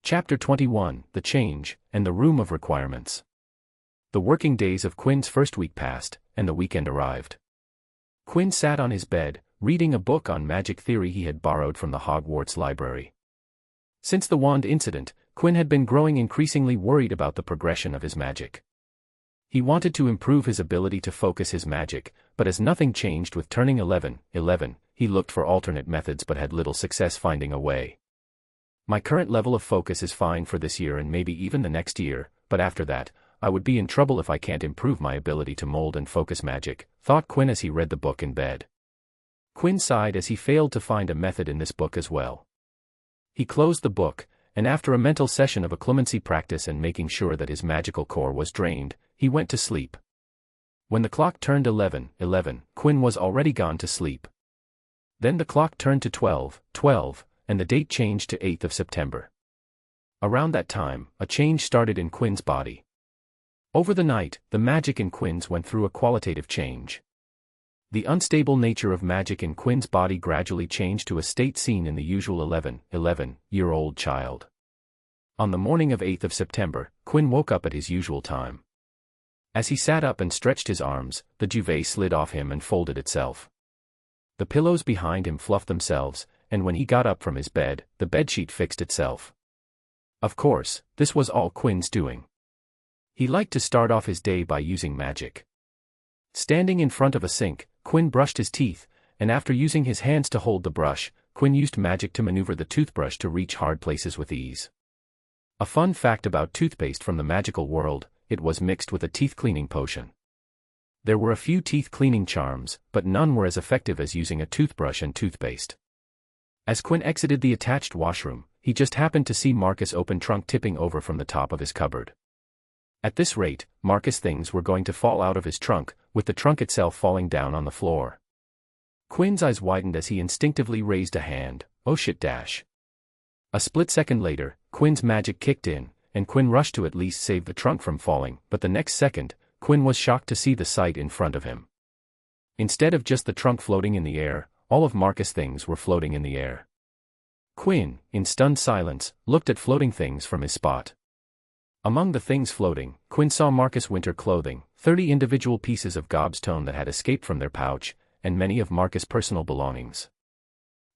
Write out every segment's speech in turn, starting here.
Chapter 21, The Change, and the Room of Requirements. The working days of Quinn's first week passed, and the weekend arrived. Quinn sat on his bed, reading a book on magic theory he had borrowed from the Hogwarts library. Since the wand incident, Quinn had been growing increasingly worried about the progression of his magic. He wanted to improve his ability to focus his magic, but as nothing changed with turning 11, he looked for alternate methods but had little success finding a way. My current level of focus is fine for this year and maybe even the next year, but after that, I would be in trouble if I can't improve my ability to mold and focus magic, thought Quinn as he read the book in bed. Quinn sighed as he failed to find a method in this book as well. He closed the book, and after a mental session of occlumency practice and making sure that his magical core was drained, he went to sleep. When the clock turned 11, Quinn was already gone to sleep. Then the clock turned to 12, and the date changed to 8th of September. Around that time, a change started in Quinn's body. Over the night, the magic in Quinn's went through a qualitative change. The unstable nature of magic in Quinn's body gradually changed to a state seen in the usual 11-year-old child. On the morning of 8th of September, Quinn woke up at his usual time. As he sat up and stretched his arms, the duvet slid off him and folded itself. The pillows behind him fluffed themselves, and when he got up from his bed, the bedsheet fixed itself. Of course, this was all Quinn's doing. He liked to start off his day by using magic. Standing in front of a sink, Quinn brushed his teeth, and after using his hands to hold the brush, Quinn used magic to maneuver the toothbrush to reach hard places with ease. A fun fact about toothpaste from the magical world, it was mixed with a teeth-cleaning potion. There were a few teeth-cleaning charms, but none were as effective as using a toothbrush and toothpaste. As Quinn exited the attached washroom, he just happened to see Marcus' open trunk tipping over from the top of his cupboard. At this rate, Marcus' things were going to fall out of his trunk, with the trunk itself falling down on the floor. Quinn's eyes widened as he instinctively raised a hand. Oh shit dash. A split second later, Quinn's magic kicked in, and Quinn rushed to at least save the trunk from falling, but the next second, Quinn was shocked to see the sight in front of him. Instead of just the trunk floating in the air, all of Marcus' things were floating in the air. Quinn, in stunned silence, looked at floating things from his spot. Among the things floating, Quinn saw Marcus' winter clothing, 30 individual pieces of gobstone that had escaped from their pouch, and many of Marcus' personal belongings.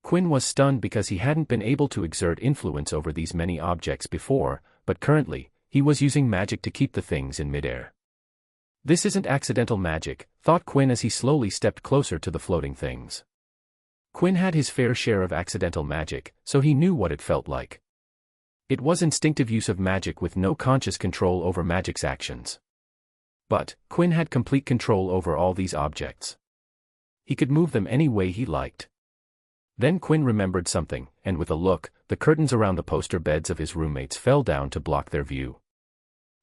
Quinn was stunned because he hadn't been able to exert influence over these many objects before, but currently, he was using magic to keep the things in midair. This isn't accidental magic, thought Quinn as he slowly stepped closer to the floating things. Quinn had his fair share of accidental magic, so he knew what it felt like. It was instinctive use of magic with no conscious control over magic's actions. But, Quinn had complete control over all these objects. He could move them any way he liked. Then Quinn remembered something, and with a look, the curtains around the poster beds of his roommates fell down to block their view.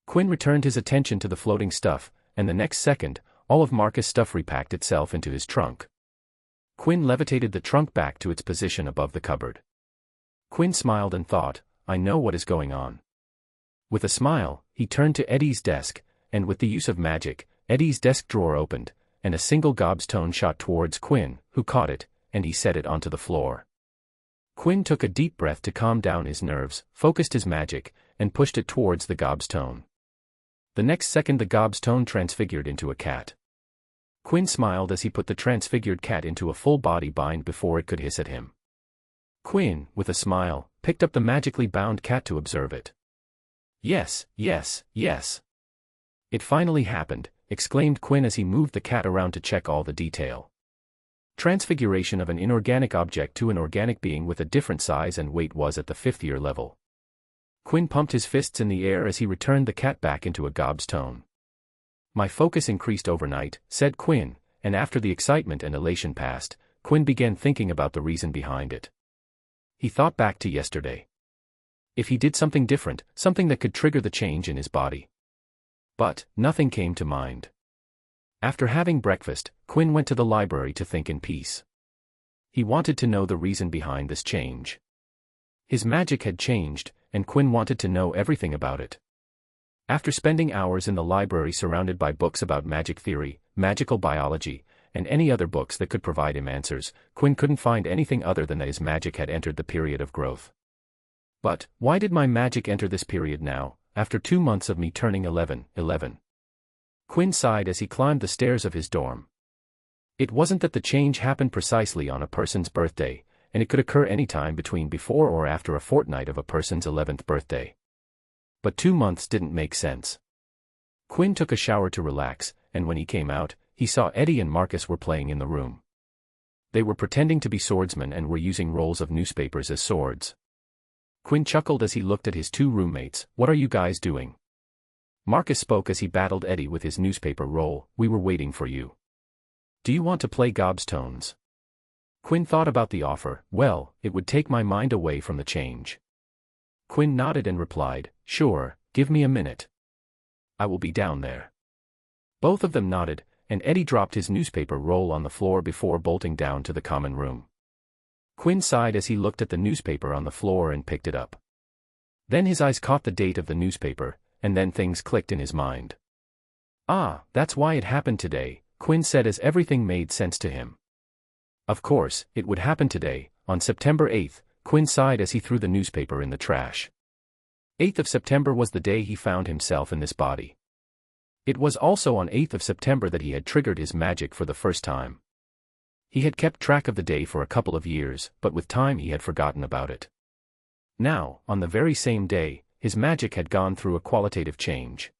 Quinn returned his attention to the floating stuff, and the next second, all of Marcus' stuff repacked itself into his trunk. Quinn levitated the trunk back to its position above the cupboard. Quinn smiled and thought, I know what is going on. With a smile, he turned to Eddie's desk, and with the use of magic, Eddie's desk drawer opened, and a single gobstone shot towards Quinn, who caught it, and he set it onto the floor. Quinn took a deep breath to calm down his nerves, focused his magic, and pushed it towards the gobstone. The next second the gobstone transfigured into a cat. Quinn smiled as he put the transfigured cat into a full-body bind before it could hiss at him. Quinn, with a smile, picked up the magically bound cat to observe it. Yes. It finally happened, exclaimed Quinn as he moved the cat around to check all the detail. Transfiguration of an inorganic object to an organic being with a different size and weight was at the 5th year level. Quinn pumped his fists in the air as he returned the cat back into a gobstone. My focus increased overnight, said Quinn, and after the excitement and elation passed, Quinn began thinking about the reason behind it. He thought back to yesterday. If he did something different, something that could trigger the change in his body. But, nothing came to mind. After having breakfast, Quinn went to the library to think in peace. He wanted to know the reason behind this change. His magic had changed, and Quinn wanted to know everything about it. After spending hours in the library surrounded by books about magic theory, magical biology, and any other books that could provide him answers, Quinn couldn't find anything other than that his magic had entered the period of growth. But, why did my magic enter this period now, after 2 months of me turning 11? Quinn sighed as he climbed the stairs of his dorm. It wasn't that the change happened precisely on a person's birthday, and it could occur any time between before or after a fortnight of a person's 11th birthday. But 2 months didn't make sense. Quinn took a shower to relax, and when he came out, he saw Eddie and Marcus were playing in the room. They were pretending to be swordsmen and were using rolls of newspapers as swords. Quinn chuckled as he looked at his 2 roommates. "What are you guys doing?" Marcus spoke as he battled Eddie with his newspaper roll. "We were waiting for you. Do you want to play gobstones?" Quinn thought about the offer. Well, it would take my mind away from the change. Quinn nodded and replied, "Sure, give me a minute. I will be down there." Both of them nodded, and Eddie dropped his newspaper roll on the floor before bolting down to the common room. Quinn sighed as he looked at the newspaper on the floor and picked it up. Then his eyes caught the date of the newspaper, and then things clicked in his mind. "Ah, that's why it happened today," Quinn said as everything made sense to him. Of course, it would happen today, on September 8th, Quinn sighed as he threw the newspaper in the trash. 8th of September was the day he found himself in this body. It was also on 8th of September that he had triggered his magic for the first time. He had kept track of the day for a couple of years, but with time he had forgotten about it. Now, on the very same day, his magic had gone through a qualitative change.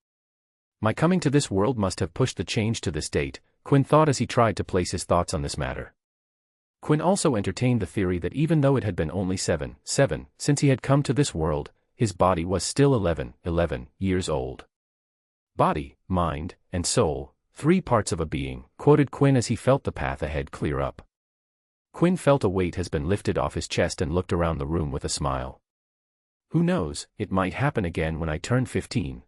My coming to this world must have pushed the change to this date, Quinn thought as he tried to place his thoughts on this matter. Quinn also entertained the theory that even though it had been only 7 since he had come to this world, his body was still 11 years old. Body, mind, and soul, 3 parts of a being, quoted Quinn as he felt the path ahead clear up. Quinn felt a weight has been lifted off his chest and looked around the room with a smile. "Who knows, it might happen again when I turn 15,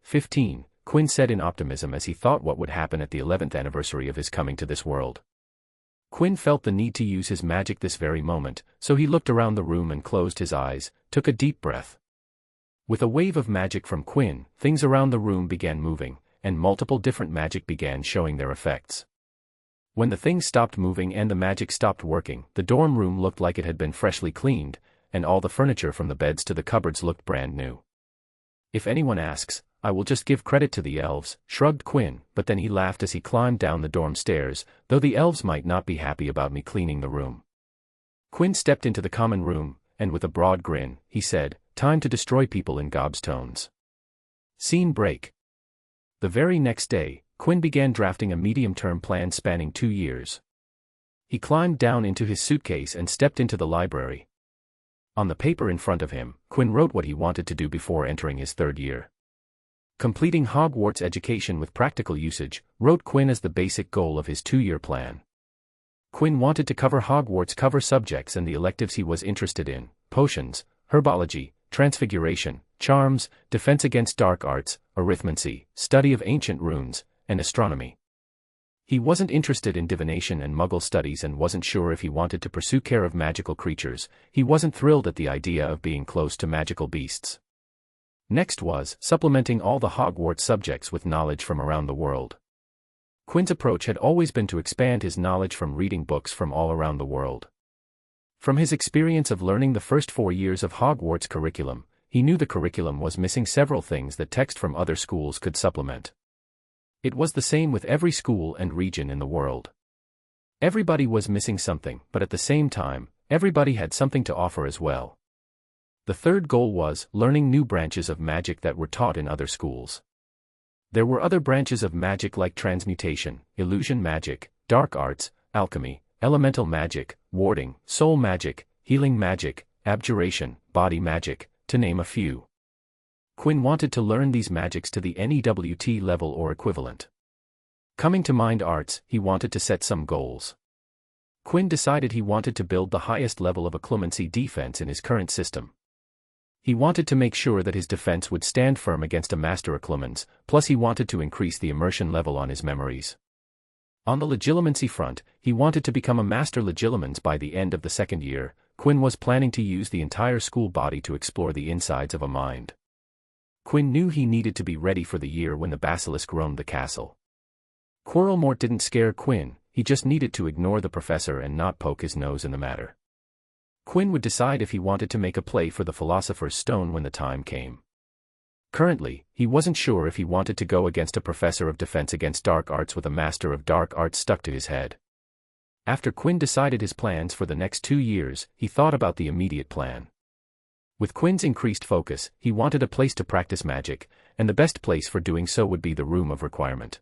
Quinn said in optimism as he thought what would happen at the 11th anniversary of his coming to this world. Quinn felt the need to use his magic this very moment, so he looked around the room and closed his eyes, took a deep breath. With a wave of magic from Quinn, things around the room began moving, and multiple different magic began showing their effects. When the things stopped moving and the magic stopped working, the dorm room looked like it had been freshly cleaned, and all the furniture from the beds to the cupboards looked brand new. "If anyone asks, I will just give credit to the elves," shrugged Quinn, but then he laughed as he climbed down the dorm stairs, "though the elves might not be happy about me cleaning the room." Quinn stepped into the common room, and with a broad grin, he said, "Time to destroy people in gobstones." Scene break. The very next day, Quinn began drafting a medium-term plan spanning 2 years. He climbed down into his suitcase and stepped into the library. On the paper in front of him, Quinn wrote what he wanted to do before entering his 3rd year. Completing Hogwarts education with practical usage, wrote Quinn as the basic goal of his 2-year plan. Quinn wanted to cover Hogwarts cover subjects and the electives he was interested in: potions, herbology, transfiguration, charms, defense against dark arts, arithmancy, study of ancient runes, and astronomy. He wasn't interested in divination and muggle studies and wasn't sure if he wanted to pursue care of magical creatures. He wasn't thrilled at the idea of being close to magical beasts. Next was supplementing all the Hogwarts subjects with knowledge from around the world. Quinn's approach had always been to expand his knowledge from reading books from all around the world. From his experience of learning the first 4 years of Hogwarts curriculum, he knew the curriculum was missing several things that text from other schools could supplement. It was the same with every school and region in the world. Everybody was missing something, but at the same time, everybody had something to offer as well. The 3rd goal was learning new branches of magic that were taught in other schools. There were other branches of magic like transmutation, illusion magic, dark arts, alchemy, elemental magic, warding, soul magic, healing magic, abjuration, body magic, to name a few. Quinn wanted to learn these magics to the NEWT level or equivalent. Coming to mind arts, he wanted to set some goals. Quinn decided he wanted to build the highest level of occlumency defense in his current system. He wanted to make sure that his defense would stand firm against a master occlumens, plus he wanted to increase the immersion level on his memories. On the legilimency front, he wanted to become a master legilimens by the end of the 2nd year. Quinn was planning to use the entire school body to explore the insides of a mind. Quinn knew he needed to be ready for the year when the basilisk roamed the castle. Quirrellmort didn't scare Quinn, he just needed to ignore the professor and not poke his nose in the matter. Quinn would decide if he wanted to make a play for the Philosopher's Stone when the time came. Currently, he wasn't sure if he wanted to go against a professor of defense against dark arts with a master of dark arts stuck to his head. After Quinn decided his plans for the next 2 years, he thought about the immediate plan. With Quinn's increased focus, he wanted a place to practice magic, and the best place for doing so would be the Room of Requirement.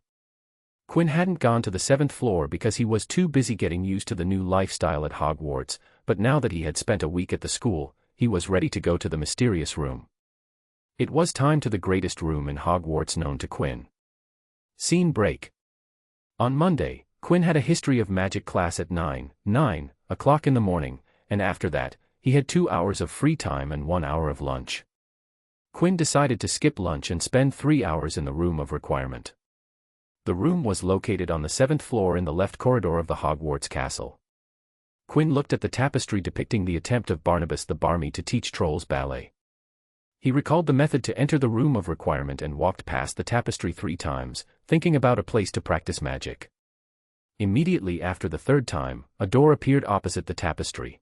Quinn hadn't gone to the 7th floor because he was too busy getting used to the new lifestyle at Hogwarts, but now that he had spent a week at the school, he was ready to go to the mysterious room. It was time to the greatest room in Hogwarts known to Quinn. Scene break. On Monday, Quinn had a history of magic class at 9 o'clock in the morning, and after that, he had 2 hours of free time and 1 hour of lunch. Quinn decided to skip lunch and spend 3 hours in the Room of Requirement. The room was located on the 7th floor in the left corridor of the Hogwarts castle. Quinn looked at the tapestry depicting the attempt of Barnabas the Barmy to teach trolls ballet. He recalled the method to enter the Room of Requirement and walked past the tapestry 3 times, thinking about a place to practice magic. Immediately after the 3rd time, a door appeared opposite the tapestry.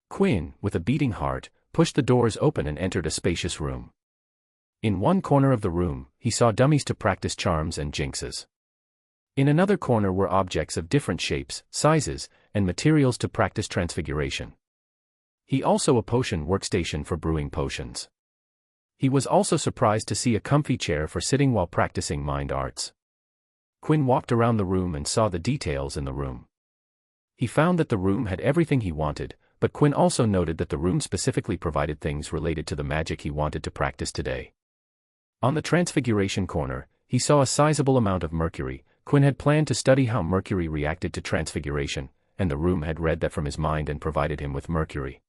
Quinn, with a beating heart, pushed the doors open and entered a spacious room. In one corner of the room, he saw dummies to practice charms and jinxes. In another corner were objects of different shapes, sizes, and materials to practice transfiguration. He also a potion workstation for brewing potions. He was also surprised to see a comfy chair for sitting while practicing mind arts. Quinn walked around the room and saw the details in the room. He found that the room had everything he wanted, but Quinn also noted that the room specifically provided things related to the magic he wanted to practice today. On the transfiguration corner, he saw a sizable amount of mercury. Quinn had planned to study how mercury reacted to transfiguration, and the room had read that from his mind and provided him with mercury.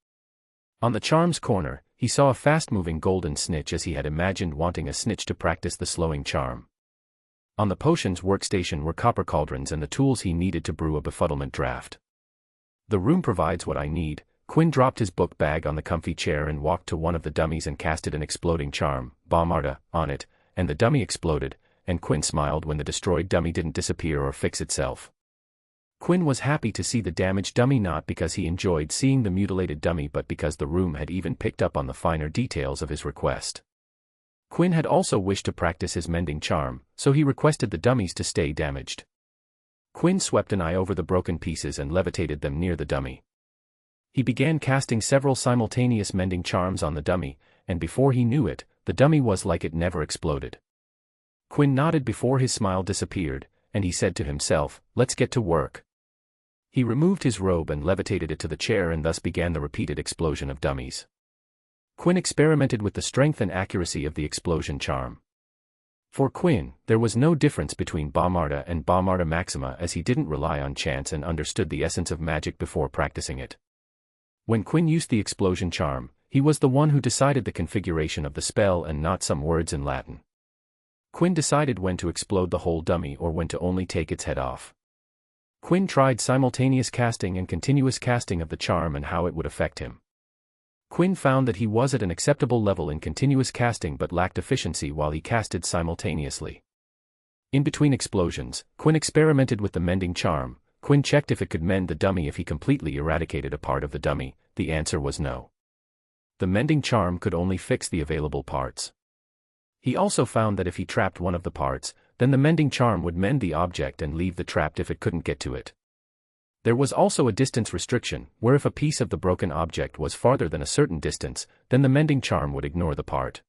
On the charms corner, he saw a fast-moving golden snitch as he had imagined wanting a snitch to practice the slowing charm. On the potions workstation were copper cauldrons and the tools he needed to brew a befuddlement draft. The room provides what I need. Quinn dropped his book bag on the comfy chair and walked to one of the dummies and casted an exploding charm, Bombarda, on it, and the dummy exploded, and Quinn smiled when the destroyed dummy didn't disappear or fix itself. Quinn was happy to see the damaged dummy not because he enjoyed seeing the mutilated dummy but because the room had even picked up on the finer details of his request. Quinn had also wished to practice his mending charm, so he requested the dummies to stay damaged. Quinn swept an eye over the broken pieces and levitated them near the dummy. He began casting several simultaneous mending charms on the dummy, and before he knew it, the dummy was like it never exploded. Quinn nodded before his smile disappeared, and he said to himself, "Let's get to work." He removed his robe and levitated it to the chair and thus began the repeated explosion of dummies. Quinn experimented with the strength and accuracy of the explosion charm. For Quinn, there was no difference between Bombarda and Bombarda Maxima as he didn't rely on chance and understood the essence of magic before practicing it. When Quinn used the explosion charm, he was the one who decided the configuration of the spell and not some words in Latin. Quinn decided when to explode the whole dummy or when to only take its head off. Quinn tried simultaneous casting and continuous casting of the charm and how it would affect him. Quinn found that he was at an acceptable level in continuous casting but lacked efficiency while he casted simultaneously. In between explosions, Quinn experimented with the mending charm. Quinn checked if it could mend the dummy if he completely eradicated a part of the dummy. The answer was no. The mending charm could only fix the available parts. He also found that if he trapped one of the parts, then the mending charm would mend the object and leave the trapped if it couldn't get to it. There was also a distance restriction, where if a piece of the broken object was farther than a certain distance, then the mending charm would ignore the part.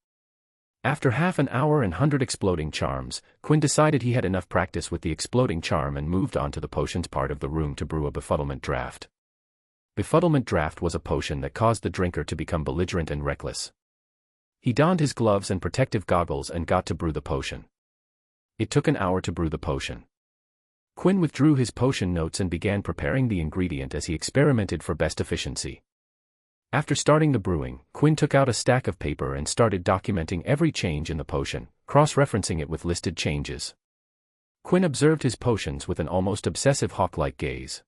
After half an hour and 100 exploding charms, Quinn decided he had enough practice with the exploding charm and moved on to the potions part of the room to brew a befuddlement draft. Befuddlement draft was a potion that caused the drinker to become belligerent and reckless. He donned his gloves and protective goggles and got to brew the potion. It took an hour to brew the potion. Quinn withdrew his potion notes and began preparing the ingredient as he experimented for best efficiency. After starting the brewing, Quinn took out a stack of paper and started documenting every change in the potion, cross-referencing it with listed changes. Quinn observed his potions with an almost obsessive hawk-like gaze.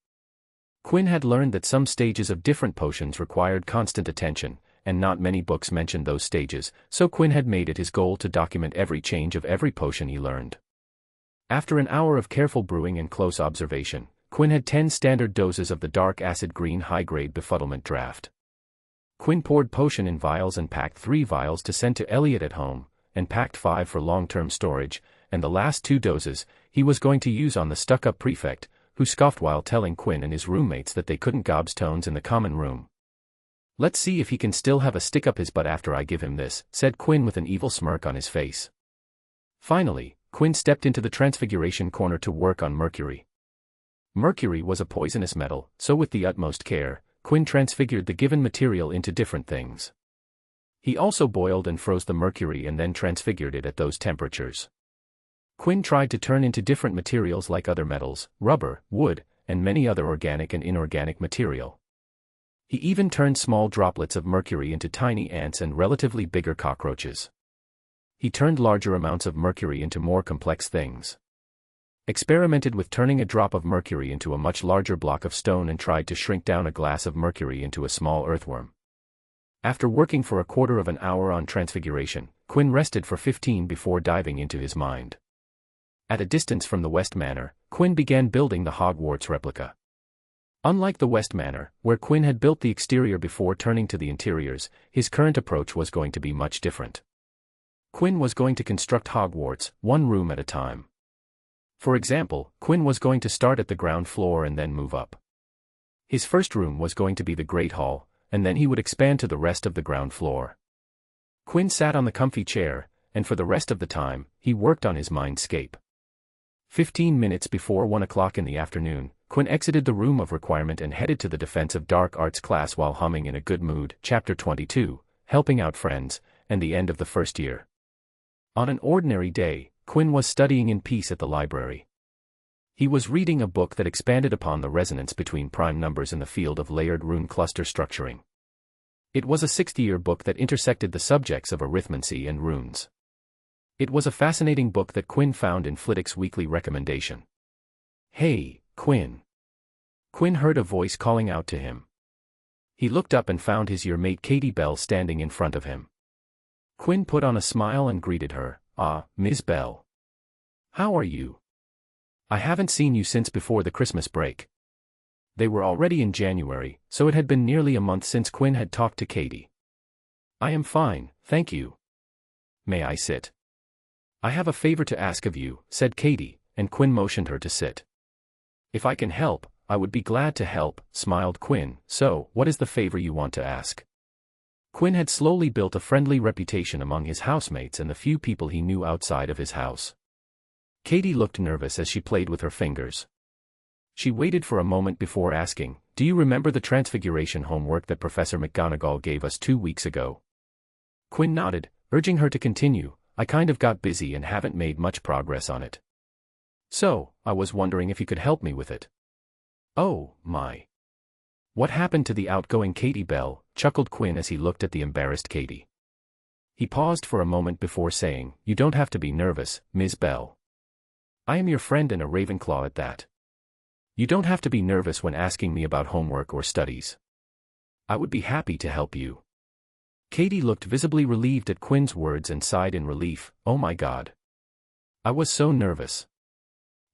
Quinn had learned that some stages of different potions required constant attention, and not many books mentioned those stages, so Quinn had made it his goal to document every change of every potion he learned. After an hour of careful brewing and close observation, Quinn had 10 standard doses of the dark acid green high-grade befuddlement draft. Quinn poured potion in vials and packed 3 vials to send to Elliot at home, and packed 5 for long-term storage, and the last 2 doses he was going to use on the stuck-up prefect, who scoffed while telling Quinn and his roommates that they couldn't gobstones in the common room. "Let's see if he can still have a stick up his butt after I give him this," said Quinn with an evil smirk on his face. Finally, Quinn stepped into the transfiguration corner to work on mercury. Mercury was a poisonous metal, so with the utmost care, Quinn transfigured the given material into different things. He also boiled and froze the mercury and then transfigured it at those temperatures. Quinn tried to turn into different materials like other metals, rubber, wood, and many other organic and inorganic material. He even turned small droplets of mercury into tiny ants and relatively bigger cockroaches. He turned larger amounts of mercury into more complex things. Experimented with turning a drop of mercury into a much larger block of stone and tried to shrink down a glass of mercury into a small earthworm. After working for a quarter of an hour on transfiguration, Quinn rested for 15 before diving into his mind. At a distance from the West Manor, Quinn began building the Hogwarts replica. Unlike the West Manor, where Quinn had built the exterior before turning to the interiors, his current approach was going to be much different. Quinn was going to construct Hogwarts, one room at a time. For example, Quinn was going to start at the ground floor and then move up. His first room was going to be the Great Hall, and then he would expand to the rest of the ground floor. Quinn sat on the comfy chair, and for the rest of the time, he worked on his mindscape. 15 minutes before 1 o'clock in the afternoon, Quinn exited the room of requirement and headed to the Defense of Dark Arts class while humming in a good mood, Chapter 22, Helping Out Friends, and the end of the first year. On an ordinary day, Quinn was studying in peace at the library. He was reading a book that expanded upon the resonance between prime numbers in the field of layered rune cluster structuring. It was a 6th-year book that intersected the subjects of arithmancy and runes. It was a fascinating book that Quinn found in Flitwick's weekly recommendation. "Hey, Quinn." Quinn heard a voice calling out to him. He looked up and found his year-mate Katie Bell standing in front of him. Quinn put on a smile and greeted her. "Ah, Ms. Bell. How are you? I haven't seen you since before the Christmas break." They were already in January, so it had been nearly a month since Quinn had talked to Katie. "I am fine, thank you. May I sit?" "I have a favor to ask of you," said Katie, and Quinn motioned her to sit. "If I can help, I would be glad to help," smiled Quinn. "So, what is the favor you want to ask?" Quinn had slowly built a friendly reputation among his housemates and the few people he knew outside of his house. Katie looked nervous as she played with her fingers. She waited for a moment before asking, "Do you remember the transfiguration homework that Professor McGonagall gave us 2 weeks ago?" Quinn nodded, urging her to continue. "I kind of got busy and haven't made much progress on it. So, I was wondering if you could help me with it." "Oh, my. What happened to the outgoing Katie Bell?" chuckled Quinn as he looked at the embarrassed Katie. He paused for a moment before saying, "You don't have to be nervous, Ms. Bell. I am your friend and a Ravenclaw at that. You don't have to be nervous when asking me about homework or studies. I would be happy to help you." Katie looked visibly relieved at Quinn's words and sighed in relief. "Oh my God. I was so nervous.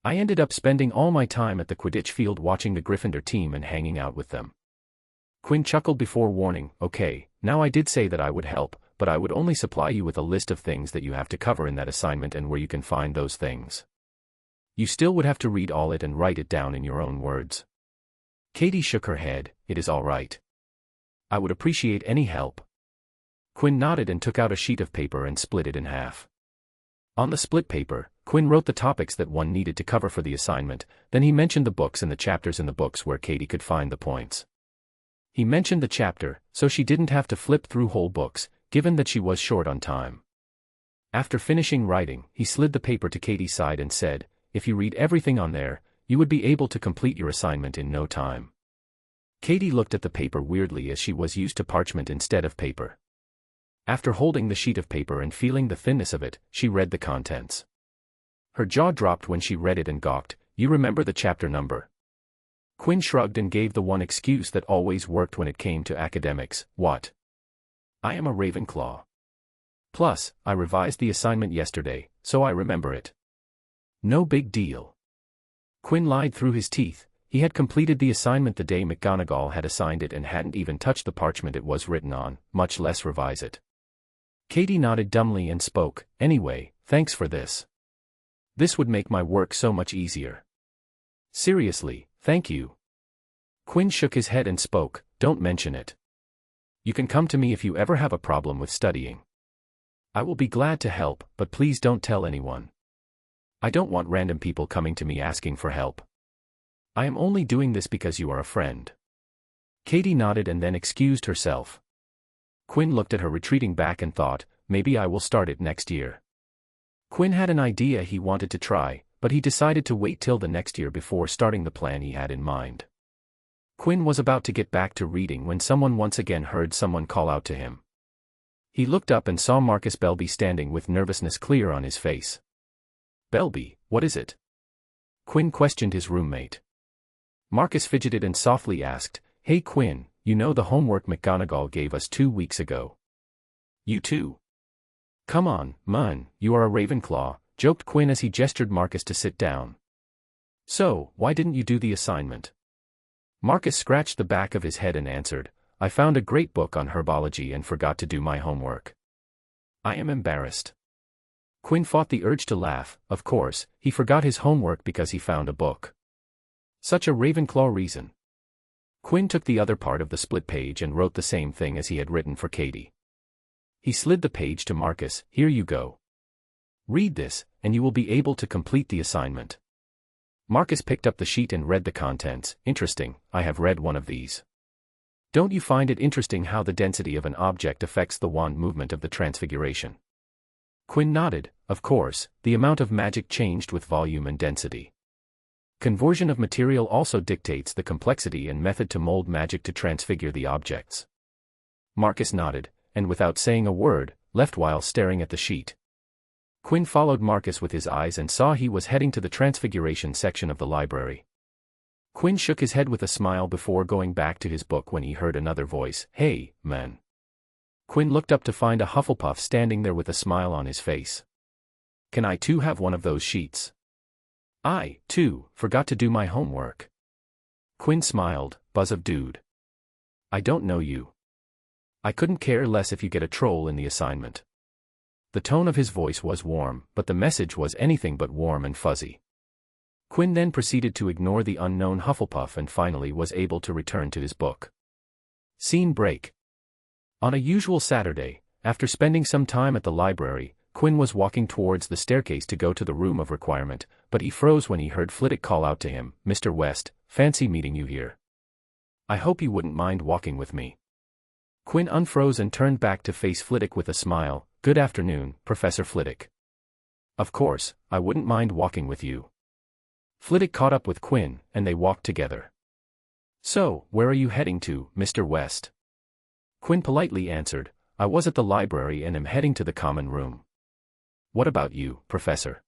I ended up spending all my time at the Quidditch field watching the Gryffindor team and hanging out with them." Quinn chuckled before warning, "Okay, now I did say that I would help, but I would only supply you with a list of things that you have to cover in that assignment and where you can find those things. You still would have to read all it and write it down in your own words." Katie shook her head. "It is all right. I would appreciate any help." Quinn nodded and took out a sheet of paper and split it in half. On the split paper, Quinn wrote the topics that one needed to cover for the assignment, then he mentioned the books and the chapters in the books where Katie could find the points. He mentioned the chapter, so she didn't have to flip through whole books, given that she was short on time. After finishing writing, he slid the paper to Katie's side and said, "If you read everything on there, you would be able to complete your assignment in no time." Katie looked at the paper weirdly as she was used to parchment instead of paper. After holding the sheet of paper and feeling the thinness of it, she read the contents. Her jaw dropped when she read it and gawked. "You remember the chapter number?" Quinn shrugged and gave the one excuse that always worked when it came to academics. "What? I am a Ravenclaw. Plus, I revised the assignment yesterday, so I remember it. No big deal." Quinn lied through his teeth. he had completed the assignment the day McGonagall had assigned it and hadn't even touched the parchment it was written on, much less revise it. Katie nodded dumbly and spoke, "Anyway, thanks for this. This would make my work so much easier." "Seriously, thank you." Quinn shook his head and spoke, "Don't mention it. You can come to me if you ever have a problem with studying. I will be glad to help, but please don't tell anyone. I don't want random people coming to me asking for help. I am only doing this because you are a friend." Katie nodded and then excused herself. Quinn looked at her retreating back and thought, maybe I will start it next year. Quinn had an idea he wanted to try, but he decided to wait till the next year before starting the plan he had in mind. Quinn was about to get back to reading when someone once again heard someone call out to him. He looked up and saw Marcus Belby standing with nervousness clear on his face. "Belby, what is it?" Quinn questioned his roommate. Marcus fidgeted and softly asked, "Hey Quinn, you know the homework McGonagall gave us 2 weeks ago?" "You too? Come on, man, you are a Ravenclaw," joked Quinn as he gestured Marcus to sit down. "So, why didn't you do the assignment?" Marcus scratched the back of his head and answered, "I found a great book on herbology and forgot to do my homework. I am embarrassed." Quinn fought the urge to laugh. Of course, he forgot his homework because he found a book. Such a Ravenclaw reason. Quinn took the other part of the split page and wrote the same thing as he had written for Katie. He slid the page to Marcus. "Here you go. Read this, and you will be able to complete the assignment." Marcus picked up the sheet and read the contents. "Interesting, I have read one of these. Don't you find it interesting how the density of an object affects the wand movement of the transfiguration?" Quinn nodded. "Of course, the amount of magic changed with volume and density. Conversion of material also dictates the complexity and method to mold magic to transfigure the objects." Marcus nodded, and without saying a word, left while staring at the sheet. Quinn followed Marcus with his eyes and saw he was heading to the transfiguration section of the library. Quinn shook his head with a smile before going back to his book when he heard another voice, "Hey, man." Quinn looked up to find a Hufflepuff standing there with a smile on his face. "Can I too have one of those sheets? I, too, forgot to do my homework." Quinn smiled, "Buzz of dude. I don't know you. I couldn't care less if you get a troll in the assignment." The tone of his voice was warm, but the message was anything but warm and fuzzy. Quinn then proceeded to ignore the unknown Hufflepuff and finally was able to return to his book. Scene break. On a usual Saturday, after spending some time at the library, Quinn was walking towards the staircase to go to the room of requirement, but he froze when he heard Flitwick call out to him, "Mr. West, fancy meeting you here. I hope you wouldn't mind walking with me." Quinn unfroze and turned back to face Flitwick with a smile. "Good afternoon, Professor Flitwick." "Of course, I wouldn't mind walking with you." Flitwick caught up with Quinn, and they walked together. "So, where are you heading to, Mr. West?" Quinn politely answered, "I was at the library and am heading to the common room." "What about you, Professor?"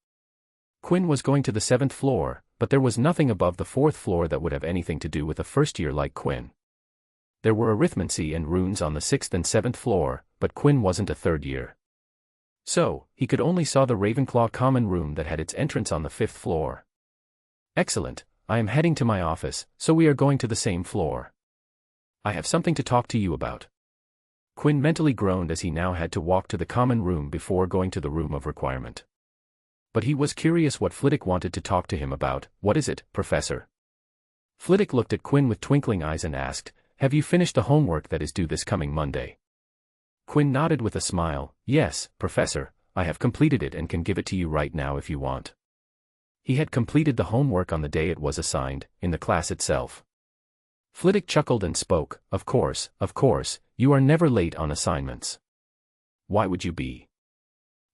Quinn was going to the 7th floor, but there was nothing above the 4th floor that would have anything to do with a first year like Quinn. There were arithmancy and runes on the 6th and 7th floor, but Quinn wasn't a third year. So, he could only saw the Ravenclaw common room that had its entrance on the 5th floor. "Excellent, I am heading to my office, so we are going to the same floor. I have something to talk to you about." Quinn mentally groaned as he now had to walk to the common room before going to the room of requirement. But he was curious what Flitwick wanted to talk to him about. "What is it, Professor?" Flitwick looked at Quinn with twinkling eyes and asked, "Have you finished the homework that is due this coming Monday?" Quinn nodded with a smile. "Yes, Professor, I have completed it and can give it to you right now if you want." He had completed the homework on the day it was assigned, in the class itself. Flitwick chuckled and spoke, of course, you are never late on assignments." "Why would you be?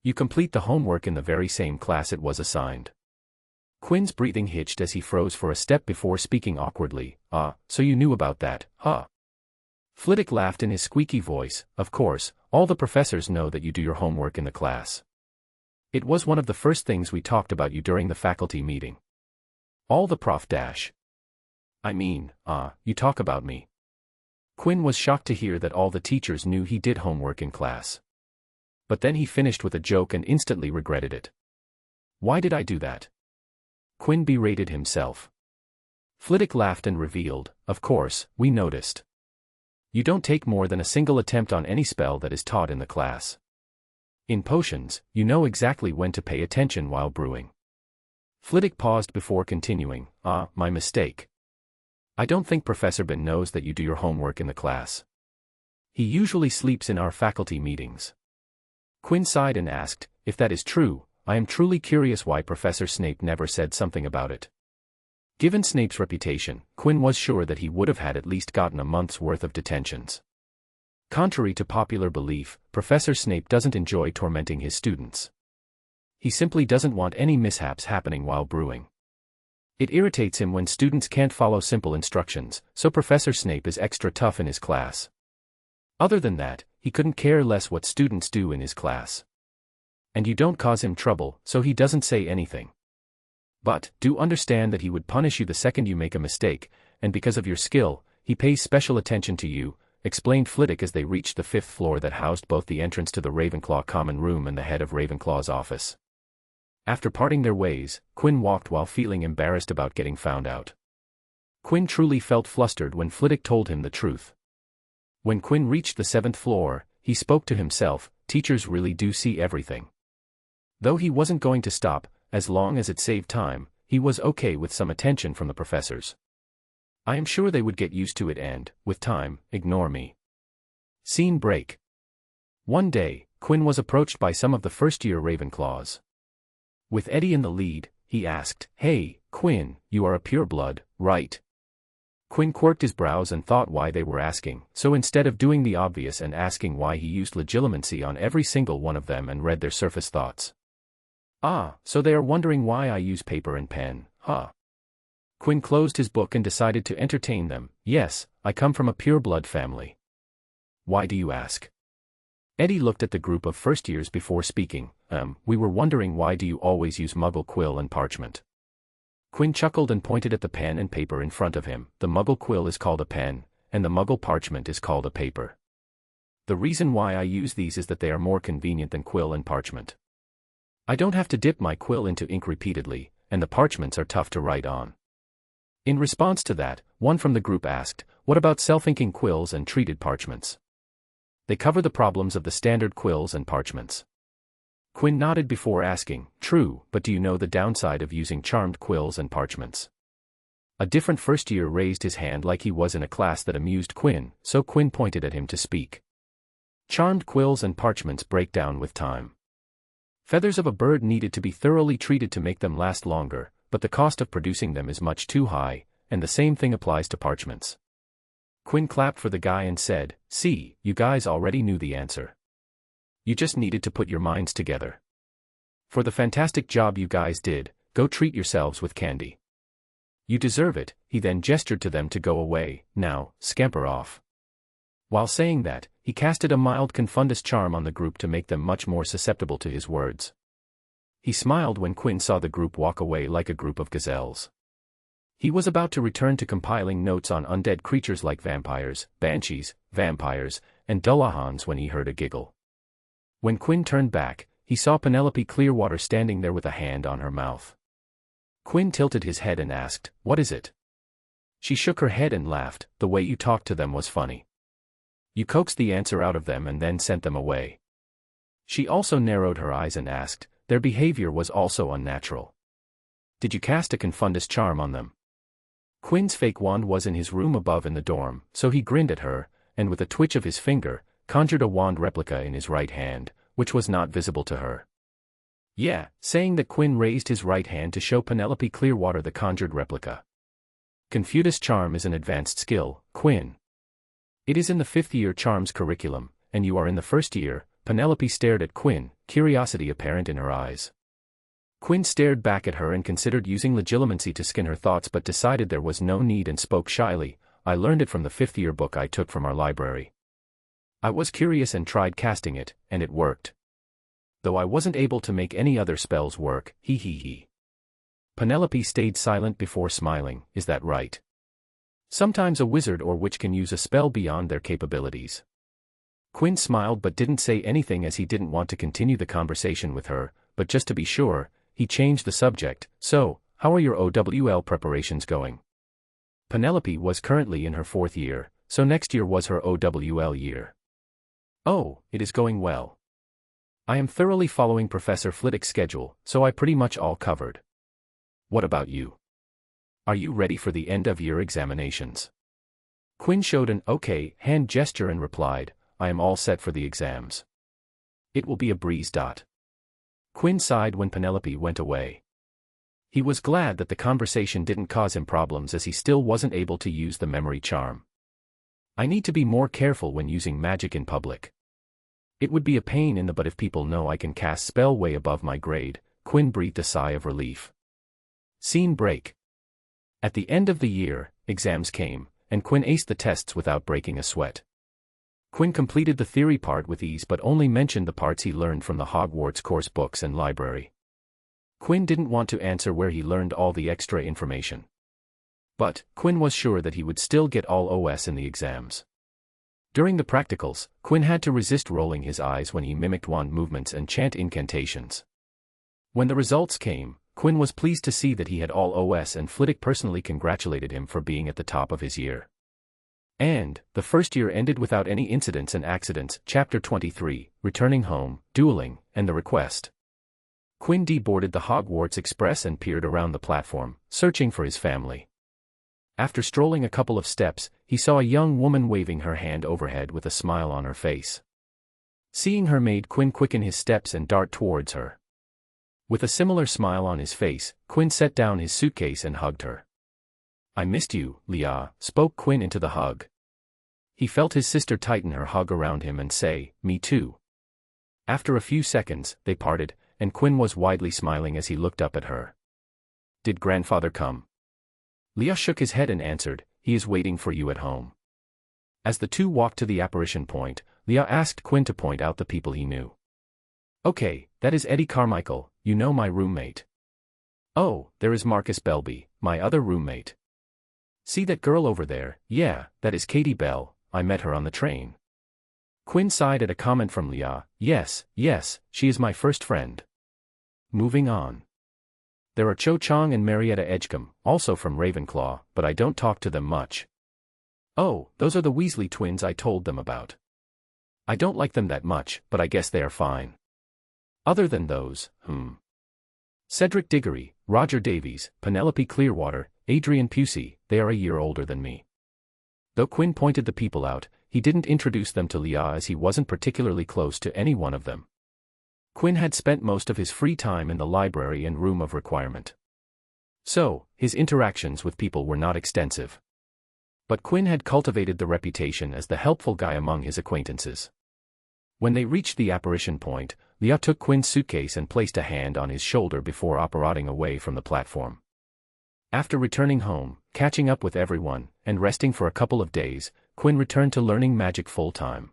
You complete the homework in the very same class it was assigned." Quinn's breathing hitched as he froze for a step before speaking awkwardly. So you knew about that, huh?" Flitwick laughed in his squeaky voice. "Of course, all the professors know that you do your homework in the class. It was one of the first things we talked about you during the faculty meeting. All the prof dash. I mean, you talk about me." Quinn was shocked to hear that all the teachers knew he did homework in class. But then he finished with a joke and instantly regretted it. "Why did I do that?" Quinn berated himself. Flitwick laughed and revealed, "Of course, we noticed. You don't take more than a single attempt on any spell that is taught in the class. In potions, you know exactly when to pay attention while brewing." Flitwick paused before continuing, "My mistake. I don't think Professor Ben knows that you do your homework in the class. He usually sleeps in our faculty meetings." Quinn sighed and asked, "If that is true, I am truly curious why Professor Snape never said something about it." Given Snape's reputation, Quinn was sure that he would have had at least gotten a month's worth of detentions. Contrary to popular belief, Professor Snape doesn't enjoy tormenting his students. He simply doesn't want any mishaps happening while brewing. It irritates him when students can't follow simple instructions, so Professor Snape is extra tough in his class. Other than that, he couldn't care less what students do in his class. And you don't cause him trouble, so he doesn't say anything. But, do understand that he would punish you the second you make a mistake, and because of your skill, he pays special attention to you, explained Flitwick as they reached the 5th floor that housed both the entrance to the Ravenclaw common room and the head of Ravenclaw's office. After parting their ways, Quinn walked while feeling embarrassed about getting found out. Quinn truly felt flustered when Flitwick told him the truth. When Quinn reached the 7th floor, he spoke to himself, teachers really do see everything. Though he wasn't going to stop, as long as it saved time, he was okay with some attention from the professors. I am sure they would get used to it and, with time, ignore me. Scene break. One day, Quinn was approached by some of the first-year Ravenclaws. With Eddie in the lead, he asked, "Hey, Quinn, you are a pureblood, right?" Quinn quirked his brows and thought why they were asking, so instead of doing the obvious and asking why, he used legilimency on every single one of them and read their surface thoughts. So they are wondering why I use paper and pen, huh? Quinn closed his book and decided to entertain them. "Yes, I come from a pureblood family." "Why do you ask?" Eddie looked at the group of first years before speaking. We were wondering why do you always use Muggle quill and parchment." Quinn chuckled and pointed at the pen and paper in front of him. "The Muggle quill is called a pen, and the Muggle parchment is called a paper. The reason why I use these is that they are more convenient than quill and parchment. I don't have to dip my quill into ink repeatedly, and the parchments are tough to write on." In response to that, one from the group asked, "What about self-inking quills and treated parchments? They cover the problems of the standard quills and parchments." Quinn nodded before asking, "True, but do you know the downside of using charmed quills and parchments?" A different first year raised his hand like he was in a class that amused Quinn, so Quinn pointed at him to speak. "Charmed quills and parchments break down with time. Feathers of a bird needed to be thoroughly treated to make them last longer, but the cost of producing them is much too high, and the same thing applies to parchments." Quinn clapped for the guy and said, "See, you guys already knew the answer. You just needed to put your minds together. For the fantastic job you guys did, go treat yourselves with candy. You deserve it." He then gestured to them to go away. "Now, scamper off." While saying that, he casted a mild confundus charm on the group to make them much more susceptible to his words. He smiled when Quinn saw the group walk away like a group of gazelles. He was about to return to compiling notes on undead creatures like vampires, banshees, vampires, and dullahans when he heard a giggle. When Quinn turned back, he saw Penelope Clearwater standing there with a hand on her mouth. Quinn tilted his head and asked, "What is it?" She shook her head and laughed. "The way you talked to them was funny. You coaxed the answer out of them and then sent them away." She also narrowed her eyes and asked, "Their behavior was also unnatural. Did you cast a confundus charm on them?" Quinn's fake wand was in his room above in the dorm, so he grinned at her, and with a twitch of his finger, conjured a wand replica in his right hand, which was not visible to her. "Yeah," saying that, Quinn raised his right hand to show Penelope Clearwater the conjured replica. "Confundus charm is an advanced skill, Quinn. It is in the 5th year charms curriculum, and you are in the 1st year." Penelope stared at Quinn, curiosity apparent in her eyes. Quinn stared back at her and considered using legilimency to skin her thoughts but decided there was no need and spoke shyly. "I learned it from the 5th year book I took from our library. I was curious and tried casting it, and it worked. Though I wasn't able to make any other spells work, he. Penelope stayed silent before smiling. "Is that right? Sometimes a wizard or witch can use a spell beyond their capabilities." Quinn smiled but didn't say anything as he didn't want to continue the conversation with her, but just to be sure, he changed the subject. "So, how are your OWL preparations going?" Penelope was currently in her 4th year, so next year was her OWL year. Oh, it is going well. I am thoroughly following Professor Flitwick's schedule, so I pretty much all covered. What about you? Are you ready for the end-of-year examinations? Quinn showed an okay hand gesture and replied, I am all set for the exams. It will be a breeze. Quinn sighed when Penelope went away. He was glad that the conversation didn't cause him problems as he still wasn't able to use the memory charm. I need to be more careful when using magic in public. It would be a pain in the butt if people know I can cast spell way above my grade. Quinn breathed a sigh of relief. Scene break. At the end of the year, exams came, and Quinn aced the tests without breaking a sweat. Quinn completed the theory part with ease but only mentioned the parts he learned from the Hogwarts course books and library. Quinn didn't want to answer where he learned all the extra information. But Quinn was sure that he would still get all OS in the exams. During the practicals, Quinn had to resist rolling his eyes when he mimicked wand movements and chant incantations. When the results came, Quinn was pleased to see that he had all OS and Flitwick personally congratulated him for being at the top of his year. And the first year ended without any incidents and accidents. Chapter 23, Returning Home, Dueling, and the Request. Quinn deboarded the Hogwarts Express and peered around the platform, searching for his family. After strolling a couple of steps, he saw a young woman waving her hand overhead with a smile on her face. Seeing her made Quinn quicken his steps and dart towards her. With a similar smile on his face, Quinn set down his suitcase and hugged her. I missed you, Leah, spoke Quinn into the hug. He felt his sister tighten her hug around him and say, me too. After a few seconds, they parted, and Quinn was widely smiling as he looked up at her. Did grandfather come? Leah shook his head and answered, he is waiting for you at home. As the two walked to the apparition point, Leah asked Quinn to point out the people he knew. Okay, that is Eddie Carmichael, you know, my roommate. Oh, there is Marcus Belby, my other roommate. See that girl over there? Yeah, that is Katie Bell, I met her on the train. Quinn sighed at a comment from Leah. Yes, she is my first friend. Moving on. There are Cho Chang and Marietta Edgecombe, also from Ravenclaw, but I don't talk to them much. Oh, those are the Weasley twins I told them about. I don't like them that much, but I guess they are fine. Other than those, Cedric Diggory, Roger Davies, Penelope Clearwater, Adrian Pusey, they are a year older than me. Though Quinn pointed the people out, he didn't introduce them to Leah as he wasn't particularly close to any one of them. Quinn had spent most of his free time in the library and room of requirement. So, his interactions with people were not extensive. But Quinn had cultivated the reputation as the helpful guy among his acquaintances. When they reached the apparition point, Leah took Quinn's suitcase and placed a hand on his shoulder before operating away from the platform. After returning home, catching up with everyone, and resting for a couple of days, Quinn returned to learning magic full-time.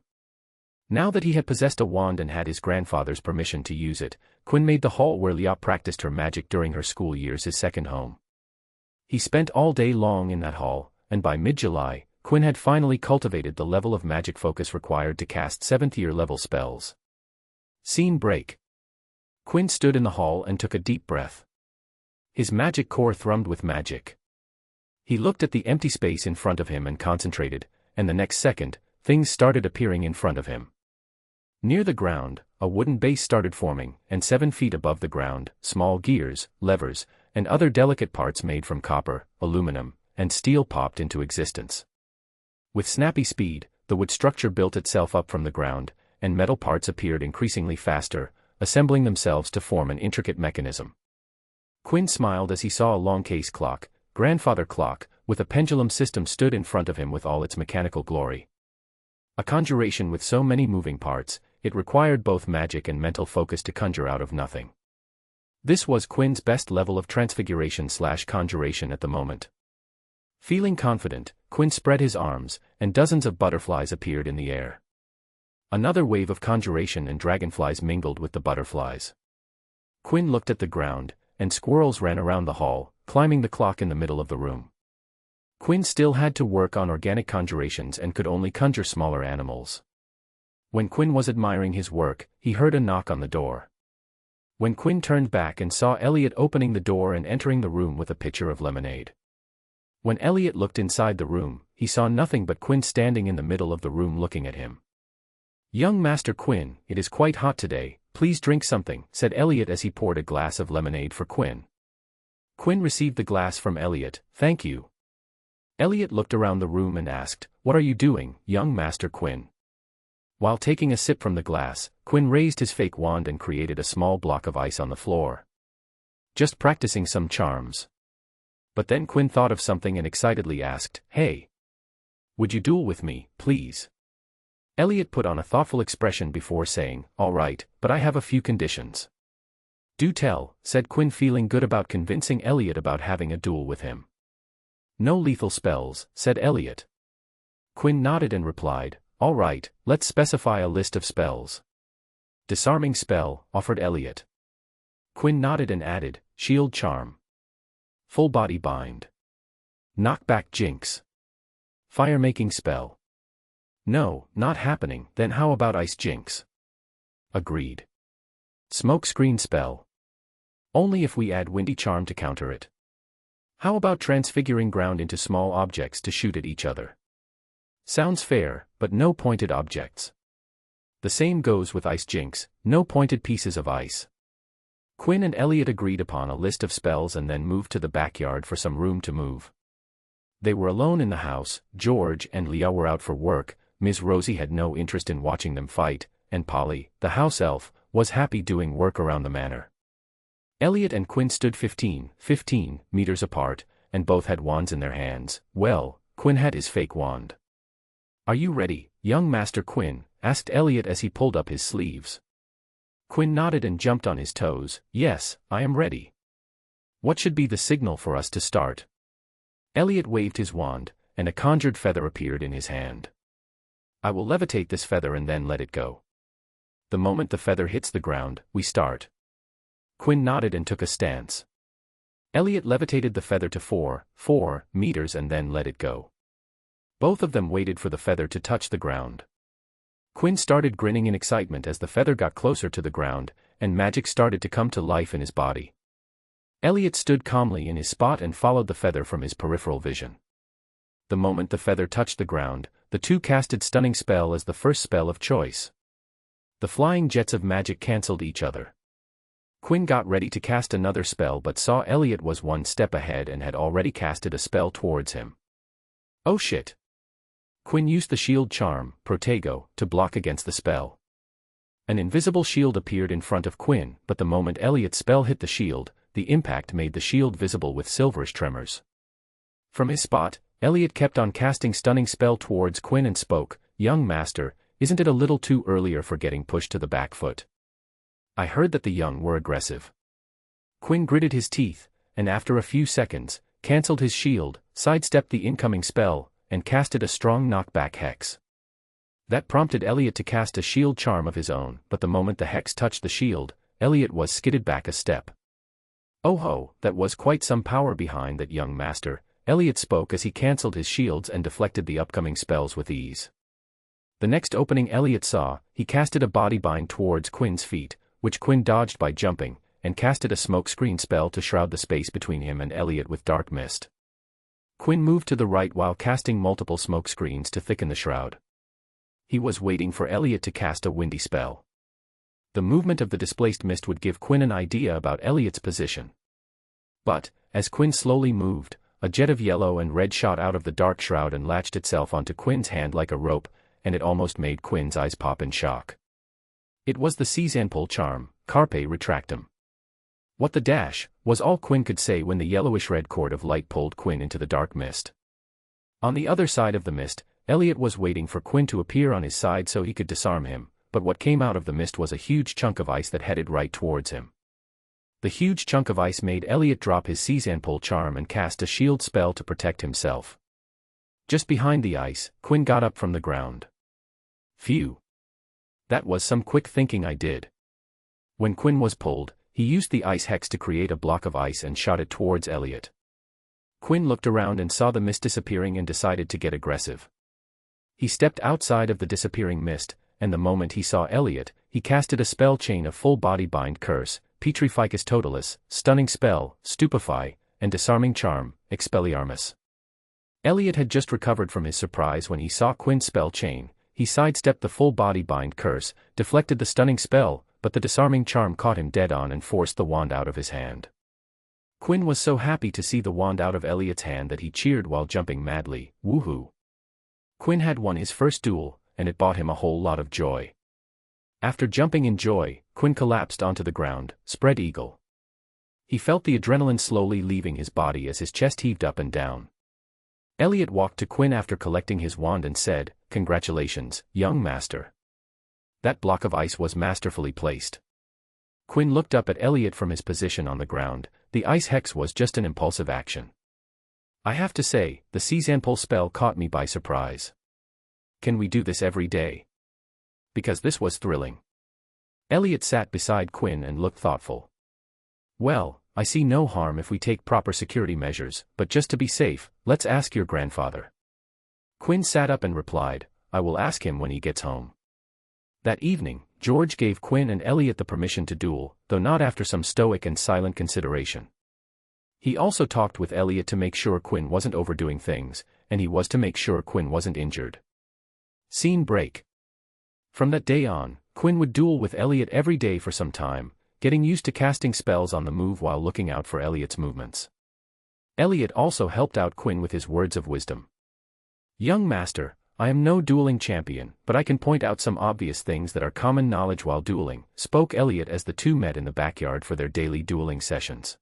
Now that he had possessed a wand and had his grandfather's permission to use it, Quinn made the hall where Leah practiced her magic during her school years his second home. He spent all day long in that hall, and by mid-July, Quinn had finally cultivated the level of magic focus required to cast 7th-year level spells. Scene break. Quinn stood in the hall and took a deep breath. His magic core thrummed with magic. He looked at the empty space in front of him and concentrated, and the next second, things started appearing in front of him. Near the ground, a wooden base started forming, and 7 feet above the ground, small gears, levers, and other delicate parts made from copper, aluminum, and steel popped into existence. With snappy speed, the wood structure built itself up from the ground, and metal parts appeared increasingly faster, assembling themselves to form an intricate mechanism. Quinn smiled as he saw a long case clock, grandfather clock, with a pendulum system stood in front of him with all its mechanical glory. A conjuration with so many moving parts, it required both magic and mental focus to conjure out of nothing. This was Quinn's best level of transfiguration/conjuration at the moment. Feeling confident, Quinn spread his arms, and dozens of butterflies appeared in the air. Another wave of conjuration and dragonflies mingled with the butterflies. Quinn looked at the ground, and squirrels ran around the hall, climbing the clock in the middle of the room. Quinn still had to work on organic conjurations and could only conjure smaller animals. When Quinn was admiring his work, he heard a knock on the door. When Quinn turned back and saw Elliot opening the door and entering the room with a pitcher of lemonade. When Elliot looked inside the room, he saw nothing but Quinn standing in the middle of the room looking at him. "Young Master Quinn, it is quite hot today, please drink something," said Elliot as he poured a glass of lemonade for Quinn. Quinn received the glass from Elliot. "Thank you." Elliot looked around the room and asked, "What are you doing, young Master Quinn?" While taking a sip from the glass, Quinn raised his fake wand and created a small block of ice on the floor. "Just practicing some charms." But then Quinn thought of something and excitedly asked, "Hey! Would you duel with me, please?" Elliot put on a thoughtful expression before saying, "All right, but I have a few conditions." "Do tell," said Quinn, feeling good about convincing Elliot about having a duel with him. "No lethal spells," said Elliot. Quinn nodded and replied, "All right, let's specify a list of spells." "Disarming spell," offered Elliot. Quinn nodded and added, "Shield charm. Full body bind. Knockback jinx. Fire-making spell." "No, not happening." "Then how about ice jinx?" "Agreed." "Smoke screen spell." "Only if we add windy charm to counter it." "How about transfiguring ground into small objects to shoot at each other?" "Sounds fair, but no pointed objects." "The same goes with ice jinx, no pointed pieces of ice." Quinn and Elliot agreed upon a list of spells and then moved to the backyard for some room to move. They were alone in the house. George and Leah were out for work, Miss Rosie had no interest in watching them fight, and Polly, the house elf, was happy doing work around the manor. Elliot and Quinn stood 15 meters apart, and both had wands in their hands. Well, Quinn had his fake wand. "Are you ready, young Master Quinn?" asked Elliot as he pulled up his sleeves. Quinn nodded and jumped on his toes. "Yes, I am ready." "What should be the signal for us to start?" Elliot waved his wand, and a conjured feather appeared in his hand. "I will levitate this feather and then let it go. The moment the feather hits the ground, we start." Quinn nodded and took a stance. Elliot levitated the feather to 4 meters and then let it go. Both of them waited for the feather to touch the ground. Quinn started grinning in excitement as the feather got closer to the ground, and magic started to come to life in his body. Elliot stood calmly in his spot and followed the feather from his peripheral vision. The moment the feather touched the ground, the two casted Stunning Spell as the first spell of choice. The flying jets of magic cancelled each other. Quinn got ready to cast another spell but saw Elliot was one step ahead and had already casted a spell towards him. "Oh shit!" Quinn used the shield charm, Protego, to block against the spell. An invisible shield appeared in front of Quinn, but the moment Elliot's spell hit the shield, the impact made the shield visible with silverish tremors. From his spot, Elliot kept on casting Stunning Spell towards Quinn and spoke, "Young Master, isn't it a little too early for getting pushed to the back foot? I heard that the young were aggressive." Quinn gritted his teeth, and after a few seconds, cancelled his shield, sidestepped the incoming spell, and casted a strong knockback hex. That prompted Elliot to cast a shield charm of his own, but the moment the hex touched the shield, Elliot was skidded back a step. "Oh ho, that was quite some power behind that, young master," Elliot spoke as he cancelled his shields and deflected the upcoming spells with ease. The next opening Elliot saw, he casted a body bind towards Quinn's feet, which Quinn dodged by jumping, and casted a smoke screen spell to shroud the space between him and Elliot with dark mist. Quinn moved to the right while casting multiple smoke screens to thicken the shroud. He was waiting for Elliot to cast a windy spell. The movement of the displaced mist would give Quinn an idea about Elliot's position. But, as Quinn slowly moved, a jet of yellow and red shot out of the dark shroud and latched itself onto Quinn's hand like a rope, and it almost made Quinn's eyes pop in shock. It was the Seasonpole charm, Carpe Retractum. "What the dash," was all Quinn could say when the yellowish-red cord of light pulled Quinn into the dark mist. On the other side of the mist, Elliot was waiting for Quinn to appear on his side so he could disarm him, but what came out of the mist was a huge chunk of ice that headed right towards him. The huge chunk of ice made Elliot drop his Seasonpole charm and cast a shield spell to protect himself. Just behind the ice, Quinn got up from the ground. "Phew. That was some quick thinking I did." When Quinn was pulled, he used the ice hex to create a block of ice and shot it towards Elliot. Quinn looked around and saw the mist disappearing and decided to get aggressive. He stepped outside of the disappearing mist, and the moment he saw Elliot, he casted a spell chain of full body bind curse, Petrificus Totalis, Stunning Spell, Stupefy, and Disarming Charm, Expelliarmus. Elliot had just recovered from his surprise when he saw Quinn's spell chain. He sidestepped the full-body bind curse, deflected the stunning spell, but the disarming charm caught him dead on and forced the wand out of his hand. Quinn was so happy to see the wand out of Elliot's hand that he cheered while jumping madly. Woohoo! Quinn had won his first duel, and it brought him a whole lot of joy. After jumping in joy, Quinn collapsed onto the ground, spread eagle. He felt the adrenaline slowly leaving his body as his chest heaved up and down. Elliot walked to Quinn after collecting his wand and said, "Congratulations, young master. That block of ice was masterfully placed." Quinn looked up at Elliot from his position on the ground. The ice hex was just an impulsive action. "I have to say, the Season Pull spell caught me by surprise. Can we do this every day? Because this was thrilling." Elliot sat beside Quinn and looked thoughtful. "Well, I see no harm if we take proper security measures, but just to be safe, let's ask your grandfather." Quinn sat up and replied, "I will ask him when he gets home." That evening, George gave Quinn and Elliot the permission to duel, though not after some stoic and silent consideration. He also talked with Elliot to make sure Quinn wasn't overdoing things, and he was to make sure Quinn wasn't injured. Scene break. From that day on, Quinn would duel with Elliot every day for some time, getting used to casting spells on the move while looking out for Elliot's movements. Elliot also helped out Quinn with his words of wisdom. "Young master, I am no dueling champion, but I can point out some obvious things that are common knowledge while dueling," spoke Elliot as the two met in the backyard for their daily dueling sessions.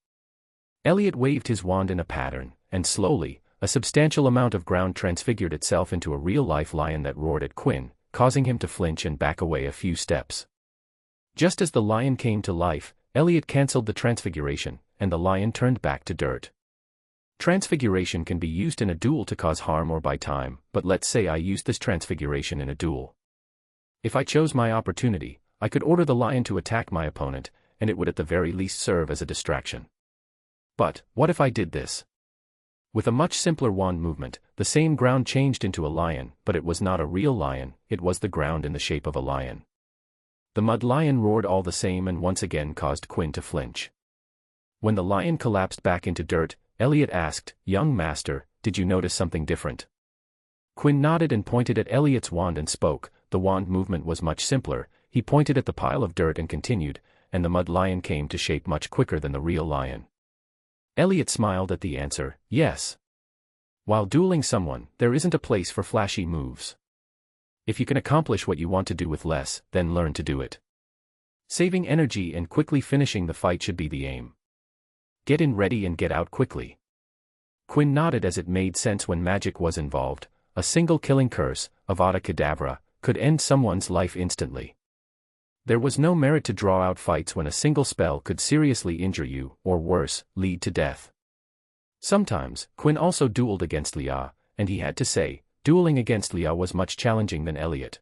Elliot waved his wand in a pattern, and slowly, a substantial amount of ground transfigured itself into a real-life lion that roared at Quinn, causing him to flinch and back away a few steps. Just as the lion came to life, Elliot cancelled the transfiguration, and the lion turned back to dirt. Transfiguration can be used in a duel to cause harm or buy time, but let's say I used this transfiguration in a duel. If I chose my opportunity, I could order the lion to attack my opponent, and it would at the very least serve as a distraction. But, what if I did this? With a much simpler wand movement, the same ground changed into a lion, but it was not a real lion, it was the ground in the shape of a lion. The mud lion roared all the same and once again caused Quinn to flinch. When the lion collapsed back into dirt, Elliot asked, "Young master, did you notice something different?" Quinn nodded and pointed at Elliot's wand and spoke. The wand movement was much simpler. He pointed at the pile of dirt and continued, and the mud lion came to shape much quicker than the real lion. Elliot smiled at the answer, "Yes. While dueling someone, there isn't a place for flashy moves. If you can accomplish what you want to do with less, then learn to do it. Saving energy and quickly finishing the fight should be the aim. Get in ready and get out quickly." Quinn nodded as it made sense when magic was involved. A single killing curse, Avada Kedavra, could end someone's life instantly. There was no merit to draw out fights when a single spell could seriously injure you, or worse, lead to death. Sometimes, Quinn also dueled against Leah, and he had to say, dueling against Leah was much challenging than Elliot.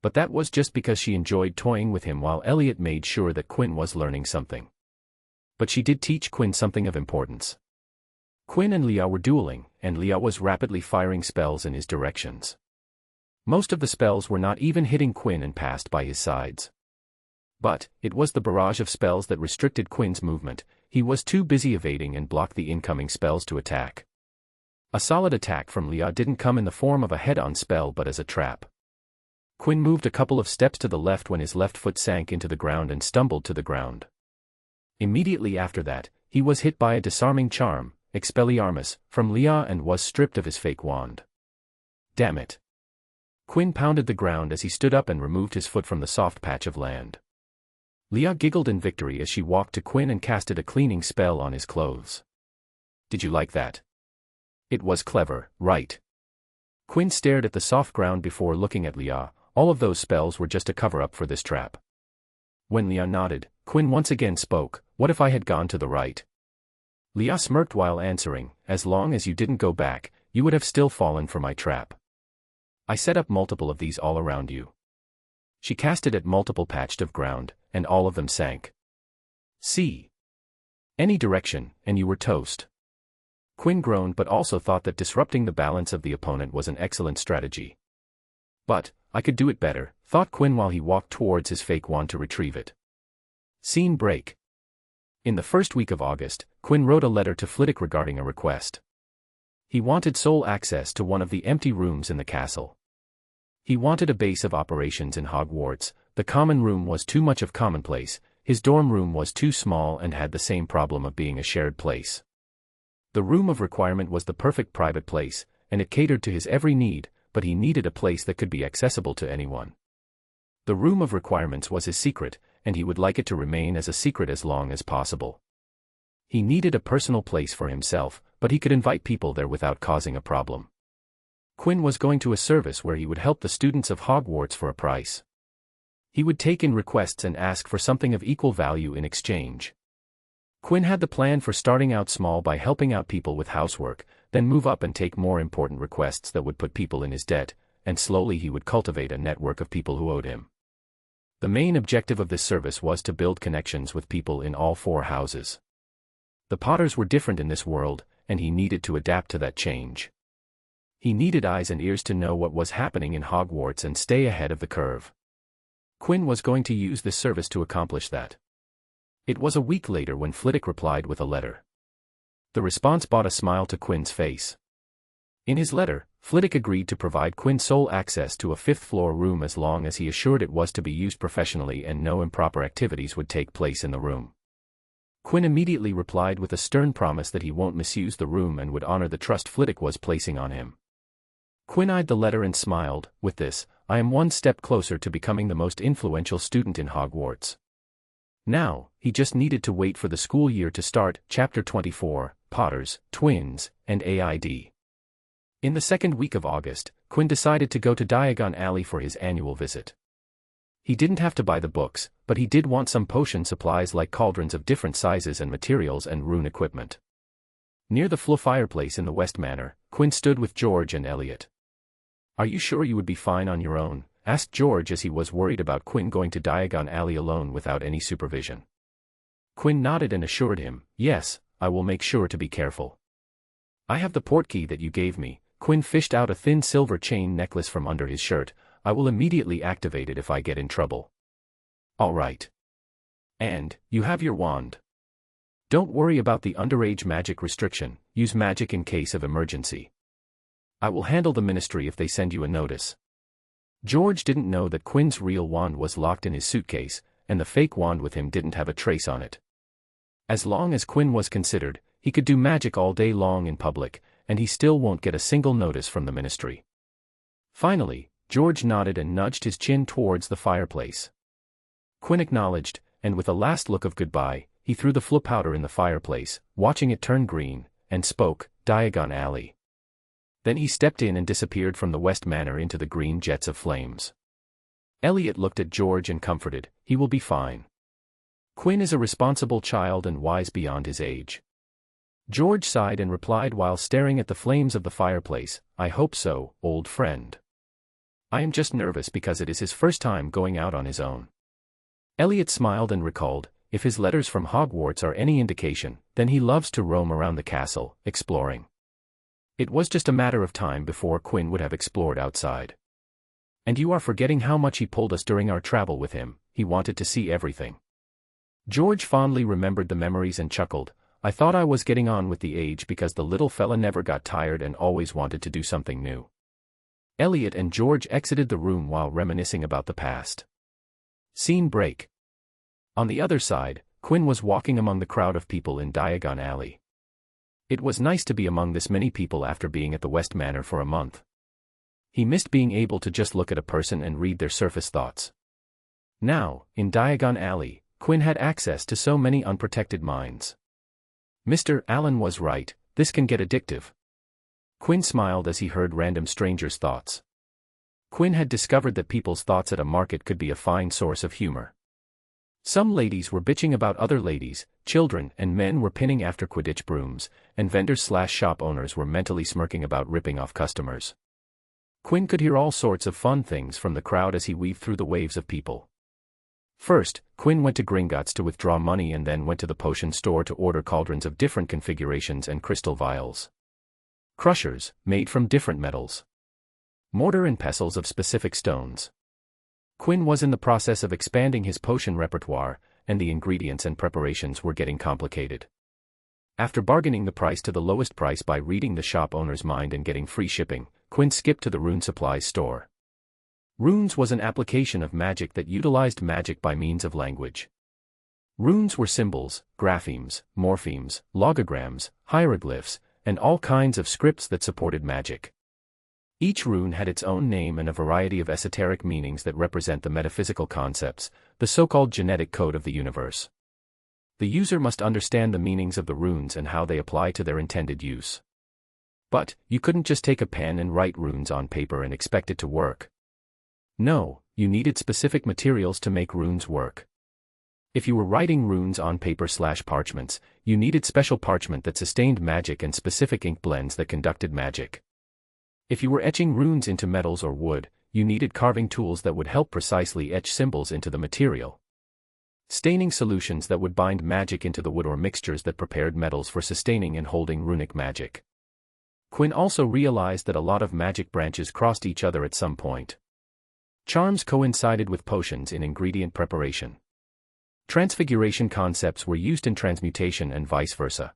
But that was just because she enjoyed toying with him while Elliot made sure that Quinn was learning something. But she did teach Quinn something of importance. Quinn and Leah were dueling, and Leah was rapidly firing spells in his directions. Most of the spells were not even hitting Quinn and passed by his sides. But, it was the barrage of spells that restricted Quinn's movement. He was too busy evading and blocked the incoming spells to attack. A solid attack from Leah didn't come in the form of a head-on spell but as a trap. Quinn moved a couple of steps to the left when his left foot sank into the ground and stumbled to the ground. Immediately after that, he was hit by a disarming charm, Expelliarmus, from Leah and was stripped of his fake wand. Damn it. Quinn pounded the ground as he stood up and removed his foot from the soft patch of land. Leah giggled in victory as she walked to Quinn and casted a cleaning spell on his clothes. "Did you like that? It was clever, right?" Quinn stared at the soft ground before looking at Leah. All of those spells were just a cover-up for this trap. When Leah nodded, Quinn once again spoke, "What if I had gone to the right?" Leah smirked while answering, "As long as you didn't go back, you would have still fallen for my trap. I set up multiple of these all around you." She cast it at multiple patched of ground, and all of them sank. "See? Any direction, and you were toast." Quinn groaned but also thought that disrupting the balance of the opponent was an excellent strategy. "But, I could do it better," thought Quinn while he walked towards his fake wand to retrieve it. Scene break. In the first week of August, Quinn wrote a letter to Flitwick regarding a request. He wanted sole access to one of the empty rooms in the castle. He wanted a base of operations in Hogwarts. The common room was too much of commonplace, his dorm room was too small and had the same problem of being a shared place. The room of requirement was the perfect private place, and it catered to his every need, but he needed a place that could be accessible to anyone. The room of requirements was his secret, and he would like it to remain as a secret as long as possible. He needed a personal place for himself, but he could invite people there without causing a problem. Quinn was going to a service where he would help the students of Hogwarts for a price. He would take in requests and ask for something of equal value in exchange. Quinn had the plan for starting out small by helping out people with housework, then move up and take more important requests that would put people in his debt, and slowly he would cultivate a network of people who owed him. The main objective of this service was to build connections with people in all 4 houses. The Potters were different in this world, and he needed to adapt to that change. He needed eyes and ears to know what was happening in Hogwarts and stay ahead of the curve. Quinn was going to use this service to accomplish that. It was a week later when Flitwick replied with a letter. The response brought a smile to Quinn's face. In his letter, Flitwick agreed to provide Quinn sole access to a 5th-floor room as long as he assured it was to be used professionally and no improper activities would take place in the room. Quinn immediately replied with a stern promise that he won't misuse the room and would honor the trust Flitwick was placing on him. Quinn eyed the letter and smiled. With this, I am one step closer to becoming the most influential student in Hogwarts. Now, he just needed to wait for the school year to start. Chapter 24, Potters, Twins, and AID. In the second week of August, Quinn decided to go to Diagon Alley for his annual visit. He didn't have to buy the books, but he did want some potion supplies like cauldrons of different sizes and materials and rune equipment. Near the fireplace in the West Manor, Quinn stood with George and Elliot. "Are you sure you would be fine on your own?" asked George as he was worried about Quinn going to Diagon Alley alone without any supervision. Quinn nodded and assured him, "Yes, I will make sure to be careful. I have the portkey that you gave me." Quinn fished out a thin silver chain necklace from under his shirt. "I will immediately activate it if I get in trouble." "All right. And, you have your wand. Don't worry about the underage magic restriction, use magic in case of emergency. I will handle the ministry if they send you a notice." George didn't know that Quinn's real wand was locked in his suitcase, and the fake wand with him didn't have a trace on it. As long as Quinn was considered, he could do magic all day long in public, and he still won't get a single notice from the ministry. Finally, George nodded and nudged his chin towards the fireplace. Quinn acknowledged, and with a last look of goodbye, he threw the powder in the fireplace, watching it turn green, and spoke, "Diagon Alley." Then he stepped in and disappeared from the West Manor into the green jets of flames. Elliot looked at George and comforted, "He will be fine. Quinn is a responsible child and wise beyond his age." George sighed and replied while staring at the flames of the fireplace, "I hope so, old friend. I am just nervous because it is his first time going out on his own." Elliot smiled and recalled, "If his letters from Hogwarts are any indication, then he loves to roam around the castle, exploring." It was just a matter of time before Quinn would have explored outside. "And you are forgetting how much he pulled us during our travel with him. He wanted to see everything." George fondly remembered the memories and chuckled, "I thought I was getting on with the age because the little fella never got tired and always wanted to do something new." Elliot and George exited the room while reminiscing about the past. Scene break. On the other side, Quinn was walking among the crowd of people in Diagon Alley. It was nice to be among this many people after being at the West Manor for a month. He missed being able to just look at a person and read their surface thoughts. Now, in Diagon Alley, Quinn had access to so many unprotected minds. Mr. Allen was right, this can get addictive. Quinn smiled as he heard random strangers' thoughts. Quinn had discovered that people's thoughts at a market could be a fine source of humor. Some ladies were bitching about other ladies, children and men were pinning after Quidditch brooms, and vendors/shop owners were mentally smirking about ripping off customers. Quinn could hear all sorts of fun things from the crowd as he weaved through the waves of people. First, Quinn went to Gringotts to withdraw money and then went to the potion store to order cauldrons of different configurations and crystal vials. Crushers, made from different metals. Mortar and pestles of specific stones. Quinn was in the process of expanding his potion repertoire, and the ingredients and preparations were getting complicated. After bargaining the price to the lowest price by reading the shop owner's mind and getting free shipping, Quinn skipped to the rune supplies store. Runes was an application of magic that utilized magic by means of language. Runes were symbols, graphemes, morphemes, logograms, hieroglyphs, and all kinds of scripts that supported magic. Each rune had its own name and a variety of esoteric meanings that represent the metaphysical concepts, the so-called genetic code of the universe. The user must understand the meanings of the runes and how they apply to their intended use. But, you couldn't just take a pen and write runes on paper and expect it to work. No, you needed specific materials to make runes work. If you were writing runes on paper/parchments, you needed special parchment that sustained magic and specific ink blends that conducted magic. If you were etching runes into metals or wood, you needed carving tools that would help precisely etch symbols into the material. Staining solutions that would bind magic into the wood or mixtures that prepared metals for sustaining and holding runic magic. Quinn also realized that a lot of magic branches crossed each other at some point. Charms coincided with potions in ingredient preparation. Transfiguration concepts were used in transmutation and vice versa.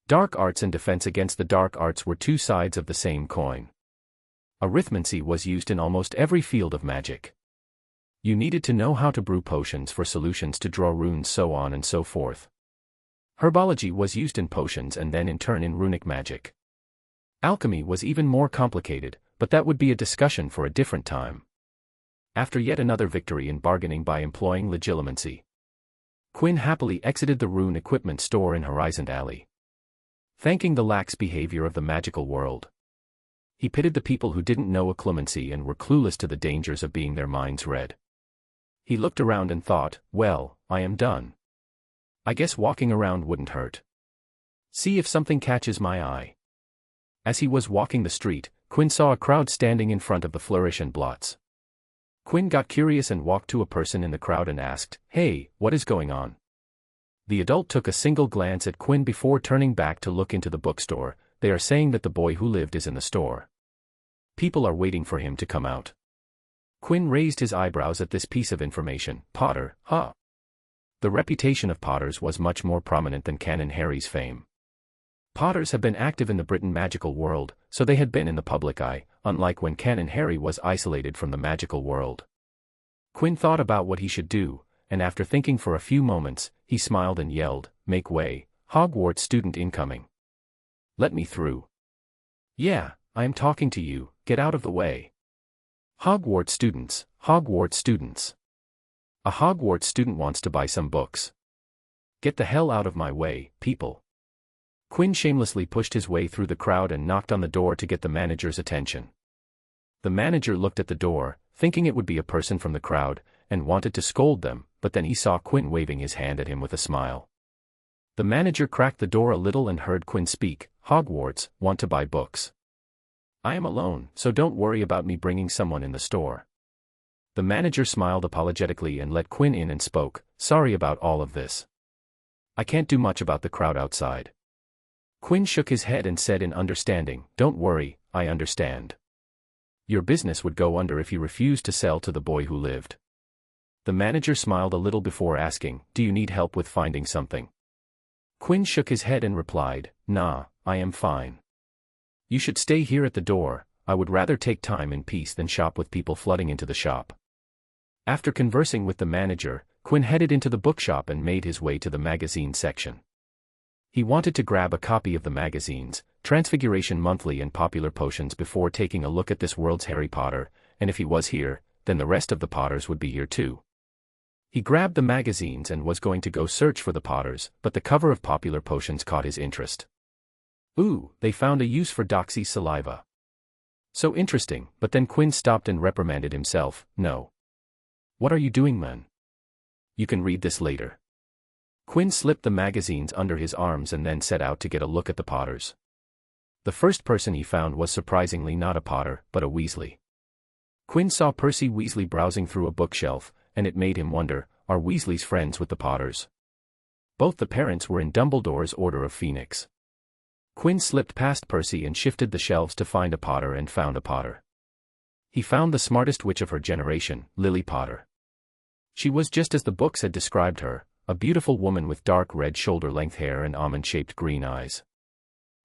Dark arts and defense against the dark arts were two sides of the same coin. Arithmancy was used in almost every field of magic. You needed to know how to brew potions for solutions to draw runes, so on and so forth. Herbology was used in potions and then in turn in runic magic. Alchemy was even more complicated, but that would be a discussion for a different time. After yet another victory in bargaining by employing legilimency, Quinn happily exited the rune equipment store in Horizon Alley. Thanking the lax behavior of the magical world, he pitied the people who didn't know occlumency and were clueless to the dangers of being their minds read. He looked around and thought, well, I am done. I guess walking around wouldn't hurt. See if something catches my eye. As he was walking the street, Quinn saw a crowd standing in front of the Flourish and Blots. Quinn got curious and walked to a person in the crowd and asked, "Hey, what is going on?" The adult took a single glance at Quinn before turning back to look into the bookstore. "They are saying that the boy who lived is in the store. People are waiting for him to come out." Quinn raised his eyebrows at this piece of information. Potter, huh? The reputation of Potters was much more prominent than Canon Harry's fame. Potters have been active in the Britain magical world, so they had been in the public eye, unlike when Canon Harry was isolated from the magical world. Quinn thought about what he should do, and after thinking for a few moments, he smiled and yelled, "Make way, Hogwarts student incoming. Let me through." "Yeah, I am talking to you, get out of the way." Hogwarts students, Hogwarts students. A Hogwarts student wants to buy some books. Get the hell out of my way, people. Quinn shamelessly pushed his way through the crowd and knocked on the door to get the manager's attention. The manager looked at the door, thinking it would be a person from the crowd, and wanted to scold them, but then he saw Quinn waving his hand at him with a smile. The manager cracked the door a little and heard Quinn speak. "Hogwarts, want to buy books. I am alone, so don't worry about me bringing someone in the store." The manager smiled apologetically and let Quinn in and spoke, "Sorry about all of this. I can't do much about the crowd outside." Quinn shook his head and said in understanding, "Don't worry, I understand. Your business would go under if you refused to sell to the boy who lived." The manager smiled a little before asking, "Do you need help with finding something?" Quinn shook his head and replied, "Nah, I am fine. You should stay here at the door. I would rather take time in peace than shop with people flooding into the shop." After conversing with the manager, Quinn headed into the bookshop and made his way to the magazine section. He wanted to grab a copy of the magazines, Transfiguration Monthly and Popular Potions, before taking a look at this world's Harry Potter, and if he was here, then the rest of the Potters would be here too. He grabbed the magazines and was going to go search for the Potters, but the cover of Popular Potions caught his interest. Ooh, they found a use for Doxy's saliva. So interesting, but then Quinn stopped and reprimanded himself, "No. What are you doing, man? You can read this later." Quinn slipped the magazines under his arms and then set out to get a look at the Potters. The first person he found was surprisingly not a Potter, but a Weasley. Quinn saw Percy Weasley browsing through a bookshelf, and it made him wonder, are Weasley's friends with the Potters? Both the parents were in Dumbledore's Order of Phoenix. Quinn slipped past Percy and shifted the shelves to find a Potter and found a Potter. He found the smartest witch of her generation, Lily Potter. She was just as the books had described her, a beautiful woman with dark red shoulder-length hair and almond-shaped green eyes.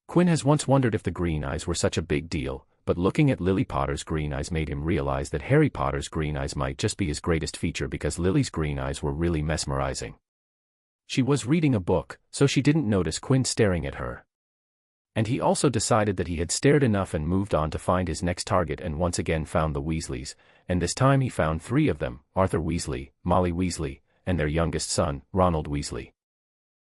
Quinn has once wondered if the green eyes were such a big deal, but looking at Lily Potter's green eyes made him realize that Harry Potter's green eyes might just be his greatest feature because Lily's green eyes were really mesmerizing. She was reading a book, so she didn't notice Quinn staring at her. And he also decided that he had stared enough and moved on to find his next target and once again found the Weasleys, and this time he found 3 of them, Arthur Weasley, Molly Weasley, and their youngest son, Ronald Weasley.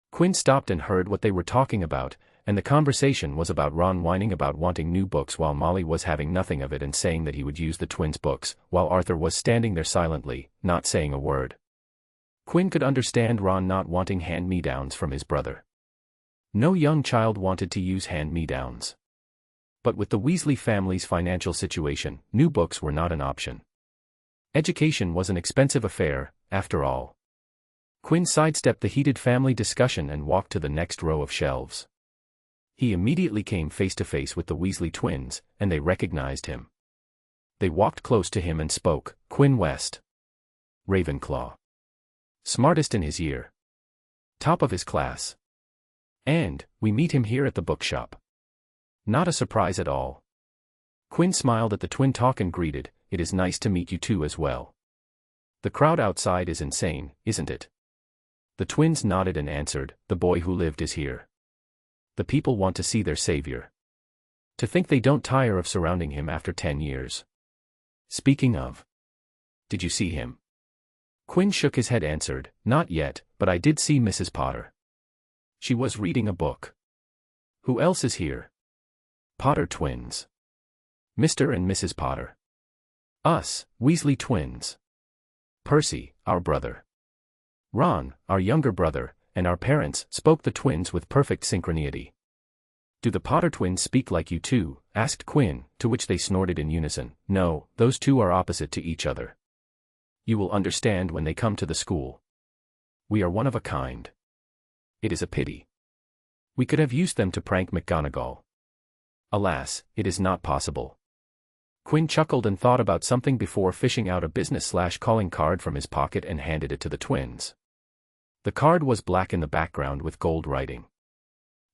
Quinn stopped and heard what they were talking about, and the conversation was about Ron whining about wanting new books while Molly was having nothing of it and saying that he would use the twins' books, while Arthur was standing there silently, not saying a word. Quinn could understand Ron not wanting hand-me-downs from his brother. No young child wanted to use hand-me-downs. But with the Weasley family's financial situation, new books were not an option. Education was an expensive affair, after all. Quinn sidestepped the heated family discussion and walked to the next row of shelves. He immediately came face to face with the Weasley twins, and they recognized him. They walked close to him and spoke. Quinn West. Ravenclaw. Smartest in his year. Top of his class. And, we meet him here at the bookshop. Not a surprise at all. Quinn smiled at the twin talk and greeted, "It is nice to meet you two as well. The crowd outside is insane, isn't it?" The twins nodded and answered, "The boy who lived is here. The people want to see their savior. To think they don't tire of surrounding him after 10 years. Speaking of. Did you see him?" Quinn shook his head answered, "Not yet, but I did see Mrs. Potter. She was reading a book." "Who else is here?" "Potter twins. Mr. and Mrs. Potter. Us, Weasley twins. Percy, our brother. Ron, our younger brother, and our parents," spoke the twins with perfect synchronicity. "Do the Potter twins speak like you too?" asked Quinn, to which they snorted in unison. "No, those two are opposite to each other. You will understand when they come to the school. We are one of a kind. It is a pity. We could have used them to prank McGonagall. Alas, it is not possible." Quinn chuckled and thought about something before fishing out a business/calling card from his pocket and handed it to the twins. The card was black in the background with gold writing.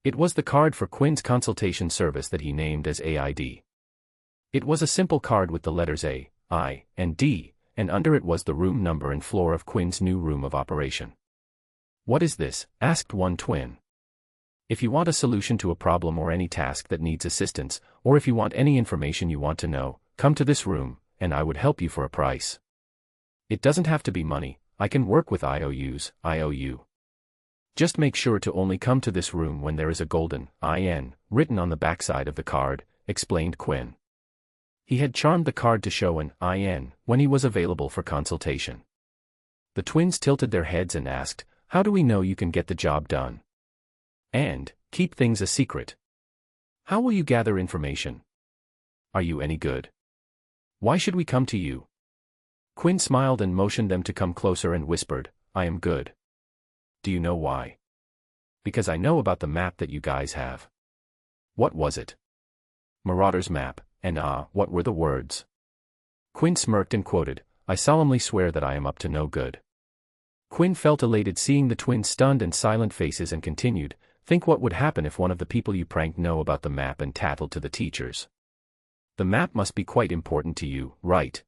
It was the card for Quinn's consultation service that he named as AID. It was a simple card with the letters A, I, and D, and under it was the room number and floor of Quinn's new room of operation. "What is this?" asked one twin. "If you want a solution to a problem or any task that needs assistance, or if you want any information you want to know, come to this room, and I would help you for a price. It doesn't have to be money, I can work with IOU. Just make sure to only come to this room when there is a golden IN written on the backside of the card," explained Quinn. He had charmed the card to show an IN when he was available for consultation. The twins tilted their heads and asked, "How do we know you can get the job done? And, keep things a secret? How will you gather information? Are you any good? Why should we come to you?" Quinn smiled and motioned them to come closer and whispered, "I am good. Do you know why? Because I know about the map that you guys have." "What was it?" "Marauder's map," and what were the words? Quinn smirked and quoted, "I solemnly swear that I am up to no good." Quinn felt elated seeing the twins' stunned and silent faces and continued, "Think what would happen if one of the people you pranked know about the map and tattled to the teachers. The map must be quite important to you, right?"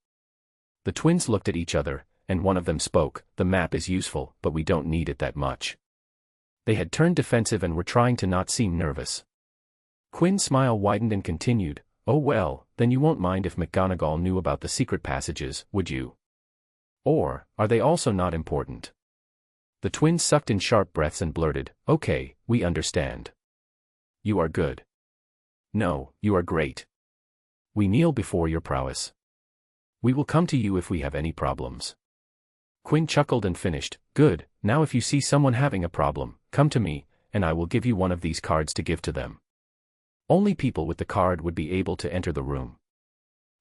The twins looked at each other, and one of them spoke, "The map is useful, but we don't need it that much." They had turned defensive and were trying to not seem nervous. Quinn's smile widened and continued, "Oh well, then you won't mind if McGonagall knew about the secret passages, would you? Or, are they also not important?" The twins sucked in sharp breaths and blurted, "Okay, we understand. You are good. No, you are great. We kneel before your prowess. We will come to you if we have any problems." Quinn chuckled and finished, "Good, now if you see someone having a problem, come to me, and I will give you one of these cards to give to them. Only people with the card would be able to enter the room."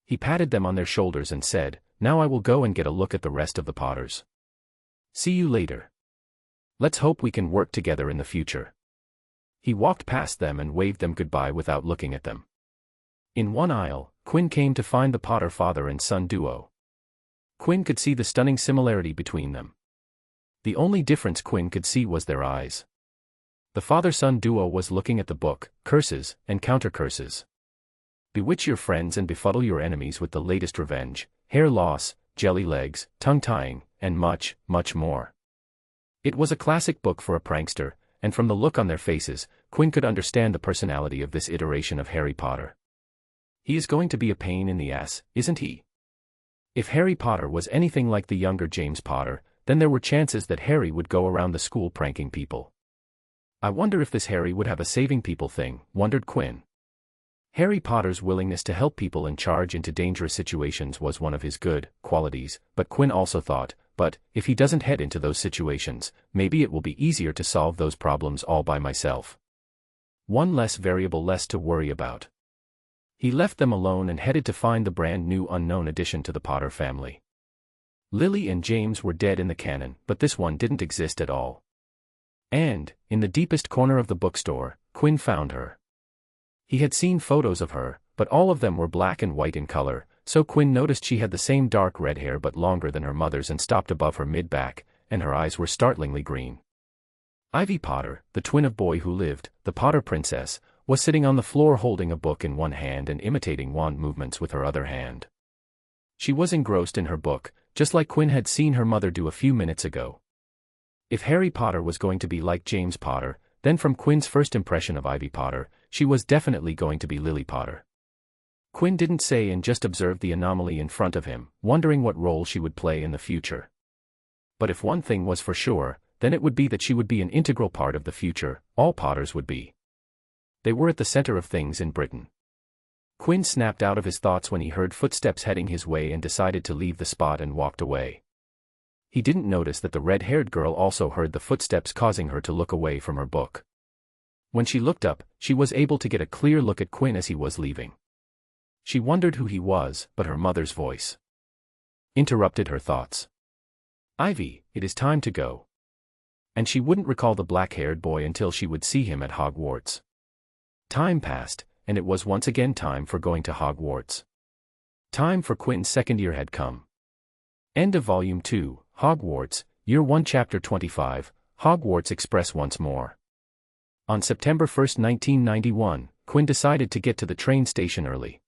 He patted them on their shoulders and said, "Now I will go and get a look at the rest of the Potters. See you later. Let's hope we can work together in the future." He walked past them and waved them goodbye without looking at them. In one aisle, Quinn came to find the Potter father and son duo. Quinn could see the stunning similarity between them. The only difference Quinn could see was their eyes. The father-son duo was looking at the book, curses and counter-curses. Bewitch your friends and befuddle your enemies with the latest revenge, hair loss, jelly legs, tongue-tying, and much, much more. It was a classic book for a prankster, and from the look on their faces, Quinn could understand the personality of this iteration of Harry Potter. He is going to be a pain in the ass, isn't he? If Harry Potter was anything like the younger James Potter, then there were chances that Harry would go around the school pranking people. I wonder if this Harry would have a saving people thing, wondered Quinn. Harry Potter's willingness to help people and charge into dangerous situations was one of his good qualities, but Quinn also thought, but if he doesn't head into those situations, maybe it will be easier to solve those problems all by myself. One less variable less to worry about. He left them alone and headed to find the brand new unknown addition to the Potter family. Lily and James were dead in the canon, but this one didn't exist at all. And, in the deepest corner of the bookstore, Quinn found her. He had seen photos of her, but all of them were black and white in color, so Quinn noticed she had the same dark red hair but longer than her mother's and stopped above her mid-back, and her eyes were startlingly green. Ivy Potter, the twin of Boy Who Lived, the Potter princess, was sitting on the floor holding a book in one hand and imitating wand movements with her other hand. She was engrossed in her book, just like Quinn had seen her mother do a few minutes ago. If Harry Potter was going to be like James Potter, then from Quinn's first impression of Ivy Potter, she was definitely going to be Lily Potter. Quinn didn't say and just observed the anomaly in front of him, wondering what role she would play in the future. But if one thing was for sure, then it would be that she would be an integral part of the future, all Potters would be. They were at the center of things in Britain. Quinn snapped out of his thoughts when he heard footsteps heading his way and decided to leave the spot and walked away. He didn't notice that the red-haired girl also heard the footsteps causing her to look away from her book. When she looked up, she was able to get a clear look at Quinn as he was leaving. She wondered who he was, but her mother's voice interrupted her thoughts. "Ivy, it is time to go." And she wouldn't recall the black-haired boy until she would see him at Hogwarts. Time passed, and it was once again time for going to Hogwarts. Time for Quinn's second year had come. End of Volume 2, Hogwarts, Year 1 Chapter 25, Hogwarts Express once more. On September 1, 1991, Quinn decided to get to the train station early.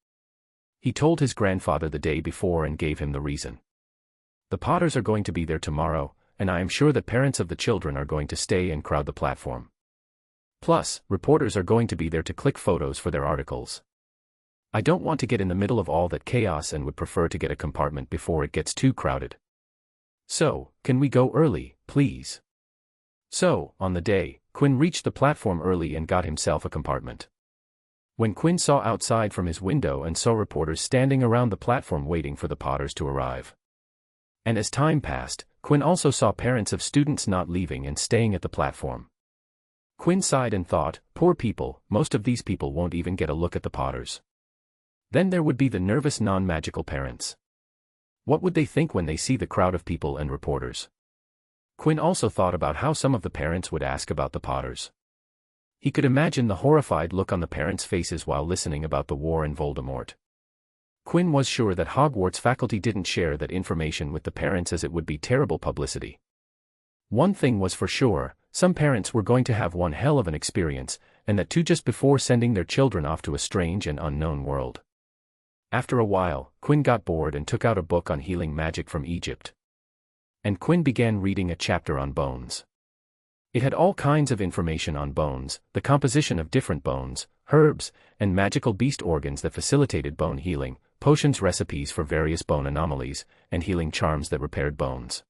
He told his grandfather the day before and gave him the reason. "The Potters are going to be there tomorrow, and I am sure that parents of the children are going to stay and crowd the platform. Plus, reporters are going to be there to click photos for their articles. I don't want to get in the middle of all that chaos and would prefer to get a compartment before it gets too crowded. So, can we go early, please?" So, on the day, Quinn reached the platform early and got himself a compartment. When Quinn saw outside from his window and saw reporters standing around the platform waiting for the Potters to arrive. And as time passed, Quinn also saw parents of students not leaving and staying at the platform. Quinn sighed and thought, poor people, most of these people won't even get a look at the Potters. Then there would be the nervous non-magical parents. What would they think when they see the crowd of people and reporters? Quinn also thought about how some of the parents would ask about the Potters. He could imagine the horrified look on the parents' faces while listening about the war and Voldemort. Quinn was sure that Hogwarts faculty didn't share that information with the parents as it would be terrible publicity. One thing was for sure, some parents were going to have one hell of an experience, and that too just before sending their children off to a strange and unknown world. After a while, Quinn got bored and took out a book on healing magic from Egypt. And Quinn began reading a chapter on bones. It had all kinds of information on bones, the composition of different bones, herbs, and magical beast organs that facilitated bone healing, potions recipes for various bone anomalies, and healing charms that repaired bones.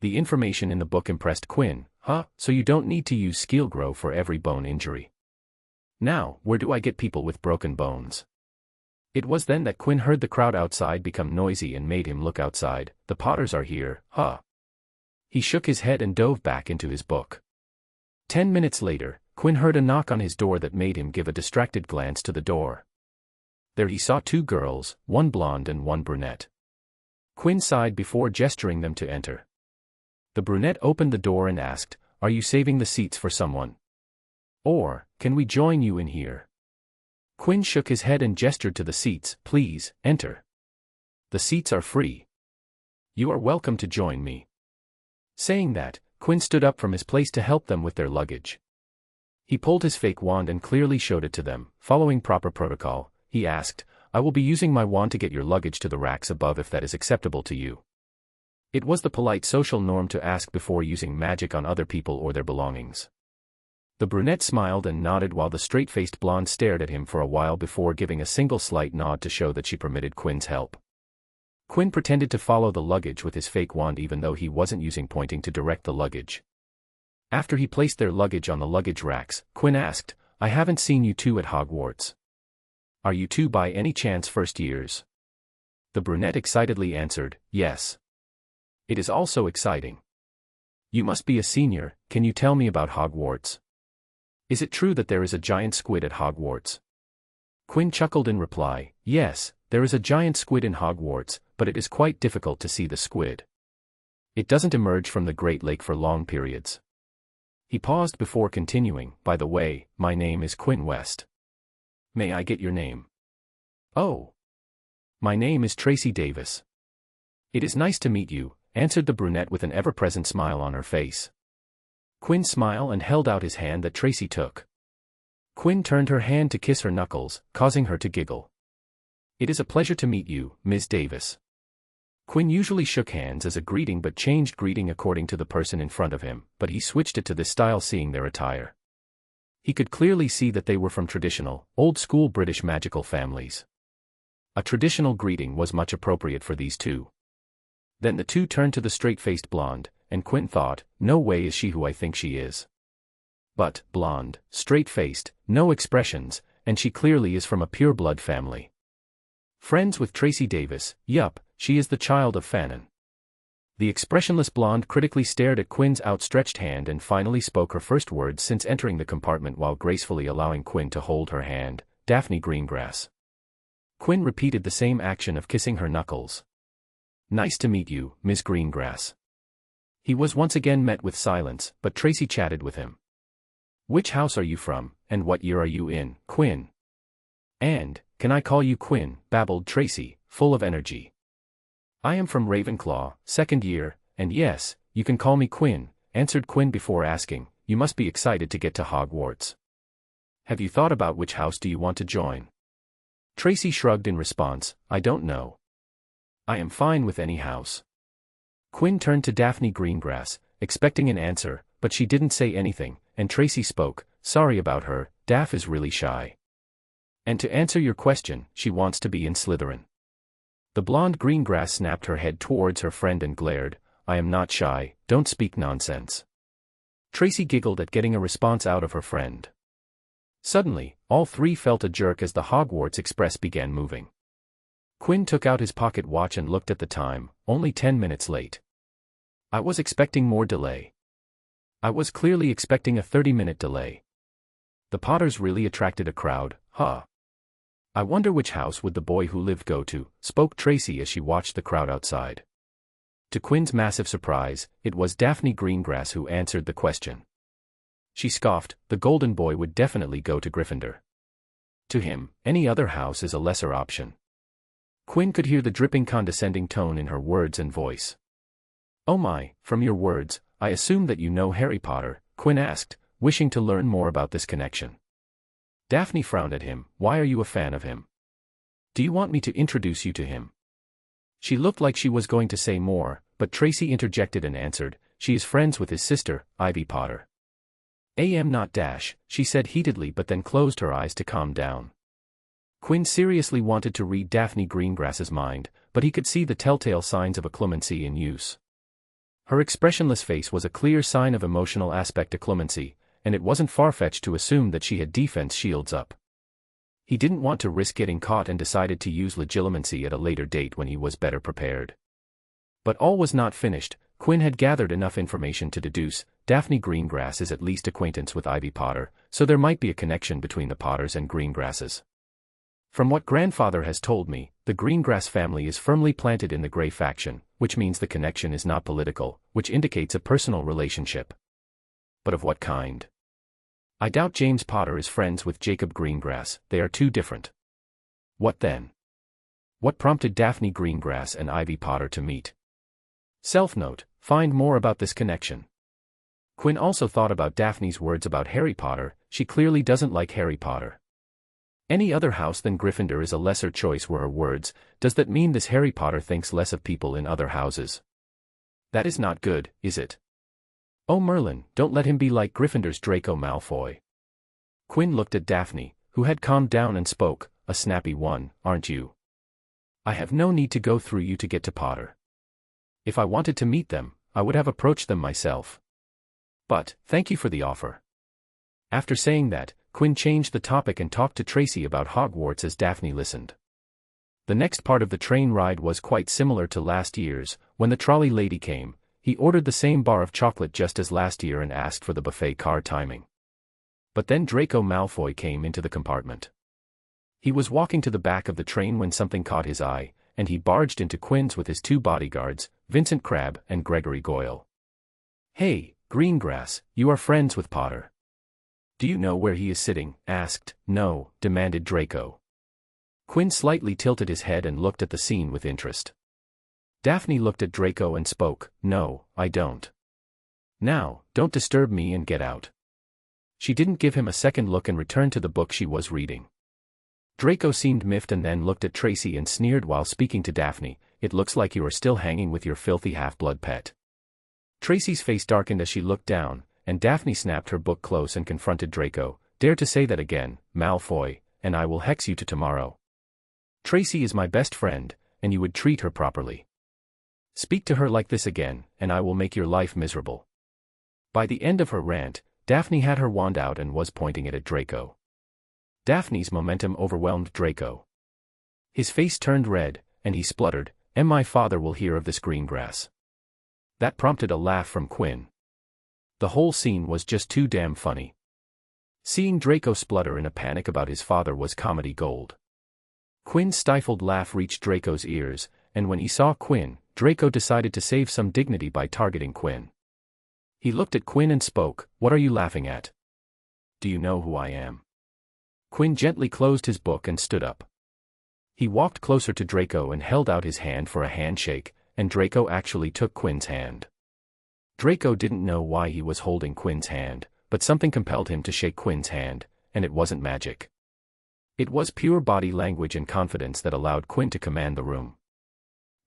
The information in the book impressed Quinn. So you don't need to use skill grow for every bone injury. Now, where do I get people with broken bones? It was then that Quinn heard the crowd outside become noisy and made him look outside. The Potters are here, He shook his head and dove back into his book. 10 minutes later, Quinn heard a knock on his door that made him give a distracted glance to the door. There he saw two girls, one blonde and one brunette. Quinn sighed before gesturing them to enter. The brunette opened the door and asked, "Are you saving the seats for someone? Or, can we join you in here?" Quinn shook his head and gestured to the seats. "Please, enter. The seats are free. You are welcome to join me." Saying that, Quinn stood up from his place to help them with their luggage. He pulled his fake wand and clearly showed it to them. Following proper protocol, he asked, "I will be using my wand to get your luggage to the racks above if that is acceptable to you." It was the polite social norm to ask before using magic on other people or their belongings. The brunette smiled and nodded while the straight-faced blonde stared at him for a while before giving a single slight nod to show that she permitted Quinn's help. Quinn pretended to follow the luggage with his fake wand even though he wasn't using pointing to direct the luggage. After he placed their luggage on the luggage racks, Quinn asked, "I haven't seen you two at Hogwarts. Are you two by any chance first years?" The brunette excitedly answered, "Yes. It is also exciting. You must be a senior. Can you tell me about Hogwarts? Is it true that there is a giant squid at Hogwarts?" Quinn chuckled in reply, "Yes, there is a giant squid in Hogwarts, but it is quite difficult to see the squid. It doesn't emerge from the Great Lake for long periods." He paused before continuing, "By the way, my name is Quinn West. May I get your name?" "Oh. My name is Tracy Davis." "It is nice to meet you," answered the brunette with an ever-present smile on her face. Quinn smiled and held out his hand that Tracy took. Quinn turned her hand to kiss her knuckles, causing her to giggle. "It is a pleasure to meet you, Ms. Davis." Quinn usually shook hands as a greeting but changed greeting according to the person in front of him, but he switched it to this style seeing their attire. He could clearly see that they were from traditional, old-school British magical families. A traditional greeting was much appropriate for these two. Then the two turned to the straight-faced blonde, and Quinn thought, "No way is she who I think she is." But, blonde, straight-faced, no expressions, and she clearly is from a pure-blood family. Friends with Tracy Davis, yup, she is the child of Fanon. The expressionless blonde critically stared at Quinn's outstretched hand and finally spoke her first words since entering the compartment while gracefully allowing Quinn to hold her hand, "Daphne Greengrass." Quinn repeated the same action of kissing her knuckles. "Nice to meet you, Miss Greengrass." He was once again met with silence, but Tracy chatted with him. "Which house are you from, and what year are you in, Quinn?" "And, can I call you Quinn?" babbled Tracy, full of energy. "I am from Ravenclaw, second year, and yes, you can call me Quinn," answered Quinn before asking, "You must be excited to get to Hogwarts. Have you thought about which house do you want to join?" Tracy shrugged in response, "I don't know. I am fine with any house." Quinn turned to Daphne Greengrass, expecting an answer, but she didn't say anything, and Tracy spoke, "Sorry about her, Daph is really shy. And to answer your question, she wants to be in Slytherin." The blonde Greengrass snapped her head towards her friend and glared, "I am not shy, don't speak nonsense." Tracy giggled at getting a response out of her friend. Suddenly, all three felt a jerk as the Hogwarts Express began moving. Quinn took out his pocket watch and looked at the time, only 10 minutes late. "I was expecting more delay. I was clearly expecting a 30-minute delay. The Potters really attracted a crowd, huh? I wonder which house would the boy who lived go to," spoke Tracy as she watched the crowd outside. To Quinn's massive surprise, it was Daphne Greengrass who answered the question. She scoffed, "The golden boy would definitely go to Gryffindor. To him, any other house is a lesser option." Quinn could hear the dripping condescending tone in her words and voice. "Oh my, from your words, I assume that you know Harry Potter," Quinn asked, wishing to learn more about this connection. Daphne frowned at him, "Why are you a fan of him? Do you want me to introduce you to him?" She looked like she was going to say more, but Tracy interjected and answered, "She is friends with his sister, Ivy Potter." Not dash, she said heatedly but then closed her eyes to calm down. Quinn seriously wanted to read Daphne Greengrass's mind, but he could see the telltale signs of occlumency in use. Her expressionless face was a clear sign of emotional aspect occlumency, and it wasn't far-fetched to assume that she had defense shields up. He didn't want to risk getting caught and decided to use legilimency at a later date when he was better prepared. But all was not finished. Quinn had gathered enough information to deduce, Daphne Greengrass is at least acquaintance with Ivy Potter, so there might be a connection between the Potters and Greengrasses. From what grandfather has told me, the Greengrass family is firmly planted in the Grey faction, which means the connection is not political, which indicates a personal relationship. But of what kind? I doubt James Potter is friends with Jacob Greengrass, they are too different. What then? What prompted Daphne Greengrass and Ivy Potter to meet? Self-note, find more about this connection. Quinn also thought about Daphne's words about Harry Potter. She clearly doesn't like Harry Potter. Any other house than Gryffindor is a lesser choice, were her words. Does that mean this Harry Potter thinks less of people in other houses? That is not good, is it? Oh Merlin, don't let him be like Gryffindor's Draco Malfoy. Quinn looked at Daphne, who had calmed down, and spoke, a snappy one, aren't you? I have no need to go through you to get to Potter. If I wanted to meet them, I would have approached them myself. But, thank you for the offer. After saying that, Quinn changed the topic and talked to Tracy about Hogwarts as Daphne listened. The next part of the train ride was quite similar to last year's. When the trolley lady came, he ordered the same bar of chocolate just as last year and asked for the buffet car timing. But then Draco Malfoy came into the compartment. He was walking to the back of the train when something caught his eye, and he barged into Quinn's with his two bodyguards, Vincent Crabbe and Gregory Goyle. Hey, Greengrass, you are friends with Potter. Do you know where he is sitting? Asked. No, demanded Draco. Quinn slightly tilted his head and looked at the scene with interest. Daphne looked at Draco and spoke, no, I don't. Now, don't disturb me and get out. She didn't give him a second look and returned to the book she was reading. Draco seemed miffed and then looked at Tracy and sneered while speaking to Daphne. It looks like you are still hanging with your filthy half-blood pet. Tracy's face darkened as she looked down, and Daphne snapped her book close and confronted Draco. Dare to say that again, Malfoy, and I will hex you to tomorrow. Tracy is my best friend, and you would treat her properly. Speak to her like this again, and I will make your life miserable. By the end of her rant, Daphne had her wand out and was pointing it at Draco. Daphne's momentum overwhelmed Draco. His face turned red, and he spluttered, and my father will hear of this Greengrass. That prompted a laugh from Quinn. The whole scene was just too damn funny. Seeing Draco splutter in a panic about his father was comedy gold. Quinn's stifled laugh reached Draco's ears, and when he saw Quinn, Draco decided to save some dignity by targeting Quinn. He looked at Quinn and spoke, what are you laughing at? Do you know who I am? Quinn gently closed his book and stood up. He walked closer to Draco and held out his hand for a handshake, and Draco actually took Quinn's hand. Draco didn't know why he was holding Quinn's hand, but something compelled him to shake Quinn's hand, and it wasn't magic. It was pure body language and confidence that allowed Quinn to command the room.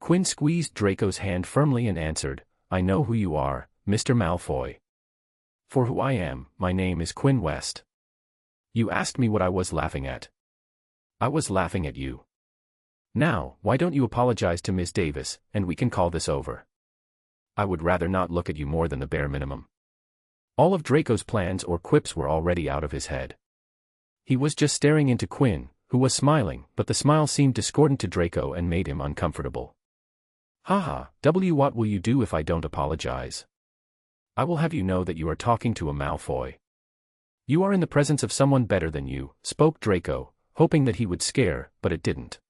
Quinn squeezed Draco's hand firmly and answered, I know who you are, Mr. Malfoy. For who I am, my name is Quinn West. You asked me what I was laughing at. I was laughing at you. Now, why don't you apologize to Miss Davis, and we can call this over? I would rather not look at you more than the bare minimum. All of Draco's plans or quips were already out of his head. He was just staring into Quinn, who was smiling, but the smile seemed discordant to Draco and made him uncomfortable. Haha, what will you do if I don't apologize? I will have you know that you are talking to a Malfoy. You are in the presence of someone better than you, spoke Draco, hoping that he would scare, but it didn't.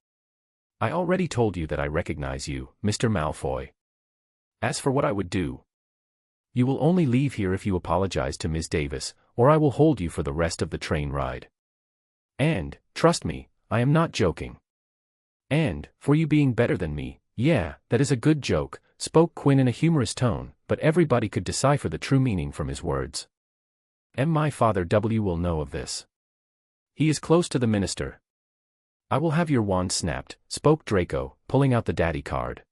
I already told you that I recognize you, Mr. Malfoy. As for what I would do, you will only leave here if you apologize to Ms. Davis, or I will hold you for the rest of the train ride. And, trust me, I am not joking. And, for you being better than me, yeah, that is a good joke, spoke Quinn in a humorous tone, but everybody could decipher the true meaning from his words. My father will know of this. He is close to the minister. I will have your wand snapped, spoke Draco, pulling out the daddy card.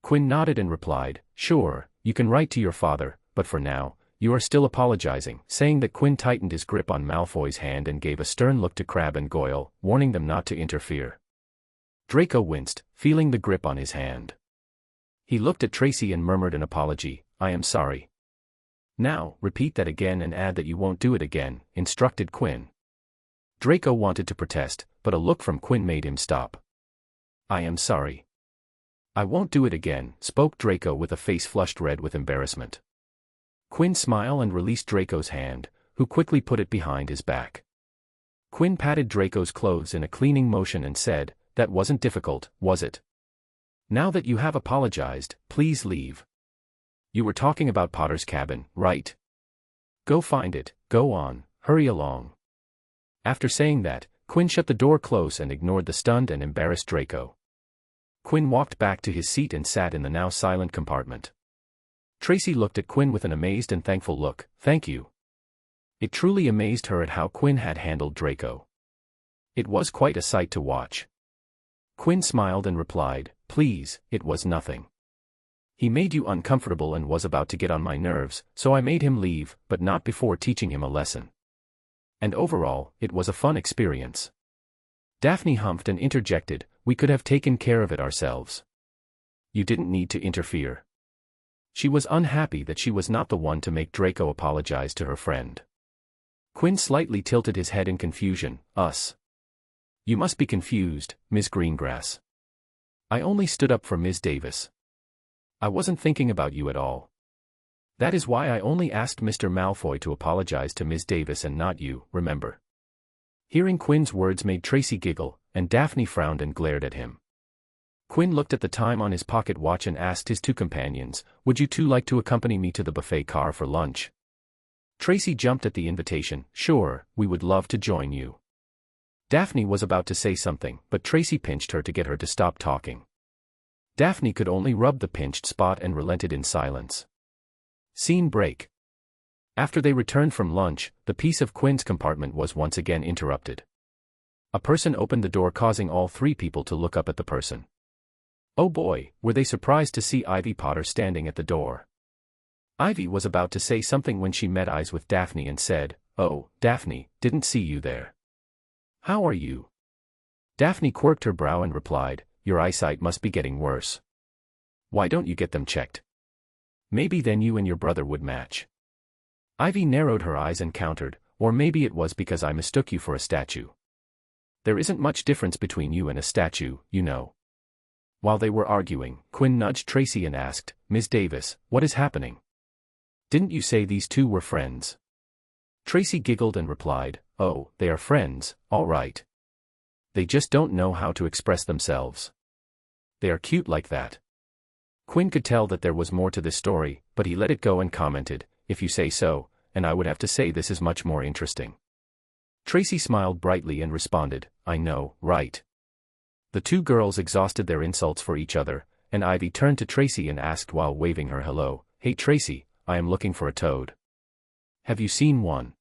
Quinn nodded and replied, sure, you can write to your father, but for now, you are still apologizing, saying that Quinn tightened his grip on Malfoy's hand and gave a stern look to Crabbe and Goyle, warning them not to interfere. Draco winced, feeling the grip on his hand. He looked at Tracy and murmured an apology, I am sorry. Now, repeat that again and add that you won't do it again, instructed Quinn. Draco wanted to protest, but a look from Quinn made him stop. I am sorry. I won't do it again, spoke Draco with a face flushed red with embarrassment. Quinn smiled and released Draco's hand, who quickly put it behind his back. Quinn patted Draco's clothes in a cleaning motion and said, that wasn't difficult, was it? Now that you have apologized, please leave. You were talking about Potter's cabin, right? Go find it, go on, hurry along. After saying that, Quinn shut the door close and ignored the stunned and embarrassed Draco. Quinn walked back to his seat and sat in the now silent compartment. Tracy looked at Quinn with an amazed and thankful look. Thank you. It truly amazed her at how Quinn had handled Draco. It was quite a sight to watch. Quinn smiled and replied, please, it was nothing. He made you uncomfortable and was about to get on my nerves, so I made him leave, but not before teaching him a lesson. And overall, it was a fun experience. Daphne humphed and interjected, we could have taken care of it ourselves. You didn't need to interfere. She was unhappy that she was not the one to make Draco apologize to her friend. Quinn slightly tilted his head in confusion. Us. You must be confused, Miss Greengrass. I only stood up for Ms. Davis. I wasn't thinking about you at all. That is why I only asked Mr. Malfoy to apologize to Ms. Davis and not you, remember? Hearing Quinn's words made Tracy giggle, and Daphne frowned and glared at him. Quinn looked at the time on his pocket watch and asked his two companions, would you two like to accompany me to the buffet car for lunch? Tracy jumped at the invitation, sure, we would love to join you. Daphne was about to say something, but Tracy pinched her to get her to stop talking. Daphne could only rub the pinched spot and relented in silence. Scene break. After they returned from lunch, the peace of Quinn's compartment was once again interrupted. A person opened the door, causing all three people to look up at the person. Oh boy, were they surprised to see Ivy Potter standing at the door. Ivy was about to say something when she met eyes with Daphne and said, oh, Daphne, didn't see you there. How are you? Daphne quirked her brow and replied, your eyesight must be getting worse. Why don't you get them checked? Maybe then you and your brother would match. Ivy narrowed her eyes and countered, or maybe it was because I mistook you for a statue. There isn't much difference between you and a statue, you know. While they were arguing, Quinn nudged Tracy and asked, Ms. Davis, what is happening? Didn't you say these two were friends? Tracy giggled and replied, oh, they are friends, all right. They just don't know how to express themselves. They are cute like that. Quinn could tell that there was more to this story, but he let it go and commented, if you say so, and I would have to say this is much more interesting. Tracy smiled brightly and responded, I know, right. The two girls exhausted their insults for each other, and Ivy turned to Tracy and asked while waving her hello, hey Tracy, I am looking for a toad. Have you seen one?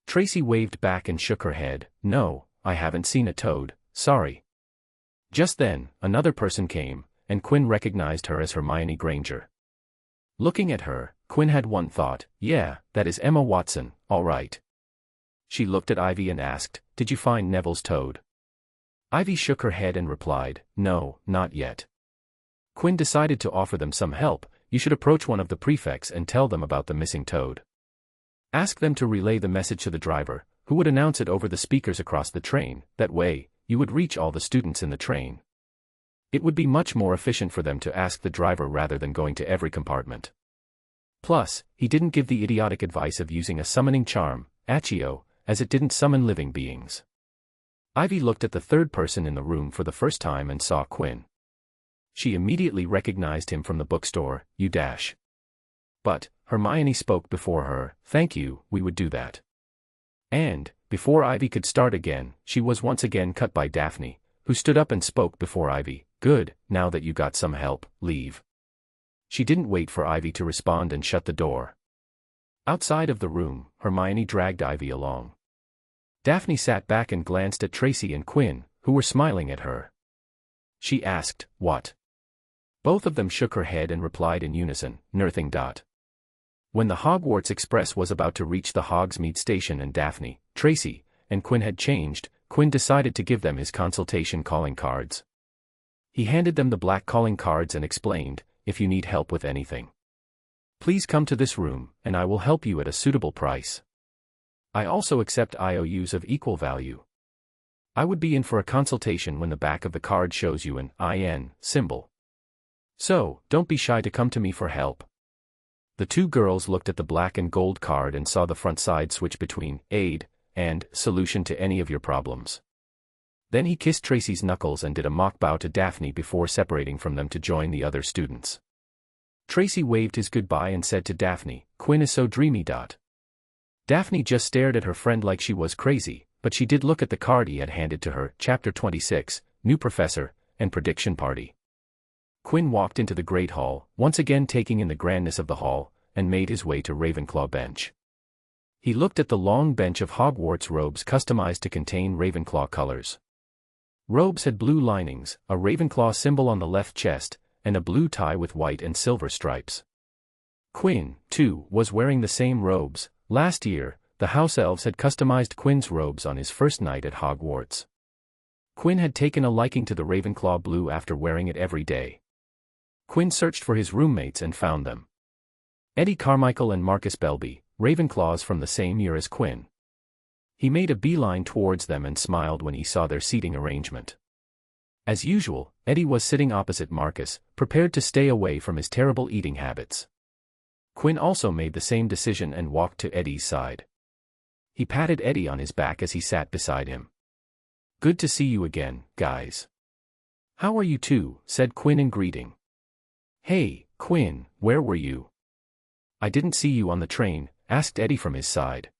Tracy waved back and shook her head, no, I haven't seen a toad, sorry. Just then, another person came, and Quinn recognized her as Hermione Granger. Looking at her, Quinn had one thought, yeah, that is Emma Watson, all right. She looked at Ivy and asked, did you find Neville's toad? Ivy shook her head and replied, no, not yet. Quinn decided to offer them some help. You should approach one of the prefects and tell them about the missing toad. Ask them to relay the message to the driver, who would announce it over the speakers across the train. That way, you would reach all the students in the train. It would be much more efficient for them to ask the driver rather than going to every compartment. Plus, he didn't give the idiotic advice of using a summoning charm, Accio, as it didn't summon living beings. Ivy looked at the third person in the room for the first time and saw Quinn. She immediately recognized him from the bookstore, you dash. But, Hermione spoke before her, thank you, we would do that. And, before Ivy could start again, she was once again cut by Daphne, who stood up and spoke before Ivy, good, now that you got some help, leave. She didn't wait for Ivy to respond and shut the door. Outside of the room, Hermione dragged Ivy along. Daphne sat back and glanced at Tracy and Quinn, who were smiling at her. She asked, what? Both of them shook her head and replied in unison, nothing. When the Hogwarts Express was about to reach the Hogsmeade station and Daphne, Tracy, and Quinn had changed, Quinn decided to give them his consultation calling cards. He handed them the black calling cards and explained, if you need help with anything, please come to this room, and I will help you at a suitable price. I also accept IOUs of equal value. I would be in for a consultation when the back of the card shows you an IN symbol. So, don't be shy to come to me for help. The two girls looked at the black and gold card and saw the front side switch between aid and solution to any of your problems. Then he kissed Tracy's knuckles and did a mock bow to Daphne before separating from them to join the other students. Tracy waved his goodbye and said to Daphne, Quinn is so dreamy. Daphne just stared at her friend like she was crazy, but she did look at the card he had handed to her, Chapter 26, New Professor, and Prediction Party. Quinn walked into the great hall, once again taking in the grandness of the hall, and made his way to Ravenclaw bench. He looked at the long bench of Hogwarts robes customized to contain Ravenclaw colors. Robes had blue linings, a Ravenclaw symbol on the left chest, and a blue tie with white and silver stripes. Quinn, too, was wearing the same robes. Last year, the house elves had customized Quinn's robes on his first night at Hogwarts. Quinn had taken a liking to the Ravenclaw blue after wearing it every day. Quinn searched for his roommates and found them. Eddie Carmichael and Marcus Belby, Ravenclaws from the same year as Quinn. He made a beeline towards them and smiled when he saw their seating arrangement. As usual, Eddie was sitting opposite Marcus, prepared to stay away from his terrible eating habits. Quinn also made the same decision and walked to Eddie's side. He patted Eddie on his back as he sat beside him. "Good to see you again, guys." "How are you two?" said Quinn in greeting. "Hey, Quinn, where were you?" "I didn't see you on the train," asked Eddie from his side.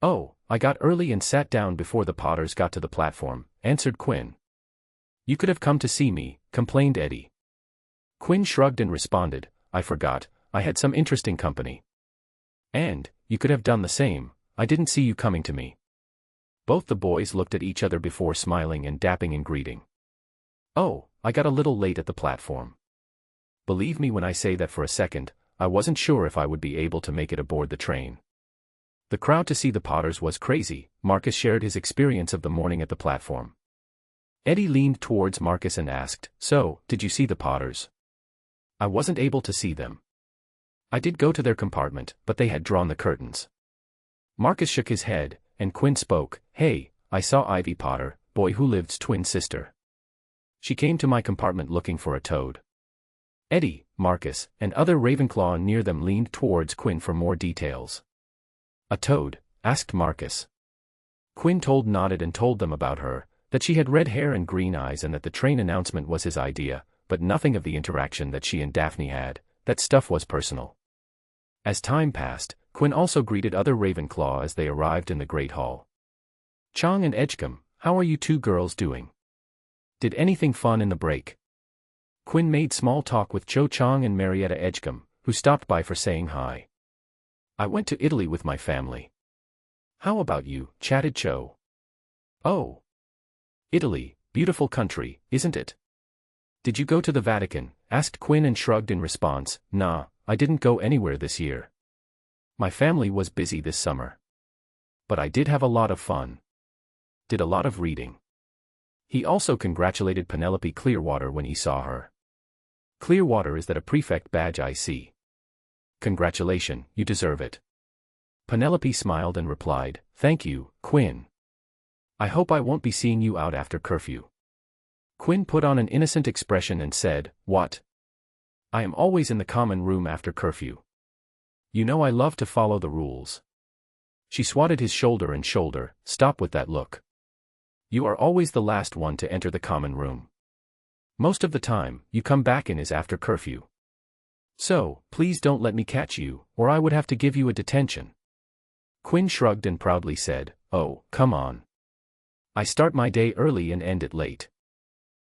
"Oh, I got early and sat down before the Potters got to the platform," answered Quinn. "You could have come to see me," complained Eddie. Quinn shrugged and responded, "I forgot, I had some interesting company." "And, you could have done the same, I didn't see you coming to me." Both the boys looked at each other before smiling and dapping in greeting. "Oh, I got a little late at the platform. Believe me when I say that for a second, I wasn't sure if I would be able to make it aboard the train." The crowd to see the Potters was crazy. Marcus shared his experience of the morning at the platform. Eddie leaned towards Marcus and asked, "So, did you see the Potters?" "I wasn't able to see them. I did go to their compartment, but they had drawn the curtains." Marcus shook his head, and Quinn spoke, "Hey, I saw Ivy Potter, boy who lived's twin sister. She came to my compartment looking for a toad." Eddie, Marcus, and other Ravenclaw near them leaned towards Quinn for more details. "A toad?" asked Marcus. Quinn nodded and told them about her, that she had red hair and green eyes and that the train announcement was his idea, but nothing of the interaction that she and Daphne had. That stuff was personal. As time passed, Quinn also greeted other Ravenclaw as they arrived in the Great Hall. "Chong and Edgecombe, how are you two girls doing? Did anything fun in the break?" Quinn made small talk with Cho Chong and Marietta Edgecombe, who stopped by for saying hi. "I went to Italy with my family." "How about you?" chatted Cho. "Oh. Italy, beautiful country, isn't it? Did you go to the Vatican?" asked Quinn and shrugged in response, "Nah, I didn't go anywhere this year. My family was busy this summer. But I did have a lot of fun. Did a lot of reading." He also congratulated Penelope Clearwater when he saw her. "Clearwater, is that a prefect badge I see?" "Congratulations, you deserve it." Penelope smiled and replied, "Thank you, Quinn. I hope I won't be seeing you out after curfew." Quinn put on an innocent expression and said, "What? I am always in the common room after curfew. You know I love to follow the rules." She swatted his shoulder and shoulder, "Stop with that look. You are always the last one to enter the common room. Most of the time, you come back in is after curfew. So, please don't let me catch you, or I would have to give you a detention." Quinn shrugged and proudly said, "Oh, come on. I start my day early and end it late.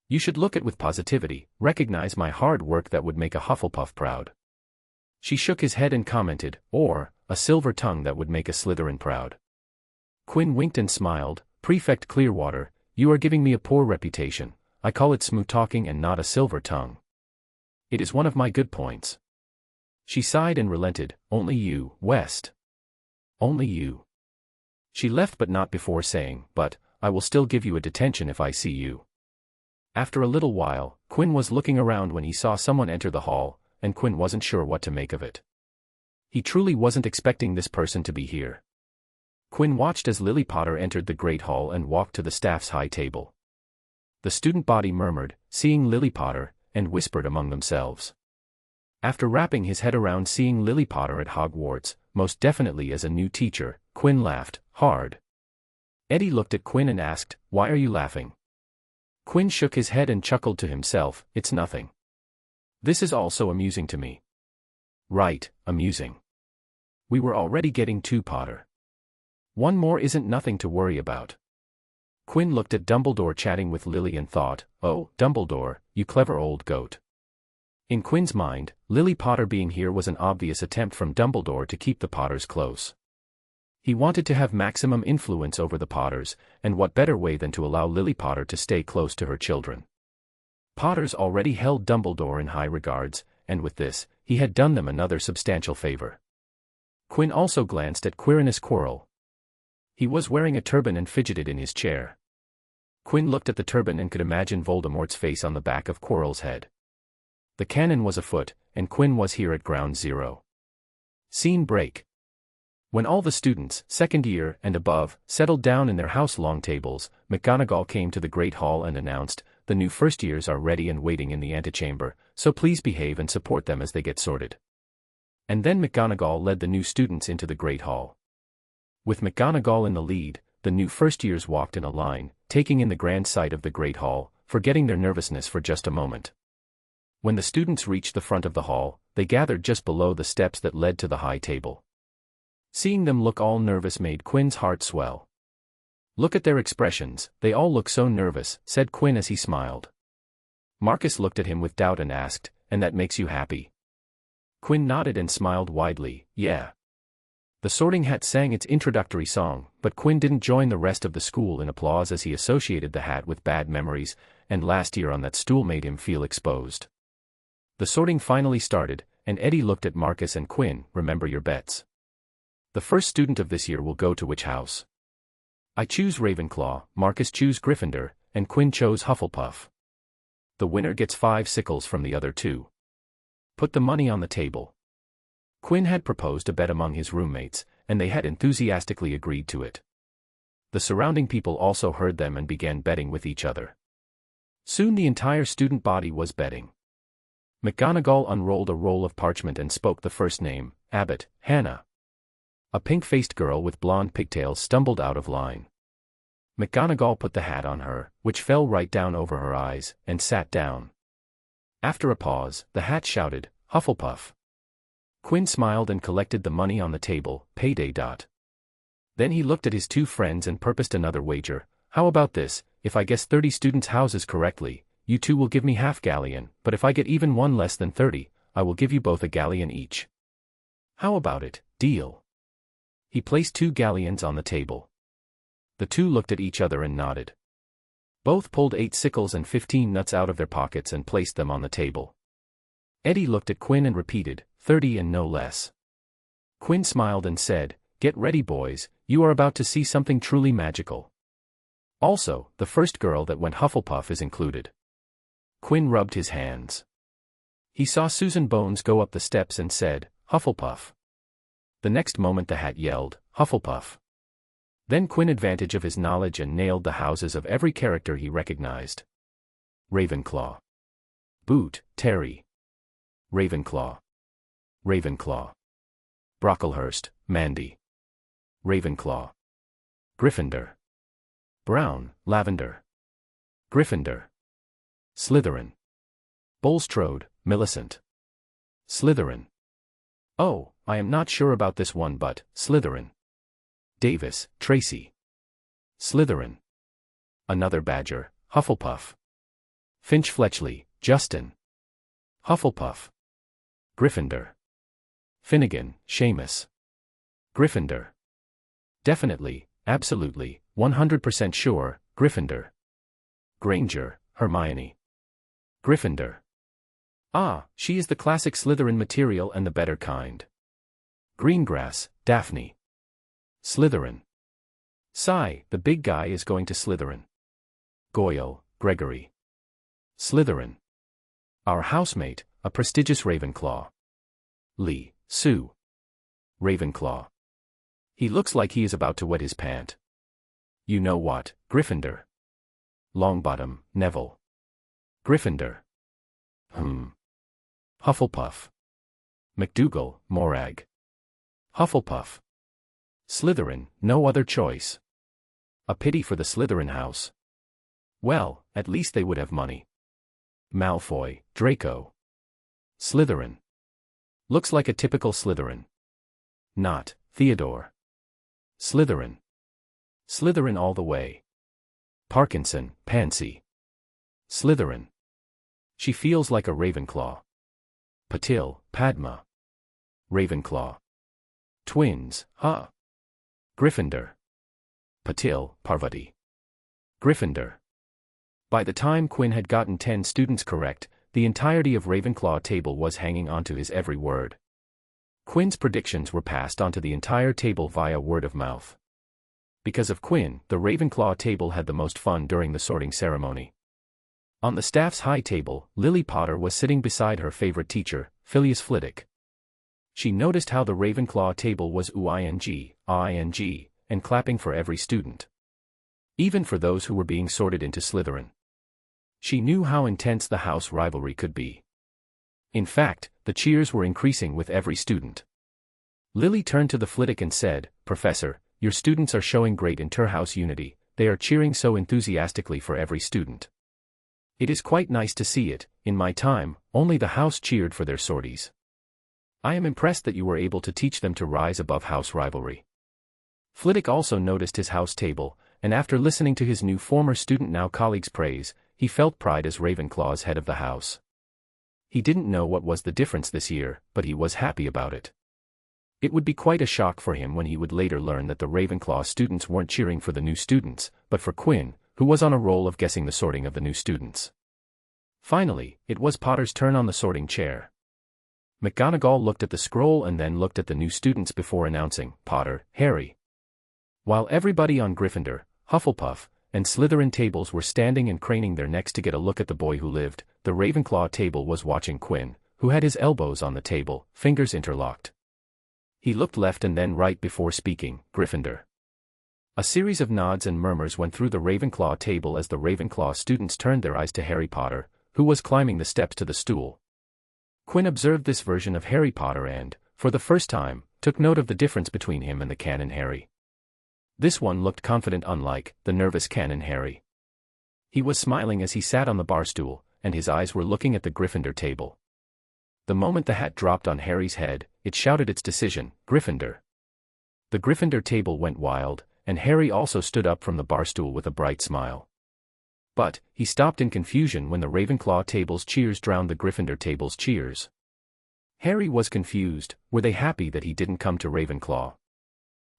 You should look at with positivity, recognize my hard work. That would make a Hufflepuff proud." She shook his head and commented, "Or, a silver tongue that would make a Slytherin proud." Quinn winked and smiled, "Prefect Clearwater, you are giving me a poor reputation. I call it smooth talking and not a silver tongue. It is one of my good points." She sighed and relented, "Only you, West. Only you." She left but not before saying, "But, I will still give you a detention if I see you." After a little while, Quinn was looking around when he saw someone enter the hall, and Quinn wasn't sure what to make of it. He truly wasn't expecting this person to be here. Quinn watched as Lily Potter entered the Great Hall and walked to the staff's high table. The student body murmured, seeing Lily Potter, and whispered among themselves. After wrapping his head around seeing Lily Potter at Hogwarts, most definitely as a new teacher, Quinn laughed hard. Eddie looked at Quinn and asked, "Why are you laughing?" Quinn shook his head and chuckled to himself, "It's nothing. This is also amusing to me." "Right, amusing. We were already getting too Potter. One more isn't nothing to worry about." Quinn looked at Dumbledore chatting with Lily and thought, "Oh, Dumbledore, you clever old goat. In Quinn's mind, Lily Potter being here was an obvious attempt from Dumbledore to keep the Potters close. He wanted to have maximum influence over the Potters, and what better way than to allow Lily Potter to stay close to her children. Potters already held Dumbledore in high regards, and with this, he had done them another substantial favor. Quinn also glanced at Quirinus Quirrell. He was wearing a turban and fidgeted in his chair. Quinn looked at the turban and could imagine Voldemort's face on the back of Quirrell's head. The cannon was afoot, and Quinn was here at ground zero. Scene break. When all the students, second year and above, settled down in their house-long tables, McGonagall came to the Great Hall and announced, "The new first years are ready and waiting in the antechamber, so please behave and support them as they get sorted." And then McGonagall led the new students into the Great Hall. With McGonagall in the lead, the new first years walked in a line, taking in the grand sight of the Great Hall, forgetting their nervousness for just a moment. When the students reached the front of the hall, they gathered just below the steps that led to the high table. Seeing them look all nervous made Quinn's heart swell. "Look at their expressions, they all look so nervous," said Quinn as he smiled. Marcus looked at him with doubt and asked, "And that makes you happy?" Quinn nodded and smiled widely, "Yeah." The Sorting Hat sang its introductory song, but Quinn didn't join the rest of the school in applause as he associated the hat with bad memories, and last year on that stool made him feel exposed. The sorting finally started, and Eddie looked at Marcus and Quinn. "Remember your bets. The first student of this year will go to which house?" "I choose Ravenclaw," Marcus chose Gryffindor, and Quinn chose Hufflepuff. "The winner gets 5 sickles from the other 2. Put the money on the table." Quinn had proposed a bet among his roommates, and they had enthusiastically agreed to it. The surrounding people also heard them and began betting with each other. Soon the entire student body was betting. McGonagall unrolled a roll of parchment and spoke the first name, Abbott, Hannah. A pink-faced girl with blonde pigtails stumbled out of line. McGonagall put the hat on her, which fell right down over her eyes, and sat down. After a pause, the hat shouted, "Hufflepuff." Quinn smiled and collected the money on the table, payday. Then he looked at his 2 friends and purposed another wager. "How about this, if I guess 30 students' houses correctly, you 2 will give me half galleon, but if I get even one less than 30, I will give you both a galleon each. How about it, deal?" He placed 2 galleons on the table. The 2 looked at each other and nodded. Both pulled 8 sickles and 15 nuts out of their pockets and placed them on the table. Eddie looked at Quinn and repeated, 30 and no less. Quinn smiled and said, "Get ready, boys, you are about to see something truly magical. Also, the first girl that went Hufflepuff is included." Quinn rubbed his hands. He saw Susan Bones go up the steps and said, "Hufflepuff." The next moment the hat yelled, "Hufflepuff." Then Quinn advantage of his knowledge and nailed the houses of every character he recognized. Ravenclaw. Boot, Terry. Ravenclaw. Ravenclaw. Brocklehurst, Mandy. Ravenclaw. Gryffindor. Brown, Lavender. Gryffindor. Slytherin. Bulstrode, Millicent. Slytherin. "Oh, I am not sure about this one but, Slytherin." Davis, Tracy. Slytherin. Another Badger, Hufflepuff. Finch Fletchley, Justin. Hufflepuff. Gryffindor. Finnegan, Seamus. Gryffindor. Definitely, absolutely, 100% sure, Gryffindor. Granger, Hermione. Gryffindor. Ah, she is the classic Slytherin material and the better kind. Greengrass, Daphne. Slytherin. Sigh, the big guy is going to Slytherin. Goyle, Gregory. Slytherin. Our housemate, a prestigious Ravenclaw. Lee, Sue. Ravenclaw. He looks like he is about to wet his pant. You know what, Gryffindor. Longbottom, Neville. Gryffindor. Hufflepuff. McDougal, Morag. Hufflepuff. Slytherin, no other choice. A pity for the Slytherin house. Well, at least they would have money. Malfoy, Draco. Slytherin. Looks like a typical Slytherin. Not, Theodore. Slytherin. Slytherin all the way. Parkinson, Pansy. Slytherin. She feels like a Ravenclaw. Patil, Padma. Ravenclaw. Twins, huh? Gryffindor. Patil, Parvati. Gryffindor. By the time Quinn had gotten 10 students correct, the entirety of Ravenclaw table was hanging onto his every word. Quinn's predictions were passed onto the entire table via word of mouth. Because of Quinn, the Ravenclaw table had the most fun during the sorting ceremony. On the staff's high table, Lily Potter was sitting beside her favorite teacher, Phileas Flitwick. She noticed how the Ravenclaw table was ooing, and clapping for every student. Even for those who were being sorted into Slytherin. She knew how intense the house rivalry could be. In fact, the cheers were increasing with every student. Lily turned to the Flitwick and said, "Professor, your students are showing great inter-house unity, they are cheering so enthusiastically for every student. It is quite nice to see it. In my time, only the house cheered for their sorties. I am impressed that you were able to teach them to rise above house rivalry." Flitwick also noticed his house table, and after listening to his new former student now colleague's praise, he felt pride as Ravenclaw's head of the house. He didn't know what was the difference this year, but he was happy about it. It would be quite a shock for him when he would later learn that the Ravenclaw students weren't cheering for the new students, but for Quinn, who was on a roll of guessing the sorting of the new students. Finally, it was Potter's turn on the sorting chair. McGonagall looked at the scroll and then looked at the new students before announcing, "Potter, Harry." While everybody on Gryffindor, Hufflepuff, and Slytherin tables were standing and craning their necks to get a look at the boy who lived, the Ravenclaw table was watching Quinn, who had his elbows on the table, fingers interlocked. He looked left and then right before speaking, "Gryffindor." A series of nods and murmurs went through the Ravenclaw table as the Ravenclaw students turned their eyes to Harry Potter, who was climbing the steps to the stool. Quinn observed this version of Harry Potter and, for the first time, took note of the difference between him and the canon Harry. This one looked confident, unlike the nervous canon Harry. He was smiling as he sat on the bar stool, and his eyes were looking at the Gryffindor table. The moment the hat dropped on Harry's head, it shouted its decision, "Gryffindor." The Gryffindor table went wild, and Harry also stood up from the bar stool with a bright smile. But, he stopped in confusion when the Ravenclaw table's cheers drowned the Gryffindor table's cheers. Harry was confused. Were they happy that he didn't come to Ravenclaw?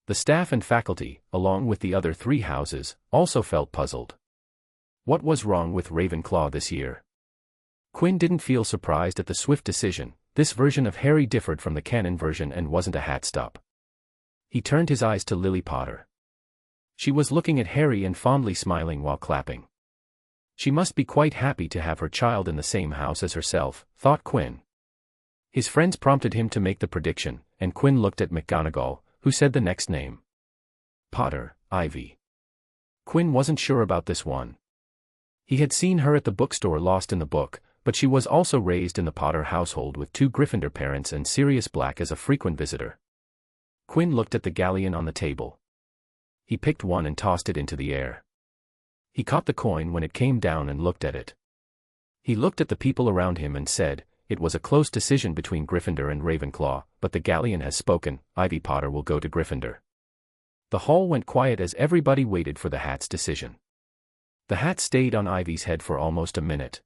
The staff and faculty, along with the other 3 houses, also felt puzzled. What was wrong with Ravenclaw this year? Quinn didn't feel surprised at the swift decision. This version of Harry differed from the canon version and wasn't a hat stop. He turned his eyes to Lily Potter. She was looking at Harry and fondly smiling while clapping. She must be quite happy to have her child in the same house as herself, thought Quinn. His friends prompted him to make the prediction, and Quinn looked at McGonagall, who said the next name. Potter, Ivy. Quinn wasn't sure about this one. He had seen her at the bookstore lost in the book, but she was also raised in the Potter household with 2 Gryffindor parents and Sirius Black as a frequent visitor. Quinn looked at the galleon on the table. He picked one and tossed it into the air. He caught the coin when it came down and looked at it. He looked at the people around him and said, "It was a close decision between Gryffindor and Ravenclaw, but the galleon has spoken, Ivy Potter will go to Gryffindor." The hall went quiet as everybody waited for the hat's decision. The hat stayed on Ivy's head for almost a minute.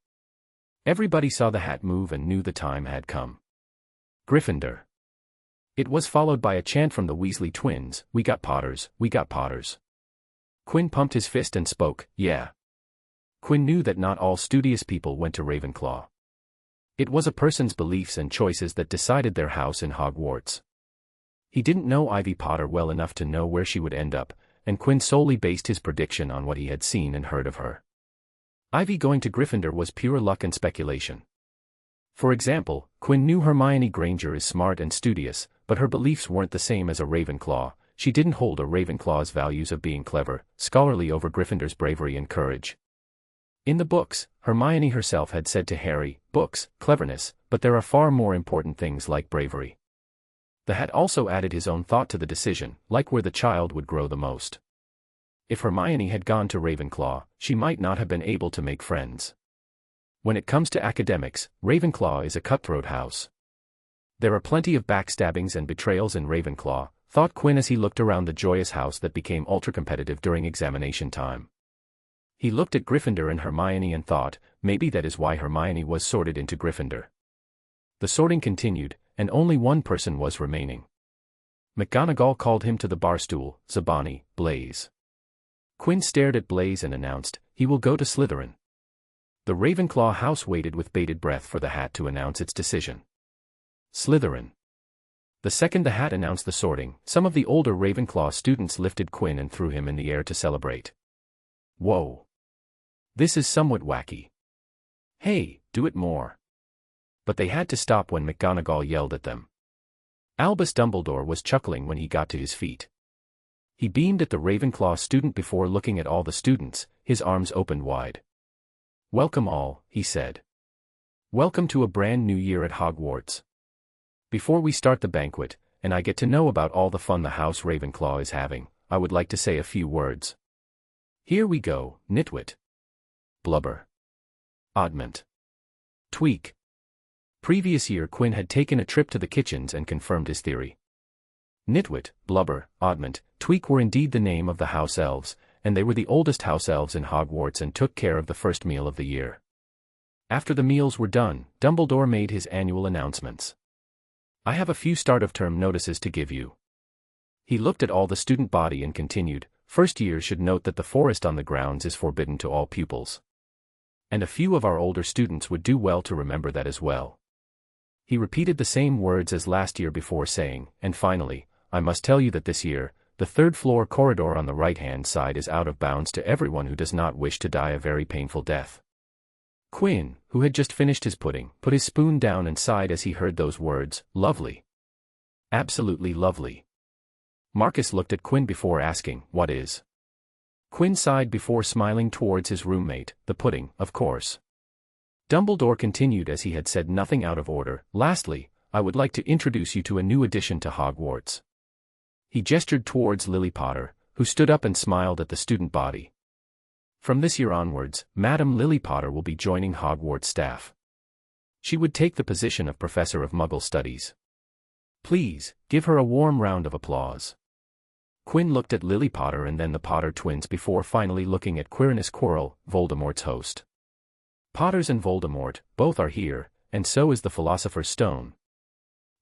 Everybody saw the hat move and knew the time had come. Gryffindor. It was followed by a chant from the Weasley twins, "We got Potters, we got Potters." Quinn pumped his fist and spoke, "Yeah." Quinn knew that not all studious people went to Ravenclaw. It was a person's beliefs and choices that decided their house in Hogwarts. He didn't know Ivy Potter well enough to know where she would end up, and Quinn solely based his prediction on what he had seen and heard of her. Ivy going to Gryffindor was pure luck and speculation. For example, Quinn knew Hermione Granger is smart and studious, but her beliefs weren't the same as a Ravenclaw. She didn't hold a Ravenclaw's values of being clever, scholarly over Gryffindor's bravery and courage. In the books, Hermione herself had said to Harry, "Books, cleverness, but there are far more important things like bravery." The hat also added his own thought to the decision, like where the child would grow the most. If Hermione had gone to Ravenclaw, she might not have been able to make friends. When it comes to academics, Ravenclaw is a cutthroat house. There are plenty of backstabbings and betrayals in Ravenclaw, thought Quinn as he looked around the joyous house that became ultra-competitive during examination time. He looked at Gryffindor and Hermione and thought, maybe that is why Hermione was sorted into Gryffindor. The sorting continued, and only one person was remaining. McGonagall called him to the barstool. Zabani, Blaise. Quinn stared at Blaise and announced, "He will go to Slytherin." The Ravenclaw house waited with bated breath for the hat to announce its decision. Slytherin. The second the hat announced the sorting, some of the older Ravenclaw students lifted Quinn and threw him in the air to celebrate. Whoa. This is somewhat wacky. Hey, do it more. But they had to stop when McGonagall yelled at them. Albus Dumbledore was chuckling when he got to his feet. He beamed at the Ravenclaw student before looking at all the students, his arms opened wide. "Welcome all," he said. "Welcome to a brand new year at Hogwarts. Before we start the banquet, and I get to know about all the fun the House Ravenclaw is having, I would like to say a few words. Here we go, nitwit. Blubber. Oddment. Tweak." Previous year Quinn had taken a trip to the kitchens and confirmed his theory. Nitwit, Blubber, Oddment, Tweak were indeed the name of the house elves, and they were the oldest house elves in Hogwarts and took care of the first meal of the year. After the meals were done, Dumbledore made his annual announcements. "I have a few start-of-term notices to give you." He looked at all the student body and continued, "First year should note that the forest on the grounds is forbidden to all pupils. And a few of our older students would do well to remember that as well." He repeated the same words as last year before saying, "And finally, I must tell you that this year, the third-floor corridor on the right-hand side is out of bounds to everyone who does not wish to die a very painful death." Quinn, who had just finished his pudding, put his spoon down and sighed as he heard those words. Lovely. Absolutely lovely. Marcus looked at Quinn before asking, "What is?" Quinn sighed before smiling towards his roommate. "The pudding, of course." Dumbledore continued as he had said nothing out of order. "Lastly, I would like to introduce you to a new addition to Hogwarts." He gestured towards Lily Potter, who stood up and smiled at the student body. "From this year onwards, Madam Lily Potter will be joining Hogwarts staff. She would take the position of Professor of Muggle Studies. Please, give her a warm round of applause." Quinn looked at Lily Potter and then the Potter twins before finally looking at Quirinus Quirrell, Voldemort's host. "Potters and Voldemort, both are here, and so is the Philosopher's Stone.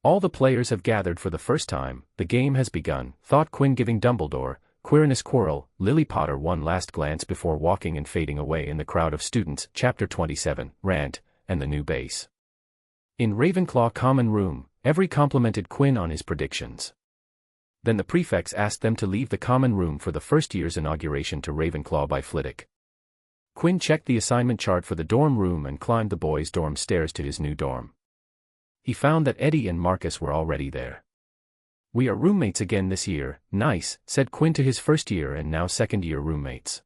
All the players have gathered for the first time. The game has begun," thought Quinn, giving Dumbledore, Quirinus Quirrell, Lily Potter one last glance before walking and fading away in the crowd of students. Chapter 27, Rant, and the New Base. In Ravenclaw Common Room, every complimented Quinn on his predictions. Then the prefects asked them to leave the common room for the first year's inauguration to Ravenclaw by Flitwick. Quinn checked the assignment chart for the dorm room and climbed the boys' dorm stairs to his new dorm. He found that Eddie and Marcus were already there. "We are roommates again this year." "Nice," said Quinn to his first-year and now second-year roommates.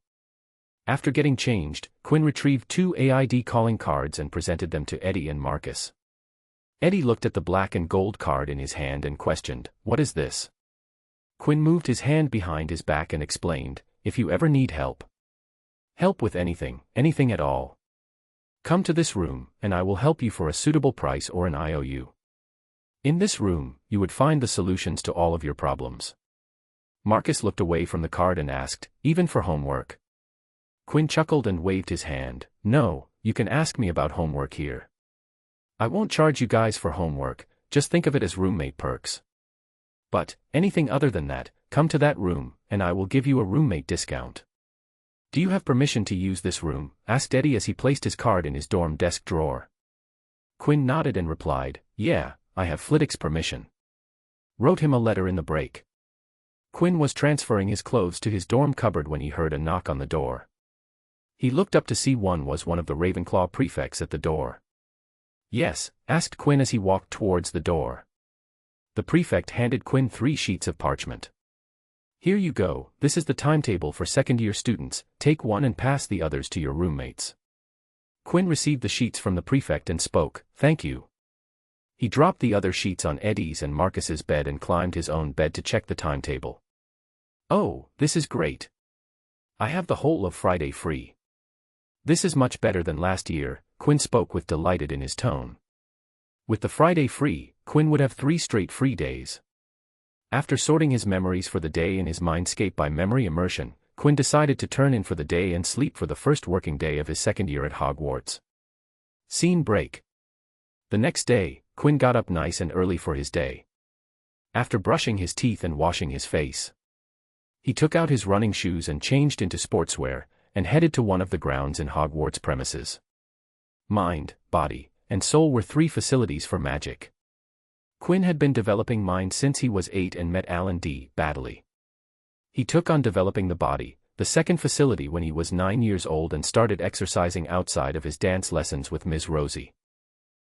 After getting changed, Quinn retrieved 2 AID calling cards and presented them to Eddie and Marcus. Eddie looked at the black and gold card in his hand and questioned, "What is this?" Quinn moved his hand behind his back and explained, "If you ever need help. Help with anything, anything at all. Come to this room, and I will help you for a suitable price or an IOU. In this room, you would find the solutions to all of your problems." Marcus looked away from the card and asked, "Even for homework?" Quinn chuckled and waved his hand. "No, you can ask me about homework here. I won't charge you guys for homework, just think of it as roommate perks. But, anything other than that, come to that room, and I will give you a roommate discount." "Do you have permission to use this room?" asked Eddie as he placed his card in his dorm desk drawer. Quinn nodded and replied, "Yeah, I have Flitwick's permission. Wrote him a letter in the break." Quinn was transferring his clothes to his dorm cupboard when he heard a knock on the door. He looked up to see one of the Ravenclaw prefects at the door. "Yes?" asked Quinn as he walked towards the door. The prefect handed Quinn 3 sheets of parchment. "Here you go, this is the timetable for second-year students, take one and pass the others to your roommates." Quinn received the sheets from the prefect and spoke, "Thank you." He dropped the other sheets on Eddie's and Marcus's bed and climbed his own bed to check the timetable. "Oh, this is great. I have the whole of Friday free. This is much better than last year," Quinn spoke with delighted in his tone. With the Friday free, Quinn would have 3 straight free days. After sorting his memories for the day in his mindscape by memory immersion, Quinn decided to turn in for the day and sleep for the first working day of his second year at Hogwarts. Scene break. The next day, Quinn got up nice and early for his day. After brushing his teeth and washing his face, he took out his running shoes and changed into sportswear, and headed to one of the grounds in Hogwarts premises. Mind, body, and soul were 3 facilities for magic. Quinn had been developing mind since he was 8 and met Alan D. Baddeley. He took on developing the body, the second facility, when he was 9 years old and started exercising outside of his dance lessons with Ms. Rosie.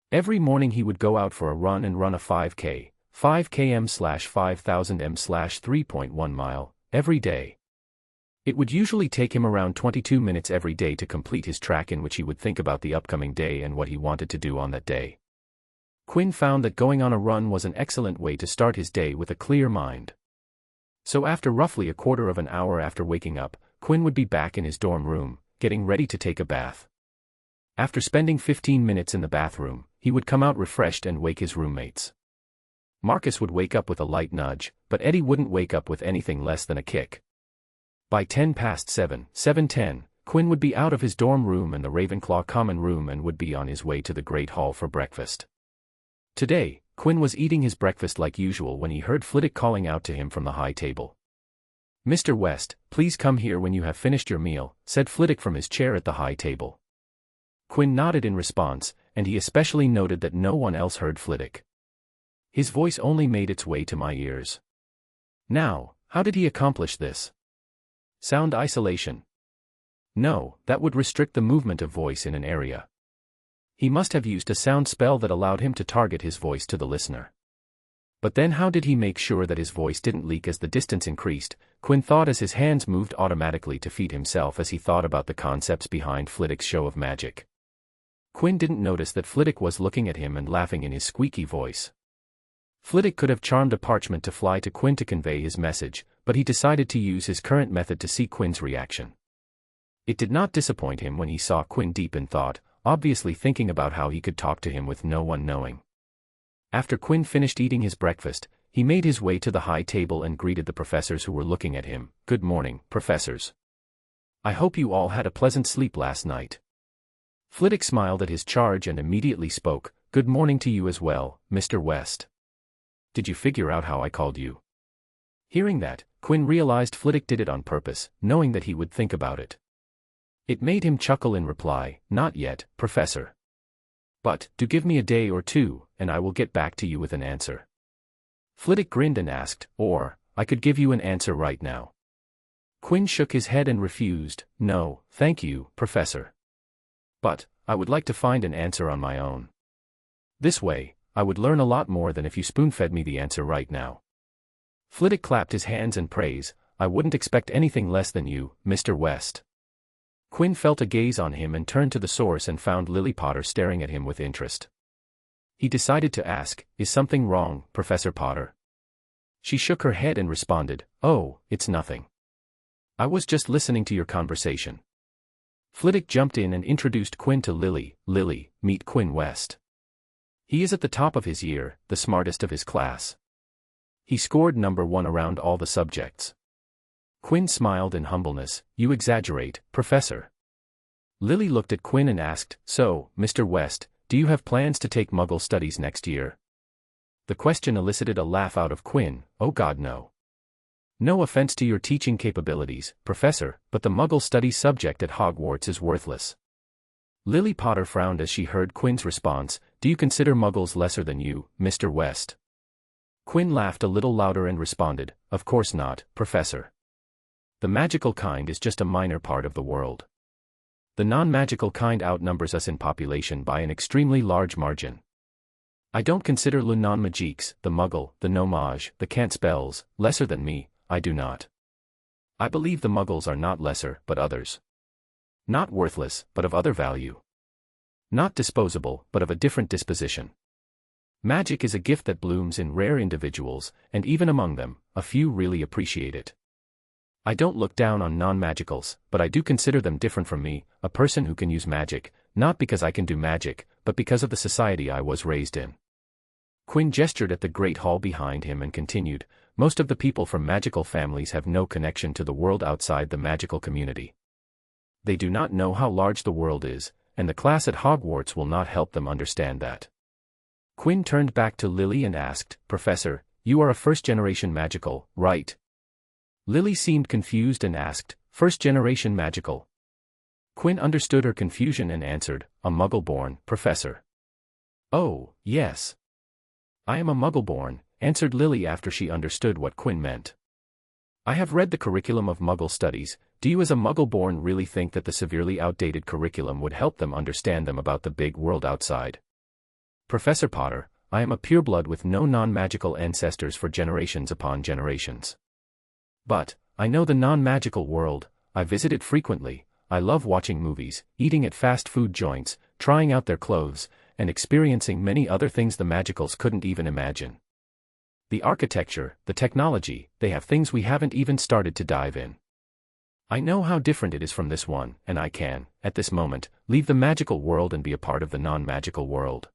Every morning he would go out for a run and run a 5K, 5 km/5000 m/3.1 mile, every day. It would usually take him around 22 minutes every day to complete his track, in which he would think about the upcoming day and what he wanted to do on that day. Quinn found that going on a run was an excellent way to start his day with a clear mind. So after roughly a quarter of an hour after waking up, Quinn would be back in his dorm room, getting ready to take a bath. After spending 15 minutes in the bathroom, he would come out refreshed and wake his roommates. Marcus would wake up with a light nudge, but Eddie wouldn't wake up with anything less than a kick. By 7:10, 7:10, Quinn would be out of his dorm room and the Ravenclaw common room and would be on his way to the Great Hall for breakfast. Today, Quinn was eating his breakfast like usual when he heard Flitwick calling out to him from the high table. "Mr. West, please come here when you have finished your meal," said Flitwick from his chair at the high table. Quinn nodded in response, and he especially noted that no one else heard Flitwick. His voice only made its way to my ears. Now, how did he accomplish this? Sound isolation? No, that would restrict the movement of voice in an area. He must have used a sound spell that allowed him to target his voice to the listener. But then how did he make sure that his voice didn't leak as the distance increased? Quinn thought as his hands moved automatically to feed himself as he thought about the concepts behind Flitwick's show of magic. Quinn didn't notice that Flitwick was looking at him and laughing in his squeaky voice. Flitwick could have charmed a parchment to fly to Quinn to convey his message, but he decided to use his current method to see Quinn's reaction. It did not disappoint him when he saw Quinn deep in thought, obviously thinking about how he could talk to him with no one knowing. After Quinn finished eating his breakfast, he made his way to the high table and greeted the professors who were looking at him. "Good morning, professors. I hope you all had a pleasant sleep last night." Flitwick smiled at his charge and immediately spoke. "Good morning to you as well, Mr. West. Did you figure out how I called you?" Hearing that, Quinn realized Flitwick did it on purpose, knowing that he would think about it. It made him chuckle in reply. "Not yet, Professor. But, do give me a day or two, and I will get back to you with an answer." Flitwick grinned and asked, "Or, I could give you an answer right now." Quinn shook his head and refused. "No, thank you, Professor. But, I would like to find an answer on my own. This way, I would learn a lot more than if you spoon-fed me the answer right now." Flitwick clapped his hands in praise. "I wouldn't expect anything less than you, Mr. West." Quinn felt a gaze on him and turned to the source and found Lily Potter staring at him with interest. He decided to ask, "Is something wrong, Professor Potter?" She shook her head and responded, "Oh, it's nothing. I was just listening to your conversation." Flitwick jumped in and introduced Quinn to Lily. "Lily, meet Quinn West. He is at the top of his year, the smartest of his class. He scored number 1 around all the subjects." Quinn smiled in humbleness. "You exaggerate, Professor." Lily looked at Quinn and asked, "So, Mr. West, do you have plans to take Muggle studies next year?" The question elicited a laugh out of Quinn. "Oh God, no. No offense to your teaching capabilities, Professor, but the Muggle studies subject at Hogwarts is worthless." Lily Potter frowned as she heard Quinn's response. "Do you consider Muggles lesser than you, Mr. West?" Quinn laughed a little louder and responded, "Of course not, Professor. The magical kind is just a minor part of the world. The non-magical kind outnumbers us in population by an extremely large margin. I don't consider le non-magiques, the Muggle, the no-mage, the can't spells, lesser than me, I do not. I believe the Muggles are not lesser, but others. Not worthless, but of other value. Not disposable, but of a different disposition. Magic is a gift that blooms in rare individuals, and even among them, a few really appreciate it. I don't look down on non-magicals, but I do consider them different from me, a person who can use magic, not because I can do magic, but because of the society I was raised in." Quinn gestured at the great hall behind him and continued, "Most of the people from magical families have no connection to the world outside the magical community. They do not know how large the world is, and the class at Hogwarts will not help them understand that. Quinn turned back to Lily and asked, Professor, you are a first-generation magical, right? Lily seemed confused and asked, First-generation magical? Quinn understood her confusion and answered, a Muggle-born, Professor. Oh, yes. I am a Muggle-born, answered Lily after she understood what Quinn meant. I have read the curriculum of Muggle studies. Do you as a Muggle-born really think that the severely outdated curriculum would help them understand them about the big world outside? Professor Potter, I am a pureblood with no non-magical ancestors for generations upon generations. But, I know the non-magical world, I visit it frequently, I love watching movies, eating at fast food joints, trying out their clothes, and experiencing many other things the magicals couldn't even imagine. The architecture, the technology, they have things we haven't even started to dive in. I know how different it is from this one, and I can, at this moment, leave the magical world and be a part of the non-magical world.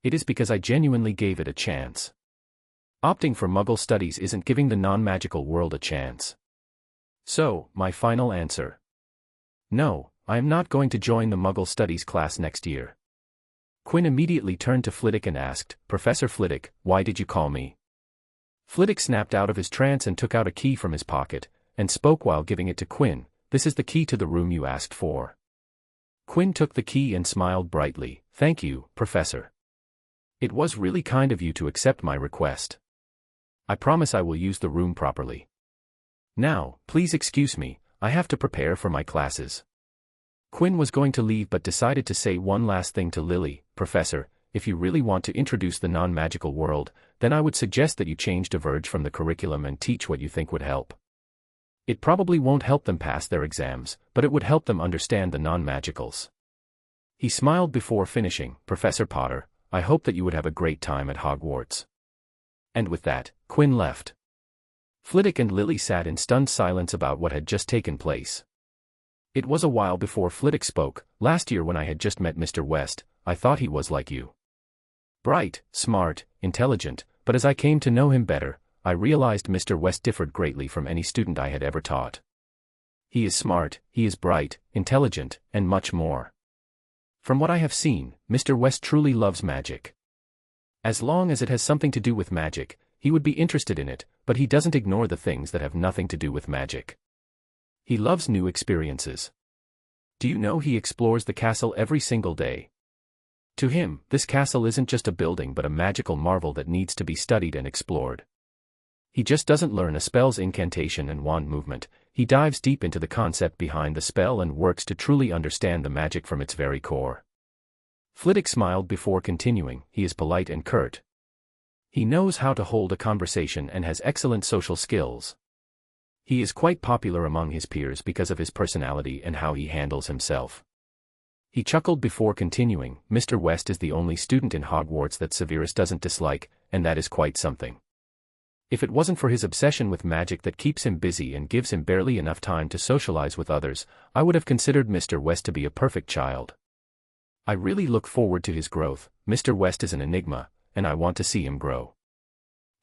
It is because I genuinely gave it a chance. Opting for Muggle studies isn't giving the non-magical world a chance. So, my final answer. No, I am not going to join the Muggle studies class next year. Quinn immediately turned to Flitwick and asked, Professor Flitwick, why did you call me? Flitwick snapped out of his trance and took out a key from his pocket, and spoke while giving it to Quinn, this is the key to the room you asked for. Quinn took the key and smiled brightly, thank you, Professor. It was really kind of you to accept my request. I promise I will use the room properly. Now, please excuse me, I have to prepare for my classes. Quinn was going to leave but decided to say one last thing to Lily, Professor, if you really want to introduce the non-magical world, then I would suggest that you diverge from the curriculum and teach what you think would help. It probably won't help them pass their exams, but it would help them understand the non-magicals. He smiled before finishing, Professor Potter, I hope that you would have a great time at Hogwarts. And with that, Quinn left. Flitwick and Lily sat in stunned silence about what had just taken place. It was a while before Flitwick spoke. Last year when I had just met Mr. West, I thought he was like you. Bright, smart, intelligent, but as I came to know him better, I realized Mr. West differed greatly from any student I had ever taught. He is smart, he is bright, intelligent, and much more. From what I have seen, Mr. West truly loves magic. As long as it has something to do with magic, he would be interested in it, but he doesn't ignore the things that have nothing to do with magic. He loves new experiences. Do you know he explores the castle every single day? To him, this castle isn't just a building but a magical marvel that needs to be studied and explored. He just doesn't learn a spell's incantation and wand movement, he dives deep into the concept behind the spell and works to truly understand the magic from its very core. Flitwick smiled before continuing, he is polite and curt. He knows how to hold a conversation and has excellent social skills. He is quite popular among his peers because of his personality and how he handles himself. He chuckled before continuing, Mr. West is the only student in Hogwarts that Severus doesn't dislike, and that is quite something. If it wasn't for his obsession with magic that keeps him busy and gives him barely enough time to socialize with others, I would have considered Mr. West to be a perfect child. I really look forward to his growth. Mr. West is an enigma, and I want to see him grow.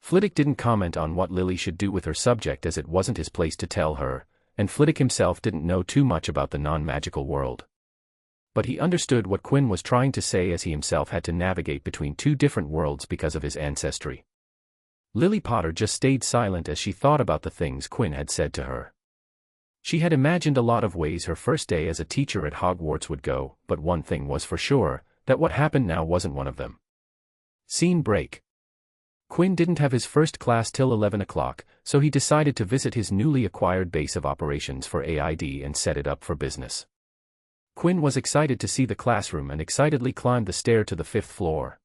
Flitwick didn't comment on what Lily should do with her subject as it wasn't his place to tell her, and Flitwick himself didn't know too much about the non-magical world. But he understood what Quinn was trying to say as he himself had to navigate between two different worlds because of his ancestry. Lily Potter just stayed silent as she thought about the things Quinn had said to her. She had imagined a lot of ways her first day as a teacher at Hogwarts would go, but one thing was for sure, that what happened now wasn't one of them. Scene break. Quinn didn't have his first class till 11 o'clock, so he decided to visit his newly acquired base of operations for AID and set it up for business. Quinn was excited to see the classroom and excitedly climbed the stair to the 5th floor.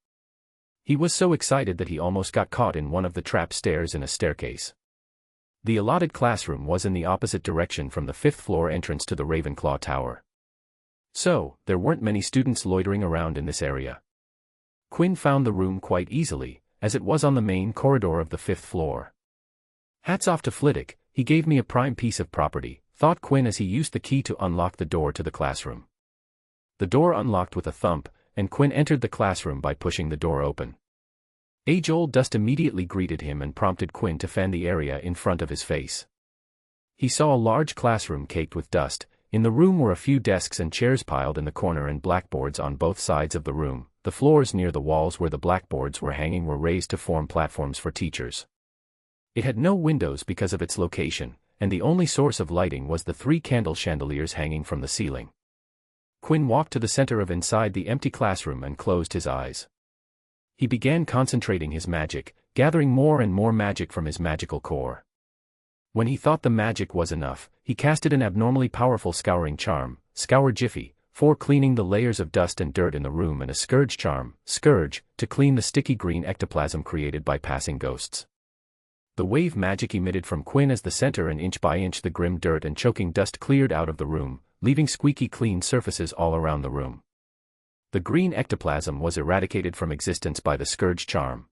He was so excited that he almost got caught in one of the trap stairs in a staircase. The allotted classroom was in the opposite direction from the 5th floor entrance to the Ravenclaw Tower. So, there weren't many students loitering around in this area. Quinn found the room quite easily, as it was on the main corridor of the 5th floor. Hats off to Flitwick, he gave me a prime piece of property, thought Quinn as he used the key to unlock the door to the classroom. The door unlocked with a thump, and Quinn entered the classroom by pushing the door open. Age-old dust immediately greeted him and prompted Quinn to fan the area in front of his face. He saw a large classroom caked with dust. In the room were a few desks and chairs piled in the corner and blackboards on both sides of the room, the floors near the walls where the blackboards were hanging were raised to form platforms for teachers. It had no windows because of its location, and the only source of lighting was the 3 candle chandeliers hanging from the ceiling. Quinn walked to the center of inside the empty classroom and closed his eyes. He began concentrating his magic, gathering more and more magic from his magical core. When he thought the magic was enough, he casted an abnormally powerful scouring charm, Scour Jiffy, for cleaning the layers of dust and dirt in the room, and a Scourge charm, Scourge, to clean the sticky green ectoplasm created by passing ghosts. The wave magic emitted from Quinn as the center, and inch by inch the grim dirt and choking dust cleared out of the room, leaving squeaky clean surfaces all around the room. The green ectoplasm was eradicated from existence by the Scourge charm.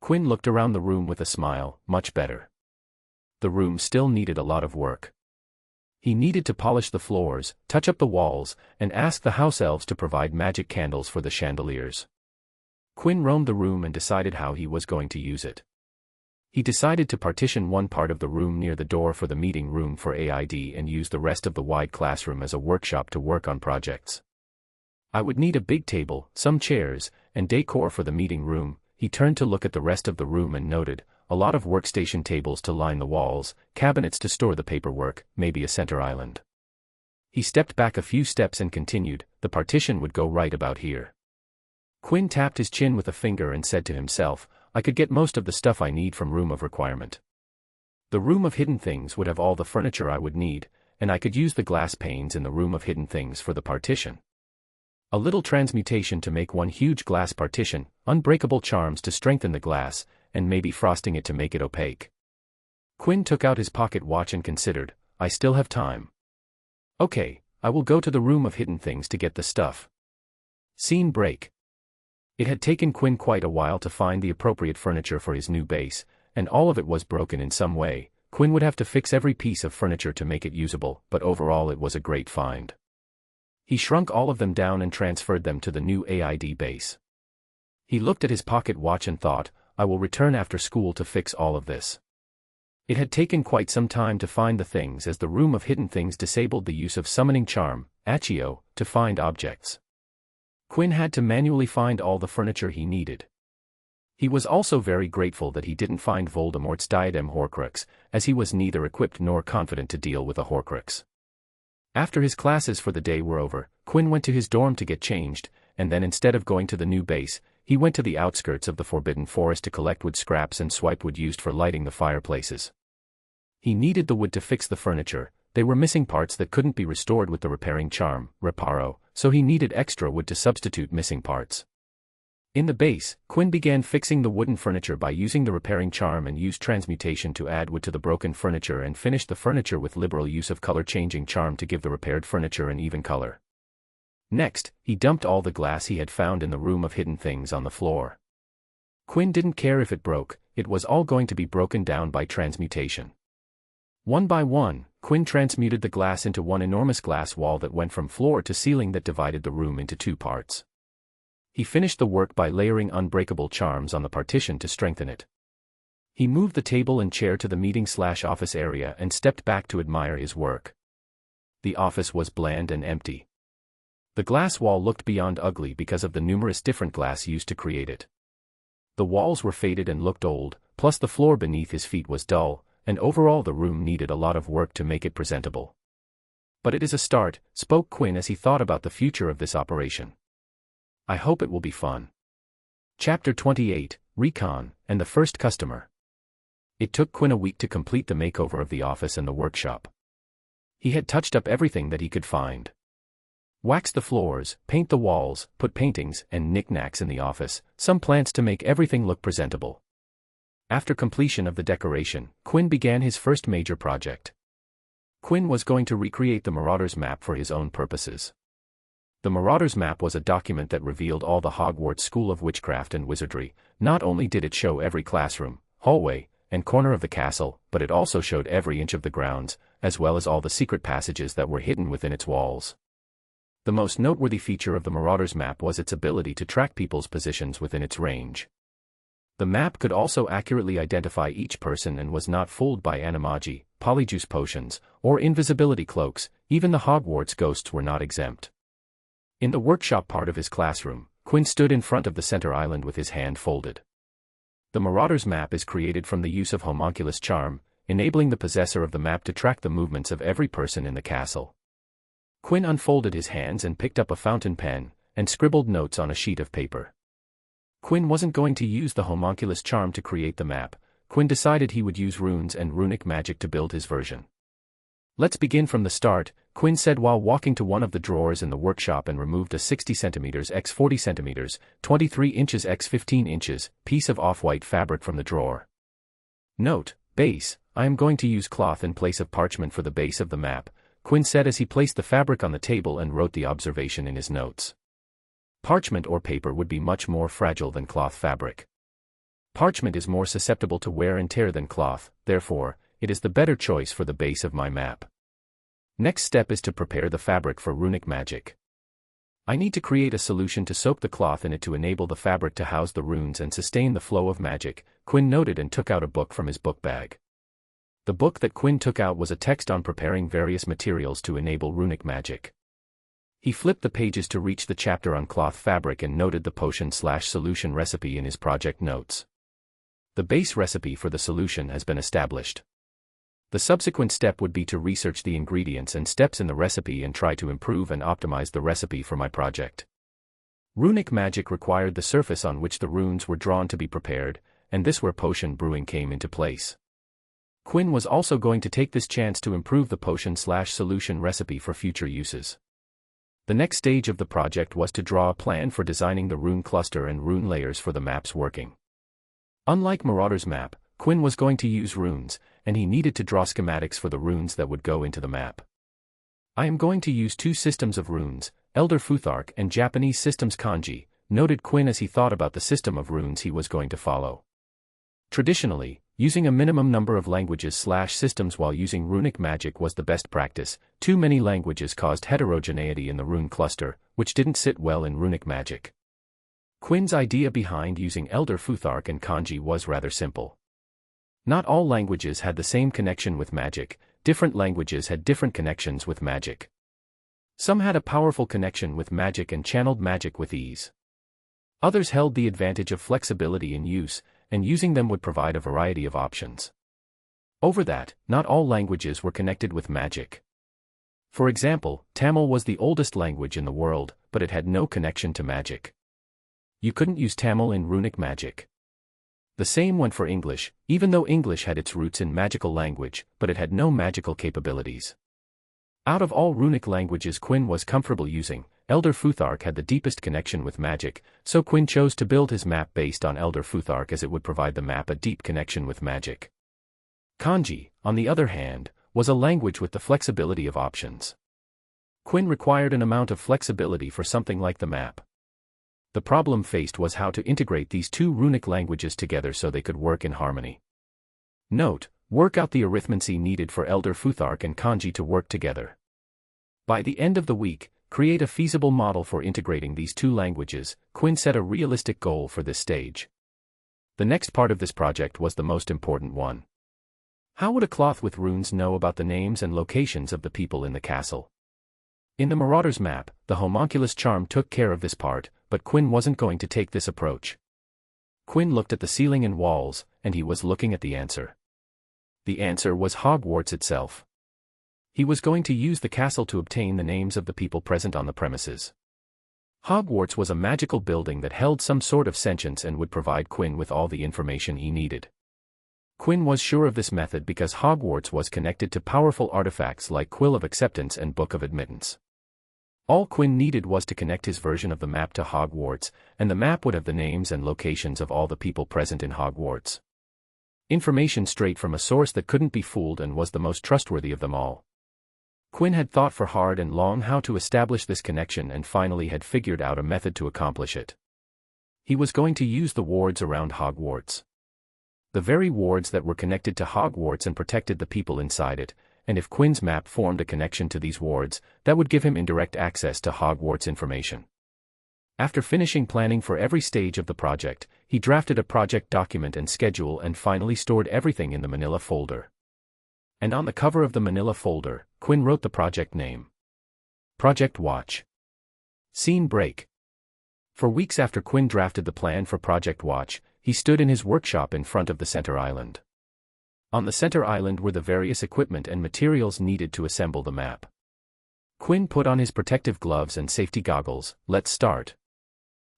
Quinn looked around the room with a smile. Much better. The room still needed a lot of work. He needed to polish the floors, touch up the walls, and ask the house elves to provide magic candles for the chandeliers. Quinn roamed the room and decided how he was going to use it. He decided to partition one part of the room near the door for the meeting room for AID and use the rest of the wide classroom as a workshop to work on projects. I would need a big table, some chairs, and decor for the meeting room. He turned to look at the rest of the room and noted, a lot of workstation tables to line the walls, cabinets to store the paperwork, maybe a center island. He stepped back a few steps and continued, the partition would go right about here. Quinn tapped his chin with a finger and said to himself, I could get most of the stuff I need from Room of Requirement. The Room of Hidden Things would have all the furniture I would need, and I could use the glass panes in the Room of Hidden Things for the partition. A little transmutation to make one huge glass partition, unbreakable charms to strengthen the glass, and maybe frosting it to make it opaque. Quinn took out his pocket watch and considered, I still have time. Okay, I will go to the Room of Hidden Things to get the stuff. Scene break. It had taken Quinn quite a while to find the appropriate furniture for his new base, and all of it was broken in some way. Quinn would have to fix every piece of furniture to make it usable, but overall it was a great find. He shrunk all of them down and transferred them to the new AID base. He looked at his pocket watch and thought, I will return after school to fix all of this. It had taken quite some time to find the things, as the Room of Hidden Things disabled the use of Summoning Charm, Accio, to find objects. Quinn had to manually find all the furniture he needed. He was also very grateful that he didn't find Voldemort's diadem Horcrux, as he was neither equipped nor confident to deal with a Horcrux. After his classes for the day were over, Quinn went to his dorm to get changed, and then instead of going to the new base, he went to the outskirts of the Forbidden Forest to collect wood scraps and swipe wood used for lighting the fireplaces. He needed the wood to fix the furniture. They were missing parts that couldn't be restored with the repairing charm, Reparo, so he needed extra wood to substitute missing parts. In the base, Quinn began fixing the wooden furniture by using the repairing charm and used transmutation to add wood to the broken furniture and finished the furniture with liberal use of color-changing charm to give the repaired furniture an even color. Next, he dumped all the glass he had found in the Room of Hidden Things on the floor. Quinn didn't care if it broke, it was all going to be broken down by transmutation. One by one, Quinn transmuted the glass into one enormous glass wall that went from floor to ceiling that divided the room into 2 parts. He finished the work by layering unbreakable charms on the partition to strengthen it. He moved the table and chair to the meeting/office area and stepped back to admire his work. The office was bland and empty. The glass wall looked beyond ugly because of the numerous different glass used to create it. The walls were faded and looked old, plus the floor beneath his feet was dull, and overall the room needed a lot of work to make it presentable. But it is a start, spoke Quinn as he thought about the future of this operation. I hope it will be fun. Chapter 28, Recon, and the First Customer. It took Quinn a week to complete the makeover of the office and the workshop. He had touched up everything that he could find. Waxed the floors, paint the walls, put paintings and knickknacks in the office, some plants to make everything look presentable. After completion of the decoration, Quinn began his first major project. Quinn was going to recreate the Marauders map for his own purposes. The Marauders map was a document that revealed all the Hogwarts School of Witchcraft and Wizardry. Not only did it show every classroom, hallway, and corner of the castle, but it also showed every inch of the grounds, as well as all the secret passages that were hidden within its walls. The most noteworthy feature of the Marauders map was its ability to track people's positions within its range. The map could also accurately identify each person and was not fooled by animagi, polyjuice potions, or invisibility cloaks. Even the Hogwarts ghosts were not exempt. In the workshop part of his classroom, Quinn stood in front of the center island with his hand folded. The Marauder's map is created from the use of homunculus charm, enabling the possessor of the map to track the movements of every person in the castle. Quinn unfolded his hands and picked up a fountain pen, and scribbled notes on a sheet of paper. Quinn wasn't going to use the homunculus charm to create the map. Quinn decided he would use runes and runic magic to build his version. "Let's begin from the start," Quinn said while walking to one of the drawers in the workshop and removed a 60 cm x 40 cm, 23 inches x 15 inches, piece of off-white fabric from the drawer. "Note, base, I am going to use cloth in place of parchment for the base of the map," Quinn said as he placed the fabric on the table and wrote the observation in his notes. Parchment or paper would be much more fragile than cloth fabric. Parchment is more susceptible to wear and tear than cloth, therefore, it is the better choice for the base of my map. Next step is to prepare the fabric for runic magic. I need to create a solution to soak the cloth in it to enable the fabric to house the runes and sustain the flow of magic, Quinn noted and took out a book from his book bag. The book that Quinn took out was a text on preparing various materials to enable runic magic. He flipped the pages to reach the chapter on cloth fabric and noted the potion/solution recipe in his project notes. The base recipe for the solution has been established. The subsequent step would be to research the ingredients and steps in the recipe and try to improve and optimize the recipe for my project. Runic magic required the surface on which the runes were drawn to be prepared, and this where potion brewing came into place. Quinn was also going to take this chance to improve the potion/solution recipe for future uses. The next stage of the project was to draw a plan for designing the rune cluster and rune layers for the map's working. Unlike Marauder's map, Quinn was going to use runes, and he needed to draw schematics for the runes that would go into the map. "I am going to use two systems of runes, Elder Futhark and Japanese systems kanji," noted Quinn as he thought about the system of runes he was going to follow. Traditionally, using a minimum number of languages/systems while using runic magic was the best practice. Too many languages caused heterogeneity in the rune cluster, which didn't sit well in runic magic. Quinn's idea behind using Elder Futhark and kanji was rather simple. Not all languages had the same connection with magic, different languages had different connections with magic. Some had a powerful connection with magic and channeled magic with ease. Others held the advantage of flexibility in use, and using them would provide a variety of options. Over that, not all languages were connected with magic. For example, Tamil was the oldest language in the world, but it had no connection to magic. You couldn't use Tamil in runic magic. The same went for English, even though English had its roots in magical language, but it had no magical capabilities. Out of all runic languages Quinn was comfortable using, Elder Futhark had the deepest connection with magic, so Quinn chose to build his map based on Elder Futhark as it would provide the map a deep connection with magic. Kanji, on the other hand, was a language with the flexibility of options. Quinn required an amount of flexibility for something like the map. The problem faced was how to integrate these two runic languages together so they could work in harmony. Note, work out the arithmancy needed for Elder Futhark and kanji to work together. By the end of the week, create a feasible model for integrating these two languages. Quinn set a realistic goal for this stage. The next part of this project was the most important one. How would a cloth with runes know about the names and locations of the people in the castle? In the Marauder's map, the homunculus charm took care of this part, but Quinn wasn't going to take this approach. Quinn looked at the ceiling and walls, and he was looking at the answer. The answer was Hogwarts itself. He was going to use the castle to obtain the names of the people present on the premises. Hogwarts was a magical building that held some sort of sentience and would provide Quinn with all the information he needed. Quinn was sure of this method because Hogwarts was connected to powerful artifacts like Quill of Acceptance and Book of Admittance. All Quinn needed was to connect his version of the map to Hogwarts, and the map would have the names and locations of all the people present in Hogwarts. Information straight from a source that couldn't be fooled and was the most trustworthy of them all. Quinn had thought for hard and long how to establish this connection and finally had figured out a method to accomplish it. He was going to use the wards around Hogwarts. The very wards that were connected to Hogwarts and protected the people inside it, and if Quinn's map formed a connection to these wards, that would give him indirect access to Hogwarts information. After finishing planning for every stage of the project, he drafted a project document and schedule and finally stored everything in the Manila folder. And on the cover of the Manila folder, Quinn wrote the project name. Project Watch. Scene break. For weeks after Quinn drafted the plan for Project Watch, he stood in his workshop in front of the center island. On the center island were the various equipment and materials needed to assemble the map. Quinn put on his protective gloves and safety goggles. Let's start.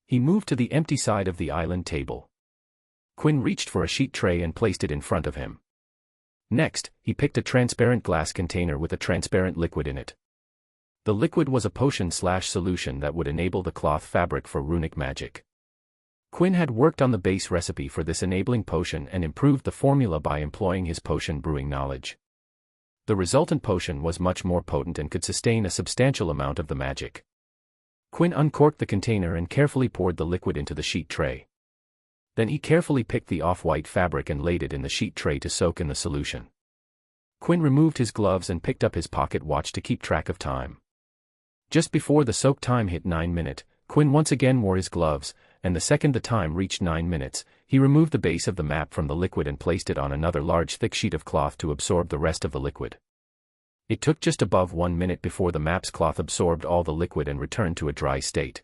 He moved to the empty side of the island table. Quinn reached for a sheet tray and placed it in front of him. Next, he picked a transparent glass container with a transparent liquid in it. The liquid was a potion/solution that would enable the cloth fabric for runic magic. Quinn had worked on the base recipe for this enabling potion and improved the formula by employing his potion brewing knowledge. The resultant potion was much more potent and could sustain a substantial amount of the magic. Quinn uncorked the container and carefully poured the liquid into the sheet tray. Then he carefully picked the off-white fabric and laid it in the sheet tray to soak in the solution. Quinn removed his gloves and picked up his pocket watch to keep track of time. Just before the soak time hit 9 minutes, Quinn once again wore his gloves, and the second the time reached 9 minutes, he removed the base of the map from the liquid and placed it on another large thick sheet of cloth to absorb the rest of the liquid. It took just above 1 minute before the map's cloth absorbed all the liquid and returned to a dry state.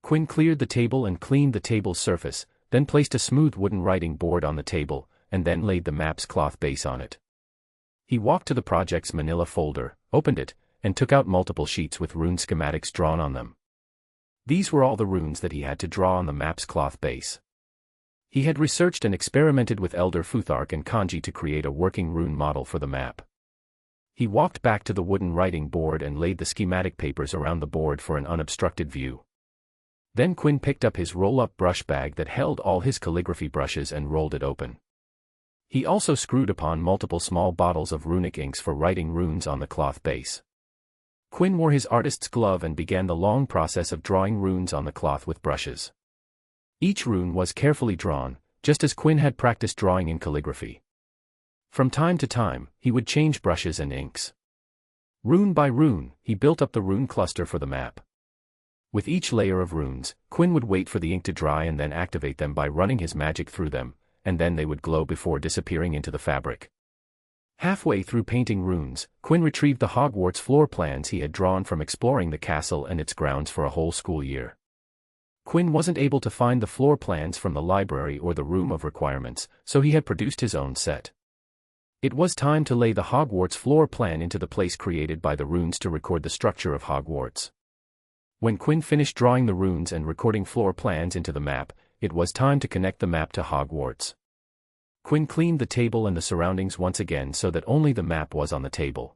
Quinn cleared the table and cleaned the table's surface, then placed a smooth wooden writing board on the table, and then laid the map's cloth base on it. He walked to the project's manila folder, opened it, and took out multiple sheets with rune schematics drawn on them. These were all the runes that he had to draw on the map's cloth base. He had researched and experimented with Elder Futhark and Kanji to create a working rune model for the map. He walked back to the wooden writing board and laid the schematic papers around the board for an unobstructed view. Then Quinn picked up his roll-up brush bag that held all his calligraphy brushes and rolled it open. He also screwed upon multiple small bottles of runic inks for writing runes on the cloth base. Quinn wore his artist's glove and began the long process of drawing runes on the cloth with brushes. Each rune was carefully drawn, just as Quinn had practiced drawing in calligraphy. From time to time, he would change brushes and inks. Rune by rune, he built up the rune cluster for the map. With each layer of runes, Quinn would wait for the ink to dry and then activate them by running his magic through them, and then they would glow before disappearing into the fabric. Halfway through painting runes, Quinn retrieved the Hogwarts floor plans he had drawn from exploring the castle and its grounds for a whole school year. Quinn wasn't able to find the floor plans from the library or the room of requirements, so he had produced his own set. It was time to lay the Hogwarts floor plan into the place created by the runes to record the structure of Hogwarts. When Quinn finished drawing the runes and recording floor plans into the map, it was time to connect the map to Hogwarts. Quinn cleaned the table and the surroundings once again so that only the map was on the table.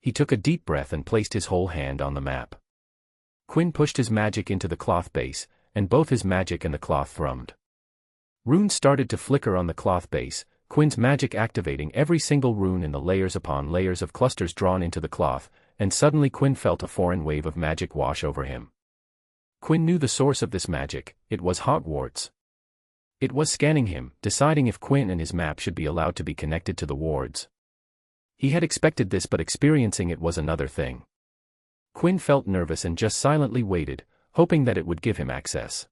He took a deep breath and placed his whole hand on the map. Quinn pushed his magic into the cloth base, and both his magic and the cloth thrummed. Runes started to flicker on the cloth base, Quinn's magic activating every single rune in the layers upon layers of clusters drawn into the cloth, and suddenly Quinn felt a foreign wave of magic wash over him. Quinn knew the source of this magic, it was Hogwarts. It was scanning him, deciding if Quinn and his map should be allowed to be connected to the wards. He had expected this, but experiencing it was another thing. Quinn felt nervous and just silently waited, hoping that it would give him access.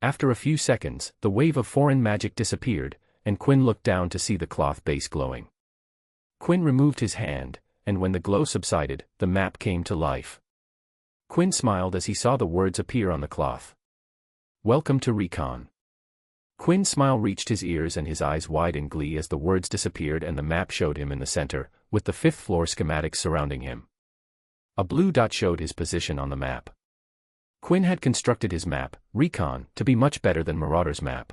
After a few seconds, the wave of foreign magic disappeared, and Quinn looked down to see the cloth base glowing. Quinn removed his hand, and when the glow subsided, the map came to life. Quinn smiled as he saw the words appear on the cloth. Welcome to Recon. Quinn's smile reached his ears and his eyes wide in glee as the words disappeared and the map showed him in the center, with the 5th floor schematics surrounding him. A blue dot showed his position on the map. Quinn had constructed his map, Recon, to be much better than Marauder's map.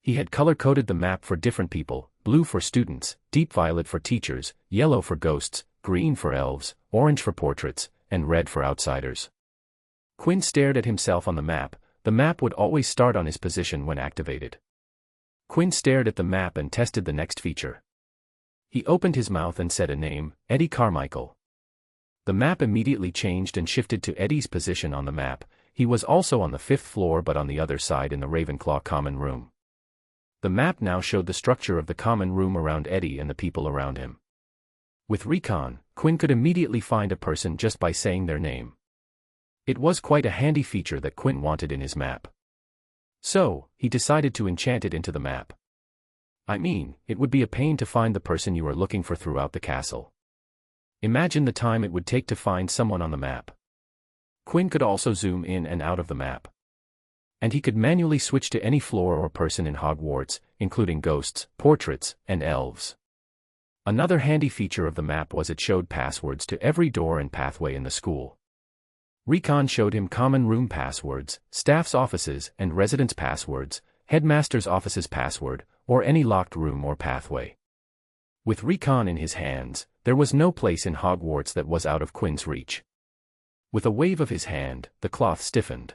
He had color-coded the map for different people, blue for students, deep violet for teachers, yellow for ghosts, green for elves, orange for portraits, and red for outsiders. Quinn stared at himself on the map. The map would always start on his position when activated. Quinn stared at the map and tested the next feature. He opened his mouth and said a name, Eddie Carmichael. The map immediately changed and shifted to Eddie's position on the map. He was also on the 5th floor but on the other side in the Ravenclaw common room. The map now showed the structure of the common room around Eddie and the people around him. With Recon, Quinn could immediately find a person just by saying their name. It was quite a handy feature that Quinn wanted in his map. So, he decided to enchant it into the map. I mean, it would be a pain to find the person you are looking for throughout the castle. Imagine the time it would take to find someone on the map. Quinn could also zoom in and out of the map. And he could manually switch to any floor or person in Hogwarts, including ghosts, portraits, and elves. Another handy feature of the map was it showed passwords to every door and pathway in the school. Recon showed him common room passwords, staff's offices and residents' passwords, headmaster's office's password, or any locked room or pathway. With Recon in his hands, there was no place in Hogwarts that was out of Quinn's reach. With a wave of his hand, the cloth stiffened.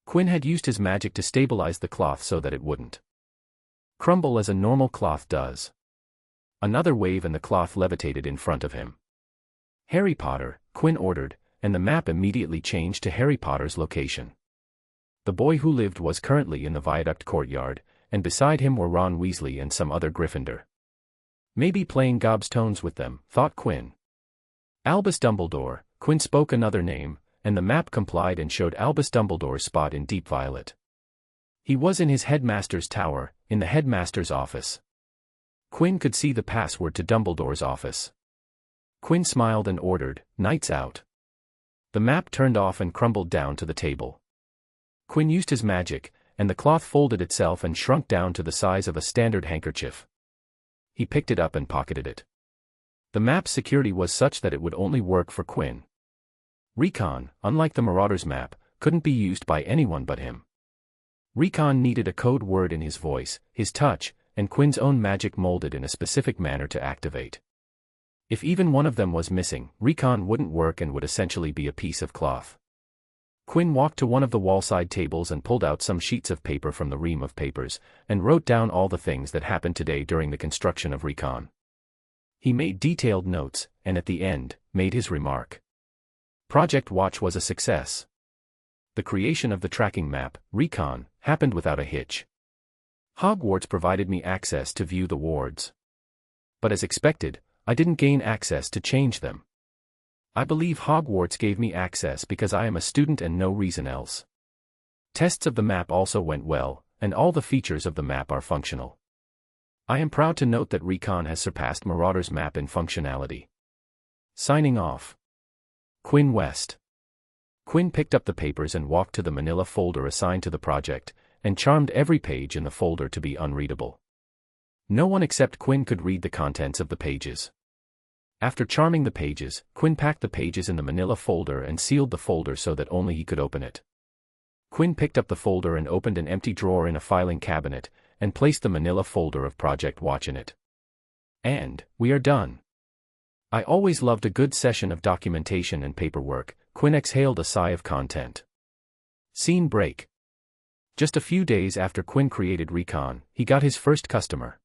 Quinn had used his magic to stabilize the cloth so that it wouldn't crumble as a normal cloth does. Another wave and the cloth levitated in front of him. "Harry Potter," Quinn ordered, and the map immediately changed to Harry Potter's location. The boy who lived was currently in the Viaduct courtyard, and beside him were Ron Weasley and some other Gryffindor. Maybe playing gobstones with them, thought Quinn. Albus Dumbledore, Quinn spoke another name, and the map complied and showed Albus Dumbledore's spot in deep violet. He was in his headmaster's tower, in the headmaster's office. Quinn could see the password to Dumbledore's office. Quinn smiled and ordered, "Nights out." The map turned off and crumbled down to the table. Quinn used his magic, and the cloth folded itself and shrunk down to the size of a standard handkerchief. He picked it up and pocketed it. The map's security was such that it would only work for Quinn. Recon, unlike the Marauder's map, couldn't be used by anyone but him. Recon needed a code word in his voice, his touch, and Quinn's own magic molded in a specific manner to activate. If even one of them was missing, Recon wouldn't work and would essentially be a piece of cloth. Quinn walked to one of the wall-side tables and pulled out some sheets of paper from the ream of papers, and wrote down all the things that happened today during the construction of Recon. He made detailed notes, and at the end, made his remark. Project Watch was a success. The creation of the tracking map, Recon, happened without a hitch. Hogwarts provided me access to view the wards. But as expected, I didn't gain access to change them. I believe Hogwarts gave me access because I am a student and no reason else. Tests of the map also went well, and all the features of the map are functional. I am proud to note that Recon has surpassed Marauder's map in functionality. Signing off. Quinn West. Quinn picked up the papers and walked to the manila folder assigned to the project, and charmed every page in the folder to be unreadable. No one except Quinn could read the contents of the pages. After charming the pages, Quinn packed the pages in the manila folder and sealed the folder so that only he could open it. Quinn picked up the folder and opened an empty drawer in a filing cabinet, and placed the manila folder of Project Watch in it. And we are done. I always loved a good session of documentation and paperwork. Quinn exhaled a sigh of content. Scene break. Just a few days after Quinn created Recon, he got his first customer.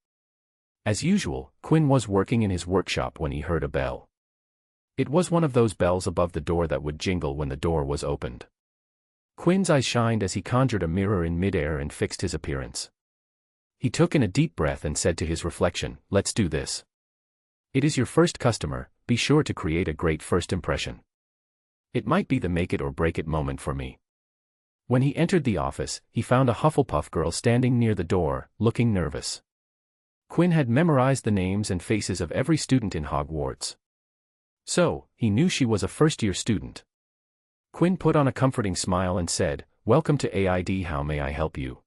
As usual, Quinn was working in his workshop when he heard a bell. It was one of those bells above the door that would jingle when the door was opened. Quinn's eyes shined as he conjured a mirror in midair and fixed his appearance. He took in a deep breath and said to his reflection, "Let's do this. It is your first customer, be sure to create a great first impression. It might be the make it or break it moment for me." When he entered the office, he found a Hufflepuff girl standing near the door, looking nervous. Quinn had memorized the names and faces of every student in Hogwarts. So, he knew she was a first-year student. Quinn put on a comforting smile and said, "Welcome to AID, how may I help you?"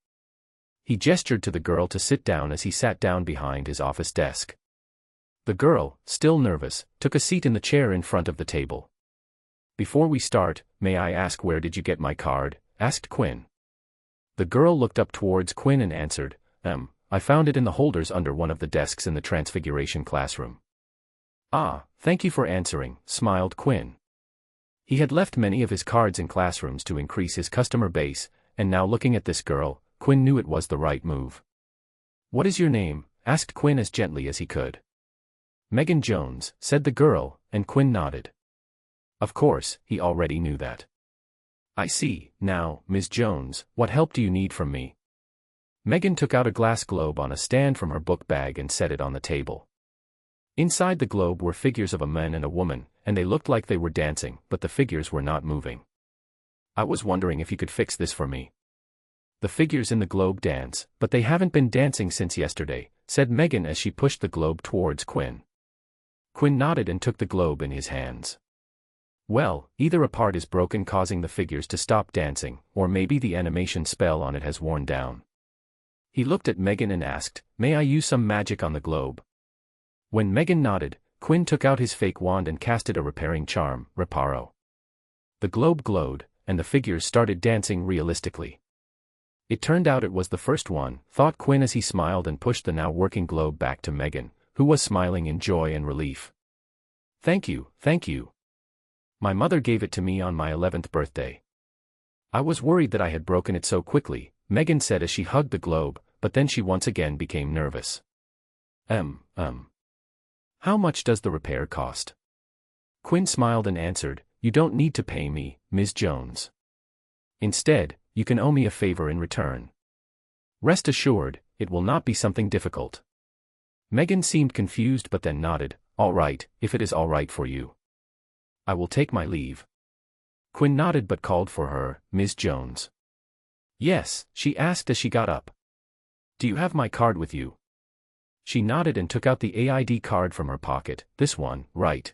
He gestured to the girl to sit down as he sat down behind his office desk. The girl, still nervous, took a seat in the chair in front of the table. "Before we start, may I ask where did you get my card?" asked Quinn. The girl looked up towards Quinn and answered, I found it in the holders under one of the desks in the Transfiguration classroom." "Ah, thank you for answering," smiled Quinn. He had left many of his cards in classrooms to increase his customer base, and now looking at this girl, Quinn knew it was the right move. "What is your name?" asked Quinn as gently as he could. "Megan Jones," said the girl, and Quinn nodded. Of course, he already knew that. "I see. Now, Ms. Jones, what help do you need from me?" Megan took out a glass globe on a stand from her book bag and set it on the table. Inside the globe were figures of a man and a woman, and they looked like they were dancing, but the figures were not moving. "I was wondering if you could fix this for me." "The figures in the globe dance, but they haven't been dancing since yesterday," said Megan as she pushed the globe towards Quinn. Quinn nodded and took the globe in his hands. Well, either a part is broken causing the figures to stop dancing, or maybe the animation spell on it has worn down. He looked at Megan and asked, "May I use some magic on the globe?" When Megan nodded, Quinn took out his fake wand and casted a repairing charm, Reparo. The globe glowed, and the figures started dancing realistically. It turned out it was the first one, thought Quinn as he smiled and pushed the now working globe back to Megan, who was smiling in joy and relief. Thank you, thank you. My mother gave it to me on my 11th birthday. I was worried that I had broken it so quickly, Megan said as she hugged the globe, but then she once again became nervous. How much does the repair cost? Quinn smiled and answered, "You don't need to pay me, Ms. Jones. Instead, you can owe me a favor in return. Rest assured, it will not be something difficult." Megan seemed confused but then nodded, "All right, if it is all right for you. I will take my leave." Quinn nodded but called for her, "Ms. Jones." "Yes," she asked as she got up. "Do you have my card with you?" She nodded and took out the AID card from her pocket. "This one, right?"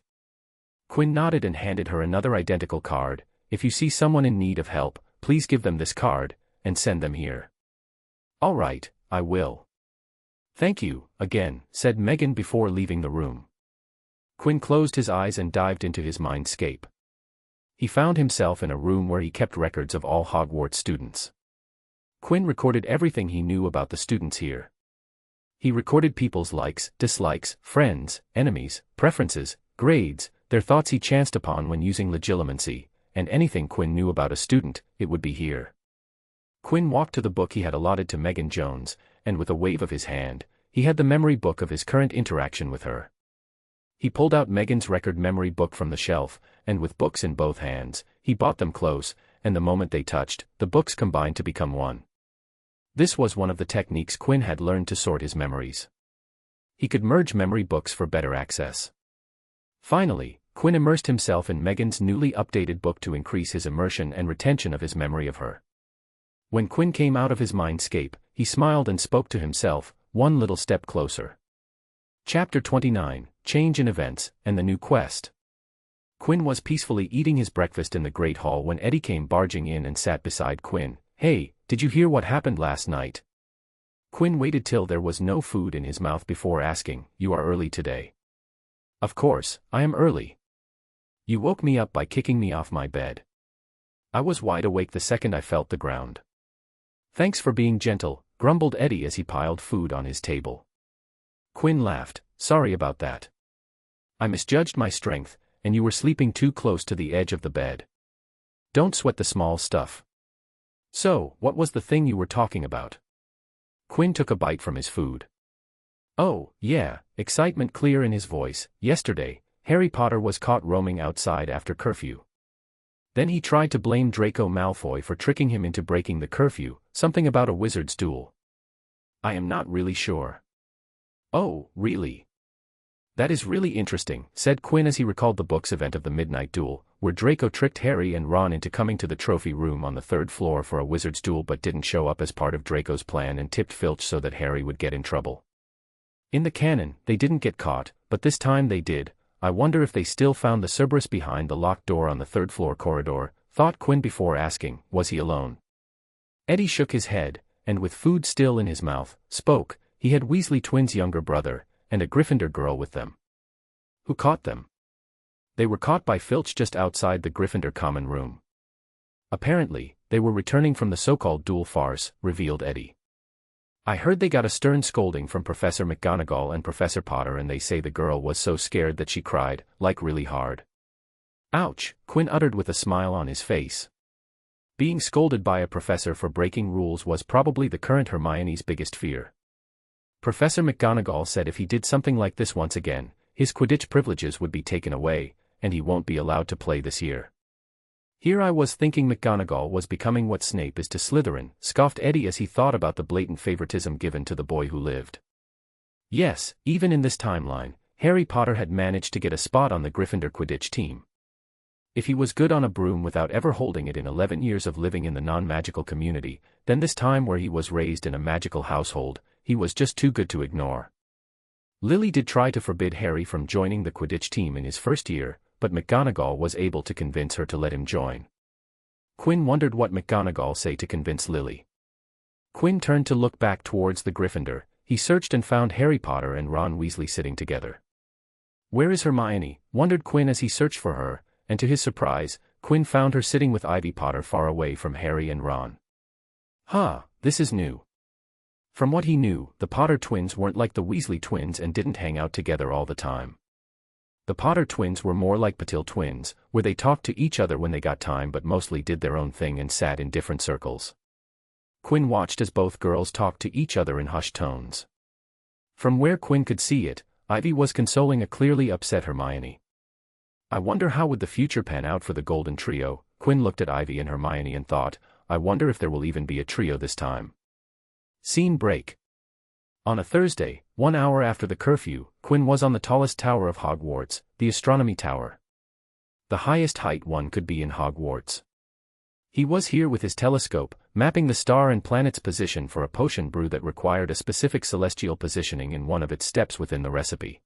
Quinn nodded and handed her another identical card. "If you see someone in need of help, please give them this card, and send them here." "All right, I will." "Thank you, again," said Megan before leaving the room. Quinn closed his eyes and dived into his mindscape. He found himself in a room where he kept records of all Hogwarts students. Quinn recorded everything he knew about the students here. He recorded people's likes, dislikes, friends, enemies, preferences, grades, their thoughts he chanced upon when using legilimency, and anything Quinn knew about a student, it would be here. Quinn walked to the book he had allotted to Megan Jones, and with a wave of his hand, he had the memory book of his current interaction with her. He pulled out Megan's record memory book from the shelf, and with books in both hands, he brought them close, and the moment they touched, the books combined to become one. This was one of the techniques Quinn had learned to sort his memories. He could merge memory books for better access. Finally, Quinn immersed himself in Megan's newly updated book to increase his immersion and retention of his memory of her. When Quinn came out of his mindscape, he smiled and spoke to himself, one little step closer. Chapter 29, Change in Events, and the New Quest. Quinn was peacefully eating his breakfast in the Great Hall when Eddie came barging in and sat beside Quinn. "Hey, did you hear what happened last night?" Quinn waited till there was no food in his mouth before asking, "You are early today?" "Of course, I am early. You woke me up by kicking me off my bed. I was wide awake the second I felt the ground." "Thanks for being gentle," grumbled Eddie as he piled food on his table. Quinn laughed, "Sorry about that. I misjudged my strength, and you were sleeping too close to the edge of the bed. Don't sweat the small stuff. So, what was the thing you were talking about?" Quinn took a bite from his food. "Oh, yeah," excitement clear in his voice. "Yesterday, Harry Potter was caught roaming outside after curfew. Then he tried to blame Draco Malfoy for tricking him into breaking the curfew, something about a wizard's duel. I am not really sure." "Oh, really? That is really interesting," said Quinn as he recalled the book's event of the Midnight Duel, where Draco tricked Harry and Ron into coming to the trophy room on the 3rd floor for a wizard's duel but didn't show up as part of Draco's plan and tipped Filch so that Harry would get in trouble. In the canon, they didn't get caught, but this time they did. I wonder if they still found the Cerberus behind the locked door on the 3rd floor corridor, thought Quinn before asking, was he alone? Eddie shook his head, and with food still in his mouth, spoke. He had Weasley twins' younger brother, and a Gryffindor girl with them. Who caught them? They were caught by Filch just outside the Gryffindor common room. Apparently, they were returning from the so-called duel farce, revealed Eddie. I heard they got a stern scolding from Professor McGonagall and Professor Potter, and they say the girl was so scared that she cried, like really hard. Ouch, Quinn uttered with a smile on his face. Being scolded by a professor for breaking rules was probably the current Hermione's biggest fear. Professor McGonagall said if he did something like this once again, his Quidditch privileges would be taken away, and he won't be allowed to play this year. Here I was thinking McGonagall was becoming what Snape is to Slytherin, scoffed Eddie as he thought about the blatant favoritism given to the boy who lived. Yes, even in this timeline, Harry Potter had managed to get a spot on the Gryffindor Quidditch team. If he was good on a broom without ever holding it in 11 years of living in the non-magical community, then this time where he was raised in a magical household, he was just too good to ignore. Lily did try to forbid Harry from joining the Quidditch team in his first year, but McGonagall was able to convince her to let him join. Quinn wondered what McGonagall say to convince Lily. Quinn turned to look back towards the Gryffindor. He searched and found Harry Potter and Ron Weasley sitting together. Where is Hermione? Wondered Quinn as he searched for her, and to his surprise, Quinn found her sitting with Ivy Potter far away from Harry and Ron. This is new. From what he knew, the Potter twins weren't like the Weasley twins and didn't hang out together all the time. The Potter twins were more like Patil twins, where they talked to each other when they got time but mostly did their own thing and sat in different circles. Quinn watched as both girls talked to each other in hushed tones. From where Quinn could see it, Ivy was consoling a clearly upset Hermione. I wonder how would the future pan out for the Golden Trio. Quinn looked at Ivy and Hermione and thought, I wonder if there will even be a trio this time. Scene break. On a Thursday, 1 hour after the curfew, Quinn was on the tallest tower of Hogwarts, the Astronomy Tower. The highest height one could be in Hogwarts. He was here with his telescope, mapping the star and planet's position for a potion brew that required a specific celestial positioning in one of its steps within the recipe.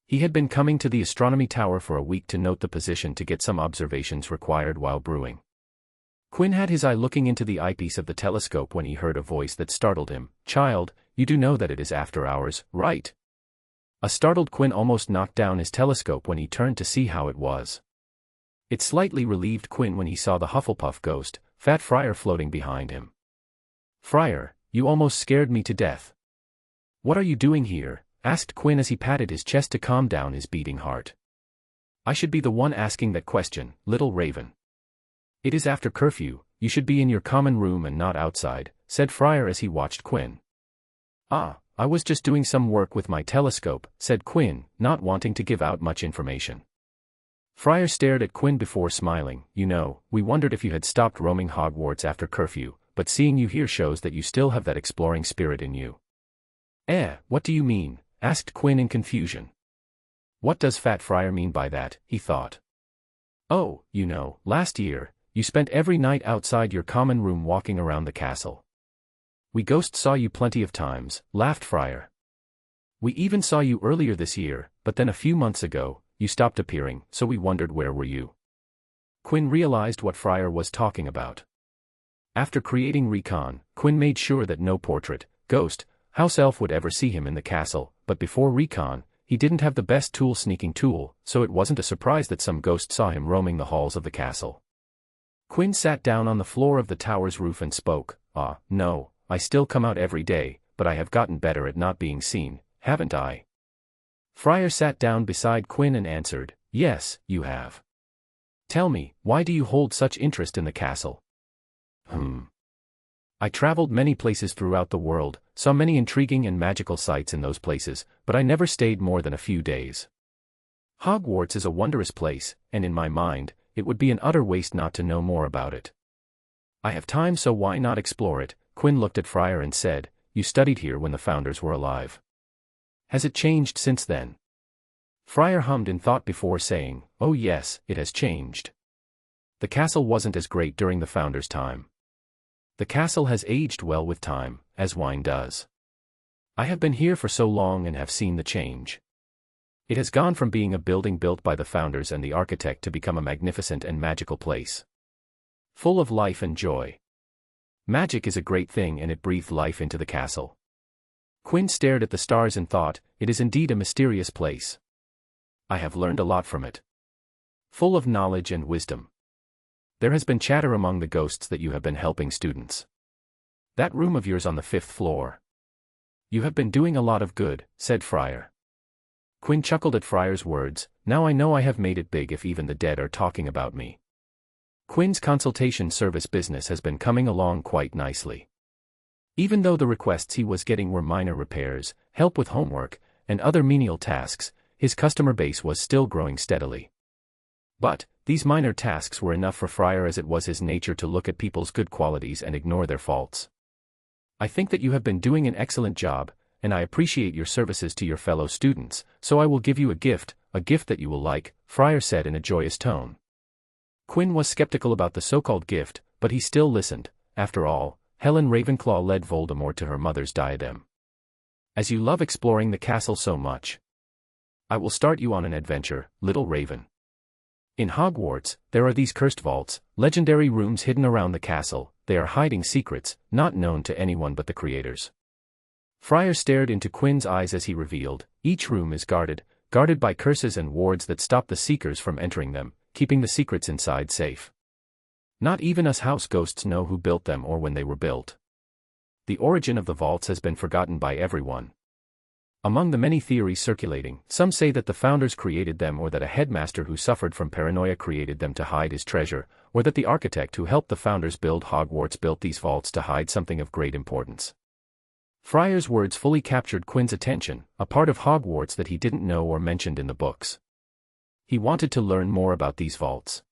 He had been coming to the Astronomy Tower for a week to note the position to get some observations required while brewing. Quinn had his eye looking into the eyepiece of the telescope when he heard a voice that startled him. Child, you do know that it is after hours, right? A startled Quinn almost knocked down his telescope when he turned to see how it was. It slightly relieved Quinn when he saw the Hufflepuff ghost, Fat Friar, floating behind him. Friar, you almost scared me to death. What are you doing here? Asked Quinn as he patted his chest to calm down his beating heart. I should be the one asking that question, little raven. It is after curfew, you should be in your common room and not outside, said Friar as he watched Quinn. I was just doing some work with my telescope, said Quinn, not wanting to give out much information. Friar stared at Quinn before smiling. You know, we wondered if you had stopped roaming Hogwarts after curfew, but seeing you here shows that you still have that exploring spirit in you. What do you mean? Asked Quinn in confusion. What does Fat Friar mean by that? He thought. Oh, you know, last year, you spent every night outside your common room walking around the castle. We ghosts saw you plenty of times, laughed Friar. We even saw you earlier this year, but then a few months ago, you stopped appearing, so we wondered where were you. Quinn realized what Friar was talking about. After creating Recon, Quinn made sure that no portrait, ghost, house elf would ever see him in the castle, but before Recon, he didn't have the best tool, sneaking tool, so it wasn't a surprise that some ghost saw him roaming the halls of the castle. Quinn sat down on the floor of the tower's roof and spoke. No, I still come out every day, but I have gotten better at not being seen, haven't I? Friar sat down beside Quinn and answered, yes, you have. Tell me, why do you hold such interest in the castle? I traveled many places throughout the world, saw many intriguing and magical sights in those places, but I never stayed more than a few days. Hogwarts is a wondrous place, and in my mind, it would be an utter waste not to know more about it. I have time, so why not explore it? Quinn looked at Friar and said, you studied here when the founders were alive. Has it changed since then? Friar hummed in thought before saying, oh yes, it has changed. The castle wasn't as great during the founders' time. The castle has aged well with time, as wine does. I have been here for so long and have seen the change. It has gone from being a building built by the founders and the architect to become a magnificent and magical place. Full of life and joy. Magic is a great thing, and it breathed life into the castle. Quinn stared at the stars and thought, it is indeed a mysterious place. I have learned a lot from it. Full of knowledge and wisdom. There has been chatter among the ghosts that you have been helping students. That room of yours on the 5th floor. You have been doing a lot of good, said Friar. Quinn chuckled at Friar's words. Now I know I have made it big if even the dead are talking about me. Quinn's consultation service business has been coming along quite nicely. Even though the requests he was getting were minor repairs, help with homework, and other menial tasks, his customer base was still growing steadily. But these minor tasks were enough for Friar, as it was his nature to look at people's good qualities and ignore their faults. I think that you have been doing an excellent job, and I appreciate your services to your fellow students, so I will give you a gift that you will like, Friar said in a joyous tone. Quinn was skeptical about the so-called gift, but he still listened. After all, Helen Ravenclaw led Voldemort to her mother's diadem. As you love exploring the castle so much, I will start you on an adventure, little Raven. In Hogwarts, there are these cursed vaults, legendary rooms hidden around the castle. They are hiding secrets, not known to anyone but the creators. Friar stared into Quinn's eyes as he revealed, each room is guarded by curses and wards that stop the seekers from entering them, keeping the secrets inside safe. Not even us house ghosts know who built them or when they were built. The origin of the vaults has been forgotten by everyone. Among the many theories circulating, some say that the founders created them, or that a headmaster who suffered from paranoia created them to hide his treasure, or that the architect who helped the founders build Hogwarts built these vaults to hide something of great importance. Friar's words fully captured Quinn's attention, a part of Hogwarts that he didn't know or mentioned in the books. He wanted to learn more about these vaults.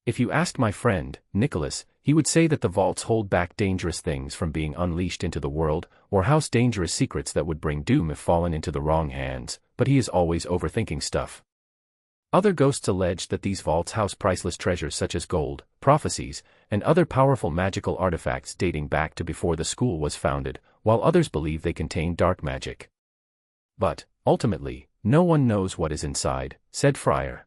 If you asked my friend, Nicholas, he would say that the vaults hold back dangerous things from being unleashed into the world, or house dangerous secrets that would bring doom if fallen into the wrong hands, but he is always overthinking stuff. Other ghosts allege that these vaults house priceless treasures such as gold, prophecies, and other powerful magical artifacts dating back to before the school was founded, while others believe they contain dark magic. But, ultimately, no one knows what is inside, said Friar.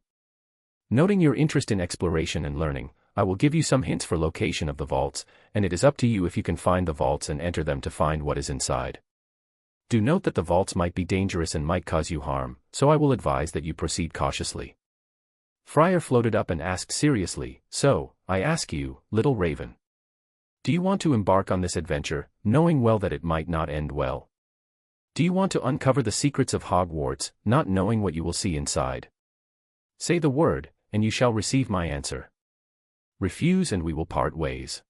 Noting your interest in exploration and learning, I will give you some hints for location of the vaults, and it is up to you if you can find the vaults and enter them to find what is inside. Do note that the vaults might be dangerous and might cause you harm, so I will advise that you proceed cautiously. Friar floated up and asked seriously, so, I ask you, little raven. Do you want to embark on this adventure, knowing well that it might not end well? Do you want to uncover the secrets of Hogwarts, not knowing what you will see inside? Say the word, and you shall receive my answer. Refuse and we will part ways.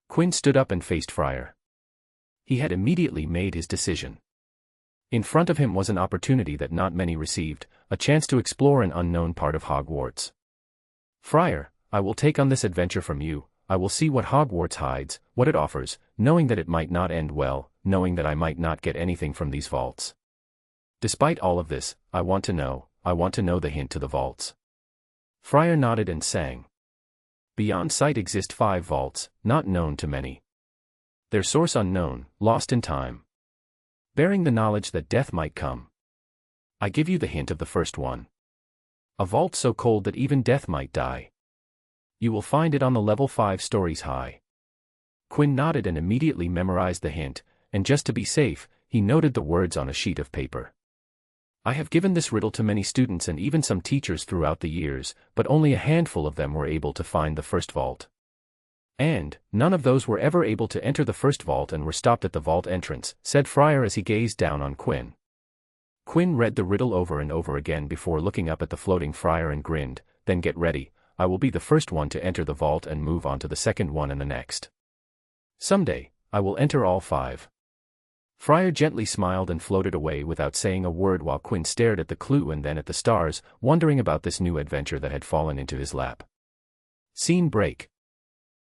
Quinn stood up and faced Friar. He had immediately made his decision. In front of him was an opportunity that not many received, a chance to explore an unknown part of Hogwarts. Friar, I will take on this adventure from you. I will see what Hogwarts hides, what it offers, knowing that it might not end well, knowing that I might not get anything from these vaults. Despite all of this, I want to know the hint to the vaults. Friar nodded and sang. Beyond sight exist 5 vaults, not known to many. Their source unknown, lost in time. Bearing the knowledge that death might come. I give you the hint of the first one. A vault so cold that even death might die. You will find it on the level 5 stories high. Quinn nodded and immediately memorized the hint, and just to be safe, he noted the words on a sheet of paper. I have given this riddle to many students and even some teachers throughout the years, but only a handful of them were able to find the first vault. And, none of those were ever able to enter the first vault and were stopped at the vault entrance, said Friar as he gazed down on Quinn. Quinn read the riddle over and over again before looking up at the floating Friar and grinned, then get ready, I will be the first one to enter the vault and move on to the second one and the next. Someday, I will enter all 5. Friar gently smiled and floated away without saying a word while Quinn stared at the clue and then at the stars, wondering about this new adventure that had fallen into his lap. Scene break.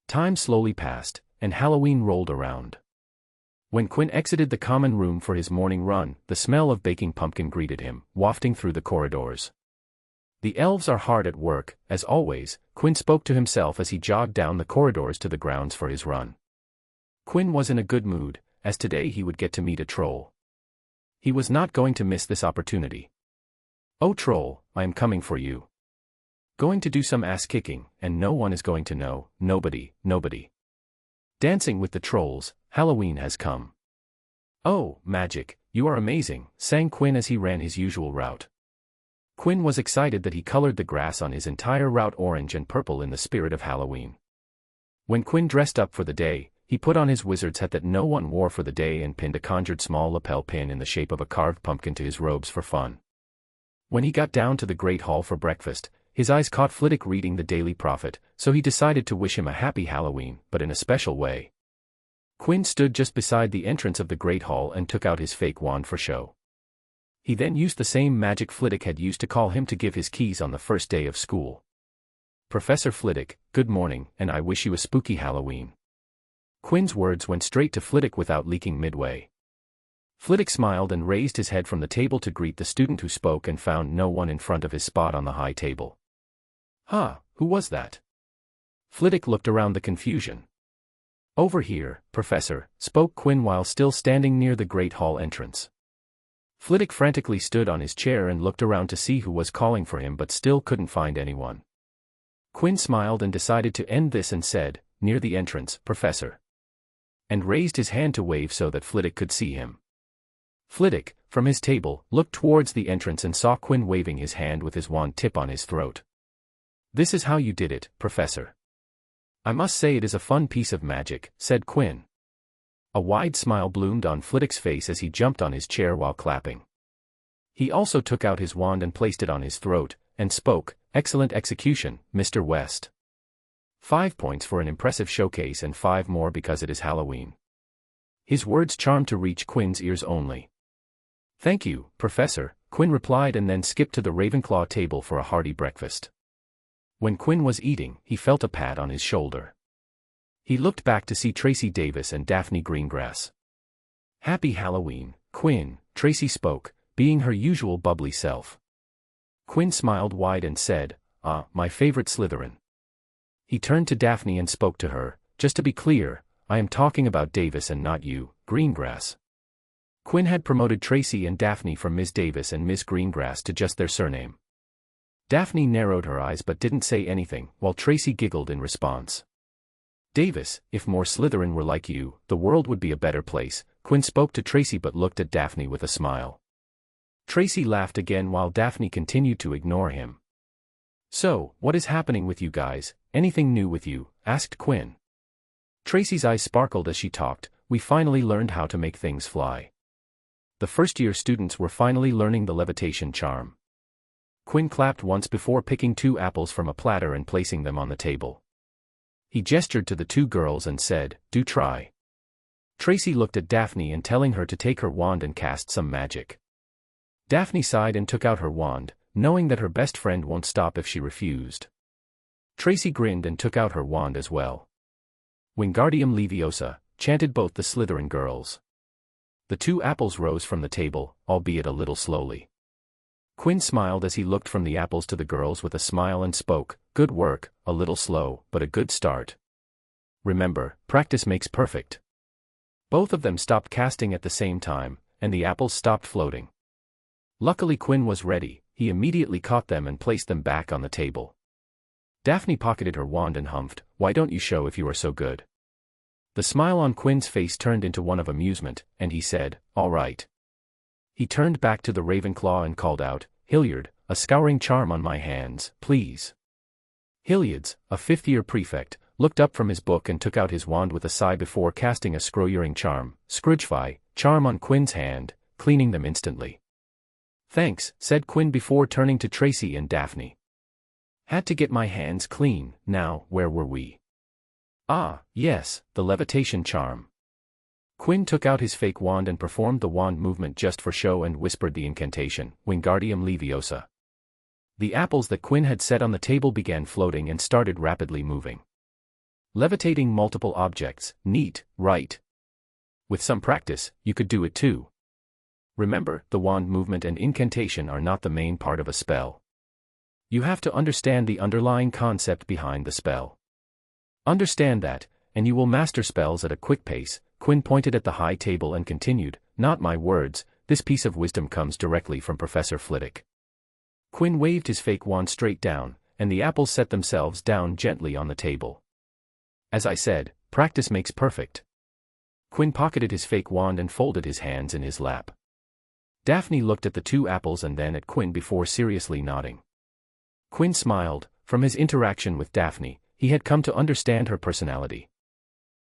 Time slowly passed, and Halloween rolled around. When Quinn exited the common room for his morning run, the smell of baking pumpkin greeted him, wafting through the corridors. The elves are hard at work, as always, Quinn spoke to himself as he jogged down the corridors to the grounds for his run. Quinn was in a good mood, as today he would get to meet a troll. He was not going to miss this opportunity. Oh troll, I am coming for you. Going to do some ass-kicking, and no one is going to know, nobody. Dancing with the trolls, Halloween has come. Oh, magic, you are amazing, sang Quinn as he ran his usual route. Quinn was excited that he colored the grass on his entire route orange and purple in the spirit of Halloween. When Quinn dressed up for the day, he put on his wizard's hat that no one wore for the day and pinned a conjured small lapel pin in the shape of a carved pumpkin to his robes for fun. When he got down to the Great Hall for breakfast, his eyes caught Flitwick reading the Daily Prophet, so he decided to wish him a happy Halloween, but in a special way. Quinn stood just beside the entrance of the Great Hall and took out his fake wand for show. He then used the same magic Flitwick had used to call him to give his keys on the first day of school. Professor Flitwick, good morning, and I wish you a spooky Halloween. Quinn's words went straight to Flitwick without leaking midway. Flitwick smiled and raised his head from the table to greet the student who spoke and found no one in front of his spot on the high table. Who was that? Flitwick looked around the confusion. Over here, Professor, spoke Quinn while still standing near the Great Hall entrance. Flitwick frantically stood on his chair and looked around to see who was calling for him but still couldn't find anyone. Quinn smiled and decided to end this and said, "Near the entrance, Professor," and raised his hand to wave so that Flitwick could see him. Flitwick, from his table, looked towards the entrance and saw Quinn waving his hand with his wand tip on his throat. "This is how you did it, Professor." "I must say it is a fun piece of magic," said Quinn. A wide smile bloomed on Flitwick's face as he jumped on his chair while clapping. He also took out his wand and placed it on his throat, and spoke, "Excellent execution, Mr. West. 5 points for an impressive showcase and 5 more because it is Halloween." His words charmed to reach Quinn's ears only. "Thank you, Professor," Quinn replied and then skipped to the Ravenclaw table for a hearty breakfast. When Quinn was eating, he felt a pat on his shoulder. He looked back to see Tracy Davis and Daphne Greengrass. "Happy Halloween, Quinn," Tracy spoke, being her usual bubbly self. Quinn smiled wide and said, "Ah, my favorite Slytherin." He turned to Daphne and spoke to her, "Just to be clear, I am talking about Davis and not you, Greengrass." Quinn had promoted Tracy and Daphne from Ms. Davis and Miss Greengrass to just their surname. Daphne narrowed her eyes but didn't say anything, while Tracy giggled in response. "Davis, if more Slytherin were like you, the world would be a better place," Quinn spoke to Tracy but looked at Daphne with a smile. Tracy laughed again while Daphne continued to ignore him. "So, what is happening with you guys? Anything new with you?" asked Quinn. Tracy's eyes sparkled as she talked. "We finally learned how to make things fly. The first-year students were finally learning the levitation charm." Quinn clapped once before picking 2 apples from a platter and placing them on the table. He gestured to the 2 girls and said, "Do try." Tracy looked at Daphne and telling her to take her wand and cast some magic. Daphne sighed and took out her wand, knowing that her best friend won't stop if she refused. Tracy grinned and took out her wand as well. "Wingardium Leviosa," chanted both the Slytherin girls. The 2 apples rose from the table, albeit a little slowly. Quinn smiled as he looked from the apples to the girls with a smile and spoke, "Good work, a little slow, but a good start. Remember, practice makes perfect." Both of them stopped casting at the same time, and the apples stopped floating. Luckily Quinn was ready. He immediately caught them and placed them back on the table. Daphne pocketed her wand and humphed, "Why don't you show if you are so good?" The smile on Quinn's face turned into one of amusement, and he said, "All right." He turned back to the Ravenclaw and called out, "Hilliard, a scouring charm on my hands, please." Hilliards, a 5th-year prefect, looked up from his book and took out his wand with a sigh before casting a Screwing charm, Scroogify, charm on Quinn's hand, cleaning them instantly. "Thanks," said Quinn before turning to Tracy and Daphne. "Had to get my hands clean." Now, where were we? "Ah, yes, the levitation charm." Quinn took out his fake wand and performed the wand movement just for show and whispered the incantation, Wingardium Leviosa. The apples that Quinn had set on the table began floating and started rapidly moving. Levitating multiple objects, neat, right? With some practice, you could do it too. Remember, the wand movement and incantation are not the main part of a spell. You have to understand the underlying concept behind the spell. Understand that, and you will master spells at a quick pace. Quinn pointed at the high table and continued, "Not my words, this piece of wisdom comes directly from Professor Flitwick." Quinn waved his fake wand straight down, and the apples set themselves down gently on the table. "As I said, practice makes perfect." Quinn pocketed his fake wand and folded his hands in his lap. Daphne looked at the 2 apples and then at Quinn before seriously nodding. Quinn smiled. From his interaction with Daphne, he had come to understand her personality.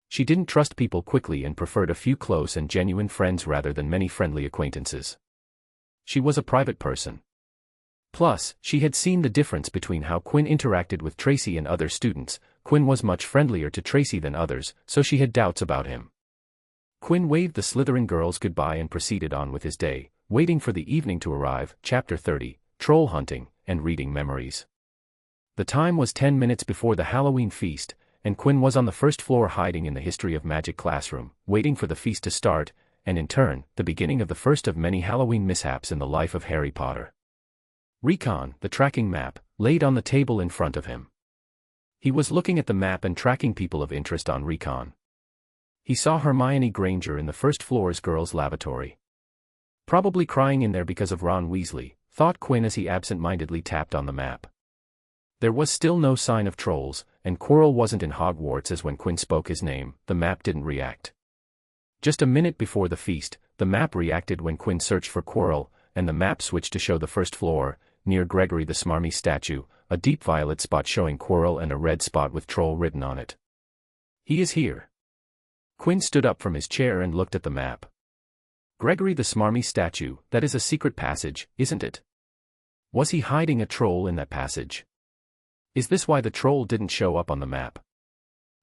She didn't trust people quickly and preferred a few close and genuine friends rather than many friendly acquaintances. She was a private person. Plus, she had seen the difference between how Quinn interacted with Tracy and other students. Quinn was much friendlier to Tracy than others, so she had doubts about him. Quinn waved the Slytherin girls goodbye and proceeded on with his day, waiting for the evening to arrive. Chapter 30, Troll Hunting, and Reading Memories. The time was 10 minutes before the Halloween feast, and Quinn was on the first floor hiding in the History of Magic classroom, waiting for the feast to start, and in turn, the beginning of the first of many Halloween mishaps in the life of Harry Potter. Recon, the tracking map, laid on the table in front of him. He was looking at the map and tracking people of interest on Recon. He saw Hermione Granger in the first floor's girls' lavatory. Probably crying in there because of Ron Weasley, thought Quinn as he absent-mindedly tapped on the map. There was still no sign of trolls, and Quirrell wasn't in Hogwarts as when Quinn spoke his name, the map didn't react. Just a minute before the feast, the map reacted when Quinn searched for Quirrell, and the map switched to show the first floor, near Gregory the Smarmy statue, a deep violet spot showing Quirrell and a red spot with troll written on it. He is here. Quinn stood up from his chair and looked at the map. Gregory the Smarmy statue, that is a secret passage, isn't it? Was he hiding a troll in that passage? Is this why the troll didn't show up on the map?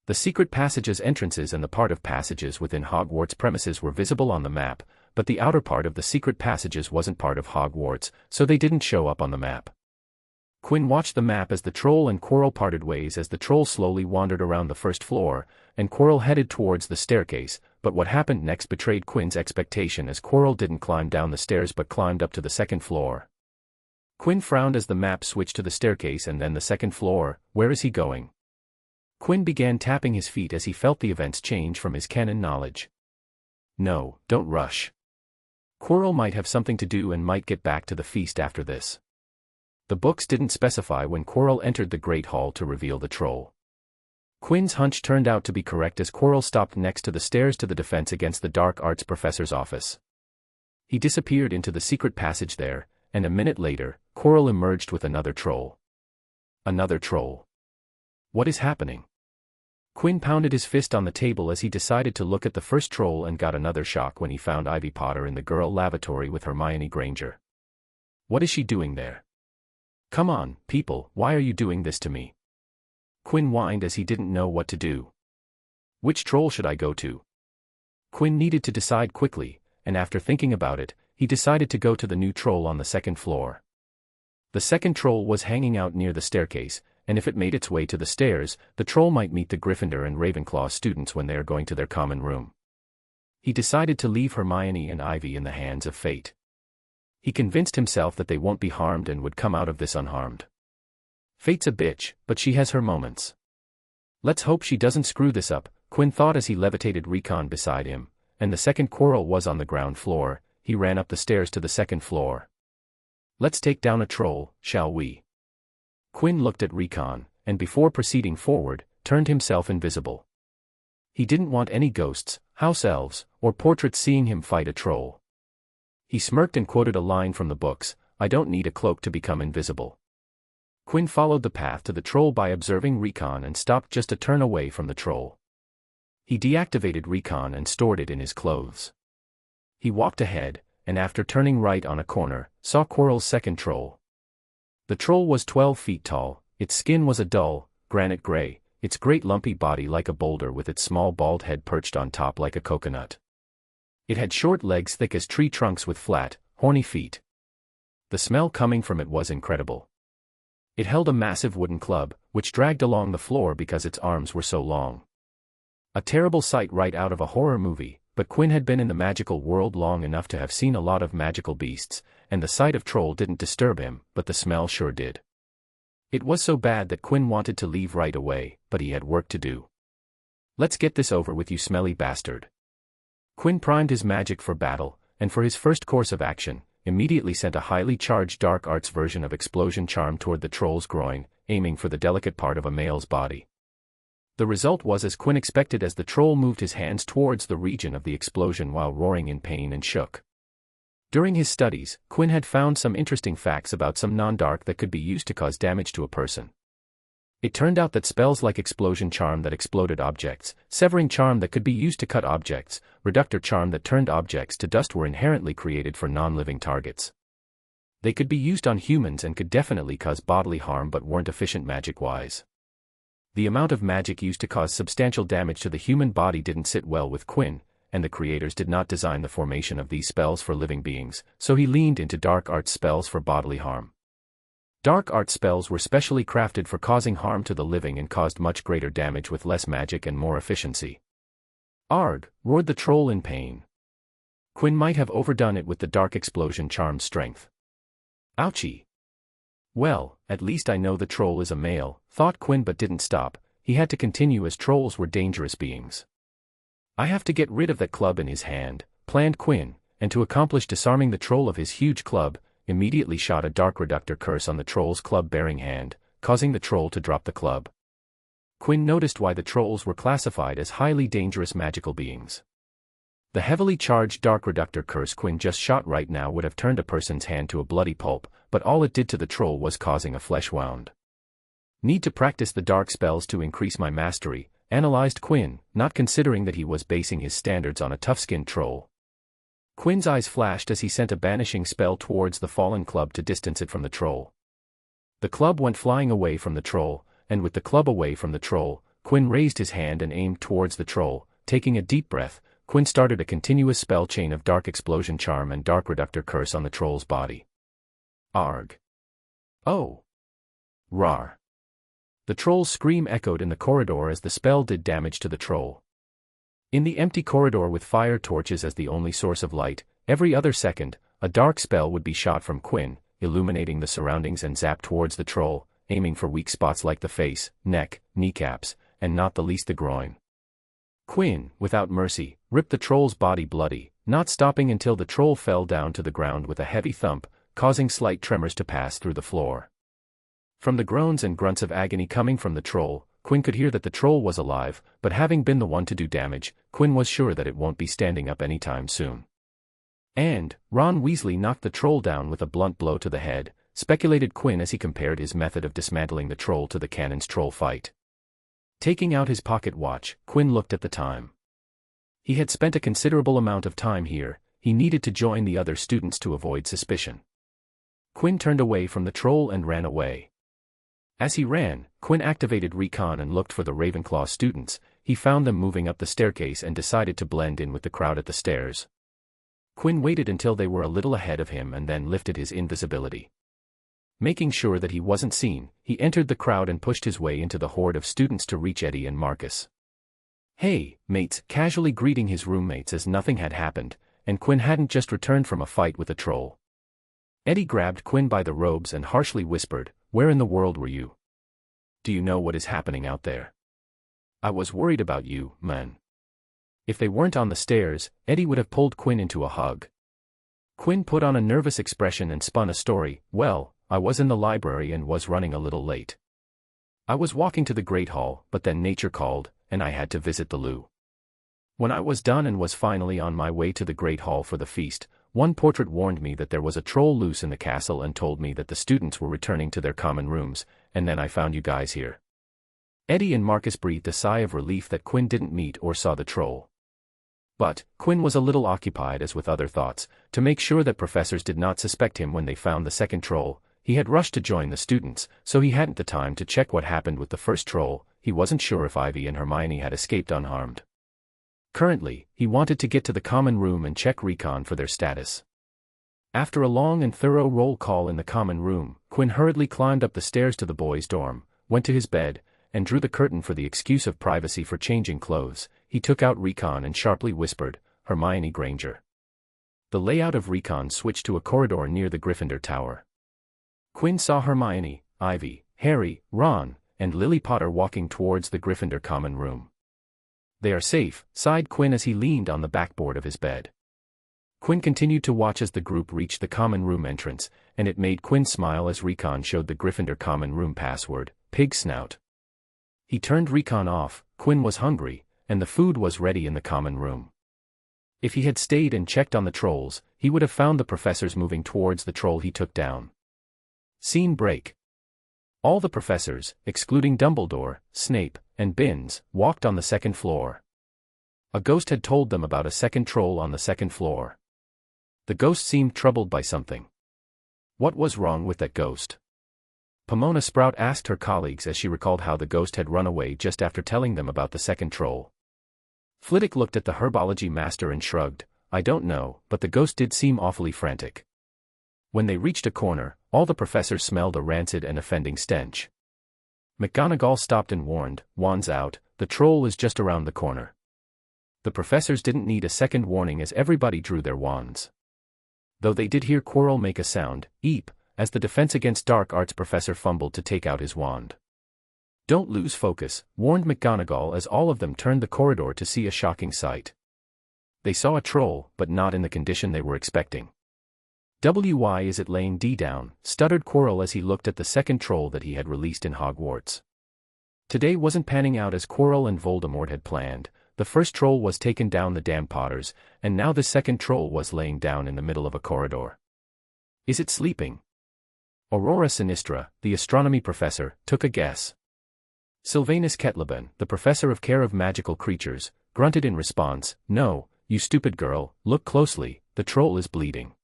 The secret passage's entrances and the part of passages within Hogwarts premises were visible on the map, but the outer part of the secret passages wasn't part of Hogwarts, so they didn't show up on the map. Quinn watched the map as the troll and Quirrell parted ways as the troll slowly wandered around the first floor, and Quirrell headed towards the staircase, but what happened next betrayed Quinn's expectation as Quirrell didn't climb down the stairs but climbed up to the second floor. Quinn frowned as the map switched to the staircase and then the second floor. Where is he going? Quinn began tapping his feet as he felt the events change from his canon knowledge. No, don't rush. Quirrell might have something to do and might get back to the feast after this. The books didn't specify when Quirrell entered the Great Hall to reveal the troll. Quinn's hunch turned out to be correct as Quirrell stopped next to the stairs to the defense against the dark arts professor's office. He disappeared into the secret passage there, and a minute later, Quirrell emerged with another troll. Another troll. What is happening? Quinn pounded his fist on the table as he decided to look at the first troll and got another shock when he found Ivy Potter in the girl lavatory with Hermione Granger. What is she doing there? Come on, people, why are you doing this to me? Quinn whined as he didn't know what to do. Which troll should I go to? Quinn needed to decide quickly, and after thinking about it, he decided to go to the new troll on the second floor. The second troll was hanging out near the staircase, and if it made its way to the stairs, the troll might meet the Gryffindor and Ravenclaw students when they are going to their common room. He decided to leave Hermione and Ivy in the hands of fate. He convinced himself that they won't be harmed and would come out of this unharmed. Fate's a bitch, but she has her moments. Let's hope she doesn't screw this up, Quinn thought as he levitated Recon beside him, and the second Quirrell was on the ground floor. He ran up the stairs to the second floor. Let's take down a troll, shall we? Quinn looked at Recon, and before proceeding forward, turned himself invisible. He didn't want any ghosts, house elves, or portraits seeing him fight a troll. He smirked and quoted a line from the books, "I don't need a cloak to become invisible." Quinn followed the path to the troll by observing Recon and stopped just a turn away from the troll. He deactivated Recon and stored it in his clothes. He walked ahead, and after turning right on a corner, saw Quirrell's second troll. The troll was 12 feet tall, its skin was a dull, granite gray, its great lumpy body like a boulder with its small bald head perched on top like a coconut. It had short legs thick as tree trunks with flat, horny feet. The smell coming from it was incredible. It held a massive wooden club, which dragged along the floor because its arms were so long. A terrible sight right out of a horror movie, but Quinn had been in the magical world long enough to have seen a lot of magical beasts, and the sight of troll didn't disturb him, but the smell sure did. It was so bad that Quinn wanted to leave right away, but he had work to do. Let's get this over with, you smelly bastard. Quinn primed his magic for battle, and for his first course of action, immediately sent a highly charged dark arts version of Explosion Charm toward the troll's groin, aiming for the delicate part of a male's body. The result was as Quinn expected as the troll moved his hands towards the region of the explosion while roaring in pain and shook. During his studies, Quinn had found some interesting facts about some non-dark that could be used to cause damage to a person. It turned out that spells like Explosion Charm that exploded objects, Severing Charm that could be used to cut objects, Reductor Charm that turned objects to dust were inherently created for non-living targets. They could be used on humans and could definitely cause bodily harm but weren't efficient magic-wise. The amount of magic used to cause substantial damage to the human body didn't sit well with Quinn, and the creators did not design the formation of these spells for living beings, so he leaned into dark arts spells for bodily harm. Dark art spells were specially crafted for causing harm to the living and caused much greater damage with less magic and more efficiency. Arg! Roared the troll in pain. Quinn might have overdone it with the dark Explosion Charm's strength. Ouchie! Well, at least I know the troll is a male, thought Quinn, but didn't stop. He had to continue as trolls were dangerous beings. I have to get rid of that club in his hand, planned Quinn, and to accomplish disarming the troll of his huge club, immediately shot a dark reductor curse on the troll's club-bearing hand, causing the troll to drop the club. Quinn noticed why the trolls were classified as highly dangerous magical beings. The heavily charged dark reductor curse Quinn just shot right now would have turned a person's hand to a bloody pulp, but all it did to the troll was causing a flesh wound. Need to practice the dark spells to increase my mastery, analyzed Quinn, not considering that he was basing his standards on a tough-skinned troll. Quinn's eyes flashed as he sent a banishing spell towards the fallen club to distance it from the troll. The club went flying away from the troll, and with the club away from the troll, Quinn raised his hand and aimed towards the troll. Taking a deep breath, Quinn started a continuous spell chain of Dark Explosion Charm and Dark Reductor Curse on the troll's body. Arg. Oh. Rar. The troll's scream echoed in the corridor as the spell did damage to the troll. In the empty corridor with fire torches as the only source of light, every other second, a dark spell would be shot from Quinn, illuminating the surroundings and zap towards the troll, aiming for weak spots like the face, neck, kneecaps, and not the least the groin. Quinn, without mercy, ripped the troll's body bloody, not stopping until the troll fell down to the ground with a heavy thump, causing slight tremors to pass through the floor. From the groans and grunts of agony coming from the troll, Quinn could hear that the troll was alive, but having been the one to do damage, Quinn was sure that it won't be standing up anytime soon. And Ron Weasley knocked the troll down with a blunt blow to the head, speculated Quinn as he compared his method of dismantling the troll to the cannon's troll fight. Taking out his pocket watch, Quinn looked at the time. He had spent a considerable amount of time here, he needed to join the other students to avoid suspicion. Quinn turned away from the troll and ran away. As he ran, Quinn activated Recon and looked for the Ravenclaw students. He found them moving up the staircase and decided to blend in with the crowd at the stairs. Quinn waited until they were a little ahead of him and then lifted his invisibility. Making sure that he wasn't seen, he entered the crowd and pushed his way into the horde of students to reach Eddie and Marcus. "Hey, mates," casually greeting his roommates as nothing had happened, and Quinn hadn't just returned from a fight with a troll. Eddie grabbed Quinn by the robes and harshly whispered, "Where in the world were you? Do you know what is happening out there? I was worried about you, man." If they weren't on the stairs, Eddie would have pulled Quinn into a hug. Quinn put on a nervous expression and spun a story. "Well, I was in the library and was running a little late. I was walking to the Great Hall, but then nature called, and I had to visit the loo. When I was done and was finally on my way to the Great Hall for the feast, one portrait warned me that there was a troll loose in the castle and told me that the students were returning to their common rooms, and then I found you guys here." Eddie and Marcus breathed a sigh of relief that Quinn didn't meet or saw the troll. But Quinn was a little occupied as with other thoughts. To make sure that professors did not suspect him when they found the second troll, he had rushed to join the students, so he hadn't the time to check what happened with the first troll. He wasn't sure if Ivy and Hermione had escaped unharmed. Currently, he wanted to get to the common room and check Recon for their status. After a long and thorough roll call in the common room, Quinn hurriedly climbed up the stairs to the boys' dorm, went to his bed, and drew the curtain for the excuse of privacy for changing clothes. He took out Recon and sharply whispered, "Hermione Granger." The layout of Recon switched to a corridor near the Gryffindor Tower. Quinn saw Hermione, Ivy, Harry, Ron, and Lily Potter walking towards the Gryffindor common room. "They are safe," sighed Quinn as he leaned on the backboard of his bed. Quinn continued to watch as the group reached the common room entrance, and it made Quinn smile as Recon showed the Gryffindor common room password, "Pig Snout." He turned Recon off. Quinn was hungry, and the food was ready in the common room. If he had stayed and checked on the trolls, he would have found the professors moving towards the troll he took down. Scene break. All the professors, excluding Dumbledore, Snape, and Binns, walked on the second floor. A ghost had told them about a second troll on the second floor. The ghost seemed troubled by something. What was wrong with that ghost? Pomona Sprout asked her colleagues as she recalled how the ghost had run away just after telling them about the second troll. Flitwick looked at the herbology master and shrugged, "I don't know, but the ghost did seem awfully frantic." When they reached a corner, all the professors smelled a rancid and offending stench. McGonagall stopped and warned, "Wands out, the troll is just around the corner." The professors didn't need a second warning as everybody drew their wands. Though they did hear Quirrell make a sound, "Eep," as the Defense Against Dark Arts professor fumbled to take out his wand. "Don't lose focus," warned McGonagall as all of them turned the corridor to see a shocking sight. They saw a troll, but not in the condition they were expecting. "Why is it laying D down?" stuttered Quirrell as he looked at the second troll that he had released in Hogwarts. Today wasn't panning out as Quirrell and Voldemort had planned. The first troll was taken down the damn Potters, and now the second troll was laying down in the middle of a corridor. "Is it sleeping?" Aurora Sinistra, the astronomy professor, took a guess. Sylvanus Ketlaban, the professor of care of magical creatures, grunted in response, "No, you stupid girl, look closely, the troll is bleeding."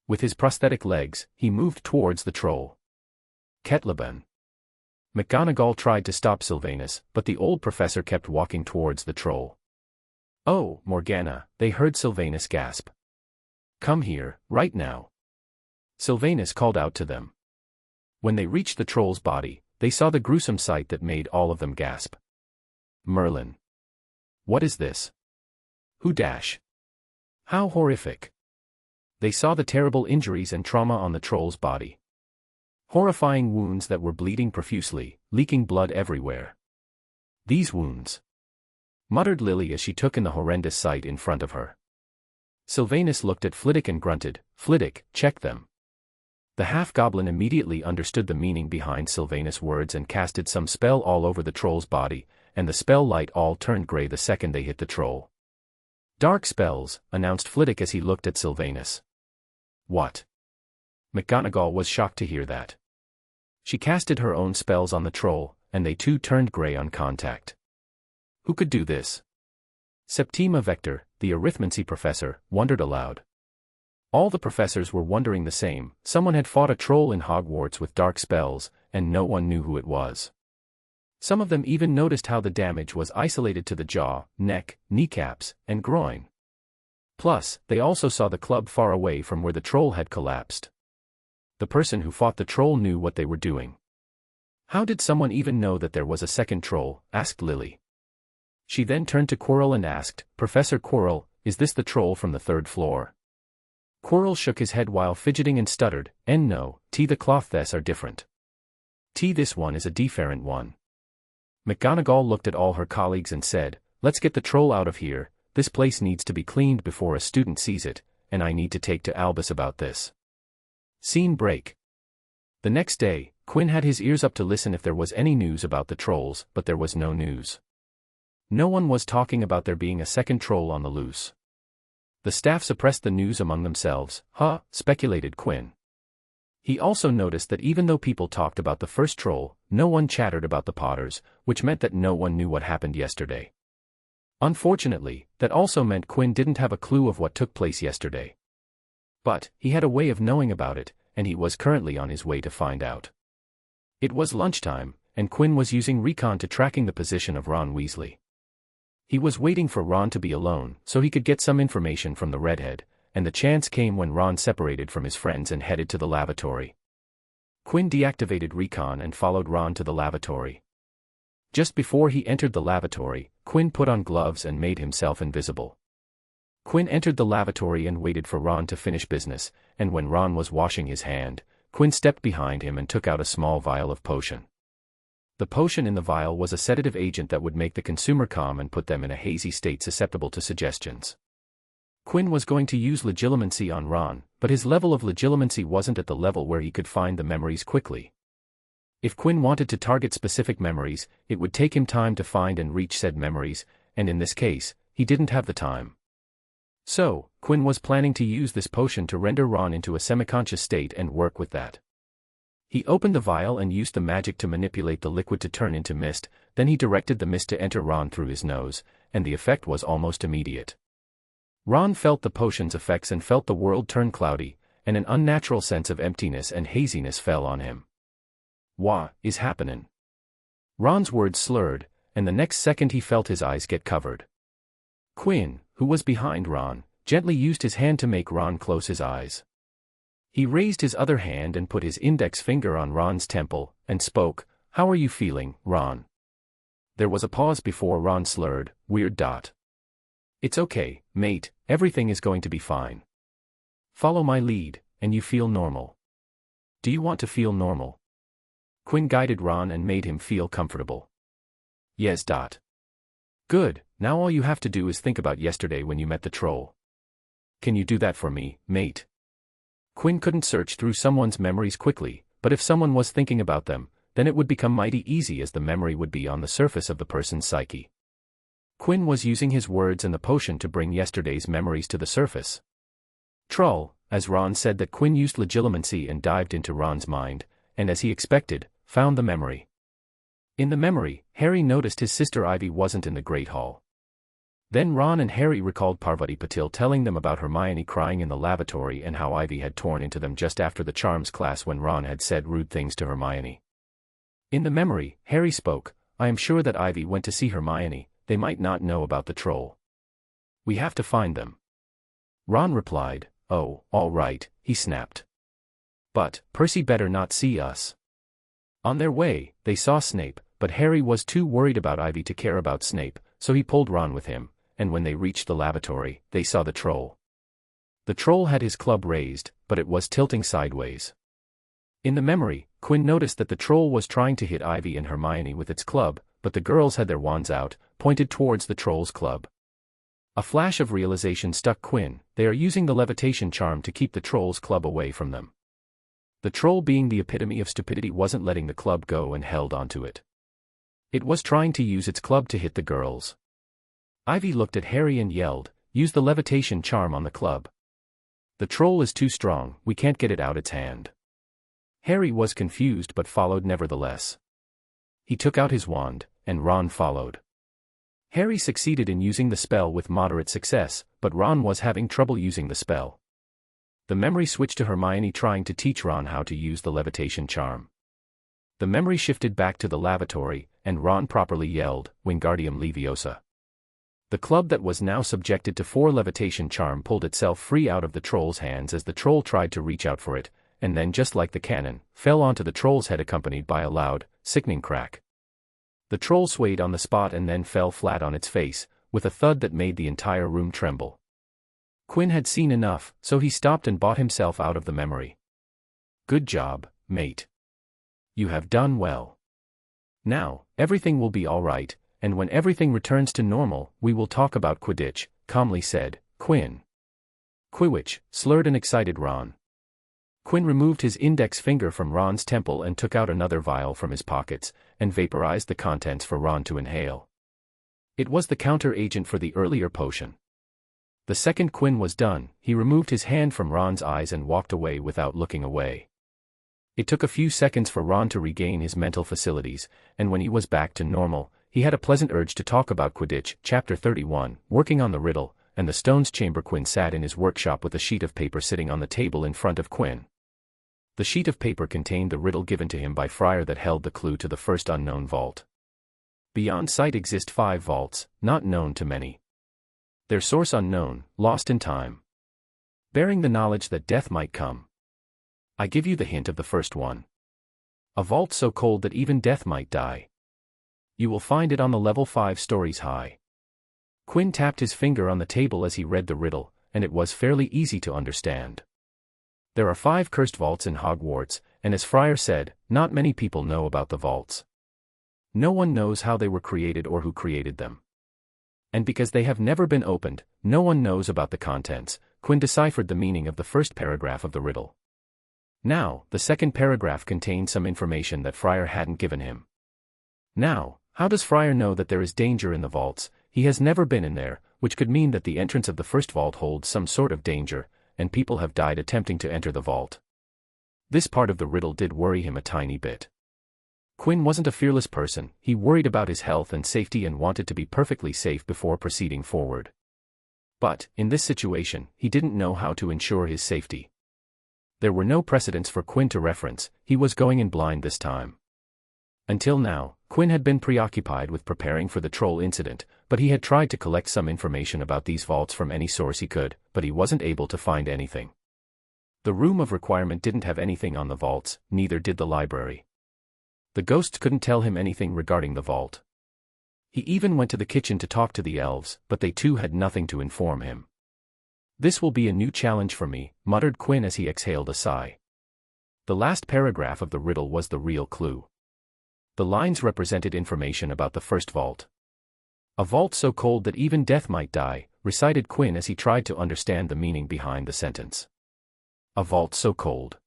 With his prosthetic legs, he moved towards the troll. Ketlaban. McGonagall tried to stop Sylvanus, but the old professor kept walking towards the troll. "Oh, Morgana," they heard Sylvanus gasp. "Come here, right now." Sylvanus called out to them. When they reached the troll's body, they saw the gruesome sight that made all of them gasp. Merlin. What is this? Who dash? How horrific. They saw the terrible injuries and trauma on the troll's body. Horrifying wounds that were bleeding profusely, leaking blood everywhere. "These wounds," muttered Lily as she took in the horrendous sight in front of her. Sylvanus looked at Flitwick and grunted, "Flitwick, check them." The half-goblin immediately understood the meaning behind Sylvanus' words and casted some spell all over the troll's body, and the spell light all turned gray the second they hit the troll. "Dark spells," announced Flitwick as he looked at Sylvanus. "What?" McGonagall was shocked to hear that. She casted her own spells on the troll, and they too turned gray on contact. Who could do this? Septima Vector, the arithmancy professor, wondered aloud. All the professors were wondering the same. Someone had fought a troll in Hogwarts with dark spells, and no one knew who it was. Some of them even noticed how the damage was isolated to the jaw, neck, kneecaps, and groin. Plus, they also saw the club far away from where the troll had collapsed. The person who fought the troll knew what they were doing. "How did someone even know that there was a second troll?" asked Lily. She then turned to Quirrell and asked, "Professor Quirrell, is this the troll from the third floor?" Quirrell shook his head while fidgeting and stuttered, "No, the cloth thes are different. This one is a different one." McGonagall looked at all her colleagues and said, "Let's get the troll out of here. This place needs to be cleaned before a student sees it, and I need to take to Albus about this." Scene break. The next day, Quinn had his ears up to listen if there was any news about the trolls, but there was no news. No one was talking about there being a second troll on the loose. The staff suppressed the news among themselves. Speculated Quinn. He also noticed that even though people talked about the first troll, no one chattered about the Potters, which meant that no one knew what happened yesterday. Unfortunately, that also meant Quinn didn't have a clue of what took place yesterday. But, he had a way of knowing about it, and he was currently on his way to find out. It was lunchtime, and Quinn was using Recon to tracking the position of Ron Weasley. He was waiting for Ron to be alone, so he could get some information from the redhead, and the chance came when Ron separated from his friends and headed to the lavatory. Quinn deactivated Recon and followed Ron to the lavatory. Just before he entered the lavatory, Quinn put on gloves and made himself invisible. Quinn entered the lavatory and waited for Ron to finish business, and when Ron was washing his hand, Quinn stepped behind him and took out a small vial of potion. The potion in the vial was a sedative agent that would make the consumer calm and put them in a hazy state susceptible to suggestions. Quinn was going to use legilimency on Ron, but his level of legilimency wasn't at the level where he could find the memories quickly. If Quinn wanted to target specific memories, it would take him time to find and reach said memories, and in this case, he didn't have the time. So, Quinn was planning to use this potion to render Ron into a semiconscious state and work with that. He opened the vial and used the magic to manipulate the liquid to turn into mist, then he directed the mist to enter Ron through his nose, and the effect was almost immediate. Ron felt the potion's effects and felt the world turn cloudy, and an unnatural sense of emptiness and haziness fell on him. "What is happening?" Ron's words slurred, and the next second he felt his eyes get covered. Quinn, who was behind Ron, gently used his hand to make Ron close his eyes. He raised his other hand and put his index finger on Ron's temple, and spoke, "How are you feeling, Ron?" There was a pause before Ron slurred, "Weird. It's okay, mate, everything is going to be fine. Follow my lead, and you feel normal. Do you want to feel normal?" Quinn guided Ron and made him feel comfortable. "Yes. Good," Now all you have to do is think about yesterday when you met the troll. Can you do that for me, mate? Quinn couldn't search through someone's memories quickly, but if someone was thinking about them, then it would become mighty easy as the memory would be on the surface of the person's psyche. Quinn was using his words and the potion to bring yesterday's memories to the surface. Troll, as Ron said that Quinn used legilimency and dived into Ron's mind, and as he expected, found the memory. In the memory, Harry noticed his sister Ivy wasn't in the Great Hall. Then Ron and Harry recalled Parvati Patil telling them about Hermione crying in the lavatory and how Ivy had torn into them just after the charms class when Ron had said rude things to Hermione. In the memory, Harry spoke, "I am sure that Ivy went to see Hermione, they might not know about the troll. We have to find them." Ron replied, "Oh, all right," he snapped. "But, Percy better not see us." On their way, they saw Snape, but Harry was too worried about Ivy to care about Snape, so he pulled Ron with him, and when they reached the lavatory, they saw the troll. The troll had his club raised, but it was tilting sideways. In the memory, Quinn noticed that the troll was trying to hit Ivy and Hermione with its club, but the girls had their wands out, pointed towards the troll's club. A flash of realization struck Quinn: they are using the levitation charm to keep the troll's club away from them. The troll, being the epitome of stupidity, wasn't letting the club go and held onto it. It was trying to use its club to hit the girls. Ivy looked at Harry and yelled, "Use the levitation charm on the club. The troll is too strong, we can't get it out its hand." Harry was confused but followed nevertheless. He took out his wand, and Ron followed. Harry succeeded in using the spell with moderate success, but Ron was having trouble using the spell. The memory switched to Hermione trying to teach Ron how to use the levitation charm. The memory shifted back to the lavatory, and Ron properly yelled, "Wingardium Leviosa." The club that was now subjected to 4 levitation charm pulled itself free out of the troll's hands as the troll tried to reach out for it, and then, just like the cannon, fell onto the troll's head accompanied by a loud, sickening crack. The troll swayed on the spot and then fell flat on its face, with a thud that made the entire room tremble. Quinn had seen enough, so he stopped and bought himself out of the memory. "Good job, mate. You have done well. Now, everything will be all right, and when everything returns to normal, we will talk about Quidditch," calmly said Quinn. "Quidditch," slurred and excited Ron. Quinn removed his index finger from Ron's temple and took out another vial from his pockets, and vaporized the contents for Ron to inhale. It was the counter-agent for the earlier potion. The second Quinn was done, he removed his hand from Ron's eyes and walked away without looking away. It took a few seconds for Ron to regain his mental facilities, and when he was back to normal, he had a pleasant urge to talk about Quidditch. Chapter 31, working on the riddle, and the Stone's Chamber. Quinn sat in his workshop with a sheet of paper sitting on the table in front of Quinn. The sheet of paper contained the riddle given to him by Friar that held the clue to the first unknown vault. Beyond sight exist 5 vaults, not known to many. Their source unknown, lost in time. Bearing the knowledge that death might come. I give you the hint of the first one. A vault so cold that even death might die. You will find it on the level 5 stories high. Quinn tapped his finger on the table as he read the riddle, and it was fairly easy to understand. There are 5 cursed vaults in Hogwarts, and as Friar said, not many people know about the vaults. No one knows how they were created or who created them. And because they have never been opened, no one knows about the contents. Quinn deciphered the meaning of the first paragraph of the riddle. Now, the second paragraph contained some information that Friar hadn't given him. Now, how does Friar know that there is danger in the vaults? He has never been in there, which could mean that the entrance of the first vault holds some sort of danger, and people have died attempting to enter the vault. This part of the riddle did worry him a tiny bit. Quinn wasn't a fearless person, he worried about his health and safety and wanted to be perfectly safe before proceeding forward. But, in this situation, he didn't know how to ensure his safety. There were no precedents for Quinn to reference, he was going in blind this time. Until now, Quinn had been preoccupied with preparing for the troll incident, but he had tried to collect some information about these vaults from any source he could, but he wasn't able to find anything. The room of requirement didn't have anything on the vaults, neither did the library. The ghosts couldn't tell him anything regarding the vault. He even went to the kitchen to talk to the elves, but they too had nothing to inform him. "This will be a new challenge for me," muttered Quinn as he exhaled a sigh. The last paragraph of the riddle was the real clue. The lines represented information about the first vault. A vault so cold that even death might die, recited Quinn as he tried to understand the meaning behind the sentence. A vault so cold,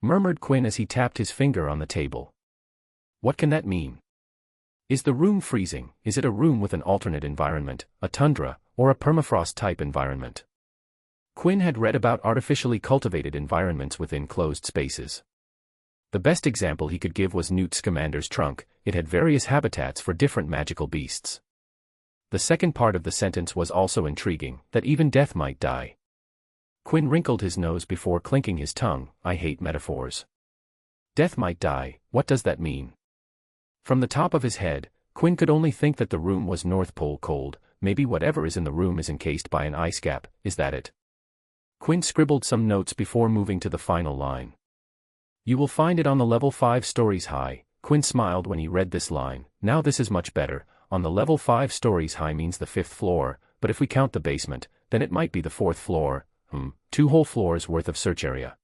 murmured Quinn as he tapped his finger on the table. What can that mean? Is the room freezing? Is it a room with an alternate environment, a tundra, or a permafrost-type environment? Quinn had read about artificially cultivated environments within closed spaces. The best example he could give was Newt Scamander's trunk. It had various habitats for different magical beasts. The second part of the sentence was also intriguing, that even death might die. Quinn wrinkled his nose before clinking his tongue. I hate metaphors. Death might die, what does that mean? From the top of his head, Quinn could only think that the room was North Pole cold. Maybe whatever is in the room is encased by an ice cap. Is that it? Quinn scribbled some notes before moving to the final line. You will find it on the level 5 stories high. Quinn smiled when he read this line. Now this is much better. On the level 5 stories high means the 5th floor, but if we count the basement, then it might be the 4th floor. 2 whole floors worth of search area.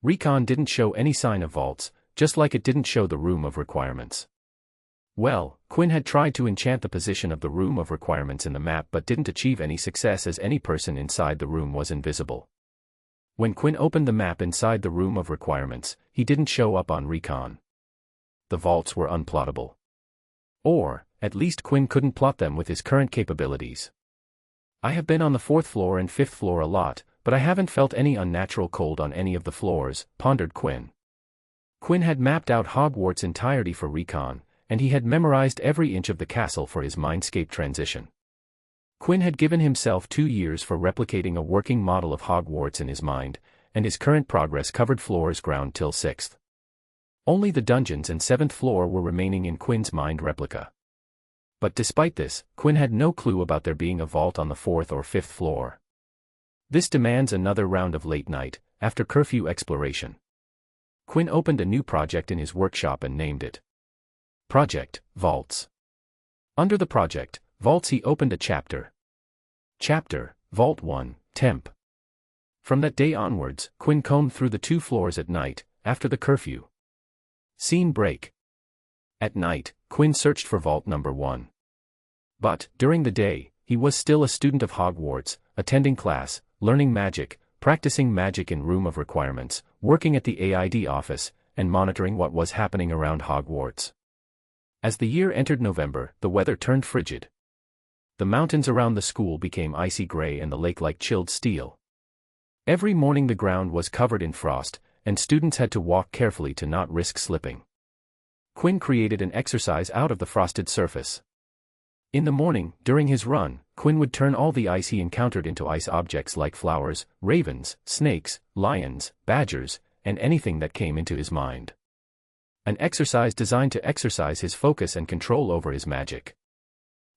Recon didn't show any sign of vaults, just like it didn't show the room of requirements. Well, Quinn had tried to enchant the position of the room of requirements in the map but didn't achieve any success as any person inside the room was invisible. When Quinn opened the map inside the room of requirements, he didn't show up on Recon. The vaults were unplottable. Or, at least Quinn couldn't plot them with his current capabilities. I have been on the 4th floor and 5th floor a lot, but I haven't felt any unnatural cold on any of the floors, pondered Quinn. Quinn had mapped out Hogwarts' entirety for Recon, and he had memorized every inch of the castle for his mindscape transition. Quinn had given himself 2 years for replicating a working model of Hogwarts in his mind, and his current progress covered floors ground till 6th. Only the dungeons and 7th floor were remaining in Quinn's mind replica. But despite this, Quinn had no clue about there being a vault on the 4th or 5th floor. This demands another round of late night, after curfew exploration. Quinn opened a new project in his workshop and named it Project Vaults. Under the project, Vaults, he opened a chapter. Chapter, Vault 1, Temp. From that day onwards, Quinn combed through the 2 floors at night, after the curfew. Scene break. At night, Quinn searched for Vault number 1. But, during the day, he was still a student of Hogwarts, attending class, learning magic, practicing magic in Room of Requirements, working at the AID office, and monitoring what was happening around Hogwarts. As the year entered November, the weather turned frigid. The mountains around the school became icy gray and the lake like chilled steel. Every morning the ground was covered in frost, and students had to walk carefully to not risk slipping. Quinn created an exercise out of the frosted surface. In the morning, during his run, Quinn would turn all the ice he encountered into ice objects like flowers, ravens, snakes, lions, badgers, and anything that came into his mind. An exercise designed to exercise his focus and control over his magic.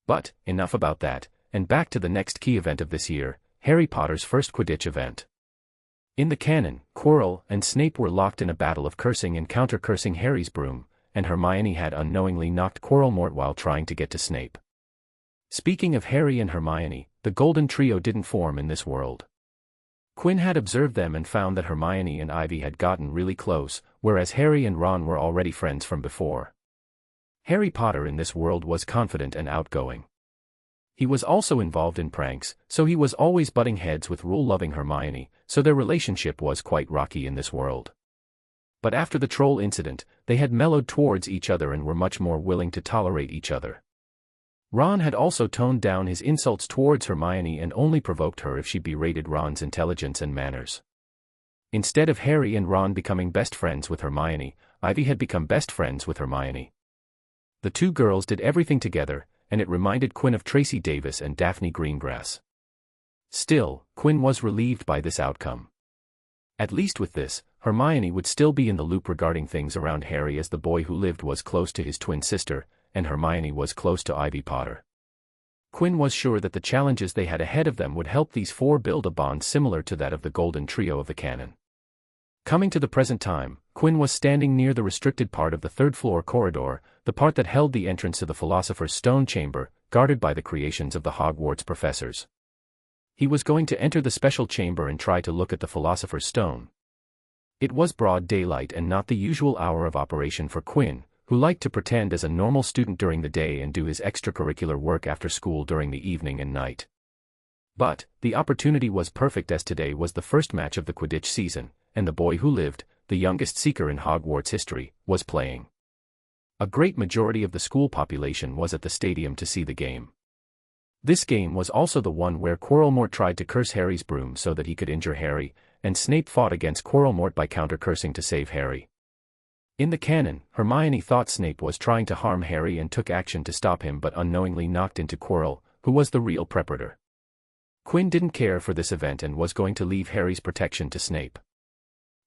But, enough about that, and back to the next key event of this year, Harry Potter's first Quidditch event. In the canon, Quirrell and Snape were locked in a battle of cursing and counter-cursing Harry's broom, and Hermione had unknowingly knocked Quirrell mort while trying to get to Snape. Speaking of Harry and Hermione, the Golden Trio didn't form in this world. Quinn had observed them and found that Hermione and Ivy had gotten really close, whereas Harry and Ron were already friends from before. Harry Potter in this world was confident and outgoing. He was also involved in pranks, so he was always butting heads with rule-loving Hermione, so their relationship was quite rocky in this world. But after the troll incident, they had mellowed towards each other and were much more willing to tolerate each other. Ron had also toned down his insults towards Hermione and only provoked her if she berated Ron's intelligence and manners. Instead of Harry and Ron becoming best friends with Hermione, Ivy had become best friends with Hermione. The 2 girls did everything together, and it reminded Quinn of Tracy Davis and Daphne Greengrass. Still, Quinn was relieved by this outcome. At least with this, Hermione would still be in the loop regarding things around Harry, as the boy who lived was close to his twin sister, and Hermione was close to Ivy Potter. Quinn was sure that the challenges they had ahead of them would help these 4 build a bond similar to that of the Golden Trio of the canon. Coming to the present time, Quinn was standing near the restricted part of the 3rd floor corridor, the part that held the entrance to the Philosopher's Stone chamber, guarded by the creations of the Hogwarts professors. He was going to enter the special chamber and try to look at the Philosopher's Stone. It was broad daylight and not the usual hour of operation for Quinn, who liked to pretend as a normal student during the day and do his extracurricular work after school during the evening and night. But, the opportunity was perfect as today was the first match of the Quidditch season, and the boy who lived, the youngest seeker in Hogwarts history, was playing. A great majority of the school population was at the stadium to see the game. This game was also the one where Quirrellmort tried to curse Harry's broom so that he could injure Harry, and Snape fought against Quirrellmort by counter-cursing to save Harry. In the canon, Hermione thought Snape was trying to harm Harry and took action to stop him but unknowingly knocked into Quirrell, who was the real preparator. Quinn didn't care for this event and was going to leave Harry's protection to Snape.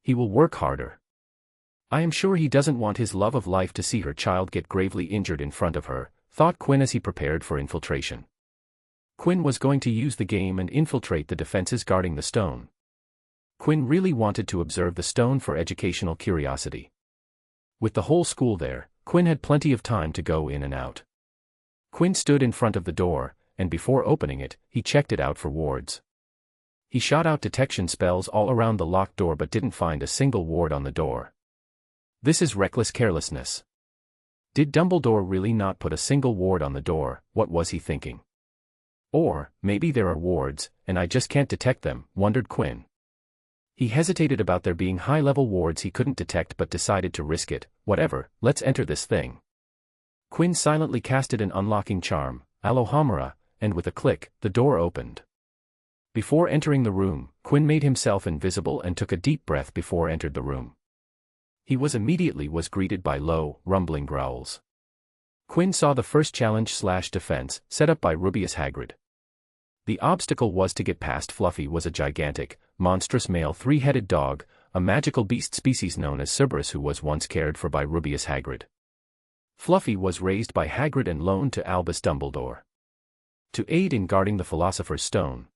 He will work harder. I am sure he doesn't want his love of life to see her child get gravely injured in front of her, thought Quinn as he prepared for infiltration. Quinn was going to use the game and infiltrate the defenses guarding the stone. Quinn really wanted to observe the stone for educational curiosity. With the whole school there, Quinn had plenty of time to go in and out. Quinn stood in front of the door, and before opening it, he checked it out for wards. He shot out detection spells all around the locked door but didn't find a single ward on the door. This is reckless carelessness. Did Dumbledore really not put a single ward on the door? What was he thinking? Or, maybe there are wards, and I just can't detect them, wondered Quinn. He hesitated about there being high-level wards he couldn't detect but decided to risk it. Whatever, let's enter this thing. Quinn silently casted an unlocking charm, Alohomora, and with a click, the door opened. Before entering the room, Quinn made himself invisible and took a deep breath before entered the room. He was greeted by low, rumbling growls. Quinn saw the first challenge/defense, set up by Rubeus Hagrid. The obstacle was to get past Fluffy was a gigantic, monstrous male three-headed dog, a magical beast species known as Cerberus who was once cared for by Rubeus Hagrid. Fluffy was raised by Hagrid and loaned to Albus Dumbledore to aid in guarding the Philosopher's Stone.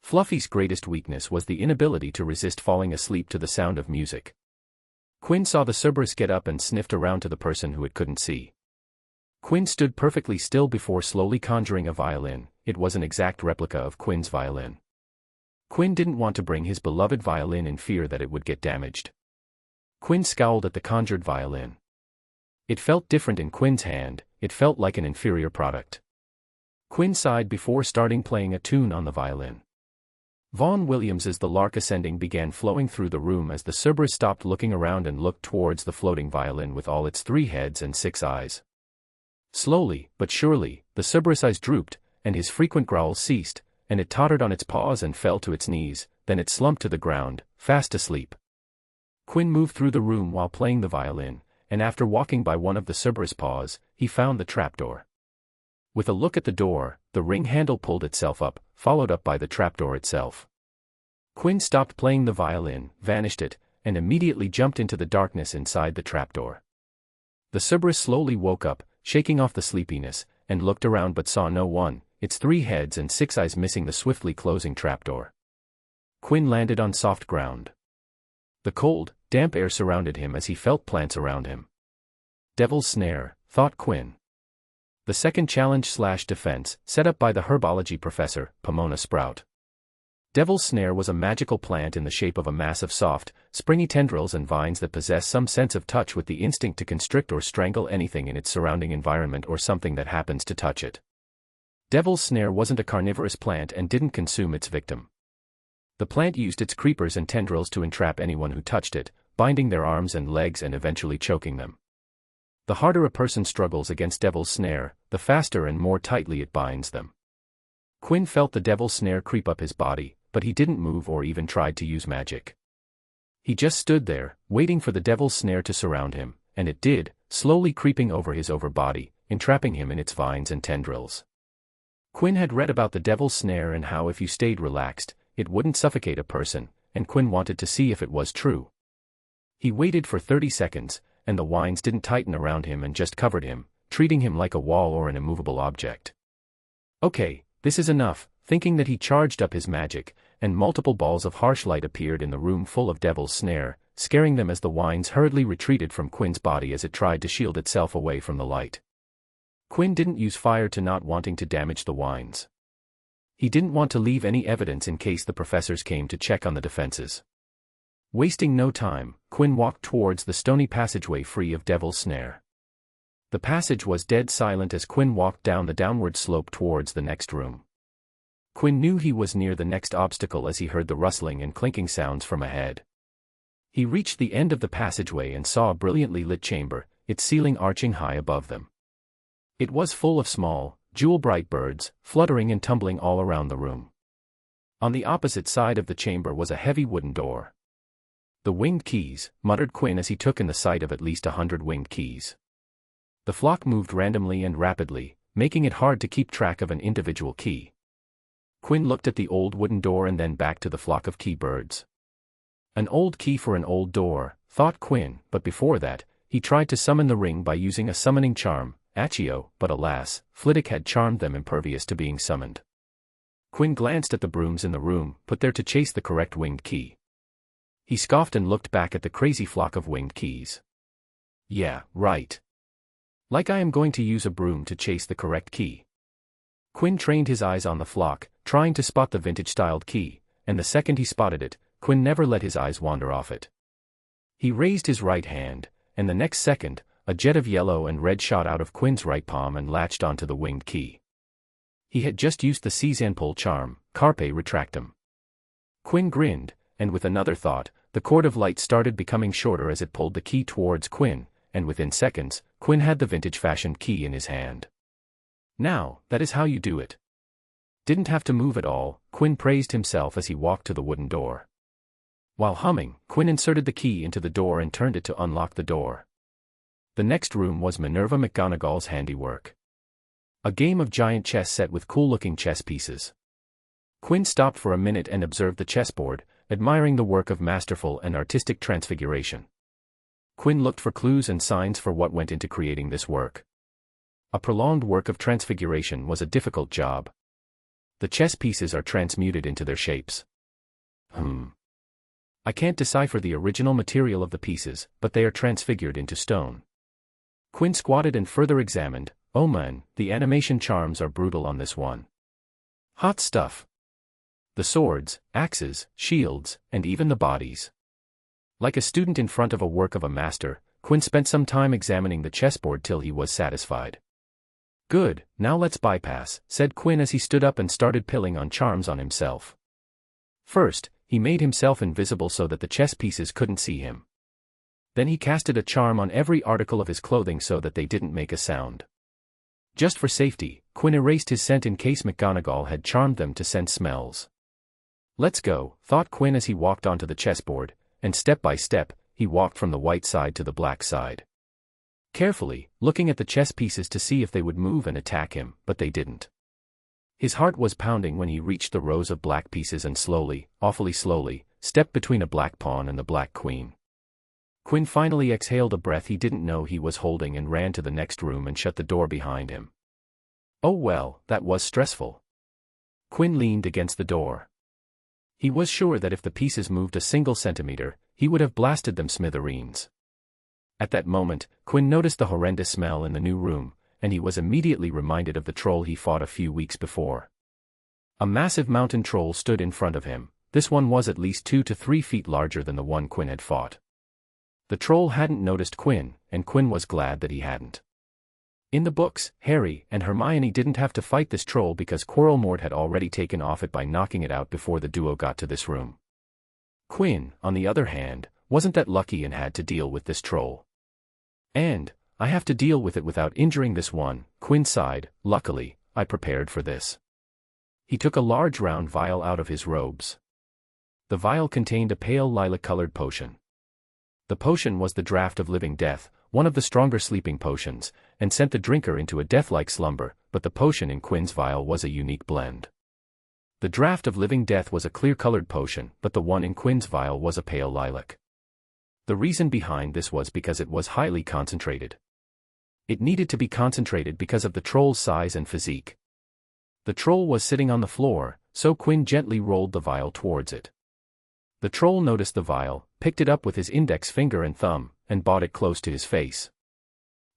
Fluffy's greatest weakness was the inability to resist falling asleep to the sound of music. Quinn saw the Cerberus get up and sniffed around to the person who it couldn't see. Quinn stood perfectly still before slowly conjuring a violin. It was an exact replica of Quinn's violin. Quinn didn't want to bring his beloved violin in fear that it would get damaged. Quinn scowled at the conjured violin. It felt different in Quinn's hand, it felt like an inferior product. Quinn sighed before starting playing a tune on the violin. Vaughan Williams's The Lark Ascending began flowing through the room as the Cerberus stopped looking around and looked towards the floating violin with all its 3 heads and 6 eyes. Slowly, but surely, the Cerberus' eyes drooped, and his frequent growls ceased, and it tottered on its paws and fell to its knees, then it slumped to the ground, fast asleep. Quinn moved through the room while playing the violin, and after walking by one of the Cerberus' paws, he found the trapdoor. With a look at the door, the ring handle pulled itself up, followed up by the trapdoor itself. Quinn stopped playing the violin, vanished it, and immediately jumped into the darkness inside the trapdoor. The Cerberus slowly woke up, shaking off the sleepiness, and looked around but saw no one, its 3 heads and 6 eyes missing the swiftly closing trapdoor. Quinn landed on soft ground. The cold, damp air surrounded him as he felt plants around him. Devil's Snare, thought Quinn. The second challenge/defense, set up by the herbology professor, Pomona Sprout. Devil's Snare was a magical plant in the shape of a mass of soft, springy tendrils and vines that possess some sense of touch with the instinct to constrict or strangle anything in its surrounding environment or something that happens to touch it. Devil's Snare wasn't a carnivorous plant and didn't consume its victim. The plant used its creepers and tendrils to entrap anyone who touched it, binding their arms and legs and eventually choking them. The harder a person struggles against Devil's Snare, the faster and more tightly it binds them. Quinn felt the Devil's Snare creep up his body, but he didn't move or even tried to use magic. He just stood there, waiting for the Devil's Snare to surround him, and it did, slowly creeping over his body, entrapping him in its vines and tendrils. Quinn had read about the Devil's Snare and how if you stayed relaxed, it wouldn't suffocate a person, and Quinn wanted to see if it was true. He waited for 30 seconds, and the vines didn't tighten around him and just covered him, treating him like a wall or an immovable object. Okay, this is enough, thinking that he charged up his magic, and multiple balls of harsh light appeared in the room full of Devil's Snare, scaring them as the vines hurriedly retreated from Quinn's body as it tried to shield itself away from the light. Quinn didn't use fire to not wanting to damage the vines. He didn't want to leave any evidence in case the professors came to check on the defenses. Wasting no time, Quinn walked towards the stony passageway free of Devil's Snare. The passage was dead silent as Quinn walked down the downward slope towards the next room. Quinn knew he was near the next obstacle as he heard the rustling and clinking sounds from ahead. He reached the end of the passageway and saw a brilliantly lit chamber, its ceiling arching high above them. It was full of small, jewel-bright birds, fluttering and tumbling all around the room. On the opposite side of the chamber was a heavy wooden door. "The winged keys," muttered Quinn as he took in the sight of at least 100 winged keys. The flock moved randomly and rapidly, making it hard to keep track of an individual key. Quinn looked at the old wooden door and then back to the flock of key birds. An old key for an old door, thought Quinn, but before that, he tried to summon the ring by using a summoning charm, Accio, but alas, Flitwick had charmed them impervious to being summoned. Quinn glanced at the brooms in the room, put there to chase the correct winged key. He scoffed and looked back at the crazy flock of winged keys. "Yeah, right. Like I am going to use a broom to chase the correct key." Quinn trained his eyes on the flock, trying to spot the vintage-styled key, and the second he spotted it, Quinn never let his eyes wander off it. He raised his right hand, and the next second, a jet of yellow and red shot out of Quinn's right palm and latched onto the winged key. He had just used the seize-and pull charm, Carpe Retractum. Quinn grinned, and with another thought, the cord of light started becoming shorter as it pulled the key towards Quinn, and within seconds, Quinn had the vintage-fashioned key in his hand. "Now, that is how you do it. Didn't have to move at all," Quinn praised himself as he walked to the wooden door. While humming, Quinn inserted the key into the door and turned it to unlock the door. The next room was Minerva McGonagall's handiwork. A game of giant chess set with cool-looking chess pieces. Quinn stopped for a minute and observed the chessboard, admiring the work of masterful and artistic transfiguration. Quinn looked for clues and signs for what went into creating this work. A prolonged work of transfiguration was a difficult job. The chess pieces are transmuted into their shapes. I can't decipher the original material of the pieces, but they are transfigured into stone. Quinn squatted and further examined. "Oh man, the animation charms are brutal on this one. Hot stuff. The swords, axes, shields, and even the bodies." Like a student in front of a work of a master, Quinn spent some time examining the chessboard till he was satisfied. "Good, now let's bypass," said Quinn as he stood up and started pilling on charms on himself. First, he made himself invisible so that the chess pieces couldn't see him. Then he casted a charm on every article of his clothing so that they didn't make a sound. Just for safety, Quinn erased his scent in case McGonagall had charmed them to sense smells. "Let's go," thought Quinn as he walked onto the chessboard, and step by step, he walked from the white side to the black side. Carefully, looking at the chess pieces to see if they would move and attack him, but they didn't. His heart was pounding when he reached the rows of black pieces and slowly, awfully slowly, stepped between a black pawn and the black queen. Quinn finally exhaled a breath he didn't know he was holding and ran to the next room and shut the door behind him. Oh well, that was stressful. Quinn leaned against the door. He was sure that if the pieces moved a single centimeter, he would have blasted them smithereens. At that moment, Quinn noticed the horrendous smell in the new room, and he was immediately reminded of the troll he fought a few weeks before. A massive mountain troll stood in front of him. This one was at least 2 to 3 feet larger than the one Quinn had fought. The troll hadn't noticed Quinn, and Quinn was glad that he hadn't. In the books, Harry and Hermione didn't have to fight this troll because Quirrell had already taken off it by knocking it out before the duo got to this room. Quinn, on the other hand, wasn't that lucky and had to deal with this troll. "And I have to deal with it without injuring this one," Quinn sighed. "Luckily, I prepared for this." He took a large round vial out of his robes. The vial contained a pale lilac-colored potion. The potion was the draught of living death, one of the stronger sleeping potions, and sent the drinker into a death-like slumber, but the potion in Quinn's vial was a unique blend. The draught of living death was a clear-colored potion, but the one in Quinn's vial was a pale lilac. The reason behind this was because it was highly concentrated. It needed to be concentrated because of the troll's size and physique. The troll was sitting on the floor, so Quinn gently rolled the vial towards it. The troll noticed the vial, picked it up with his index finger and thumb, and brought it close to his face.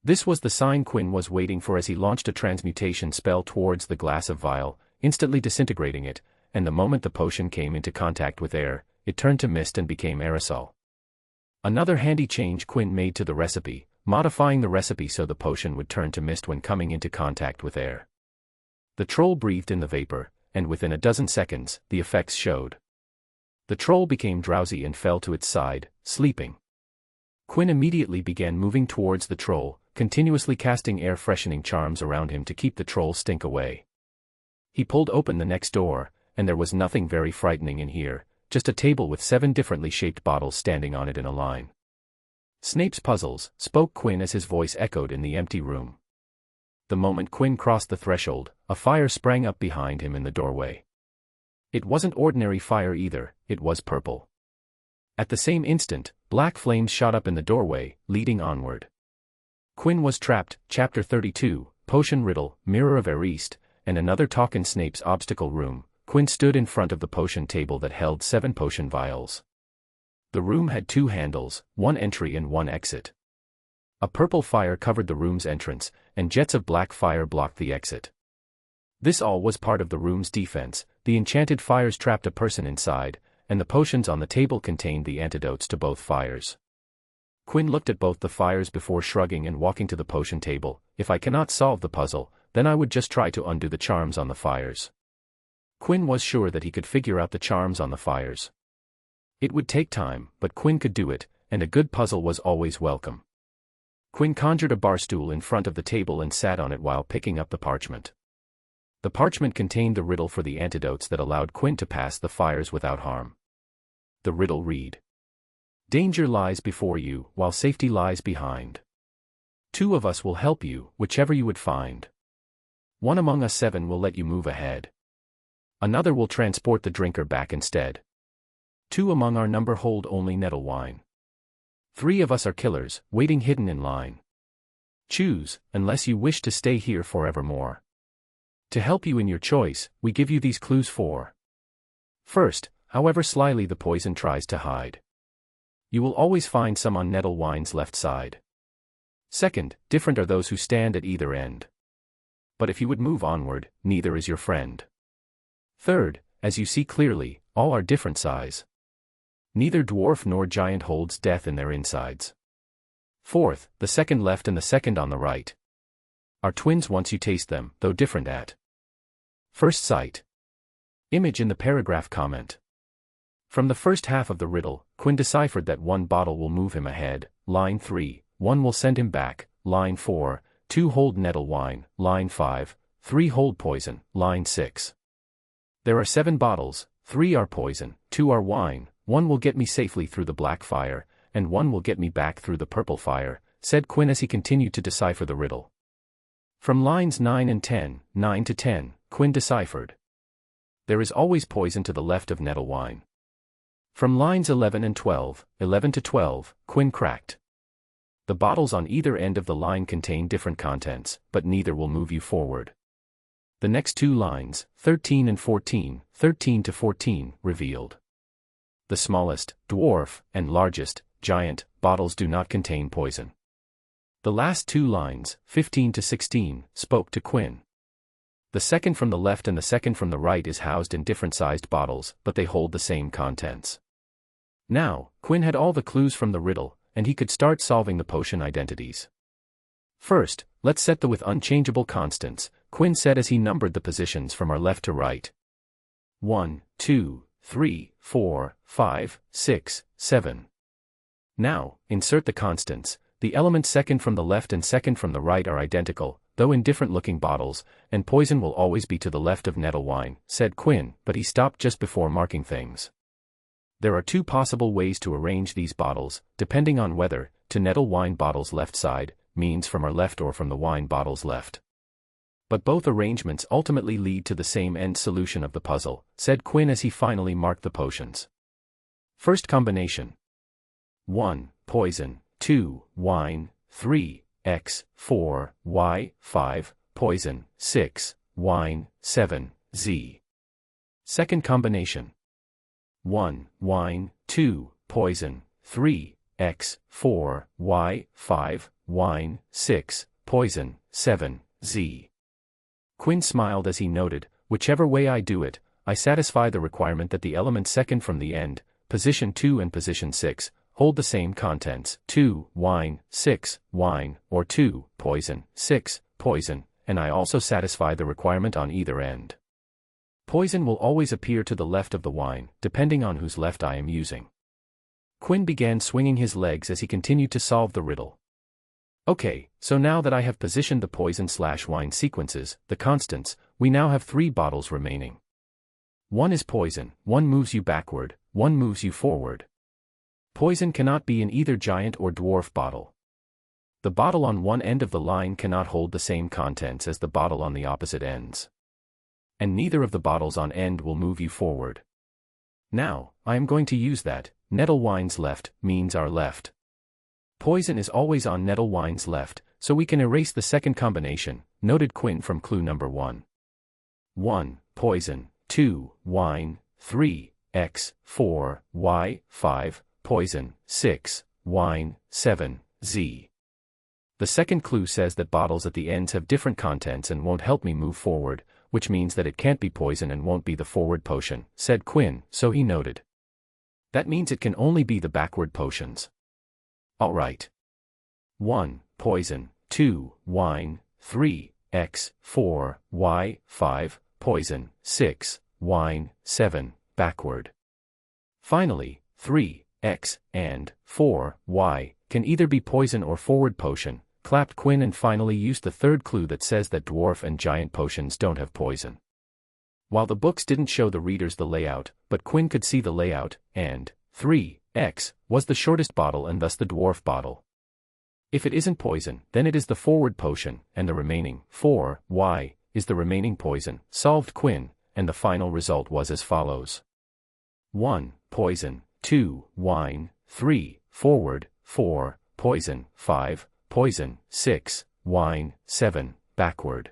This was the sign Quinn was waiting for as he launched a transmutation spell towards the glass of vial, instantly disintegrating it, and the moment the potion came into contact with air, it turned to mist and became aerosol. Another handy change Quinn made to the recipe, modifying the recipe so the potion would turn to mist when coming into contact with air. The troll breathed in the vapor, and within a dozen seconds, the effects showed. The troll became drowsy and fell to its side, sleeping. Quinn immediately began moving towards the troll, continuously casting air-freshening charms around him to keep the troll stink away. He pulled open the next door, and there was nothing very frightening in here, just a table with 7 differently shaped bottles standing on it in a line. "Snape's puzzles," spoke Quinn as his voice echoed in the empty room. The moment Quinn crossed the threshold, a fire sprang up behind him in the doorway. It wasn't ordinary fire either, it was purple. At the same instant, black flames shot up in the doorway, leading onward. Quinn was trapped. Chapter 32, Potion Riddle, Mirror of Ariste, and another talk in Snape's obstacle room. Quinn stood in front of the potion table that held 7 potion vials. The room had 2 handles, 1 entry and 1 exit. A purple fire covered the room's entrance, and jets of black fire blocked the exit. This all was part of the room's defense. The enchanted fires trapped a person inside, and the potions on the table contained the antidotes to both fires. Quinn looked at both the fires before shrugging and walking to the potion table. "If I cannot solve the puzzle, then I would just try to undo the charms on the fires." Quinn was sure that he could figure out the charms on the fires. It would take time, but Quinn could do it, and a good puzzle was always welcome. Quinn conjured a bar stool in front of the table and sat on it while picking up the parchment. The parchment contained the riddle for the antidotes that allowed Quinn to pass the fires without harm. The riddle read: "Danger lies before you, while safety lies behind. 2 of us will help you, whichever you would find. 1 among us 7 will let you move ahead. Another will transport the drinker back instead. 2 among our number hold only nettle wine. 3 of us are killers, waiting hidden in line. Choose, unless you wish to stay here forevermore. To help you in your choice, we give you these clues for. First, however slyly the poison tries to hide, you will always find some on nettle wine's left side. Second, different are those who stand at either end. But if you would move onward, neither is your friend. Third, as you see clearly, all are different size. Neither dwarf nor giant holds death in their insides. Fourth, the second left and the second on the right are twins once you taste them, though different at first sight. Image in the paragraph comment. From the first half of the riddle, Quinn deciphered that 1 bottle will move him ahead, line 3, 1 will send him back, line 4, 2 hold nettle wine, line 5, 3 hold poison, line 6. There are 7 bottles, 3 are poison, 2 are wine, 1 will get me safely through the black fire, and 1 will get me back through the purple fire, said Quinn as he continued to decipher the riddle. From lines 9 and 10, 9 to 10, Quinn deciphered: there is always poison to the left of nettle wine. From lines 11 and 12, 11 to 12, Quinn cracked: the bottles on either end of the line contain different contents, but neither will move you forward. The next 2 lines, 13 and 14, 13 to 14, revealed: the smallest, dwarf, and largest, giant, bottles do not contain poison. The last 2 lines, 15 to 16, spoke to Quinn. The second from the left and the second from the right is housed in different sized bottles, but they hold the same contents. Now, Quinn had all the clues from the riddle, and he could start solving the potion identities. First, let's set the with unchangeable constants, Quinn said as he numbered the positions from our left to right. 1, 2, 3, 4, 5, 6, 7. Now, insert the constants. The elements second from the left and second from the right are identical, though in different-looking bottles, and poison will always be to the left of nettle wine, said Quinn, but he stopped just before marking things. There are 2 possible ways to arrange these bottles, depending on whether, to nettle wine bottle's left side, means from our left or from the wine bottle's left. But both arrangements ultimately lead to the same end solution of the puzzle, said Quinn as he finally marked the potions. First combination: 1, poison, 2, wine, 3, X, 4, Y, 5, poison, 6, wine, 7, Z. Second combination: 1, wine, 2, poison, 3, X, 4, Y, 5, wine, 6, poison, 7, Z. Quinn smiled as he noted, whichever way I do it, I satisfy the requirement that the elements second from the end, position 2 and position 6, hold the same contents, 2, wine, 6, wine, or 2, poison, 6, poison, and I also satisfy the requirement on either end. Poison will always appear to the left of the wine, depending on whose left I am using. Quinn began swinging his legs as he continued to solve the riddle. Okay, so now that I have positioned the poison/wine sequences, the constants, we now have 3 bottles remaining. One is poison, one moves you backward, one moves you forward. Poison cannot be in either giant or dwarf bottle. The bottle on one end of the line cannot hold the same contents as the bottle on the opposite ends. And neither of the bottles on end will move you forward. Now, I am going to use that. Nettle wine's left means our left. Poison is always on nettle wine's left, so we can erase the second combination, noted Quinn from clue number 1. 1, poison, 2, wine, 3, X, 4, Y, 5, poison, 6, wine, 7, Z. The second clue says that bottles at the ends have different contents and won't help me move forward, which means that it can't be poison and won't be the forward potion, said Quinn, so he noted. That means it can only be the backward potions. Alright. 1, poison, 2, wine, 3, X, 4, Y, 5, poison, 6, wine, 7, backward. Finally, 3, X, and 4, Y, can either be poison or forward potion, clapped Quinn and finally used the third clue that says that dwarf and giant potions don't have poison. While the books didn't show the readers the layout, but Quinn could see the layout, and 3, X, was the shortest bottle and thus the dwarf bottle. If it isn't poison, then it is the forward potion, and the remaining, 4, Y, is the remaining poison, solved Quinn, and the final result was as follows. 1, poison, 2, wine, 3, forward, 4, poison, 5, poison, 6, wine, 7, backward.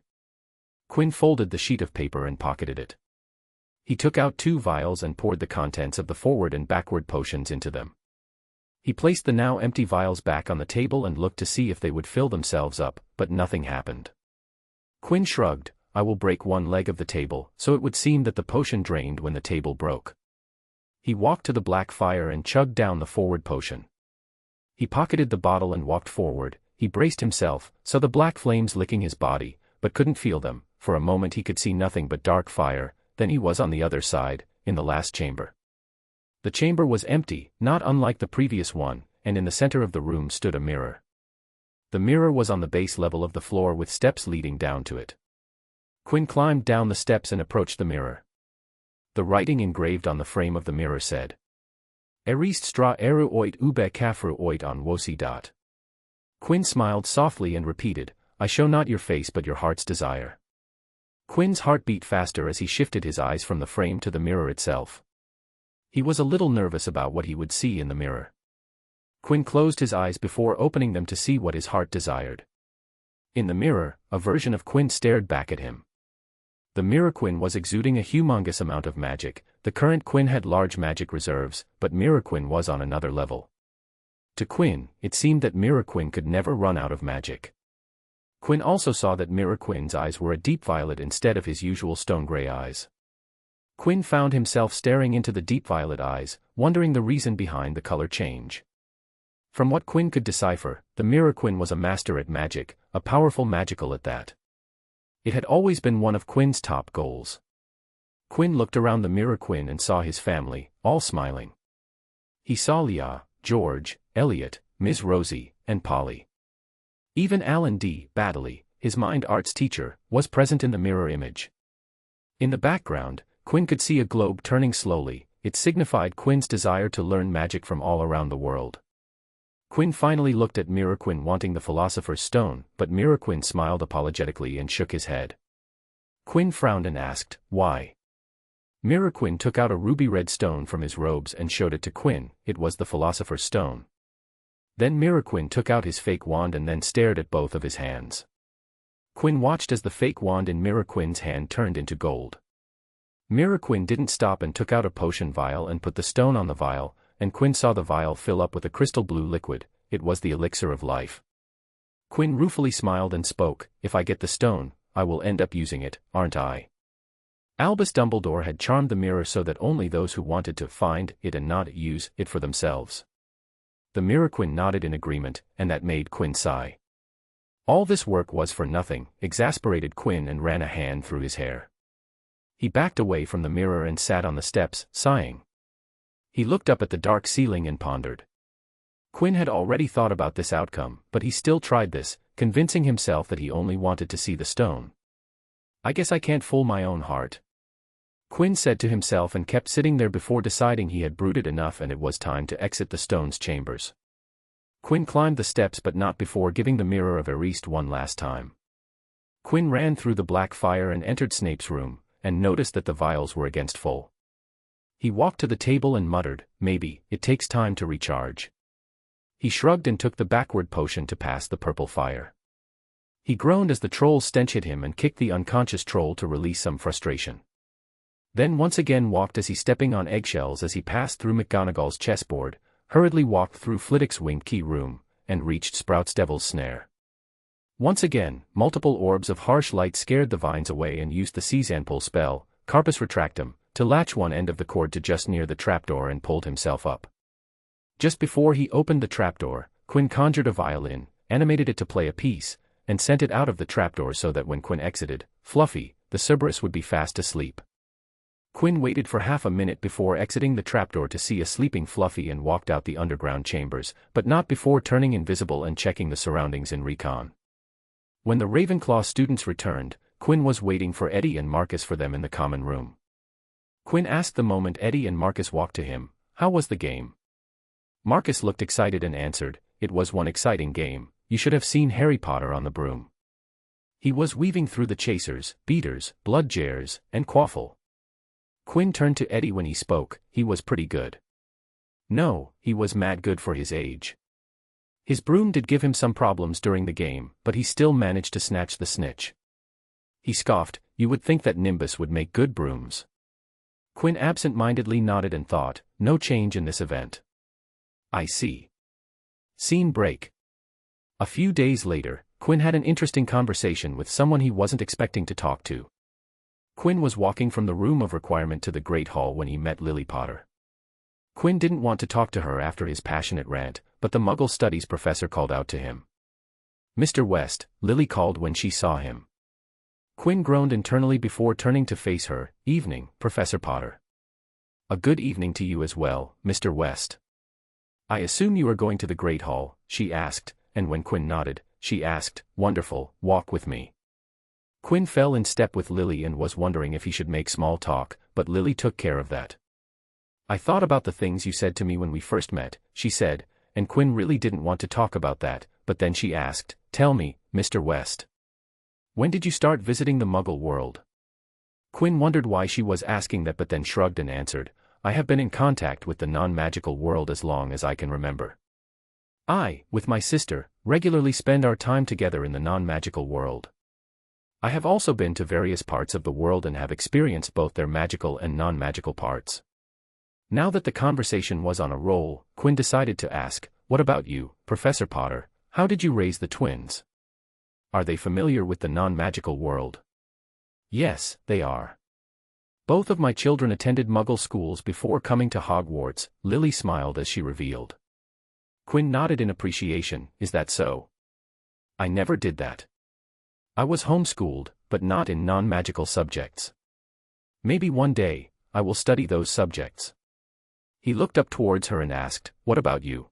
Quinn folded the sheet of paper and pocketed it. He took out 2 vials and poured the contents of the forward and backward potions into them. He placed the now empty vials back on the table and looked to see if they would fill themselves up, but nothing happened. Quinn shrugged. I will break one leg of the table, so it would seem that the potion drained when the table broke. He walked to the black fire and chugged down the forward potion. He pocketed the bottle and walked forward. He braced himself, saw the black flames licking his body, but couldn't feel them. For a moment he could see nothing but dark fire, then he was on the other side, in the last chamber. The chamber was empty, not unlike the previous one, and in the center of the room stood a mirror. The mirror was on the base level of the floor with steps leading down to it. Quinn climbed down the steps and approached the mirror. The writing engraved on the frame of the mirror said, Erist stra eru oit ube kafru oit on wosi dot. Quinn smiled softly and repeated, I show not your face but your heart's desire. Quinn's heart beat faster as he shifted his eyes from the frame to the mirror itself. He was a little nervous about what he would see in the mirror. Quinn closed his eyes before opening them to see what his heart desired. In the mirror, a version of Quinn stared back at him. The mirror Quinn was exuding a humongous amount of magic. The current Quinn had large magic reserves, but Mirror Quinn was on another level. To Quinn, it seemed that Mirror Quinn could never run out of magic. Quinn also saw that Mirror Quinn's eyes were a deep violet instead of his usual stone-gray eyes. Quinn found himself staring into the deep violet eyes, wondering the reason behind the color change. From what Quinn could decipher, the Mirror Quinn was a master at magic, a powerful magical at that. It had always been one of Quinn's top goals. Quinn looked around the Mirror Quinn and saw his family, all smiling. He saw Leah, George, Elliot, Ms. Rosie, and Polly. Even Alan D. Baddeley, his mind arts teacher, was present in the mirror image. In the background, Quinn could see a globe turning slowly. It signified Quinn's desire to learn magic from all around the world. Quinn finally looked at Mirror Quinn wanting the Philosopher's Stone, but Mirror Quinn smiled apologetically and shook his head. Quinn frowned and asked, why? Mirror Quinn took out a ruby-red stone from his robes and showed it to Quinn. It was the Philosopher's Stone. Then Mirror Quinn took out his fake wand and then stared at both of his hands. Quinn watched as the fake wand in Mirror Quinn's hand turned into gold. Mirror Quinn didn't stop and took out a potion vial and put the stone on the vial, and Quinn saw the vial fill up with a crystal blue liquid. It was the elixir of life. Quinn ruefully smiled and spoke, if I get the stone, I will end up using it, aren't I? Albus Dumbledore had charmed the mirror so that only those who wanted to find it and not use it for themselves The mirror. Quinn nodded in agreement, and that made Quinn sigh. All this work was for nothing, exasperated Quinn and ran a hand through his hair. He backed away from the mirror and sat on the steps, sighing. He looked up at the dark ceiling and pondered. Quinn had already thought about this outcome, but he still tried this, convincing himself that he only wanted to see the stone. I guess I can't fool my own heart, Quinn said to himself, and kept sitting there before deciding he had brooded enough and it was time to exit the stone's chambers. Quinn climbed the steps, but not before giving the mirror a Veriste one last time. Quinn ran through the black fire and entered Snape's room, and noticed that the vials were against full. He walked to the table and muttered, "Maybe it takes time to recharge." He shrugged and took the backward potion to pass the purple fire. He groaned as the troll's stench hit him and kicked the unconscious troll to release some frustration. Then once again walked as he stepping on eggshells as he passed through McGonagall's chessboard, hurriedly walked through Flitwick's winged key room, and reached Sprout's devil's snare. Once again, multiple orbs of harsh light scared the vines away and used the seize and pull spell, Carpus Retractum, to latch one end of the cord to just near the trapdoor and pulled himself up. Just before he opened the trapdoor, Quinn conjured a violin, animated it to play a piece, and sent it out of the trapdoor so that when Quinn exited, Fluffy, the Cerberus, would be fast asleep. Quinn waited for half a minute before exiting the trapdoor to see a sleeping Fluffy and walked out the underground chambers, but not before turning invisible and checking the surroundings in recon. When the Ravenclaw students returned, Quinn was waiting for Eddie and Marcus for them in the common room. Quinn asked the moment Eddie and Marcus walked to him, "How was the game?" Marcus looked excited and answered, "It was one exciting game. You should have seen Harry Potter on the broom. He was weaving through the chasers, beaters, bloodjares, and quaffle." Quinn turned to Eddie when he spoke. "He was pretty good." "No, he was mad good for his age. His broom did give him some problems during the game, but he still managed to snatch the snitch." He scoffed, "You would think that Nimbus would make good brooms." Quinn absent-mindedly nodded and thought, "No change in this event. I see." Scene break. A few days later, Quinn had an interesting conversation with someone he wasn't expecting to talk to. Quinn was walking from the room of requirement to the Great Hall when he met Lily Potter. Quinn didn't want to talk to her after his passionate rant, but the Muggle Studies professor called out to him. "Mr. West," Lily called when she saw him. Quinn groaned internally before turning to face her. "Evening, Professor Potter." "A good evening to you as well, Mr. West." "I assume you are going to the Great Hall," she asked, and when Quinn nodded, she asked, "Wonderful, walk with me." Quinn fell in step with Lily and was wondering if he should make small talk, but Lily took care of that. "I thought about the things you said to me when we first met," she said, and Quinn really didn't want to talk about that, but then she asked, "Tell me, Mr. West. When did you start visiting the Muggle world?" Quinn wondered why she was asking that, but then shrugged and answered, "I have been in contact with the non-magical world as long as I can remember. I, with my sister, regularly spend our time together in the non-magical world. I have also been to various parts of the world and have experienced both their magical and non-magical parts." Now that the conversation was on a roll, Quinn decided to ask, "What about you, Professor Potter? How did you raise the twins? Are they familiar with the non-magical world?" "Yes, they are. Both of my children attended Muggle schools before coming to Hogwarts," Lily smiled as she revealed. Quinn nodded in appreciation. "Is that so?" "I never did that. I was homeschooled, but not in non-magical subjects. Maybe one day, I will study those subjects." He looked up towards her and asked, "What about you?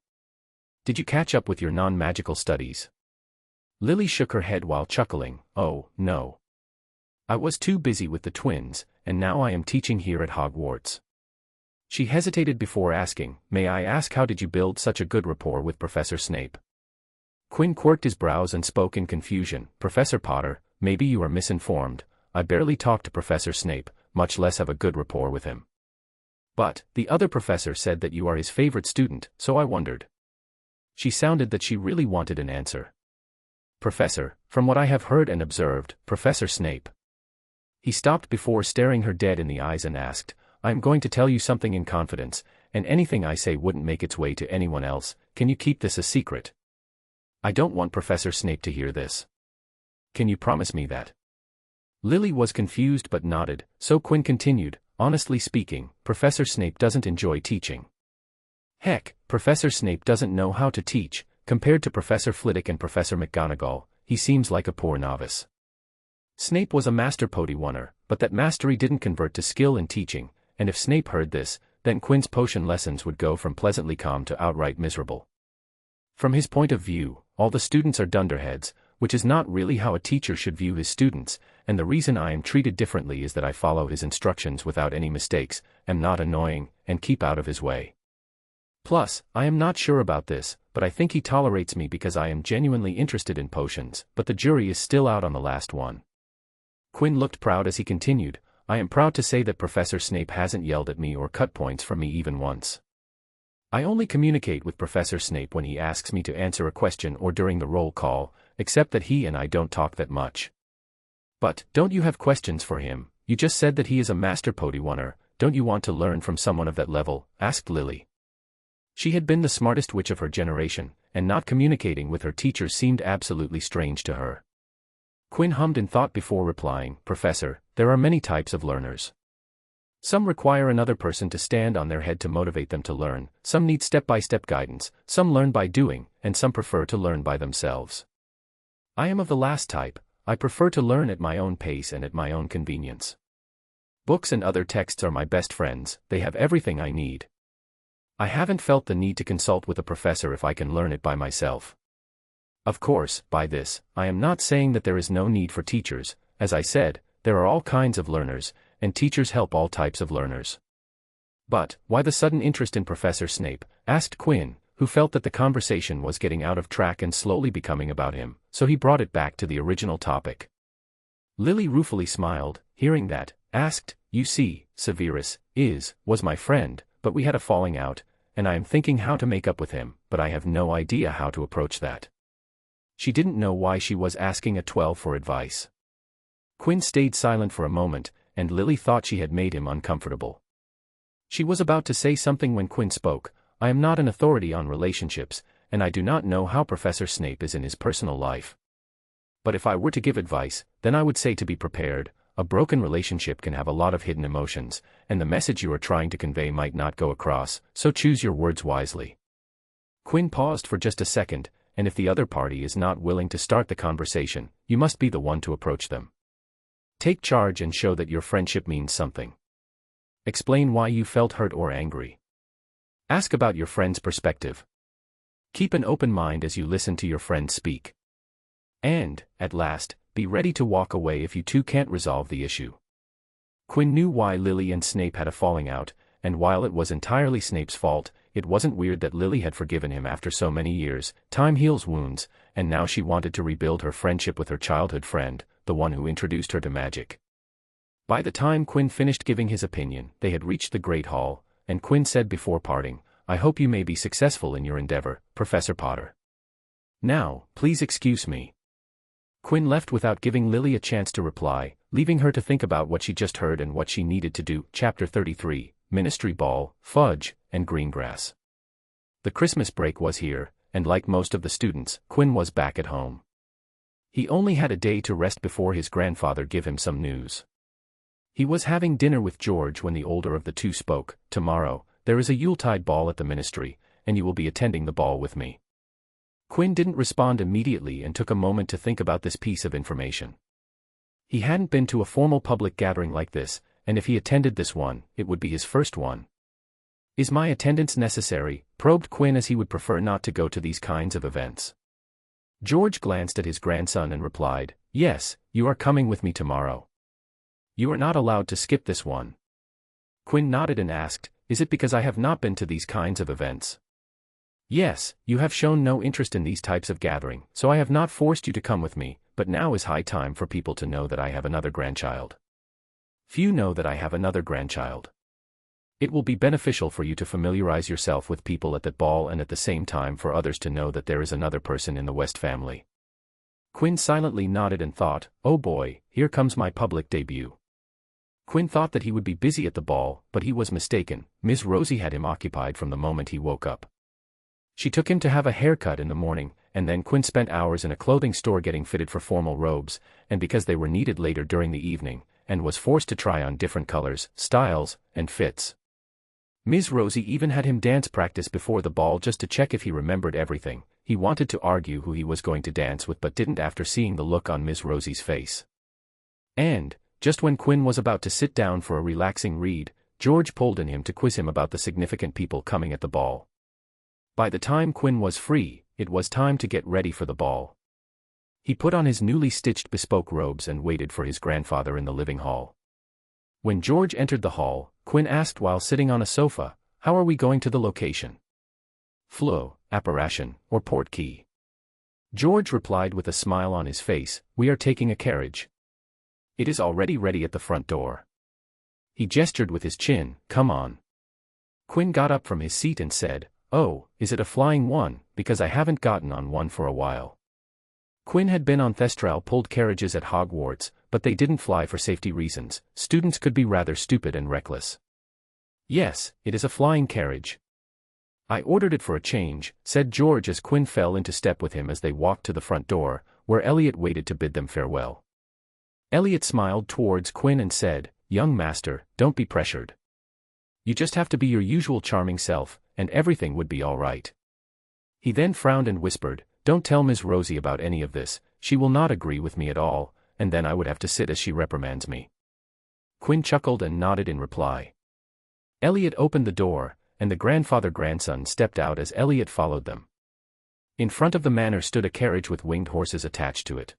Did you catch up with your non-magical studies?" Lily shook her head while chuckling, "Oh, no. I was too busy with the twins, and now I am teaching here at Hogwarts." She hesitated before asking, "May I ask, how did you build such a good rapport with Professor Snape?" Quinn quirked his brows and spoke in confusion, "Professor Potter, maybe you are misinformed. I barely talk to Professor Snape, much less have a good rapport with him. But, the other professor said that you are his favorite student, so I wondered." She sounded that she really wanted an answer. "Professor, from what I have heard and observed, Professor Snape." He stopped before staring her dead in the eyes and asked, "I am going to tell you something in confidence, and anything I say wouldn't make its way to anyone else. Can you keep this a secret? I don't want Professor Snape to hear this. Can you promise me that?" Lily was confused but nodded, so Quinn continued, "Honestly speaking, Professor Snape doesn't enjoy teaching. Heck, Professor Snape doesn't know how to teach. Compared to Professor Flitwick and Professor McGonagall, he seems like a poor novice. Snape was a master Pokemon, but that mastery didn't convert to skill in teaching, and if Snape heard this, then Quinn's potion lessons would go from pleasantly calm to outright miserable. From his point of view, all the students are dunderheads, which is not really how a teacher should view his students, and the reason I am treated differently is that I follow his instructions without any mistakes, am not annoying, and keep out of his way. Plus, I am not sure about this, but I think he tolerates me because I am genuinely interested in potions, but the jury is still out on the last one. Quinn looked proud as he continued, I am proud to say that Professor Snape hasn't yelled at me or cut points from me even once. I only communicate with Professor Snape when he asks me to answer a question or during the roll call, except that he and I don't talk that much. But, don't you have questions for him? You just said that he is a master Pokemon, don't you want to learn from someone of that level? Asked Lily. She had been the smartest witch of her generation, and not communicating with her teachers seemed absolutely strange to her. Quinn hummed in thought before replying, Professor, there are many types of learners. Some require another person to stand on their head to motivate them to learn, some need step-by-step guidance, some learn by doing, and some prefer to learn by themselves. I am of the last type. I prefer to learn at my own pace and at my own convenience. Books and other texts are my best friends, they have everything I need. I haven't felt the need to consult with a professor if I can learn it by myself. Of course, by this, I am not saying that there is no need for teachers. As I said, there are all kinds of learners, and teachers help all types of learners. But, why the sudden interest in Professor Snape? Asked Quinn, who felt that the conversation was getting out of track and slowly becoming about him, so he brought it back to the original topic. Lily ruefully smiled, hearing that, asked, You see, Severus was my friend, but we had a falling out, and I am thinking how to make up with him, but I have no idea how to approach that. She didn't know why she was asking a 12 for advice. Quinn stayed silent for a moment, and Lily thought she had made him uncomfortable. She was about to say something when Quinn spoke, I am not an authority on relationships, and I do not know how Professor Snape is in his personal life. But if I were to give advice, then I would say to be prepared. A broken relationship can have a lot of hidden emotions, and the message you are trying to convey might not go across, so choose your words wisely. Quinn paused for just a second, and if the other party is not willing to start the conversation, you must be the one to approach them. Take charge and show that your friendship means something. Explain why you felt hurt or angry. Ask about your friend's perspective. Keep an open mind as you listen to your friend speak. And, at last, be ready to walk away if you two can't resolve the issue. Quinn knew why Lily and Snape had a falling out, and while it was entirely Snape's fault, it wasn't weird that Lily had forgiven him after so many years. Time heals wounds, and now she wanted to rebuild her friendship with her childhood friend, the one who introduced her to magic. By the time Quinn finished giving his opinion, they had reached the Great Hall, and Quinn said before parting, I hope you may be successful in your endeavor, Professor Potter. Now, please excuse me. Quinn left without giving Lily a chance to reply, leaving her to think about what she just heard and what she needed to do. Chapter 33, Ministry Ball, Fudge, and Greengrass. The Christmas break was here, and like most of the students, Quinn was back at home. He only had a day to rest before his grandfather gave him some news. He was having dinner with George when the older of the two spoke, Tomorrow, there is a Yuletide ball at the ministry, and you will be attending the ball with me. Quinn didn't respond immediately and took a moment to think about this piece of information. He hadn't been to a formal public gathering like this, and if he attended this one, it would be his first one. Is my attendance necessary? Probed Quinn, as he would prefer not to go to these kinds of events. George glanced at his grandson and replied, Yes, you are coming with me tomorrow. You are not allowed to skip this one. Quinn nodded and asked, Is it because I have not been to these kinds of events? Yes, you have shown no interest in these types of gathering, so I have not forced you to come with me, but now is high time for people to know that I have another grandchild. Few know that I have another grandchild. It will be beneficial for you to familiarize yourself with people at that ball and at the same time for others to know that there is another person in the West family. Quinn silently nodded and thought, Oh boy, here comes my public debut. Quinn thought that he would be busy at the ball, but he was mistaken. Miss Rosie had him occupied from the moment he woke up. She took him to have a haircut in the morning, and then Quinn spent hours in a clothing store getting fitted for formal robes, and because they were needed later during the evening, and was forced to try on different colors, styles, and fits. Ms. Rosie even had him dance practice before the ball just to check if he remembered everything. He wanted to argue who he was going to dance with but didn't after seeing the look on Ms. Rosie's face. And, just when Quinn was about to sit down for a relaxing read, George pulled in him to quiz him about the significant people coming at the ball. By the time Quinn was free, it was time to get ready for the ball. He put on his newly stitched bespoke robes and waited for his grandfather in the living hall. When George entered the hall, Quinn asked while sitting on a sofa, "How are we going to the location? Flow, apparition, or portkey?" George replied with a smile on his face, "We are taking a carriage. It is already ready at the front door." He gestured with his chin, "Come on." Quinn got up from his seat and said, "Oh, is it a flying one, because I haven't gotten on one for a while." Quinn had been on Thestral-pulled carriages at Hogwarts, but they didn't fly for safety reasons. Students could be rather stupid and reckless. "Yes, it is a flying carriage. I ordered it for a change," said George as Quinn fell into step with him as they walked to the front door, where Elliot waited to bid them farewell. Elliot smiled towards Quinn and said, "Young master, don't be pressured. You just have to be your usual charming self, and everything would be all right." He then frowned and whispered, "Don't tell Ms. Rosie about any of this, she will not agree with me at all, and then I would have to sit as she reprimands me." Quinn chuckled and nodded in reply. Elliot opened the door, and the grandfather-grandson stepped out as Elliot followed them. In front of the manor stood a carriage with winged horses attached to it.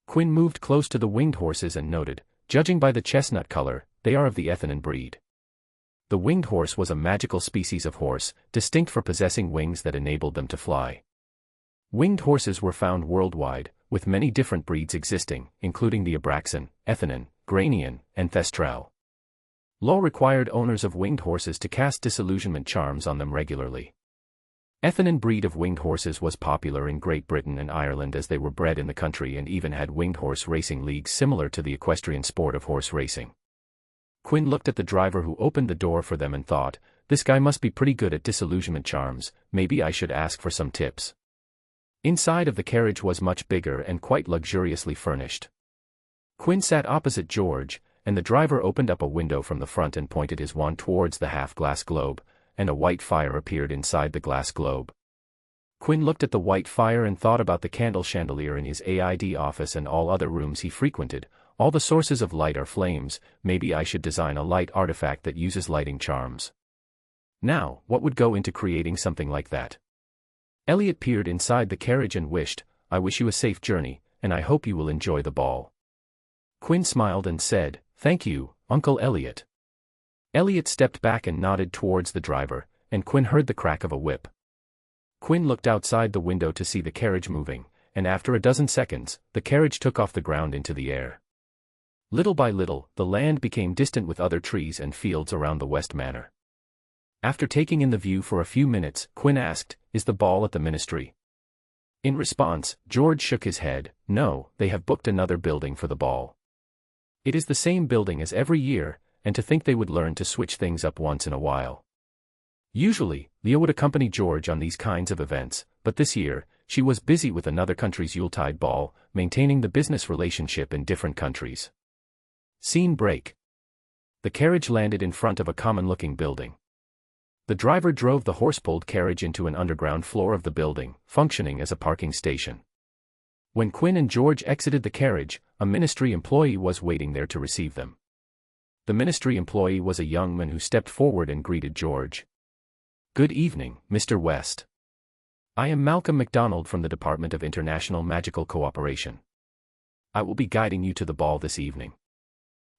Quinn moved close to the winged horses and noted, "Judging by the chestnut color, they are of the Ethenin breed." The winged horse was a magical species of horse, distinct for possessing wings that enabled them to fly. Winged horses were found worldwide, with many different breeds existing, including the Abraxan, Ethenin, Granian, and Thestral. Law required owners of winged horses to cast disillusionment charms on them regularly. Ethenin breed of winged horses was popular in Great Britain and Ireland as they were bred in the country and even had winged horse racing leagues similar to the equestrian sport of horse racing. Quinn looked at the driver who opened the door for them and thought, "This guy must be pretty good at disillusionment charms, maybe I should ask for some tips." Inside of the carriage was much bigger and quite luxuriously furnished. Quinn sat opposite George, and the driver opened up a window from the front and pointed his wand towards the half-glass globe, and a white fire appeared inside the glass globe. Quinn looked at the white fire and thought about the candle chandelier in his AID office and all other rooms he frequented. All the sources of light are flames, maybe I should design a light artifact that uses lighting charms. Now, what would go into creating something like that? Elliot peered inside the carriage and wished, "I wish you a safe journey, and I hope you will enjoy the ball." Quinn smiled and said, "Thank you, Uncle Elliot." Elliot stepped back and nodded towards the driver, and Quinn heard the crack of a whip. Quinn looked outside the window to see the carriage moving, and after a dozen seconds, the carriage took off the ground into the air. Little by little, the land became distant with other trees and fields around the West Manor. After taking in the view for a few minutes, Quinn asked, "Is the ball at the ministry?" In response, George shook his head, "No, they have booked another building for the ball. It is the same building as every year, and to think they would learn to switch things up once in a while." Usually, Leah would accompany George on these kinds of events, but this year, she was busy with another country's Yuletide ball, maintaining the business relationship in different countries. Scene break. The carriage landed in front of a common-looking building. The driver drove the horse-pulled carriage into an underground floor of the building, functioning as a parking station. When Quinn and George exited the carriage, a ministry employee was waiting there to receive them. The ministry employee was a young man who stepped forward and greeted George. "Good evening, Mr. West. I am Malcolm MacDonald from the Department of International Magical Cooperation. I will be guiding you to the ball this evening."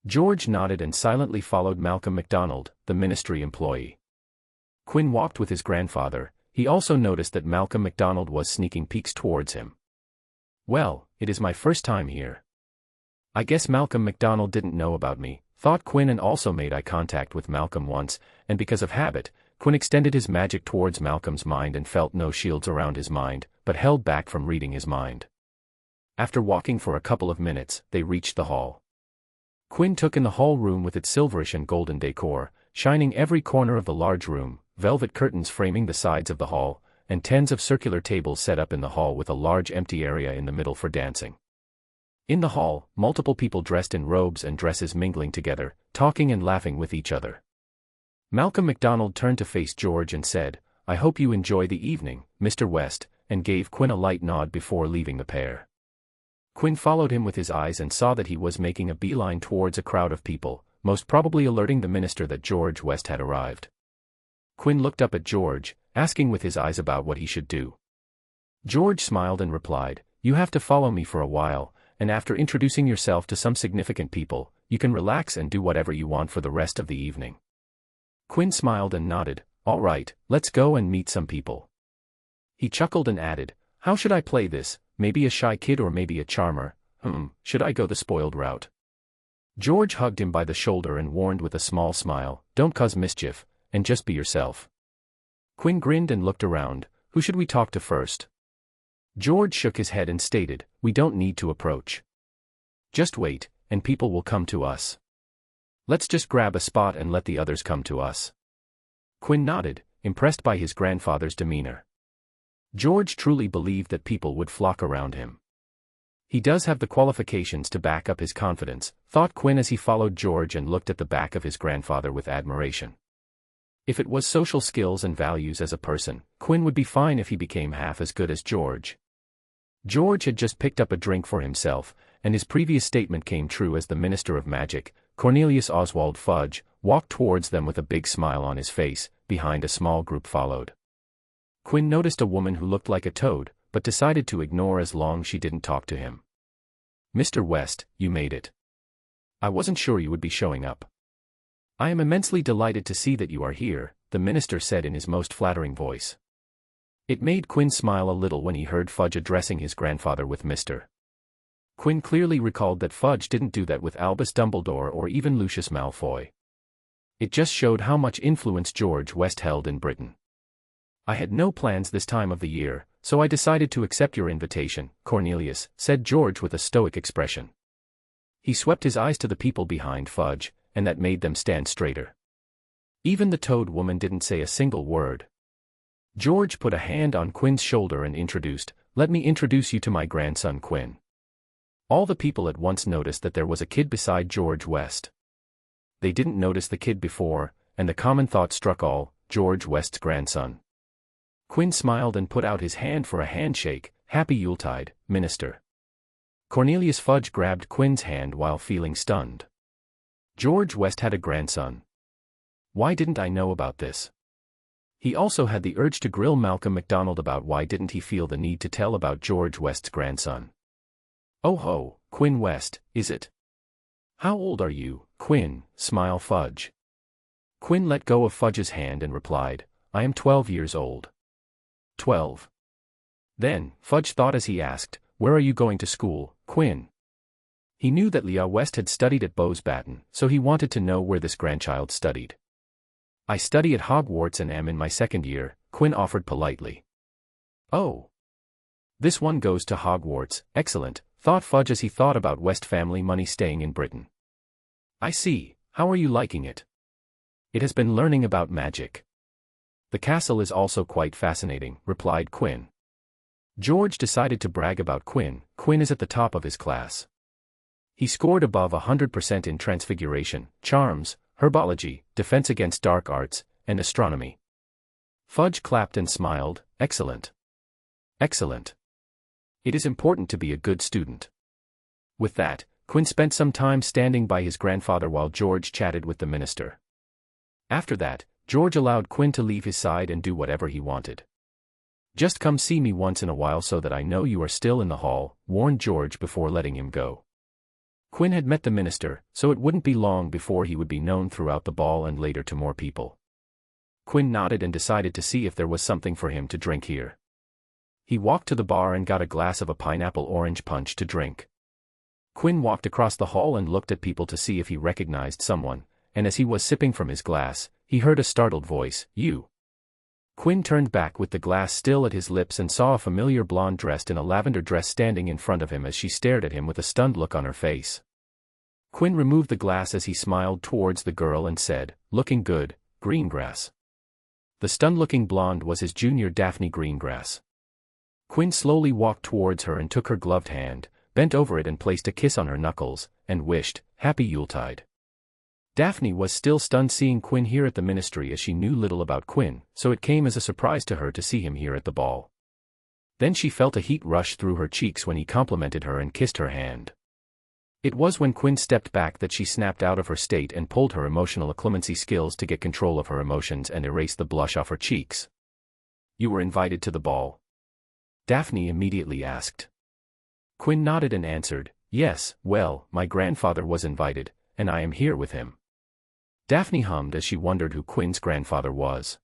George nodded and silently followed Malcolm MacDonald, the ministry employee. Quinn walked with his grandfather. He also noticed that Malcolm MacDonald was sneaking peeks towards him. "Well, it is my first time here. I guess Malcolm MacDonald didn't know about me," thought Quinn, and also made eye contact with Malcolm once, and because of habit, Quinn extended his magic towards Malcolm's mind and felt no shields around his mind, but held back from reading his mind. After walking for a couple of minutes, they reached the hall. Quinn took in the hall room with its silverish and golden decor, shining every corner of the large room, velvet curtains framing the sides of the hall, and tens of circular tables set up in the hall with a large empty area in the middle for dancing. In the hall, multiple people dressed in robes and dresses mingling together, talking and laughing with each other. Malcolm MacDonald turned to face George and said, "I hope you enjoy the evening, Mr. West," and gave Quinn a light nod before leaving the pair. Quinn followed him with his eyes and saw that he was making a beeline towards a crowd of people, most probably alerting the minister that George West had arrived. Quinn looked up at George, asking with his eyes about what he should do. George smiled and replied, "You have to follow me for a while, and after introducing yourself to some significant people, you can relax and do whatever you want for the rest of the evening." Quinn smiled and nodded, "All right, let's go and meet some people." He chuckled and added, "How should I play this? Maybe a shy kid or maybe a charmer? Should I go the spoiled route?" George hugged him by the shoulder and warned with a small smile, "Don't cause mischief, and just be yourself." Quinn grinned and looked around. "Who should we talk to first?" George shook his head and stated, "We don't need to approach. Just wait, and people will come to us. Let's just grab a spot and let the others come to us." Quinn nodded, impressed by his grandfather's demeanor. George truly believed that people would flock around him. He does have the qualifications to back up his confidence, thought Quinn as he followed George and looked at the back of his grandfather with admiration. If it was social skills and values as a person, Quinn would be fine if he became half as good as George. George had just picked up a drink for himself, and his previous statement came true as the Minister of Magic, Cornelius Oswald Fudge, walked towards them with a big smile on his face. Behind a small group followed. Quinn noticed a woman who looked like a toad, but decided to ignore as long as she didn't talk to him. "Mr. West, you made it. I wasn't sure you would be showing up." "I am immensely delighted to see that you are here," the minister said in his most flattering voice. It made Quinn smile a little when he heard Fudge addressing his grandfather with Mr. Quinn clearly recalled that Fudge didn't do that with Albus Dumbledore or even Lucius Malfoy. It just showed how much influence George West held in Britain. "I had no plans this time of the year, so I decided to accept your invitation, Cornelius," said George with a stoic expression. He swept his eyes to the people behind Fudge, and that made them stand straighter. Even the Toad woman didn't say a single word. George put a hand on Quinn's shoulder and introduced, "Let me introduce you to my grandson Quinn." All the people at once noticed that there was a kid beside George West. They didn't notice the kid before, and the common thought struck all, George West's grandson. Quinn smiled and put out his hand for a handshake. "Happy Yuletide, Minister." Cornelius Fudge grabbed Quinn's hand while feeling stunned. George West had a grandson. Why didn't I know about this? He also had the urge to grill Malcolm MacDonald about why didn't he feel the need to tell about George West's grandson. "Oh ho, Quinn West, is it? How old are you, Quinn?" smiled Fudge. Quinn let go of Fudge's hand and replied, "I am 12 years old." 12. Then, Fudge thought as he asked, "Where are you going to school, Quinn?" He knew that Leah West had studied at Bowsbatten, so he wanted to know where this grandchild studied. "I study at Hogwarts and am in my second year," Quinn offered politely. "Oh. This one goes to Hogwarts, excellent," thought Fudge as he thought about West family money staying in Britain. "I see, how are you liking it?" "It has been learning about magic." "The castle is also quite fascinating," replied Quinn. George decided to brag about Quinn. Quinn is at the top of his class. He scored above 100% in Transfiguration, Charms, Herbology, Defense Against Dark Arts, and Astronomy. Fudge clapped and smiled, "Excellent. Excellent. It is important to be a good student." With that, Quinn spent some time standing by his grandfather while George chatted with the minister. After that, George allowed Quinn to leave his side and do whatever he wanted. "Just come see me once in a while so that I know you are still in the hall," warned George before letting him go. Quinn had met the minister, so it wouldn't be long before he would be known throughout the ball and later to more people. Quinn nodded and decided to see if there was something for him to drink here. He walked to the bar and got a glass of a pineapple orange punch to drink. Quinn walked across the hall and looked at people to see if he recognized someone, and as he was sipping from his glass, he heard a startled voice, "You." Quinn turned back with the glass still at his lips and saw a familiar blonde dressed in a lavender dress standing in front of him as she stared at him with a stunned look on her face. Quinn removed the glass as he smiled towards the girl and said, "Looking good, Greengrass." The stunned-looking blonde was his junior Daphne Greengrass. Quinn slowly walked towards her and took her gloved hand, bent over it and placed a kiss on her knuckles, and wished, "Happy Yuletide." Daphne was still stunned seeing Quinn here at the ministry, as she knew little about Quinn, so it came as a surprise to her to see him here at the ball. Then she felt a heat rush through her cheeks when he complimented her and kissed her hand. It was when Quinn stepped back that she snapped out of her state and pulled her emotional acclimacy skills to get control of her emotions and erase the blush off her cheeks. "You were invited to the ball?" Daphne immediately asked. Quinn nodded and answered, "Yes, well, my grandfather was invited, and I am here with him." Daphne hummed as she wondered who Quinn's grandfather was.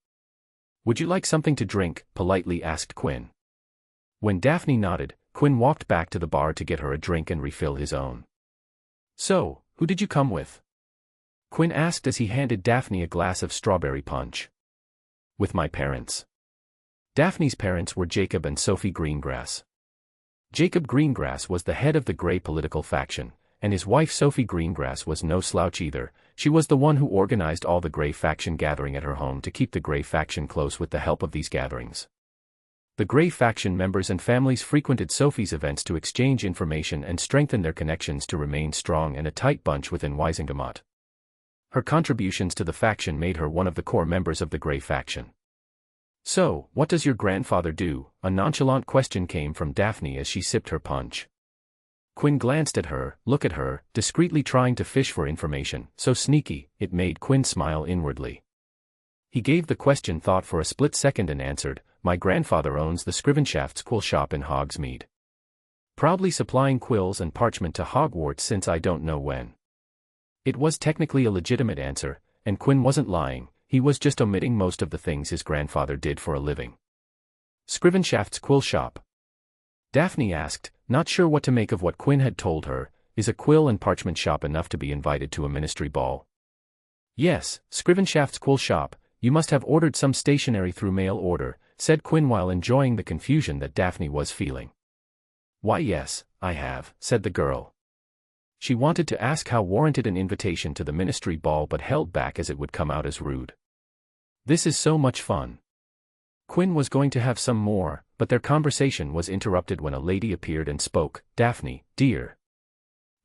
"Would you like something to drink?" politely asked Quinn. When Daphne nodded, Quinn walked back to the bar to get her a drink and refill his own. "So, who did you come with?" Quinn asked as he handed Daphne a glass of strawberry punch. "With my parents." Daphne's parents were Jacob and Sophie Greengrass. Jacob Greengrass was the head of the Grey political faction, and his wife Sophie Greengrass was no slouch either. She was the one who organized all the Grey faction gathering at her home to keep the Grey faction close with the help of these gatherings. The Grey faction members and families frequented Sophie's events to exchange information and strengthen their connections to remain strong and a tight bunch within Wisingamot. Her contributions to the faction made her one of the core members of the Grey faction. "So, what does your grandfather do?" A nonchalant question came from Daphne as she sipped her punch. Quinn glanced at her, looked at her, discreetly trying to fish for information, so sneaky, it made Quinn smile inwardly. He gave the question thought for a split second and answered, "My grandfather owns the Scrivenshafts quill shop in Hogsmeade. Proudly supplying quills and parchment to Hogwarts since I don't know when." It was technically a legitimate answer, and Quinn wasn't lying, he was just omitting most of the things his grandfather did for a living. "Scrivenshafts quill shop?" Daphne asked, not sure what to make of what Quinn had told her. Is a quill and parchment shop enough to be invited to a ministry ball? "Yes, Scrivenshafts quill shop. You must have ordered some stationery through mail order," said Quinn while enjoying the confusion that Daphne was feeling. "Why yes, I have," said the girl. She wanted to ask how warranted an invitation to the ministry ball but held back as it would come out as rude. "This is so much fun." Quinn was going to have some more, but their conversation was interrupted when a lady appeared and spoke. "Daphne, dear."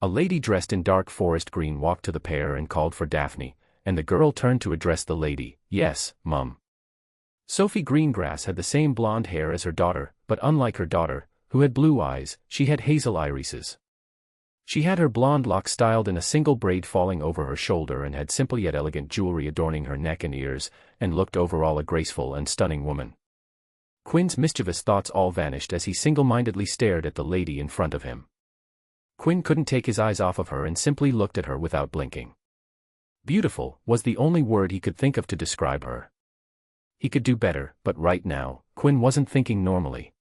A lady dressed in dark forest green walked to the pair and called for Daphne, and the girl turned to address the lady. "Yes, Mum." Sophie Greengrass had the same blonde hair as her daughter, but unlike her daughter, who had blue eyes, she had hazel irises. She had her blonde locks styled in a single braid falling over her shoulder and had simple yet elegant jewelry adorning her neck and ears, and looked overall a graceful and stunning woman. Quinn's mischievous thoughts all vanished as he single-mindedly stared at the lady in front of him. Quinn couldn't take his eyes off of her and simply looked at her without blinking. Beautiful was the only word he could think of to describe her. He could do better, but right now, Quinn wasn't thinking normally.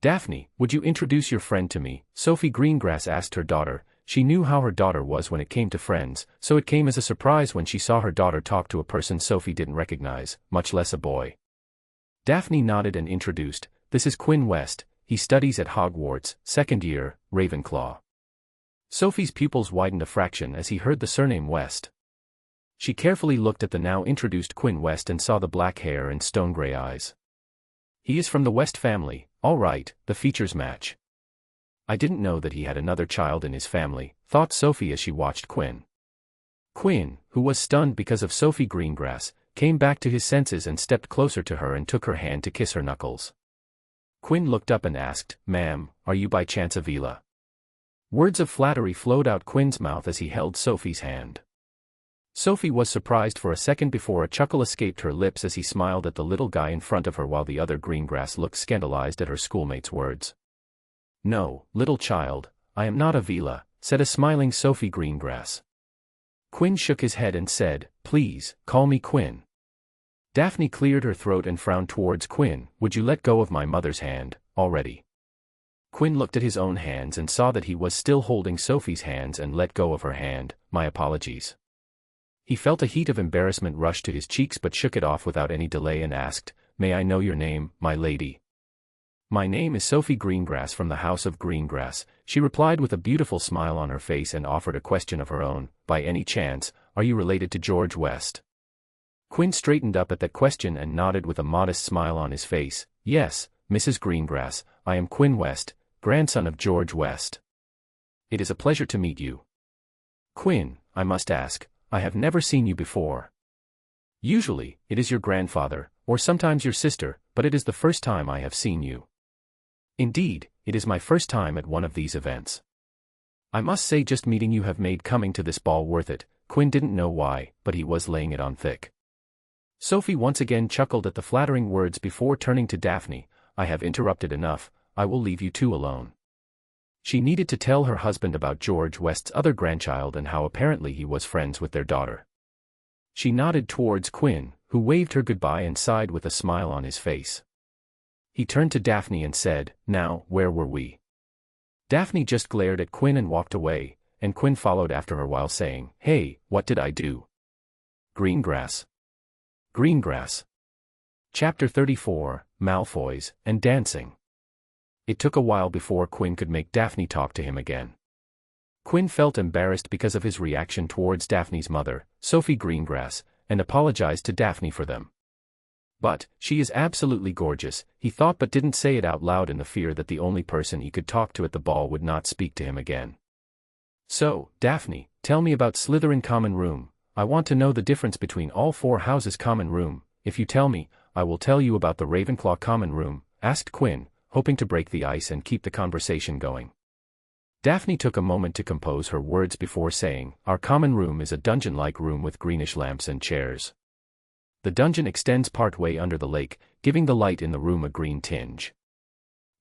"Daphne, would you introduce your friend to me?" Sophie Greengrass asked her daughter. She knew how her daughter was when it came to friends, so it came as a surprise when she saw her daughter talk to a person Sophie didn't recognize, much less a boy. Daphne nodded and introduced, "This is Quinn West, he studies at Hogwarts, second year, Ravenclaw." Sophie's pupils widened a fraction as he heard the surname West. She carefully looked at the now introduced Quinn West and saw the black hair and stone-gray eyes. "He is from the West family, all right, the features match." "I didn't know that he had another child in his family," thought Sophie as she watched Quinn. Quinn, who was stunned because of Sophie Greengrass, came back to his senses and stepped closer to her and took her hand to kiss her knuckles. Quinn looked up and asked, "Ma'am, are you by chance Avila?" Words of flattery flowed out Quinn's mouth as he held Sophie's hand. Sophie was surprised for a second before a chuckle escaped her lips as he smiled at the little guy in front of her while the other Greengrass looked scandalized at her schoolmate's words. "No, little child, I am not Avila," said a smiling Sophie Greengrass. Quinn shook his head and said, "Please, call me Quinn." Daphne cleared her throat and frowned towards Quinn. "Would you let go of my mother's hand, already?" Quinn looked at his own hands and saw that he was still holding Sophie's hands and let go of her hand. "My apologies." He felt a heat of embarrassment rush to his cheeks but shook it off without any delay and asked, "May I know your name, my lady?" "My name is Sophie Greengrass from the House of Greengrass," she replied with a beautiful smile on her face and offered a question of her own. "By any chance, are you related to George West?" Quinn straightened up at that question and nodded with a modest smile on his face. "Yes, Mrs. Greengrass, I am Quinn West, grandson of George West. It is a pleasure to meet you." "Quinn, I must ask, I have never seen you before. Usually, it is your grandfather, or sometimes your sister, but it is the first time I have seen you. Indeed, it is my first time at one of these events. I must say just meeting you have made coming to this ball worth it. Quinn didn't know why, but he was laying it on thick. Sophie once again chuckled at the flattering words before turning to Daphne. I have interrupted enough, I will leave you two alone. She needed to tell her husband about George West's other grandchild and how apparently he was friends with their daughter. She nodded towards Quinn, who waved her goodbye and sighed with a smile on his face. He turned to Daphne and said, "Now, where were we?" Daphne just glared at Quinn and walked away, and Quinn followed after her while saying, "Hey, what did I do?" Greengrass. Greengrass. Chapter 34, Malfoys, and Dancing. It took a while before Quinn could make Daphne talk to him again. Quinn felt embarrassed because of his reaction towards Daphne's mother, Sophie Greengrass, and apologized to Daphne for them. But, she is absolutely gorgeous, he thought but didn't say it out loud in the fear that the only person he could talk to at the ball would not speak to him again. So, Daphne, tell me about Slytherin Common Room. I want to know the difference between all four houses' common room. If you tell me, I will tell you about the Ravenclaw Common Room, asked Quinn, hoping to break the ice and keep the conversation going. Daphne took a moment to compose her words before saying, "Our common room is a dungeon-like room with greenish lamps and chairs. The dungeon extends part-way under the lake, giving the light in the room a green tinge."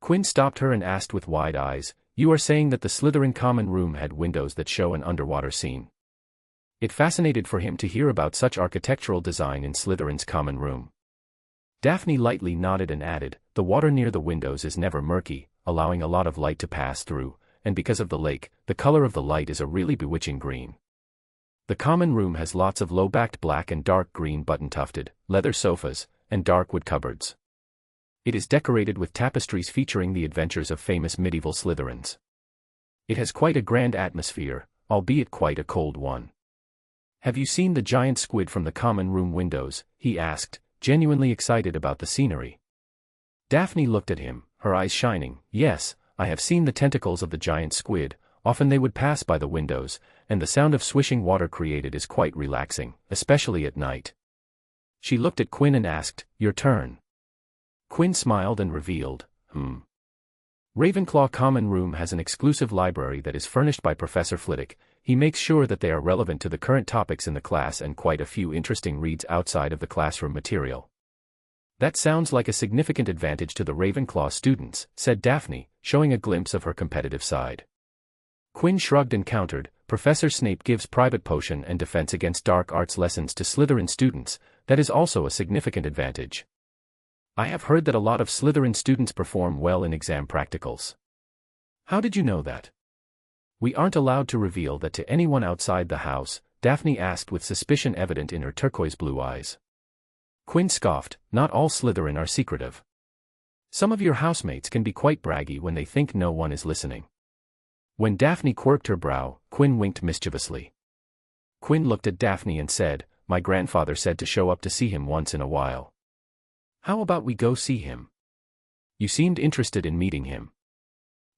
Quinn stopped her and asked with wide eyes, "You are saying that the Slytherin common room had windows that show an underwater scene?" It fascinated for him to hear about such architectural design in Slytherin's common room. Daphne lightly nodded and added, "The water near the windows is never murky, allowing a lot of light to pass through, and because of the lake, the color of the light is a really bewitching green. The common room has lots of low-backed black and dark green button-tufted, leather sofas, and dark wood cupboards. It is decorated with tapestries featuring the adventures of famous medieval Slytherins. It has quite a grand atmosphere, albeit quite a cold one." "Have you seen the giant squid from the common room windows?" he asked, genuinely excited about the scenery. Daphne looked at him, her eyes shining. "Yes, I have seen the tentacles of the giant squid. Often they would pass by the windows, and the sound of swishing water created is quite relaxing, especially at night." She looked at Quinn and asked, "Your turn." Quinn smiled and revealed, Ravenclaw Common Room has an exclusive library that is furnished by Professor Flitwick. He makes sure that they are relevant to the current topics in the class and quite a few interesting reads outside of the classroom material." "That sounds like a significant advantage to the Ravenclaw students," said Daphne, showing a glimpse of her competitive side. Quinn shrugged and countered, "Professor Snape gives private potion and defense against dark arts lessons to Slytherin students. That is also a significant advantage. I have heard that a lot of Slytherin students perform well in exam practicals." "How did you know that?" "We aren't allowed to reveal that to anyone outside the house," Daphne asked with suspicion evident in her turquoise blue eyes. Quinn scoffed, "Not all Slytherin are secretive. Some of your housemates can be quite braggy when they think no one is listening." When Daphne quirked her brow, Quinn winked mischievously. Quinn looked at Daphne and said, "My grandfather said to show up to see him once in a while. How about we go see him? You seemed interested in meeting him."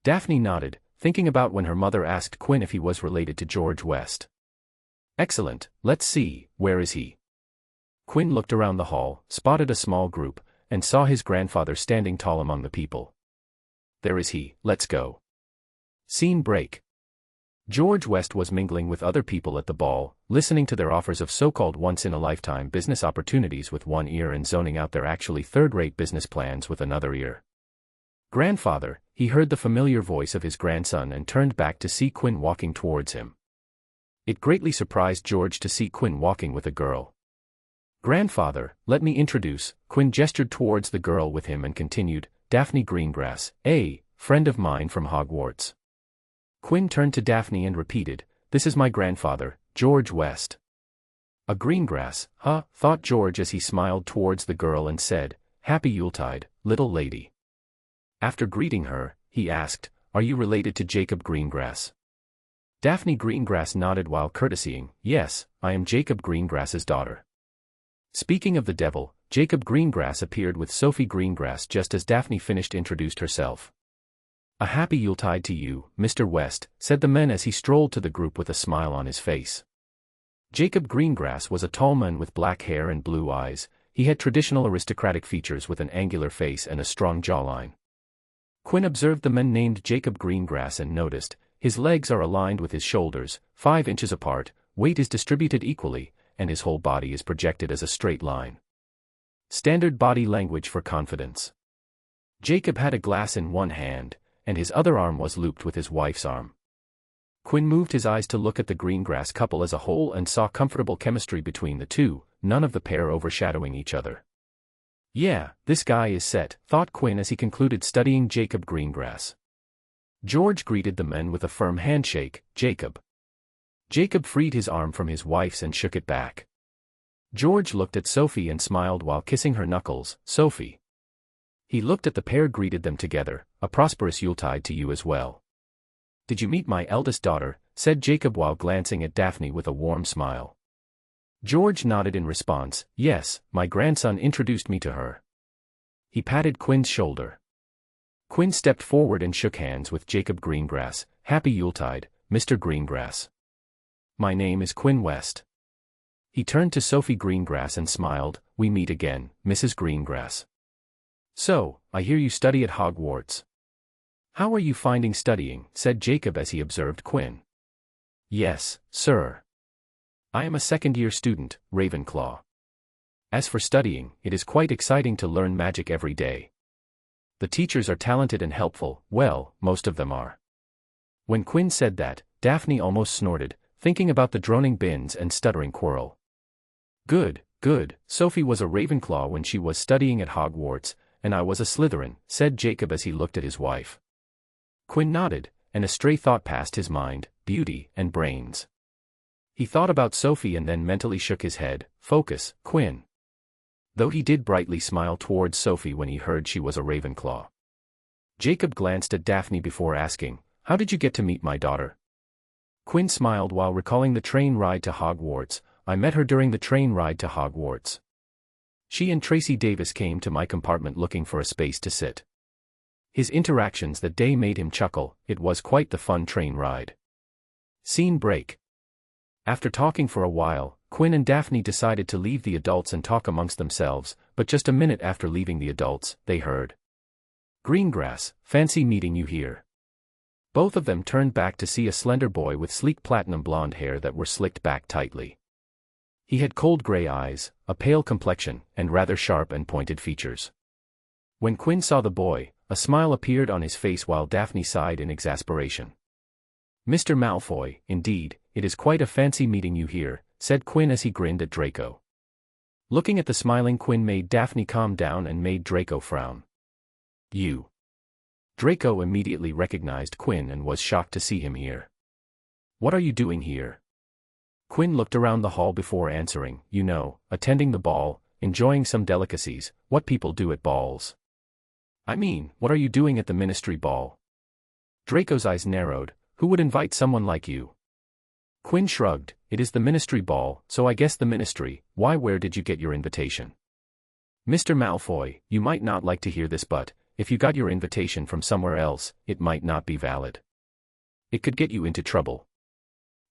Daphne nodded, thinking about when her mother asked Quinn if he was related to George West. "Excellent, let's see, where is he?" Quinn looked around the hall, spotted a small group, and saw his grandfather standing tall among the people. "There is he, let's go." Scene break. George West was mingling with other people at the ball, listening to their offers of so-called once-in-a-lifetime business opportunities with one ear and zoning out their actually third-rate business plans with another ear. "Grandfather," he heard the familiar voice of his grandson and turned back to see Quinn walking towards him. It greatly surprised George to see Quinn walking with a girl. "Grandfather, let me introduce," Quinn gestured towards the girl with him and continued, "Daphne Greengrass, a friend of mine from Hogwarts." Quinn turned to Daphne and repeated, "This is my grandfather, George West." "A Greengrass, huh?" thought George as he smiled towards the girl and said, "Happy Yuletide, little lady." After greeting her, he asked, "Are you related to Jacob Greengrass?" Daphne Greengrass nodded while courtesying, "Yes, I am Jacob Greengrass's daughter." Speaking of the devil, Jacob Greengrass appeared with Sophie Greengrass just as Daphne finished introduced herself. "A happy Yuletide to you, Mr. West," said the man as he strolled to the group with a smile on his face. Jacob Greengrass was a tall man with black hair and blue eyes. He had traditional aristocratic features with an angular face and a strong jawline. Quinn observed the man named Jacob Greengrass and noticed, his legs are aligned with his shoulders, 5 inches apart, weight is distributed equally, and his whole body is projected as a straight line. Standard body language for confidence. Jacob had a glass in one hand, and his other arm was looped with his wife's arm. Quinn moved his eyes to look at the Greengrass couple as a whole and saw comfortable chemistry between the two, none of the pair overshadowing each other. Yeah, this guy is set, thought Quinn as he concluded studying Jacob Greengrass. George greeted the men with a firm handshake. Jacob. Jacob freed his arm from his wife's and shook it back. George looked at Sophie and smiled while kissing her knuckles. Sophie. He looked at the pair, greeted them together. A prosperous Yuletide to you as well. Did you meet my eldest daughter? Said Jacob while glancing at Daphne with a warm smile. George nodded in response. Yes, my grandson introduced me to her. He patted Quinn's shoulder. Quinn stepped forward and shook hands with Jacob Greengrass. Happy Yuletide, Mr. Greengrass. My name is Quinn West. He turned to Sophie Greengrass and smiled. We meet again, Mrs. Greengrass. So, I hear you study at Hogwarts. How are you finding studying? Said Jacob as he observed Quinn. Yes, sir. I am a second-year student, Ravenclaw. As for studying, it is quite exciting to learn magic every day. The teachers are talented and helpful, well, most of them are. When Quinn said that, Daphne almost snorted, thinking about the droning Bins and stuttering Quirrell. Good, good, Sophie was a Ravenclaw when she was studying at Hogwarts, and I was a Slytherin, said Jacob as he looked at his wife. Quinn nodded, and a stray thought passed his mind, beauty and brains. He thought about Sophie and then mentally shook his head. Focus, Quinn. Though he did brightly smile towards Sophie when he heard she was a Ravenclaw. Jacob glanced at Daphne before asking, how did you get to meet my daughter? Quinn smiled while recalling the train ride to Hogwarts. I met her during the train ride to Hogwarts. She and Tracy Davis came to my compartment looking for a space to sit. His interactions that day made him chuckle. It was quite the fun train ride. Scene break. After talking for a while, Quinn and Daphne decided to leave the adults and talk amongst themselves, but just a minute after leaving the adults, they heard. Greengrass, fancy meeting you here. Both of them turned back to see a slender boy with sleek platinum blonde hair that were slicked back tightly. He had cold gray eyes, a pale complexion, and rather sharp and pointed features. When Quinn saw the boy, a smile appeared on his face while Daphne sighed in exasperation. Mr. Malfoy, indeed, it is quite a fancy meeting you here, said Quinn as he grinned at Draco. Looking at the smiling Quinn made Daphne calm down and made Draco frown. You. Draco immediately recognized Quinn and was shocked to see him here. What are you doing here? Quinn looked around the hall before answering. You know, attending the ball, enjoying some delicacies, what people do at balls. I mean, what are you doing at the ministry ball? Draco's eyes narrowed. Who would invite someone like you? Quinn shrugged. It is the ministry ball, so I guess the ministry. Why, where did you get your invitation? Mr. Malfoy, you might not like to hear this, but if you got your invitation from somewhere else, it might not be valid. It could get you into trouble.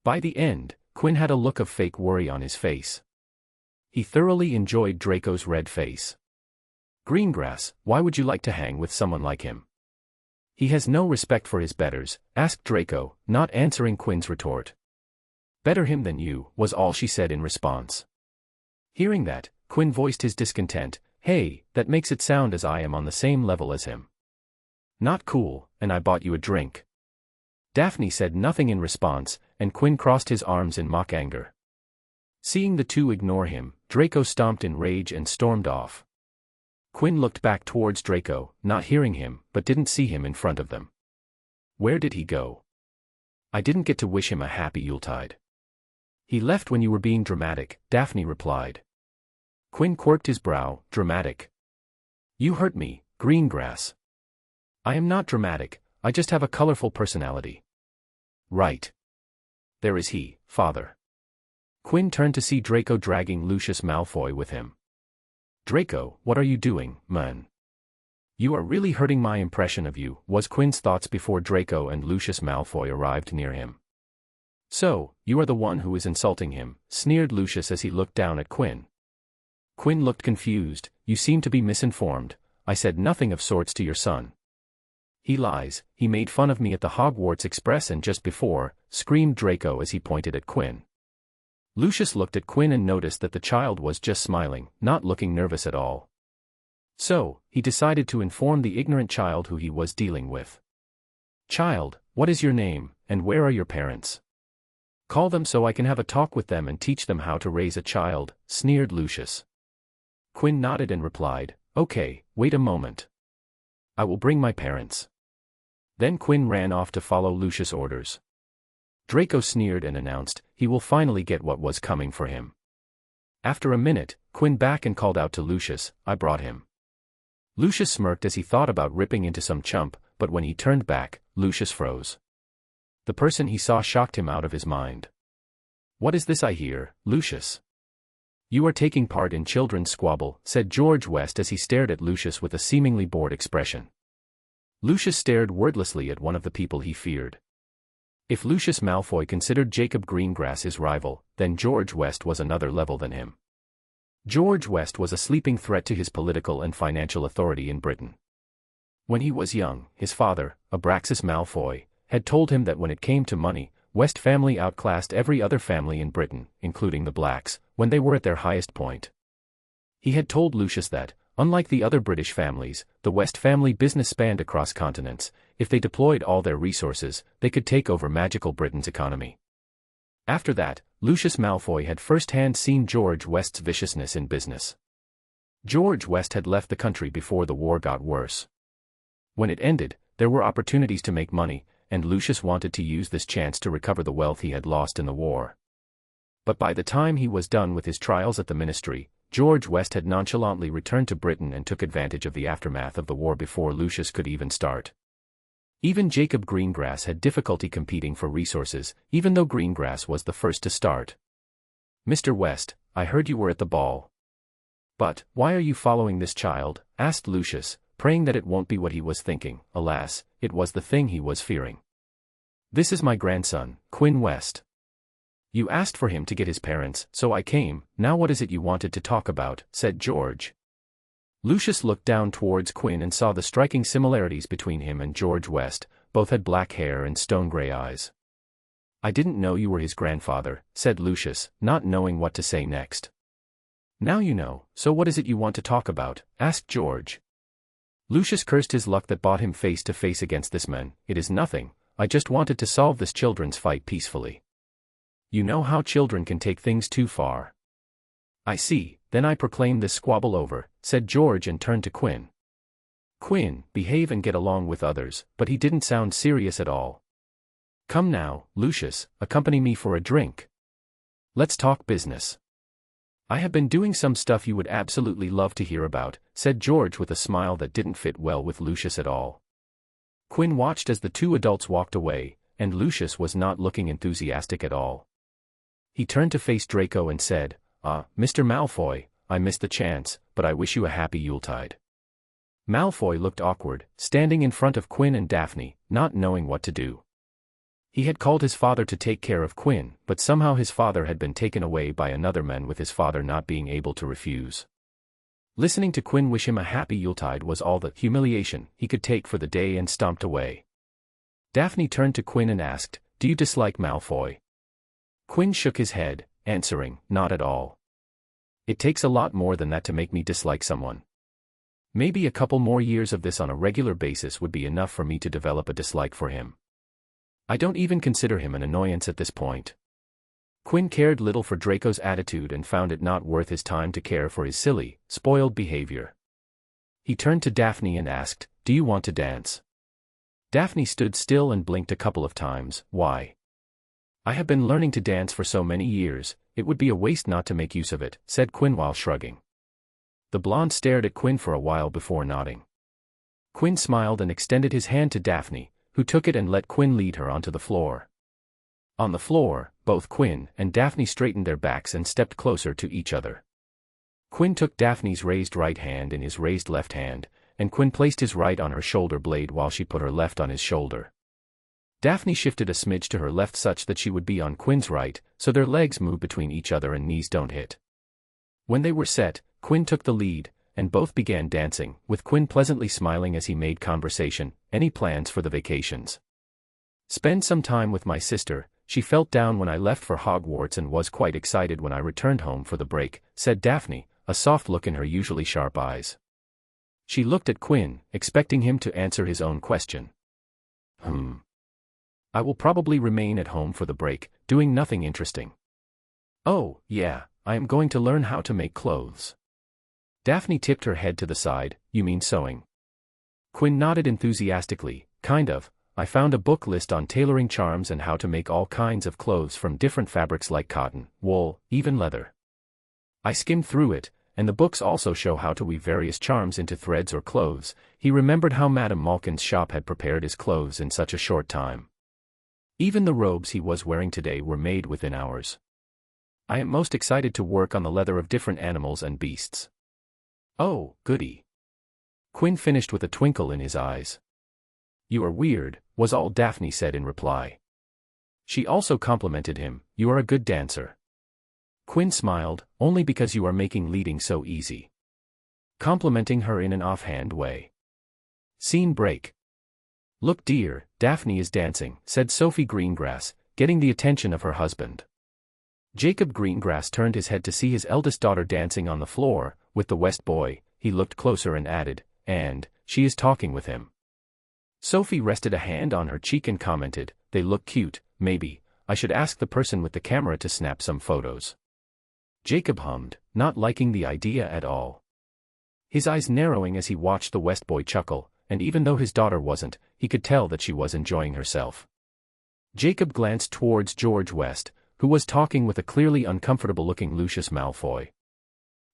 By the end, Quinn had a look of fake worry on his face. He thoroughly enjoyed Draco's red face. Greengrass, why would you like to hang with someone like him? He has no respect for his betters, asked Draco, not answering Quinn's retort. Better him than you, was all she said in response. Hearing that, Quinn voiced his discontent. Hey, that makes it sound as I am on the same level as him. Not cool, and I bought you a drink. Daphne said nothing in response, and Quinn crossed his arms in mock anger. Seeing the two ignore him, Draco stomped in rage and stormed off. Quinn looked back towards Draco, not hearing him, but didn't see him in front of them. Where did he go? I didn't get to wish him a happy Yuletide. He left when you were being dramatic, Daphne replied. Quinn quirked his brow. Dramatic. You hurt me, Greengrass. I am not dramatic, I just have a colorful personality. Right. There is he, father. Quinn turned to see Draco dragging Lucius Malfoy with him. Draco, what are you doing, man? You are really hurting my impression of you, was Quinn's thoughts before Draco and Lucius Malfoy arrived near him. So, you are the one who is insulting him, sneered Lucius as he looked down at Quinn. Quinn looked confused. You seem to be misinformed. I said nothing of sorts to your son. He lies. He made fun of me at the Hogwarts Express and just before, screamed Draco as he pointed at Quinn. Lucius looked at Quinn and noticed that the child was just smiling, not looking nervous at all. So, he decided to inform the ignorant child who he was dealing with. Child, what is your name, and where are your parents? Call them so I can have a talk with them and teach them how to raise a child, sneered Lucius. Quinn nodded and replied, Okay, wait a moment. I will bring my parents. Then Quinn ran off to follow Lucius' orders. Draco sneered and announced, he will finally get what was coming for him. After a minute, Quinn back and called out to Lucius, I brought him. Lucius smirked as he thought about ripping into some chump, but when he turned back, Lucius froze. The person he saw shocked him out of his mind. What is this I hear, Lucius? You are taking part in children's squabble, said George West as he stared at Lucius with a seemingly bored expression. Lucius stared wordlessly at one of the people he feared. If Lucius Malfoy considered Jacob Greengrass his rival, then George West was another level than him. George West was a sleeping threat to his political and financial authority in Britain. When he was young, his father, Abraxas Malfoy, had told him that when it came to money, West family outclassed every other family in Britain, including the Blacks, when they were at their highest point. He had told Lucius that, unlike the other British families, the West family business spanned across continents. If they deployed all their resources, they could take over magical Britain's economy. After that, Lucius Malfoy had first-hand seen George West's viciousness in business. George West had left the country before the war got worse. When it ended, there were opportunities to make money, and Lucius wanted to use this chance to recover the wealth he had lost in the war. But by the time he was done with his trials at the ministry, George West had nonchalantly returned to Britain and took advantage of the aftermath of the war before Lucius could even start. Even Jacob Greengrass had difficulty competing for resources, even though Greengrass was the first to start. Mr. West, I heard you were at the ball. But, why are you following this child? Asked Lucius, praying that it won't be what he was thinking. Alas, it was the thing he was fearing. This is my grandson, Quinn West. You asked for him to get his parents, so I came. Now what is it you wanted to talk about? Said George. Lucius looked down towards Quinn and saw the striking similarities between him and George West. Both had black hair and stone-gray eyes. I didn't know you were his grandfather, said Lucius, not knowing what to say next. Now you know, so what is it you want to talk about? Asked George. Lucius cursed his luck that brought him face to face against this man. It is nothing, I just wanted to solve this children's fight peacefully. You know how children can take things too far. I see, then I proclaim this squabble over, said George and turned to Quinn. Quinn, behave and get along with others, but he didn't sound serious at all. Come now, Lucius, accompany me for a drink. Let's talk business. I have been doing some stuff you would absolutely love to hear about, said George with a smile that didn't fit well with Lucius at all. Quinn watched as the two adults walked away, and Lucius was not looking enthusiastic at all. He turned to face Draco and said, Mr. Malfoy, I missed the chance, but I wish you a happy Yuletide. Malfoy looked awkward, standing in front of Quinn and Daphne, not knowing what to do. He had called his father to take care of Quinn, but somehow his father had been taken away by another man with his father not being able to refuse. Listening to Quinn wish him a happy Yuletide was all the humiliation he could take for the day and stomped away. Daphne turned to Quinn and asked, Do you dislike Malfoy? Quinn shook his head, answering, Not at all. It takes a lot more than that to make me dislike someone. Maybe a couple more years of this on a regular basis would be enough for me to develop a dislike for him. I don't even consider him an annoyance at this point. Quinn cared little for Draco's attitude and found it not worth his time to care for his silly, spoiled behavior. He turned to Daphne and asked, Do you want to dance? Daphne stood still and blinked a couple of times. Why? I have been learning to dance for so many years, it would be a waste not to make use of it, said Quinn while shrugging. The blonde stared at Quinn for a while before nodding. Quinn smiled and extended his hand to Daphne, who took it and let Quinn lead her onto the floor. On the floor, both Quinn and Daphne straightened their backs and stepped closer to each other. Quinn took Daphne's raised right hand in his raised left hand, and Quinn placed his right on her shoulder blade while she put her left on his shoulder. Daphne shifted a smidge to her left such that she would be on Quinn's right, so their legs move between each other and knees don't hit. When they were set, Quinn took the lead, and both began dancing, with Quinn pleasantly smiling as he made conversation. Any plans for the vacations? Spend some time with my sister. She felt down when I left for Hogwarts and was quite excited when I returned home for the break, said Daphne, a soft look in her usually sharp eyes. She looked at Quinn, expecting him to answer his own question. I will probably remain at home for the break, doing nothing interesting. Oh, yeah, I am going to learn how to make clothes. Daphne tipped her head to the side. You mean sewing? Quinn nodded enthusiastically. Kind of. I found a book list on tailoring charms and how to make all kinds of clothes from different fabrics like cotton, wool, even leather. I skimmed through it, and the books also show how to weave various charms into threads or clothes. He remembered how Madame Malkin's shop had prepared his clothes in such a short time. Even the robes he was wearing today were made within hours. I am most excited to work on the leather of different animals and beasts. Oh, goody. Quinn finished with a twinkle in his eyes. You are weird, was all Daphne said in reply. She also complimented him. You are a good dancer. Quinn smiled, only because you are making leading so easy. Complimenting her in an offhand way. Scene break. Look dear, Daphne is dancing, said Sophie Greengrass, getting the attention of her husband. Jacob Greengrass turned his head to see his eldest daughter dancing on the floor, with the West boy. He looked closer and added, and she is talking with him. Sophie rested a hand on her cheek and commented, they look cute. Maybe I should ask the person with the camera to snap some photos. Jacob hummed, not liking the idea at all. His eyes narrowing as he watched the West boy chuckle, and even though his daughter wasn't, he could tell that she was enjoying herself. Jacob glanced towards George West, who was talking with a clearly uncomfortable-looking Lucius Malfoy.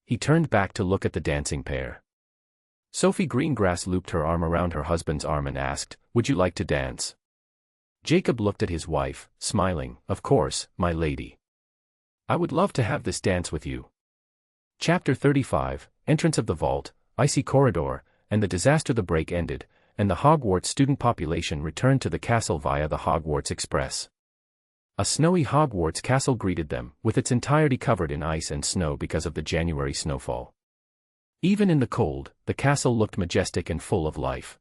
He turned back to look at the dancing pair. Sophie Greengrass looped her arm around her husband's arm and asked, would you like to dance? Jacob looked at his wife, smiling, of course, my lady. I would love to have this dance with you. Chapter 35, Entrance of the Vault, Icy Corridor, and the disaster. The break ended, and the Hogwarts student population returned to the castle via the Hogwarts Express. A snowy Hogwarts castle greeted them, with its entirety covered in ice and snow because of the January snowfall. Even in the cold, the castle looked majestic and full of life.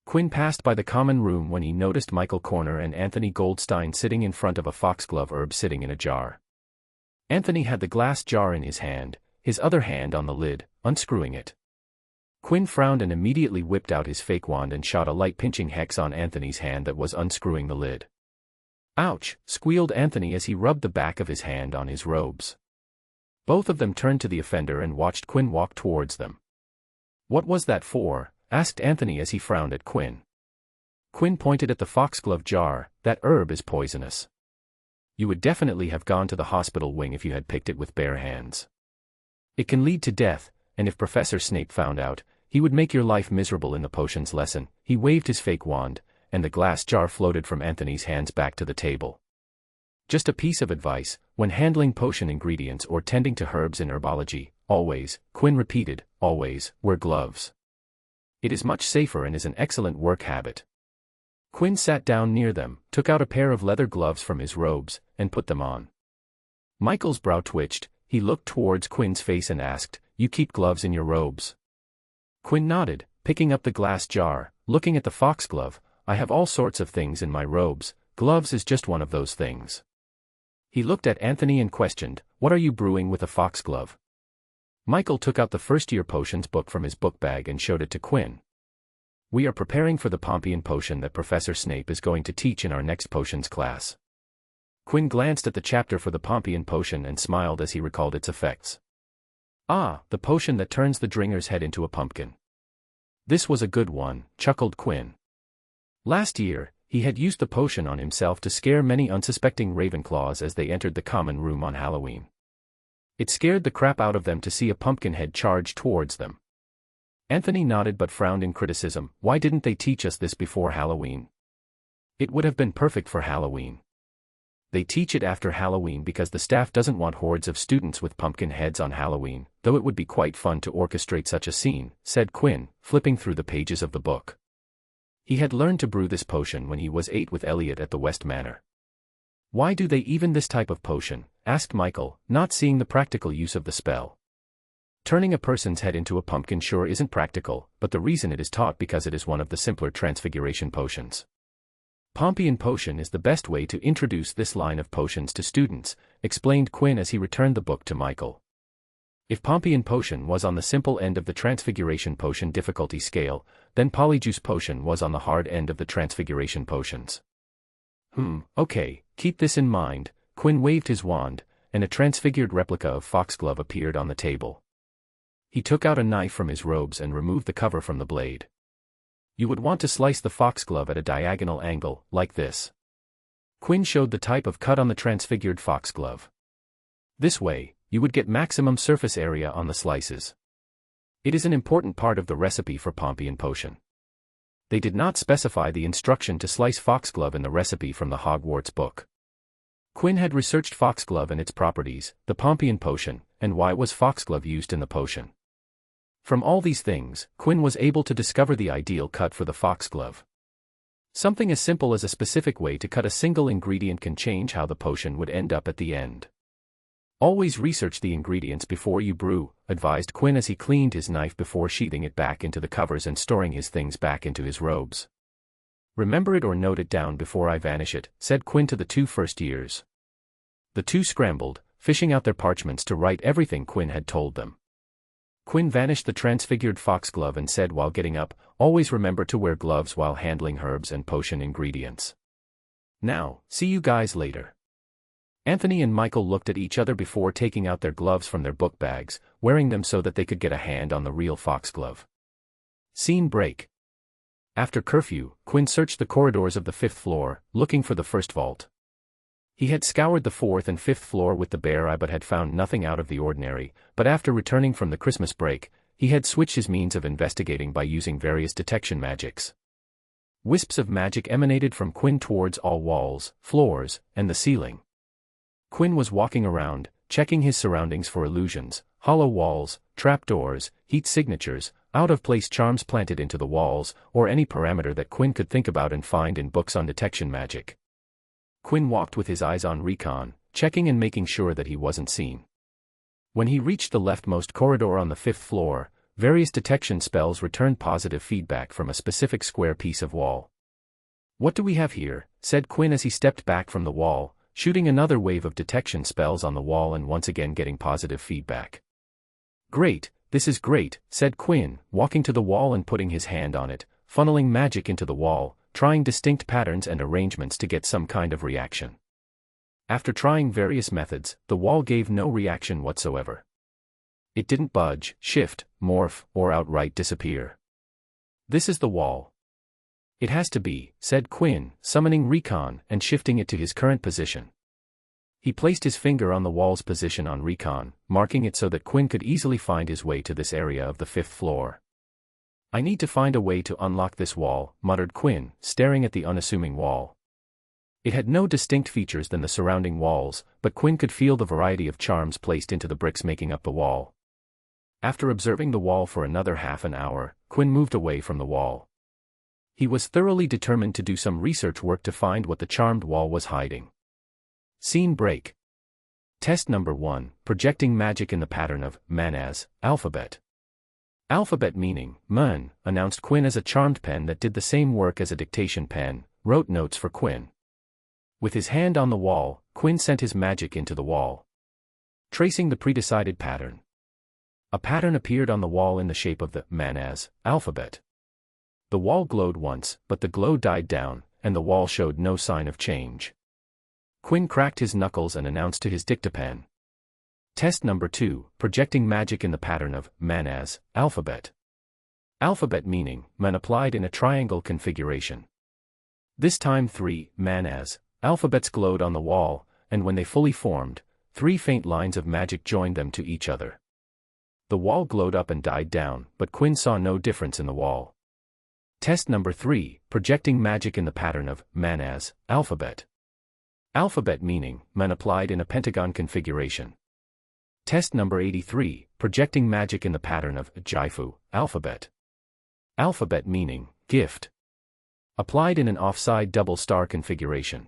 Quinn passed by the common room when he noticed Michael Corner and Anthony Goldstein sitting in front of a foxglove herb sitting in a jar. Anthony had the glass jar in his hand, his other hand on the lid, unscrewing it. Quinn frowned and immediately whipped out his fake wand and shot a light pinching hex on Anthony's hand that was unscrewing the lid. Ouch, squealed Anthony as he rubbed the back of his hand on his robes. Both of them turned to the offender and watched Quinn walk towards them. What was that for? Asked Anthony as he frowned at Quinn. Quinn pointed at the foxglove jar. That herb is poisonous. You would definitely have gone to the hospital wing if you had picked it with bare hands. It can lead to death, and if Professor Snape found out, he would make your life miserable in the potions lesson. He waved his fake wand, and the glass jar floated from Anthony's hands back to the table. Just a piece of advice, when handling potion ingredients or tending to herbs in herbology, always, Quinn repeated, always, wear gloves. It is much safer and is an excellent work habit. Quinn sat down near them, took out a pair of leather gloves from his robes, and put them on. Michael's brow twitched. He looked towards Quinn's face and asked, you keep gloves in your robes? Quinn nodded, picking up the glass jar, looking at the foxglove. I have all sorts of things in my robes, gloves is just one of those things. He looked at Anthony and questioned, what are you brewing with a foxglove? Michael took out the first-year potions book from his book bag and showed it to Quinn. We are preparing for the Pompian potion that Professor Snape is going to teach in our next potions class. Quinn glanced at the chapter for the Pompian potion and smiled as he recalled its effects. Ah, the potion that turns the dringer's head into a pumpkin. This was a good one, chuckled Quinn. Last year, he had used the potion on himself to scare many unsuspecting Ravenclaws as they entered the common room on Halloween. It scared the crap out of them to see a pumpkin head charge towards them. Anthony nodded but frowned in criticism. Why didn't they teach us this before Halloween? It would have been perfect for Halloween. They teach it after Halloween because the staff doesn't want hordes of students with pumpkin heads on Halloween, though it would be quite fun to orchestrate such a scene, said Quinn, flipping through the pages of the book. He had learned to brew this potion when he was 8 with Elliot at the West Manor. "Why do they even this type of potion?" asked Michael, not seeing the practical use of the spell. Turning a person's head into a pumpkin sure isn't practical, but the reason it is taught because it is one of the simpler transfiguration potions. Pompian potion is the best way to introduce this line of potions to students, explained Quinn as he returned the book to Michael. If Pompian potion was on the simple end of the transfiguration potion difficulty scale, then Polyjuice potion was on the hard end of the transfiguration potions. Okay, keep this in mind. Quinn waved his wand, and a transfigured replica of Foxglove appeared on the table. He took out a knife from his robes and removed the cover from the blade. You would want to slice the foxglove at a diagonal angle, like this. Quinn showed the type of cut on the transfigured foxglove. This way, you would get maximum surface area on the slices. It is an important part of the recipe for Pompian potion. They did not specify the instruction to slice foxglove in the recipe from the Hogwarts book. Quinn had researched foxglove and its properties, the Pompian potion, and why was foxglove used in the potion. From all these things, Quinn was able to discover the ideal cut for the foxglove. Something as simple as a specific way to cut a single ingredient can change how the potion would end up at the end. Always research the ingredients before you brew, advised Quinn as he cleaned his knife before sheathing it back into the covers and storing his things back into his robes. Remember it or note it down before I vanish it, said Quinn to the 2 first years. The 2 scrambled, fishing out their parchments to write everything Quinn had told them. Quinn vanished the transfigured foxglove and said while getting up, always remember to wear gloves while handling herbs and potion ingredients. Now, see you guys later. Anthony and Michael looked at each other before taking out their gloves from their book bags, wearing them so that they could get a hand on the real foxglove. Scene break. After curfew, Quinn searched the corridors of the 5th floor, looking for the first vault. He had scoured the 4th and 5th floor with the bare eye but had found nothing out of the ordinary, but after returning from the Christmas break, he had switched his means of investigating by using various detection magics. Wisps of magic emanated from Quinn towards all walls, floors, and the ceiling. Quinn was walking around, checking his surroundings for illusions, hollow walls, trapdoors, heat signatures, out-of-place charms planted into the walls, or any parameter that Quinn could think about and find in books on detection magic. Quinn walked with his eyes on recon, checking and making sure that he wasn't seen. When he reached the leftmost corridor on the 5th floor, various detection spells returned positive feedback from a specific square piece of wall. "What do we have here?" said Quinn as he stepped back from the wall, shooting another wave of detection spells on the wall and once again getting positive feedback. "Great, this is great," said Quinn, walking to the wall and putting his hand on it, funneling magic into the wall, trying distinct patterns and arrangements to get some kind of reaction. After trying various methods, the wall gave no reaction whatsoever. It didn't budge, shift, morph, or outright disappear. "This is the wall. It has to be," said Quinn, summoning recon and shifting it to his current position. He placed his finger on the wall's position on recon, marking it so that Quinn could easily find his way to this area of the 5th floor. "I need to find a way to unlock this wall," muttered Quinn, staring at the unassuming wall. It had no distinct features than the surrounding walls, but Quinn could feel the variety of charms placed into the bricks making up the wall. After observing the wall for another half an hour, Quinn moved away from the wall. He was thoroughly determined to do some research work to find what the charmed wall was hiding. Scene break. Test number 1, projecting magic in the pattern of Mana's alphabet. Alphabet meaning, "mun," announced Quinn as a charmed pen that did the same work as a dictation pen, wrote notes for Quinn. With his hand on the wall, Quinn sent his magic into the wall. Tracing the predecided pattern. A pattern appeared on the wall in the shape of the Mana's alphabet. The wall glowed once, but the glow died down, and the wall showed no sign of change. Quinn cracked his knuckles and announced to his dictapen. Test number 2, projecting magic in the pattern of Mana's alphabet. Alphabet meaning, man applied in a triangle configuration. This time 3 Mana's alphabets glowed on the wall, and when they fully formed, 3 faint lines of magic joined them to each other. The wall glowed up and died down, but Quinn saw no difference in the wall. Test number 3, projecting magic in the pattern of Mana's alphabet. Alphabet meaning, man applied in a pentagon configuration. Test number 83, projecting magic in the pattern of Jifu alphabet. Alphabet meaning, gift. Applied in an offside double star configuration.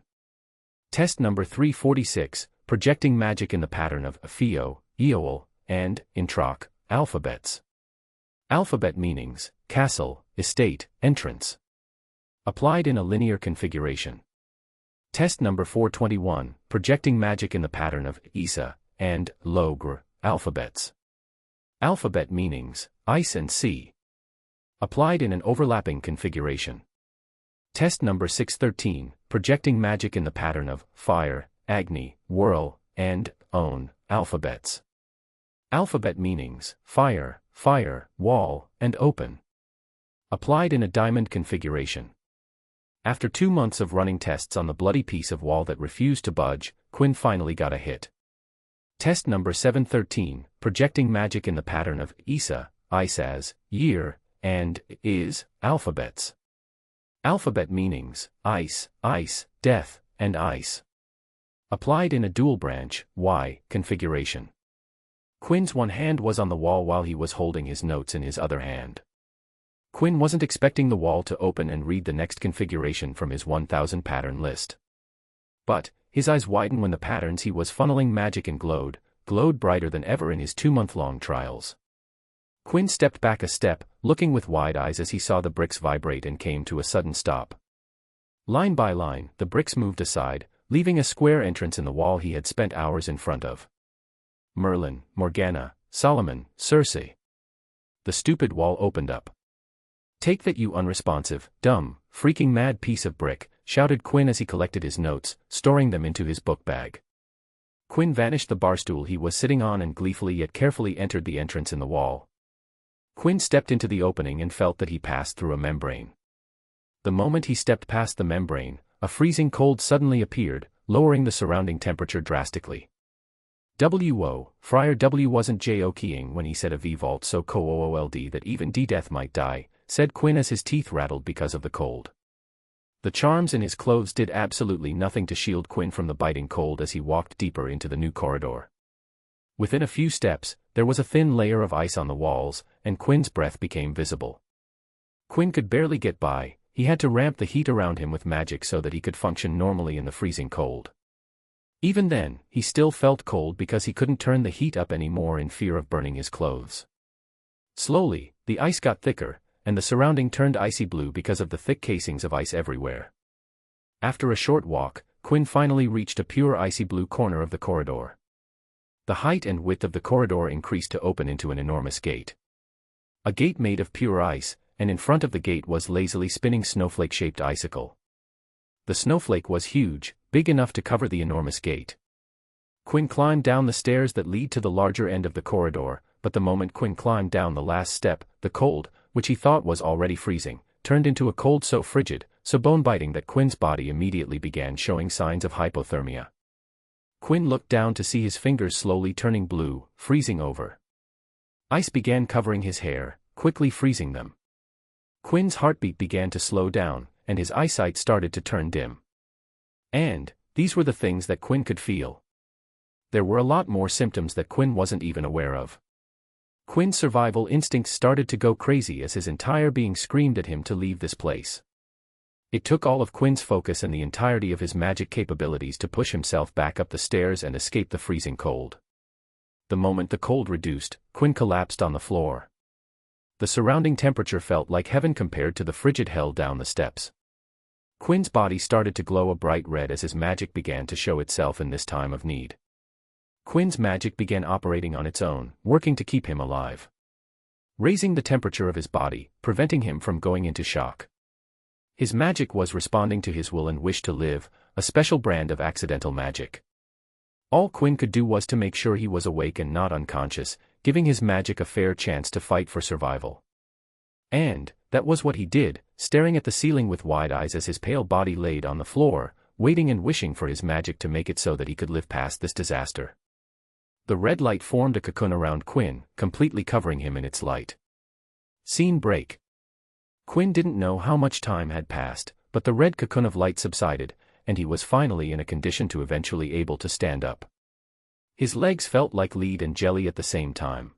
Test number 346, projecting magic in the pattern of Phio, Eol, and, Introc, alphabets. Alphabet meanings, castle, estate, entrance. Applied in a linear configuration. Test number 421, projecting magic in the pattern of Isa, and, Logre, alphabets. Alphabet meanings, ice and sea. Applied in an overlapping configuration. Test number 613, projecting magic in the pattern of Fire, Agni, Whirl, and Own, alphabets. Alphabet meanings, fire, wall, and open. Applied in a diamond configuration. After 2 months of running tests on the bloody piece of wall that refused to budge, Quinn finally got a hit. Test number 713, projecting magic in the pattern of Isa, Isaz, Year, and Is, alphabets. Alphabet meanings, ice, death, and ice. Applied in a dual branch, Y, configuration. Quinn's one hand was on the wall while he was holding his notes in his other hand. Quinn wasn't expecting the wall to open and read the next configuration from his 1000 pattern list. But, his eyes widened when the patterns he was funneling magic in glowed brighter than ever in his 2-month-long trials. Quinn stepped back a step, looking with wide eyes as he saw the bricks vibrate and came to a sudden stop. Line by line, the bricks moved aside, leaving a square entrance in the wall he had spent hours in front of. Merlin, Morgana, Solomon, Circe. The stupid wall opened up. "Take that, you unresponsive, dumb, freaking mad piece of brick," shouted Quinn as he collected his notes, storing them into his book bag. Quinn vanished the barstool he was sitting on and gleefully yet carefully entered the entrance in the wall. Quinn stepped into the opening and felt that he passed through a membrane. The moment he stepped past the membrane, a freezing cold suddenly appeared, lowering the surrounding temperature drastically. Friar W wasn't joking when he said a V-vault so cold that even D-death might die, said Quinn as his teeth rattled because of the cold. The charms in his clothes did absolutely nothing to shield Quinn from the biting cold as he walked deeper into the new corridor. Within a few steps, there was a thin layer of ice on the walls, and Quinn's breath became visible. Quinn could barely get by, he had to ramp the heat around him with magic so that he could function normally in the freezing cold. Even then, he still felt cold because he couldn't turn the heat up anymore in fear of burning his clothes. Slowly, the ice got thicker, and the surrounding turned icy blue because of the thick casings of ice everywhere. After a short walk, Quinn finally reached a pure icy blue corner of the corridor. The height and width of the corridor increased to open into an enormous gate. A gate made of pure ice, and in front of the gate was lazily spinning snowflake-shaped icicle. The snowflake was huge, big enough to cover the enormous gate. Quinn climbed down the stairs that lead to the larger end of the corridor, but the moment Quinn climbed down the last step, the cold, which he thought was already freezing, turned into a cold so frigid, so bone-biting that Quinn's body immediately began showing signs of hypothermia. Quinn looked down to see his fingers slowly turning blue, freezing over. Ice began covering his hair, quickly freezing them. Quinn's heartbeat began to slow down, and his eyesight started to turn dim. And, these were the things that Quinn could feel. There were a lot more symptoms that Quinn wasn't even aware of. Quinn's survival instincts started to go crazy as his entire being screamed at him to leave this place. It took all of Quinn's focus and the entirety of his magic capabilities to push himself back up the stairs and escape the freezing cold. The moment the cold reduced, Quinn collapsed on the floor. The surrounding temperature felt like heaven compared to the frigid hell down the steps. Quinn's body started to glow a bright red as his magic began to show itself in this time of need. Quinn's magic began operating on its own, working to keep him alive. Raising the temperature of his body, preventing him from going into shock. His magic was responding to his will and wish to live, a special brand of accidental magic. All Quinn could do was to make sure he was awake and not unconscious, giving his magic a fair chance to fight for survival. And, that was what he did, staring at the ceiling with wide eyes as his pale body laid on the floor, waiting and wishing for his magic to make it so that he could live past this disaster. The red light formed a cocoon around Quinn, completely covering him in its light. Scene break. Quinn didn't know how much time had passed, but the red cocoon of light subsided, and he was finally in a condition to eventually able to stand up. His legs felt like lead and jelly at the same time.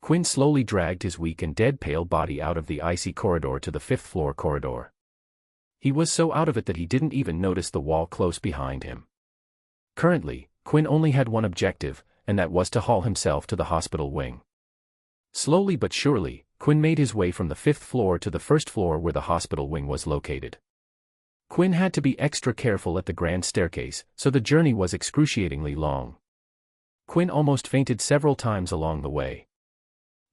Quinn slowly dragged his weak and dead pale body out of the icy corridor to the 5th floor corridor. He was so out of it that he didn't even notice the wall close behind him. Currently, Quinn only had one objective, and that was to haul himself to the hospital wing. Slowly but surely, Quinn made his way from the 5th floor to the 1st floor where the hospital wing was located. Quinn had to be extra careful at the grand staircase, so the journey was excruciatingly long. Quinn almost fainted several times along the way.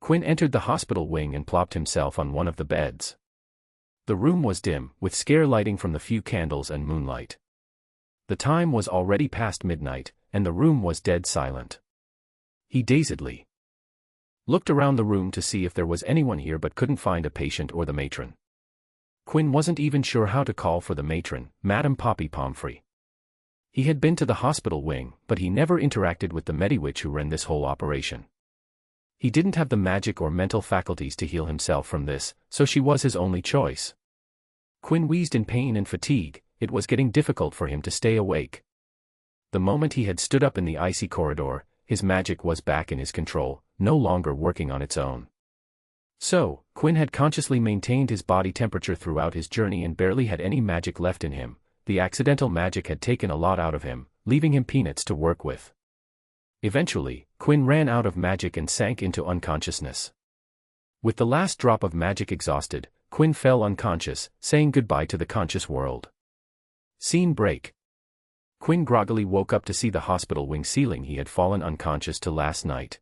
Quinn entered the hospital wing and plopped himself on one of the beds. The room was dim, with scare lighting from the few candles and moonlight. The time was already past midnight, and the room was dead silent. He dazedly looked around the room to see if there was anyone here but couldn't find a patient or the matron. Quinn wasn't even sure how to call for the matron, Madame Poppy Pomfrey. He had been to the hospital wing, but he never interacted with the Mediwitch who ran this whole operation. He didn't have the magic or mental faculties to heal himself from this, so she was his only choice. Quinn wheezed in pain and fatigue. It was getting difficult for him to stay awake. The moment he had stood up in the icy corridor, his magic was back in his control, no longer working on its own. So, Quinn had consciously maintained his body temperature throughout his journey and barely had any magic left in him. The accidental magic had taken a lot out of him, leaving him peanuts to work with. Eventually, Quinn ran out of magic and sank into unconsciousness. With the last drop of magic exhausted, Quinn fell unconscious, saying goodbye to the conscious world. Scene break. Quinn groggily woke up to see the hospital wing ceiling he had fallen unconscious to last night.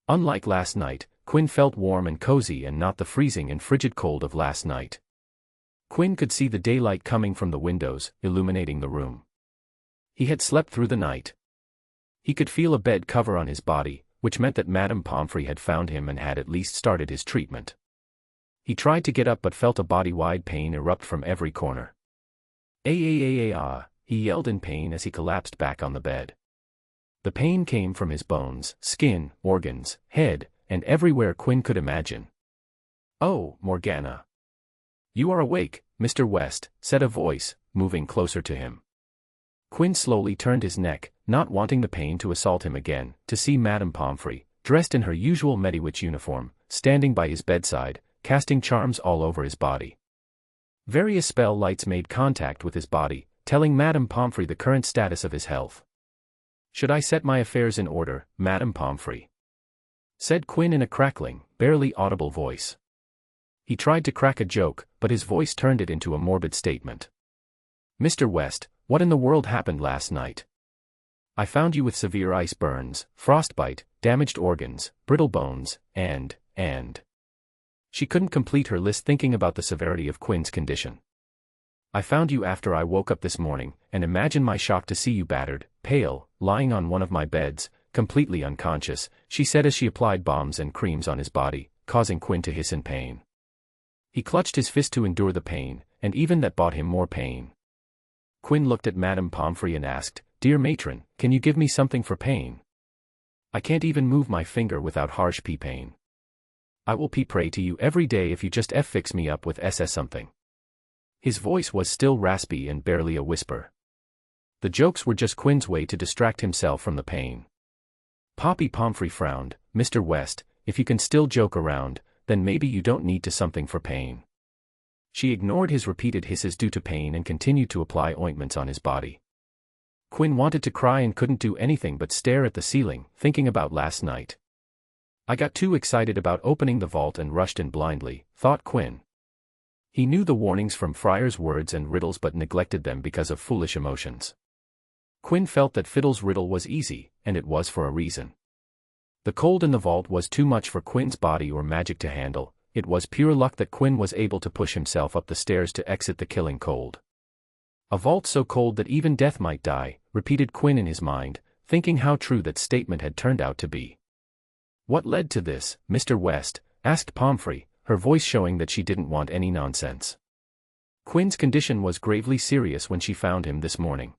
Unlike last night, Quinn felt warm and cozy and not the freezing and frigid cold of last night. Quinn could see the daylight coming from the windows, illuminating the room. He had slept through the night. He could feel a bed cover on his body, which meant that Madame Pomfrey had found him and had at least started his treatment. He tried to get up but felt a body-wide pain erupt from every corner. He yelled in pain as he collapsed back on the bed. The pain came from his bones, skin, organs, head, and everywhere Quinn could imagine. "Oh, Morgana. You are awake, Mr. West," said a voice, moving closer to him. Quinn slowly turned his neck, not wanting the pain to assault him again, to see Madame Pomfrey, dressed in her usual Mediwitch uniform, standing by his bedside, casting charms all over his body. Various spell lights made contact with his body, telling Madame Pomfrey the current status of his health. "Should I set my affairs in order, Madame Pomfrey?" said Quinn in a crackling, barely audible voice. He tried to crack a joke, but his voice turned it into a morbid statement. "Mr. West, what in the world happened last night? I found you with severe ice burns, frostbite, damaged organs, brittle bones, and... She couldn't complete her list thinking about the severity of Quinn's condition. "I found you after I woke up this morning, and imagine my shock to see you battered, pale, lying on one of my beds, completely unconscious," she said as she applied balms and creams on his body, causing Quinn to hiss in pain. He clutched his fist to endure the pain, and even that brought him more pain. Quinn looked at Madame Pomfrey and asked, "Dear matron, can you give me something for pain? I can't even move my finger without harsh pee pain. I will pray to you every day if you just fix me up with SS something." His voice was still raspy and barely a whisper. The jokes were just Quinn's way to distract himself from the pain. Poppy Pomfrey frowned. "Mr. West, if you can still joke around, then maybe you don't need to something for pain." She ignored his repeated hisses due to pain and continued to apply ointments on his body. Quinn wanted to cry and couldn't do anything but stare at the ceiling, thinking about last night. "I got too excited about opening the vault and rushed in blindly," thought Quinn. He knew the warnings from Friar's words and riddles but neglected them because of foolish emotions. Quinn felt that Fiddle's riddle was easy, and it was for a reason. The cold in the vault was too much for Quinn's body or magic to handle. It was pure luck that Quinn was able to push himself up the stairs to exit the killing cold. "A vault so cold that even death might die," repeated Quinn in his mind, thinking how true that statement had turned out to be. "What led to this, Mr. West?" asked Pomfrey, her voice showing that she didn't want any nonsense. Quinn's condition was gravely serious when she found him this morning.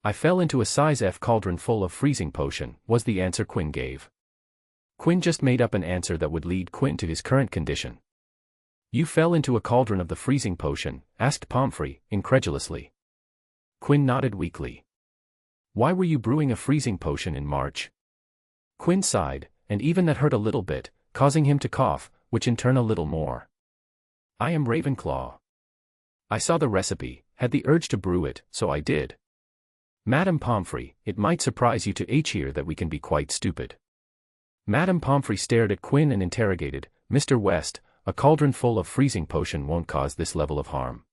"I fell into a size F cauldron full of freezing potion," was the answer Quinn gave. Quinn just made up an answer that would lead Quinn to his current condition. "You fell into a cauldron of the freezing potion?" asked Pomfrey, incredulously. Quinn nodded weakly. "Why were you brewing a freezing potion in March?" Quinn sighed, and even that hurt a little bit, causing him to cough, which in turn a little more. "I am Ravenclaw." I saw the recipe, had the urge to brew it, so I did. Madame Pomfrey, it might surprise you to hear that we can be quite stupid. Madame Pomfrey stared at Quinn and interrogated, Mr. West, a cauldron full of freezing potion won't cause this level of harm.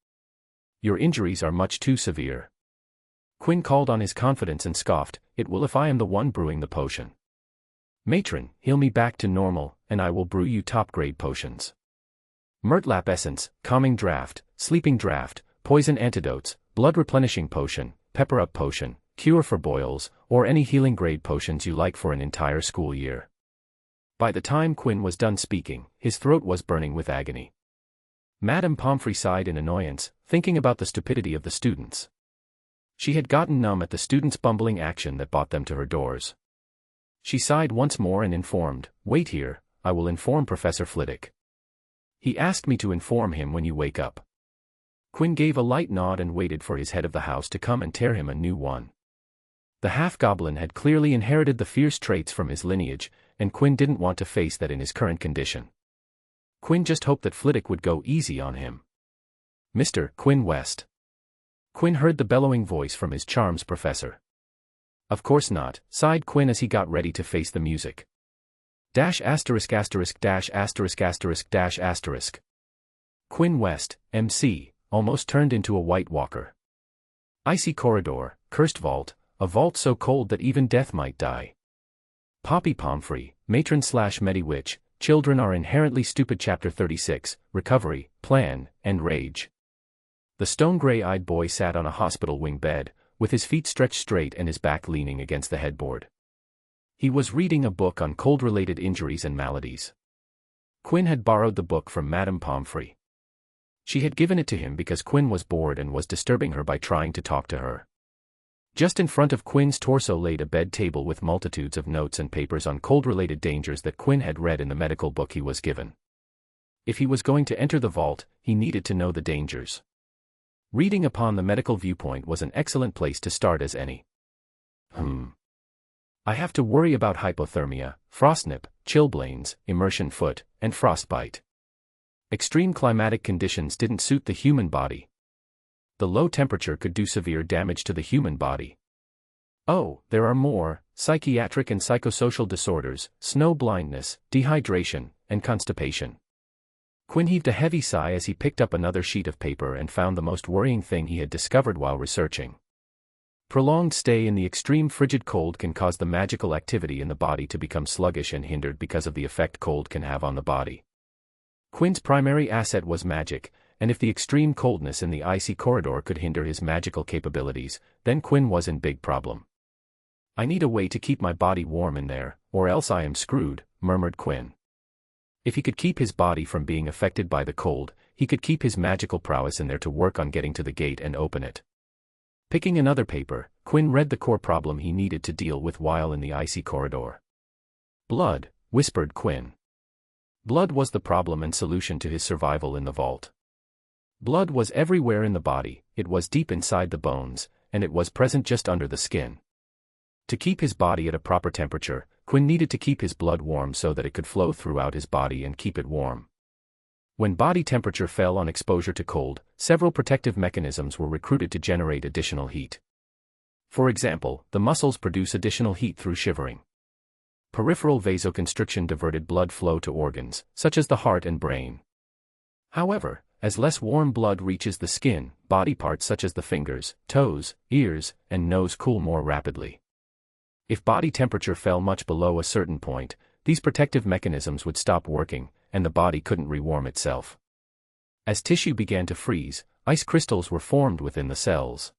Your injuries are much too severe. Quinn called on his confidence and scoffed, it will if I am the one brewing the potion. Matron, heal me back to normal, and I will brew you top-grade potions. Murtlap essence, calming draft, sleeping draft, poison antidotes, blood replenishing potion, pepper-up potion, cure for boils, or any healing grade potions you like for an entire school year. By the time Quinn was done speaking, his throat was burning with agony. Madame Pomfrey sighed in annoyance, thinking about the stupidity of the students. She had gotten numb at the students' bumbling action that brought them to her doors. She sighed once more and informed, wait here, I will inform Professor Flitwick. He asked me to inform him when you wake up. Quinn gave a light nod and waited for his head of the house to come and tear him a new one. The half-goblin had clearly inherited the fierce traits from his lineage, and Quinn didn't want to face that in his current condition. Quinn just hoped that Flitwick would go easy on him. Mr. Quinn West. Quinn heard the bellowing voice from his charms professor. Of course not, sighed Quinn as he got ready to face the music. **********. Quinn West, MC, almost turned into a White Walker. Icy corridor, cursed vault, a vault so cold that even death might die. Poppy Pomfrey, matron/Mediwitch, children are inherently stupid. Chapter 36, Recovery, Plan, and Rage. The stone-gray-eyed boy sat on a hospital wing bed, with his feet stretched straight and his back leaning against the headboard. He was reading a book on cold-related injuries and maladies. Quinn had borrowed the book from Madame Pomfrey. She had given it to him because Quinn was bored and was disturbing her by trying to talk to her. Just in front of Quinn's torso laid a bed table with multitudes of notes and papers on cold-related dangers that Quinn had read in the medical book he was given. If he was going to enter the vault, he needed to know the dangers. Reading upon the medical viewpoint was an excellent place to start as any. I have to worry about hypothermia, frostnip, chilblains, immersion foot, and frostbite. Extreme climatic conditions didn't suit the human body. The low temperature could do severe damage to the human body. Oh, there are more, psychiatric and psychosocial disorders, snow blindness, dehydration, and constipation. Quinn heaved a heavy sigh as he picked up another sheet of paper and found the most worrying thing he had discovered while researching. Prolonged stay in the extreme frigid cold can cause the magical activity in the body to become sluggish and hindered because of the effect cold can have on the body. Quinn's primary asset was magic, and if the extreme coldness in the icy corridor could hinder his magical capabilities, then Quinn was in big problem. I need a way to keep my body warm in there, or else I am screwed, murmured Quinn. If he could keep his body from being affected by the cold, he could keep his magical prowess in there to work on getting to the gate and open it. Picking another paper, Quinn read the core problem he needed to deal with while in the icy corridor. Blood, whispered Quinn. Blood was the problem and solution to his survival in the vault. Blood was everywhere in the body, it was deep inside the bones, and it was present just under the skin. To keep his body at a proper temperature, Quinn needed to keep his blood warm so that it could flow throughout his body and keep it warm. When body temperature fell on exposure to cold, several protective mechanisms were recruited to generate additional heat. For example, the muscles produce additional heat through shivering. Peripheral vasoconstriction diverted blood flow to organs, such as the heart and brain. However, as less warm blood reaches the skin, body parts such as the fingers, toes, ears, and nose cool more rapidly. If body temperature fell much below a certain point, these protective mechanisms would stop working, and the body couldn't rewarm itself. As tissue began to freeze, ice crystals were formed within the cells.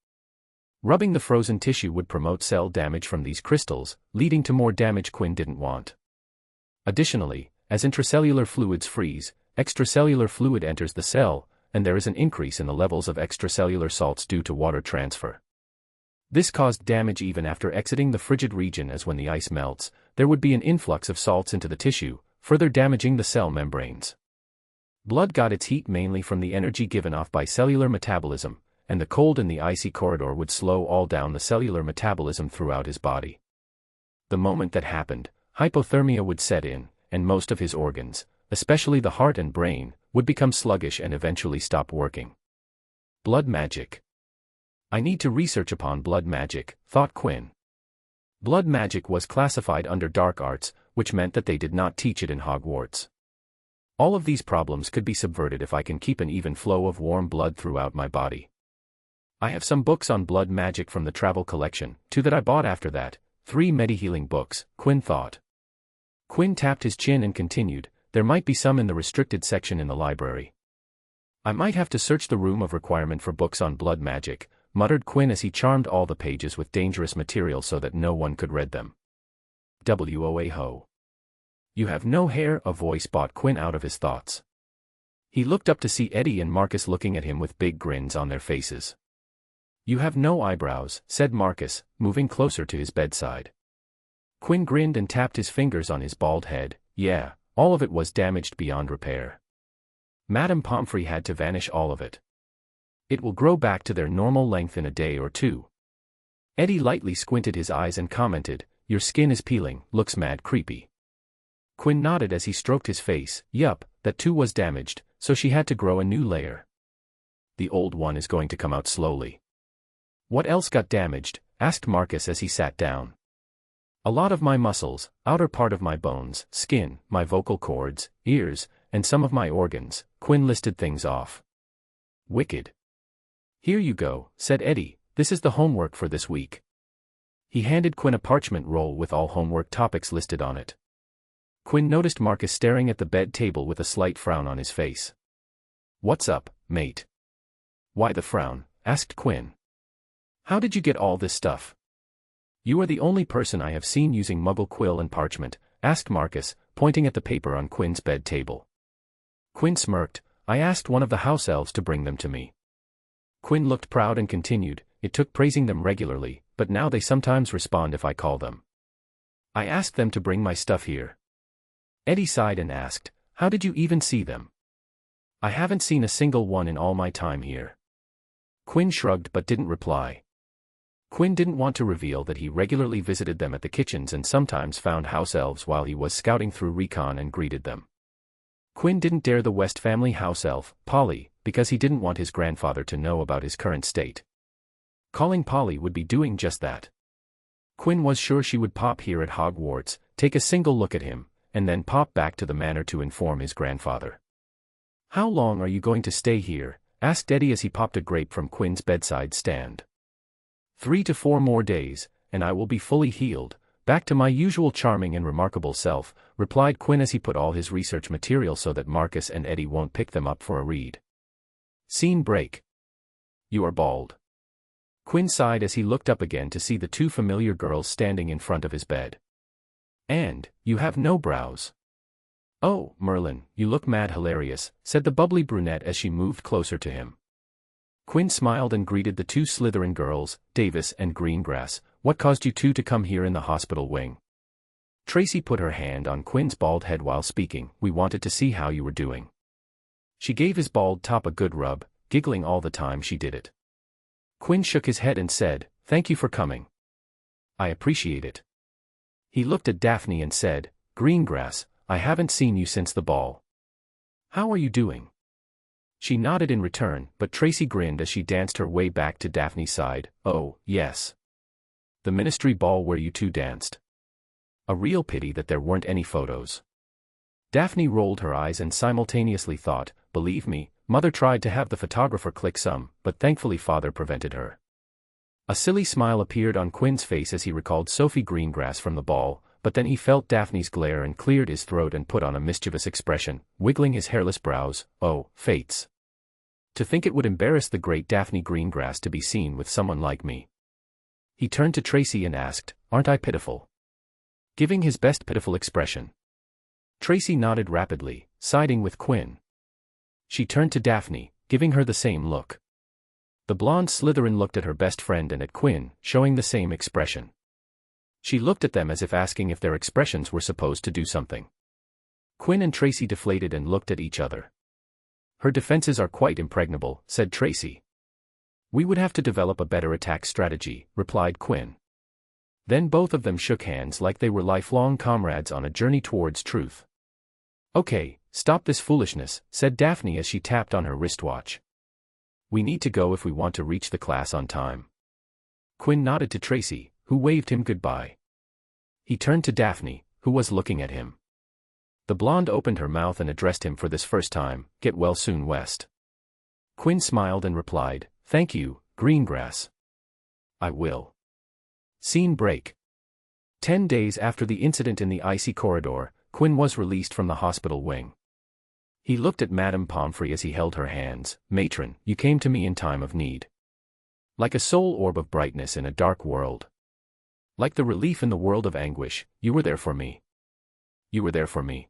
Rubbing the frozen tissue would promote cell damage from these crystals, leading to more damage Quinn didn't want. Additionally, as intracellular fluids freeze, extracellular fluid enters the cell, and there is an increase in the levels of extracellular salts due to water transfer. This caused damage even after exiting the frigid region, as when the ice melts, there would be an influx of salts into the tissue, further damaging the cell membranes. Blood got its heat mainly from the energy given off by cellular metabolism, and the cold in the icy corridor would slow all down the cellular metabolism throughout his body. The moment that happened, hypothermia would set in, and most of his organs, especially the heart and brain, would become sluggish and eventually stop working. Blood magic. I need to research upon blood magic, thought Quinn. Blood magic was classified under dark arts, which meant that they did not teach it in Hogwarts. All of these problems could be subverted if I can keep an even flow of warm blood throughout my body. I have some books on blood magic from the travel collection, 2 that I bought after that, 3 medi-healing books, Quinn thought. Quinn tapped his chin and continued, there might be some in the restricted section in the library. I might have to search the room of requirement for books on blood magic, muttered Quinn as he charmed all the pages with dangerous material so that no one could read them. Woa ho. You have no hair, a voice brought Quinn out of his thoughts. He looked up to see Eddie and Marcus looking at him with big grins on their faces. You have no eyebrows, said Marcus, moving closer to his bedside. Quinn grinned and tapped his fingers on his bald head. Yeah, all of it was damaged beyond repair. Madame Pomfrey had to vanish all of it. It will grow back to their normal length in a day or 2. Eddie lightly squinted his eyes and commented, your skin is peeling, looks mad creepy. Quinn nodded as he stroked his face. Yup, that too was damaged, so she had to grow a new layer. The old one is going to come out slowly. What else got damaged? Asked Marcus as he sat down. A lot of my muscles, outer part of my bones, skin, my vocal cords, ears, and some of my organs. Quinn listed things off. Wicked. Here you go, said Eddie, this is the homework for this week. He handed Quinn a parchment roll with all homework topics listed on it. Quinn noticed Marcus staring at the bed table with a slight frown on his face. What's up, mate? Why the frown? Asked Quinn. How did you get all this stuff? You are the only person I have seen using muggle quill and parchment, asked Marcus, pointing at the paper on Quinn's bed table. Quinn smirked, I asked one of the house elves to bring them to me. Quinn looked proud and continued, it took praising them regularly, but now they sometimes respond if I call them. I asked them to bring my stuff here. Eddie sighed and asked, how did you even see them? I haven't seen a single one in all my time here. Quinn shrugged but didn't reply. Quinn didn't want to reveal that he regularly visited them at the kitchens and sometimes found house elves while he was scouting through recon and greeted them. Quinn didn't dare the West family house elf, Polly, because he didn't want his grandfather to know about his current state. Calling Polly would be doing just that. Quinn was sure she would pop here at Hogwarts, take a single look at him, and then pop back to the manor to inform his grandfather. How long are you going to stay here? Asked Eddie as he popped a grape from Quinn's bedside stand. 3 to 4 more days, and I will be fully healed, back to my usual charming and remarkable self, replied Quinn as he put all his research material so that Marcus and Eddie won't pick them up for a read. Scene break. You are bald. Quinn sighed as he looked up again to see the 2 familiar girls standing in front of his bed. And, you have no brows. Oh, Merlin, you look mad hilarious, said the bubbly brunette as she moved closer to him. Quinn smiled and greeted the 2 Slytherin girls, Davis and Greengrass. What caused you 2 to come here in the hospital wing? Tracy put her hand on Quinn's bald head while speaking. We wanted to see how you were doing. She gave his bald top a good rub, giggling all the time she did it. Quinn shook his head and said, thank you for coming. I appreciate it. He looked at Daphne and said, Greengrass, I haven't seen you since the ball. How are you doing? She nodded in return, but Tracy grinned as she danced her way back to Daphne's side. Oh, yes. The ministry ball where you 2 danced. A real pity that there weren't any photos. Daphne rolled her eyes and simultaneously thought, believe me, Mother tried to have the photographer click some, but thankfully Father prevented her. A silly smile appeared on Quinn's face as he recalled Sophie Greengrass from the ball, but then he felt Daphne's glare and cleared his throat and put on a mischievous expression, wiggling his hairless brows. Oh, fates. To think it would embarrass the great Daphne Greengrass to be seen with someone like me. He turned to Tracy and asked, aren't I pitiful? Giving his best pitiful expression. Tracy nodded rapidly, siding with Quinn. She turned to Daphne, giving her the same look. The blonde Slytherin looked at her best friend and at Quinn, showing the same expression. She looked at them as if asking if their expressions were supposed to do something. Quinn and Tracy deflated and looked at each other. Her defenses are quite impregnable, said Tracy. We would have to develop a better attack strategy, replied Quinn. Then both of them shook hands like they were lifelong comrades on a journey towards truth. Okay, stop this foolishness, said Daphne as she tapped on her wristwatch. We need to go if we want to reach the class on time. Quinn nodded to Tracy, who waved him goodbye. He turned to Daphne, who was looking at him. The blonde opened her mouth and addressed him for this first time, "Get well soon, West." Quinn smiled and replied, "Thank you, Greengrass. I will." Scene break. 10 days after the incident in the icy corridor, Quinn was released from the hospital wing. He looked at Madame Pomfrey as he held her hands. "Matron, you came to me in time of need. Like a sole orb of brightness in a dark world. Like the relief in the world of anguish, you were there for me. You were there for me.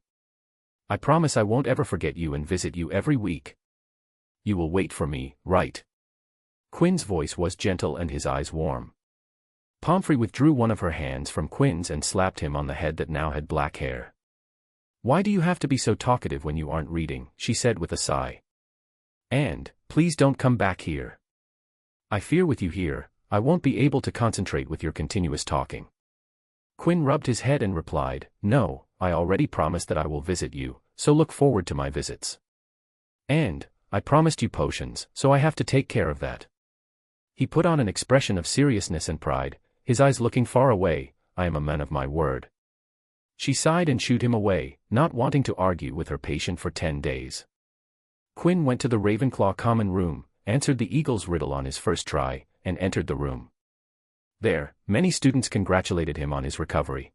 I promise I won't ever forget you and visit you every week. You will wait for me, right?" Quinn's voice was gentle and his eyes warm. Pomfrey withdrew one of her hands from Quinn's and slapped him on the head that now had black hair. "Why do you have to be so talkative when you aren't reading?" she said with a sigh. "And, please don't come back here. I fear with you here, I won't be able to concentrate with your continuous talking." Quinn rubbed his head and replied, "No, I already promised that I will visit you, so look forward to my visits. And, I promised you potions, so I have to take care of that." He put on an expression of seriousness and pride, his eyes looking far away. "I am a man of my word." She sighed and shooed him away, not wanting to argue with her patient for 10 days. Quinn went to the Ravenclaw common room, answered the Eagle's riddle on his first try, and entered the room. There, many students congratulated him on his recovery.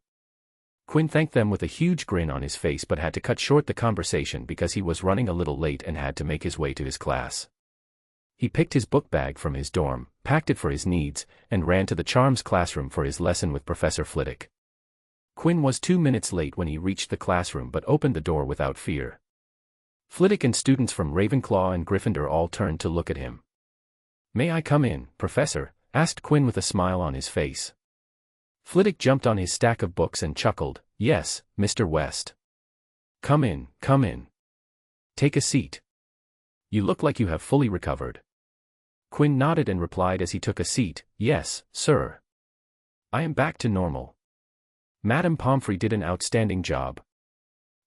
Quinn thanked them with a huge grin on his face but had to cut short the conversation because he was running a little late and had to make his way to his class. He picked his book bag from his dorm, packed it for his needs, and ran to the Charms classroom for his lesson with Professor Flitwick. Quinn was 2 minutes late when he reached the classroom but opened the door without fear. Flitwick and students from Ravenclaw and Gryffindor all turned to look at him. "May I come in, Professor?" asked Quinn with a smile on his face. Flitwick jumped on his stack of books and chuckled, "Yes, Mr. West. Come in, come in. Take a seat. You look like you have fully recovered." Quinn nodded and replied as he took a seat, "Yes, sir. I am back to normal. Madame Pomfrey did an outstanding job."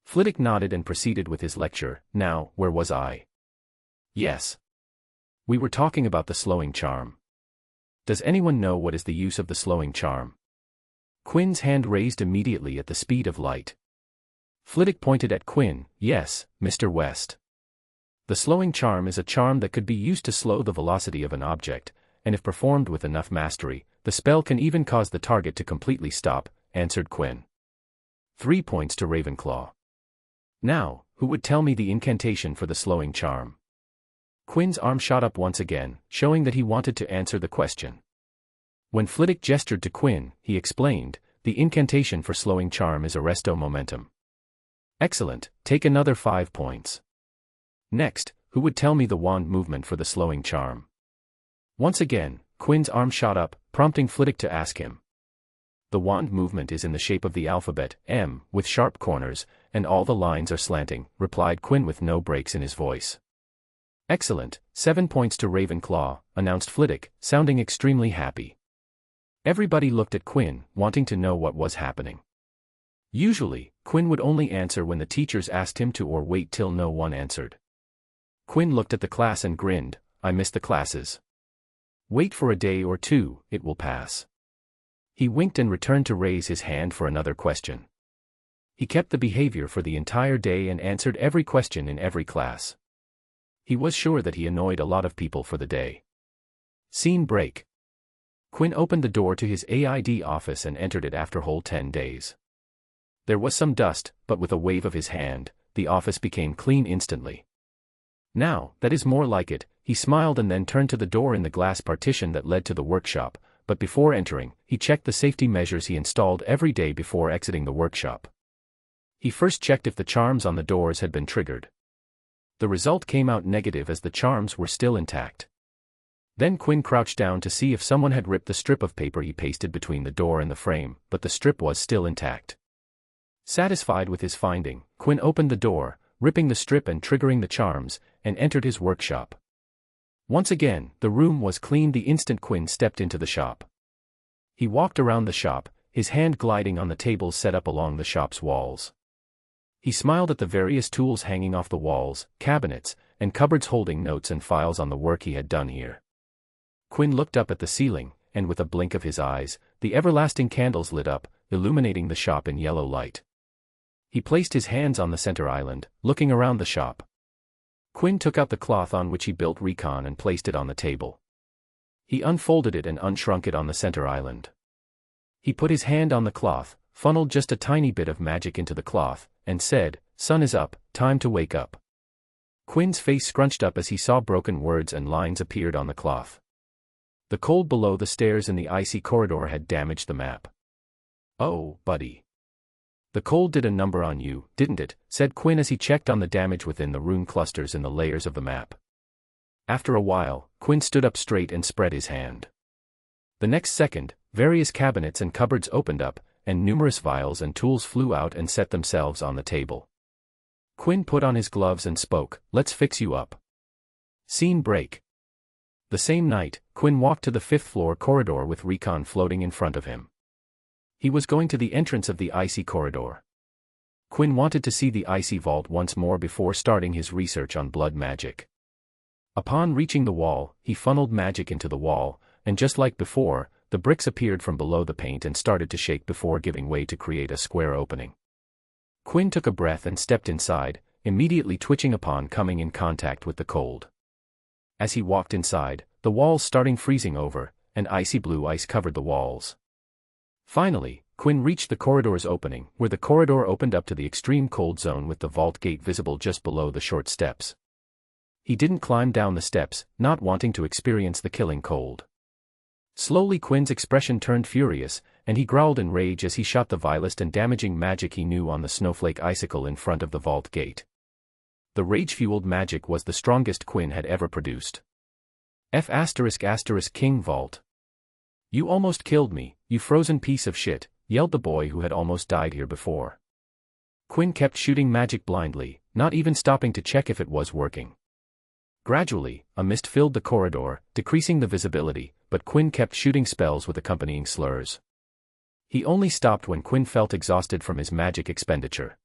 Flitwick nodded and proceeded with his lecture. "Now, where was I?" "Yes. We were talking about the slowing charm. Does anyone know what is the use of the slowing charm?" Quinn's hand raised immediately at the speed of light. Flitwick pointed at Quinn. "Yes, Mr. West. The slowing charm is a charm that could be used to slow the velocity of an object, and if performed with enough mastery, the spell can even cause the target to completely stop," answered Quinn. 3 points to Ravenclaw. Now, who would tell me the incantation for the slowing charm? Quinn's arm shot up once again, showing that he wanted to answer the question. When Flitwick gestured to Quinn, he explained, "The incantation for slowing charm is Arresto Momentum." "Excellent, take another 5 points. Next, who would tell me the wand movement for the slowing charm?" Once again, Quinn's arm shot up, prompting Flitwick to ask him. "The wand movement is in the shape of the alphabet, M, with sharp corners, and all the lines are slanting," replied Quinn with no breaks in his voice. "Excellent, 7 points to Ravenclaw," announced Flitwick, sounding extremely happy. Everybody looked at Quinn, wanting to know what was happening. Usually, Quinn would only answer when the teachers asked him to or wait till no one answered. Quinn looked at the class and grinned, "I missed the classes. Wait for a day or two, it will pass." He winked and returned to raise his hand for another question. He kept the behavior for the entire day and answered every question in every class. He was sure that he annoyed a lot of people for the day. Scene break. Quinn opened the door to his AID office and entered it after whole 10 days. There was some dust, but with a wave of his hand, the office became clean instantly. "Now, that is more like it," he smiled and then turned to the door in the glass partition that led to the workshop, but before entering, he checked the safety measures he installed every day before exiting the workshop. He first checked if the charms on the doors had been triggered. The result came out negative as the charms were still intact. Then Quinn crouched down to see if someone had ripped the strip of paper he pasted between the door and the frame, but the strip was still intact. Satisfied with his finding, Quinn opened the door, ripping the strip and triggering the charms, and entered his workshop. Once again, the room was clean the instant Quinn stepped into the shop. He walked around the shop, his hand gliding on the tables set up along the shop's walls. He smiled at the various tools hanging off the walls, cabinets, and cupboards holding notes and files on the work he had done here. Quinn looked up at the ceiling, and with a blink of his eyes, the everlasting candles lit up, illuminating the shop in yellow light. He placed his hands on the center island, looking around the shop. Quinn took out the cloth on which he built Recon and placed it on the table. He unfolded it and unshrunk it on the center island. He put his hand on the cloth, funneled just a tiny bit of magic into the cloth, and said, "Sun is up, time to wake up." Quinn's face scrunched up as he saw broken words and lines appeared on the cloth. The cold below the stairs in the icy corridor had damaged the map. "Oh, buddy. The cold did a number on you, didn't it?" said Quinn as he checked on the damage within the rune clusters in the layers of the map. After a while, Quinn stood up straight and spread his hand. The next second, various cabinets and cupboards opened up, and numerous vials and tools flew out and set themselves on the table. Quinn put on his gloves and spoke, "Let's fix you up." Scene break. The same night, Quinn walked to the fifth-floor corridor with Recon floating in front of him. He was going to the entrance of the icy corridor. Quinn wanted to see the icy vault once more before starting his research on blood magic. Upon reaching the wall, he funneled magic into the wall, and just like before, the bricks appeared from below the paint and started to shake before giving way to create a square opening. Quinn took a breath and stepped inside, immediately twitching upon coming in contact with the cold. As he walked inside, the walls starting freezing over, and icy blue ice covered the walls. Finally, Quinn reached the corridor's opening, where the corridor opened up to the extreme cold zone with the vault gate visible just below the short steps. He didn't climb down the steps, not wanting to experience the killing cold. Slowly Quinn's expression turned furious, and he growled in rage as he shot the vilest and damaging magic he knew on the snowflake icicle in front of the vault gate. The rage-fueled magic was the strongest Quinn had ever produced. King Vault. "You almost killed me, you frozen piece of shit," yelled the boy who had almost died here before. Quinn kept shooting magic blindly, not even stopping to check if it was working. Gradually, a mist filled the corridor, decreasing the visibility, but Quinn kept shooting spells with accompanying slurs. He only stopped when Quinn felt exhausted from his magic expenditure.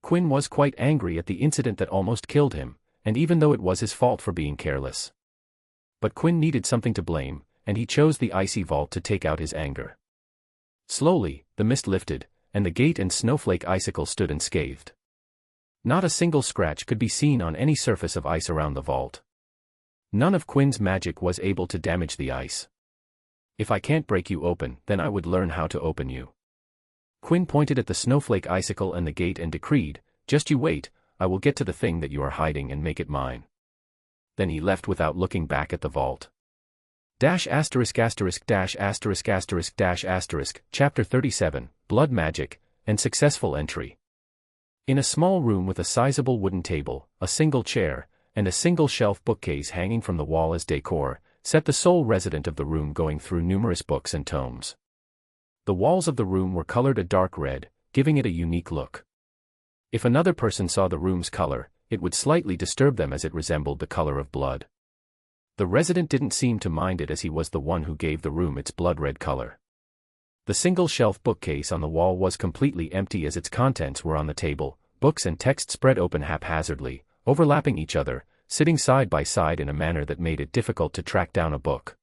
Quinn was quite angry at the incident that almost killed him, and even though it was his fault for being careless. But Quinn needed something to blame, and he chose the icy vault to take out his anger. Slowly, the mist lifted, and the gate and snowflake icicle stood unscathed. Not a single scratch could be seen on any surface of ice around the vault. None of Quinn's magic was able to damage the ice. "If I can't break you open, then I would learn how to open you." Quinn pointed at the snowflake icicle and the gate and decreed, "Just you wait, I will get to the thing that you are hiding and make it mine." Then he left without looking back at the vault. Chapter 37, Blood Magic, and Successful Entry. In a small room with a sizable wooden table, a single chair, and a single shelf bookcase hanging from the wall as decor, sat the sole resident of the room going through numerous books and tomes. The walls of the room were colored a dark red, giving it a unique look. If another person saw the room's color, it would slightly disturb them as it resembled the color of blood. The resident didn't seem to mind it as he was the one who gave the room its blood-red color. The single-shelf bookcase on the wall was completely empty as its contents were on the table, books and text spread open haphazardly, overlapping each other, sitting side by side in a manner that made it difficult to track down a book.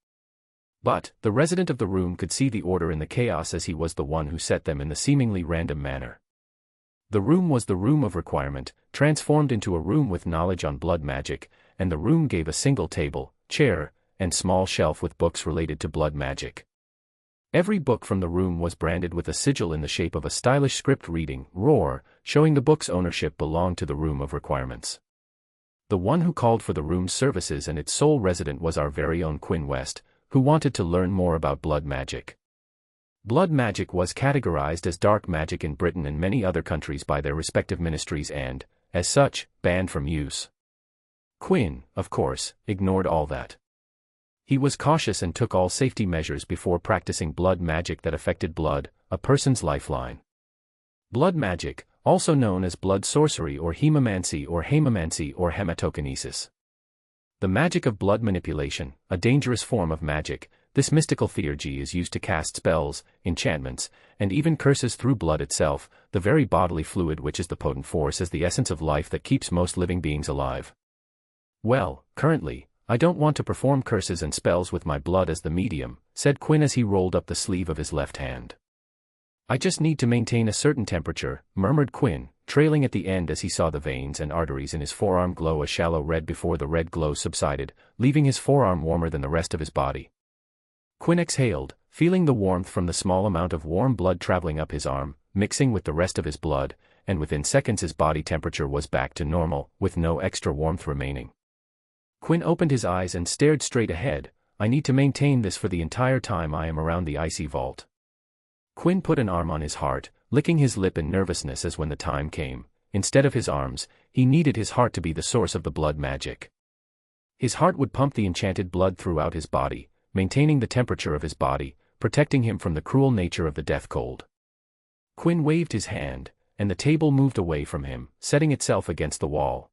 But, the resident of the room could see the order in the chaos as he was the one who set them in the seemingly random manner. The room was the room of requirement, transformed into a room with knowledge on blood magic, and the room gave a single table, chair, and small shelf with books related to blood magic. Every book from the room was branded with a sigil in the shape of a stylish script reading, "Roar," showing the book's ownership belonged to the room of requirements. The one who called for the room's services and its sole resident was our very own Quinn West, who wanted to learn more about blood magic. Blood magic was categorized as dark magic in Britain and many other countries by their respective ministries and, as such, banned from use. Quinn, of course, ignored all that. He was cautious and took all safety measures before practicing blood magic that affected blood, a person's lifeline. Blood magic, also known as blood sorcery or hemomancy or hematokinesis. The magic of blood manipulation, a dangerous form of magic, this mystical theurgy is used to cast spells, enchantments, and even curses through blood itself, the very bodily fluid which is the potent force as the essence of life that keeps most living beings alive. Well, currently, I don't want to perform curses and spells with my blood as the medium, said Quinn as he rolled up the sleeve of his left hand. I just need to maintain a certain temperature, murmured Quinn, trailing at the end as he saw the veins and arteries in his forearm glow a shallow red before the red glow subsided, leaving his forearm warmer than the rest of his body. Quinn exhaled, feeling the warmth from the small amount of warm blood traveling up his arm, mixing with the rest of his blood, and within seconds his body temperature was back to normal, with no extra warmth remaining. Quinn opened his eyes and stared straight ahead. I need to maintain this for the entire time I am around the icy vault. Quinn put an arm on his heart, licking his lip in nervousness as when the time came, instead of his arms, he needed his heart to be the source of the blood magic. His heart would pump the enchanted blood throughout his body, maintaining the temperature of his body, protecting him from the cruel nature of the death cold. Quinn waved his hand, and the table moved away from him, setting itself against the wall.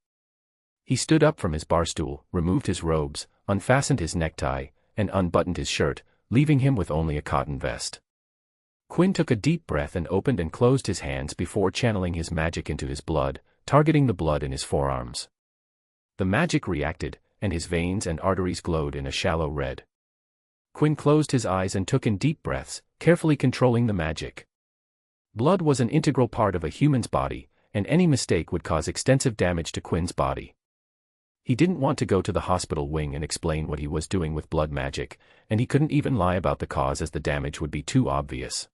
He stood up from his barstool, removed his robes, unfastened his necktie, and unbuttoned his shirt, leaving him with only a cotton vest. Quinn took a deep breath and opened and closed his hands before channeling his magic into his blood, targeting the blood in his forearms. The magic reacted, and his veins and arteries glowed in a shallow red. Quinn closed his eyes and took in deep breaths, carefully controlling the magic. Blood was an integral part of a human's body, and any mistake would cause extensive damage to Quinn's body. He didn't want to go to the hospital wing and explain what he was doing with blood magic, and he couldn't even lie about the cause as the damage would be too obvious.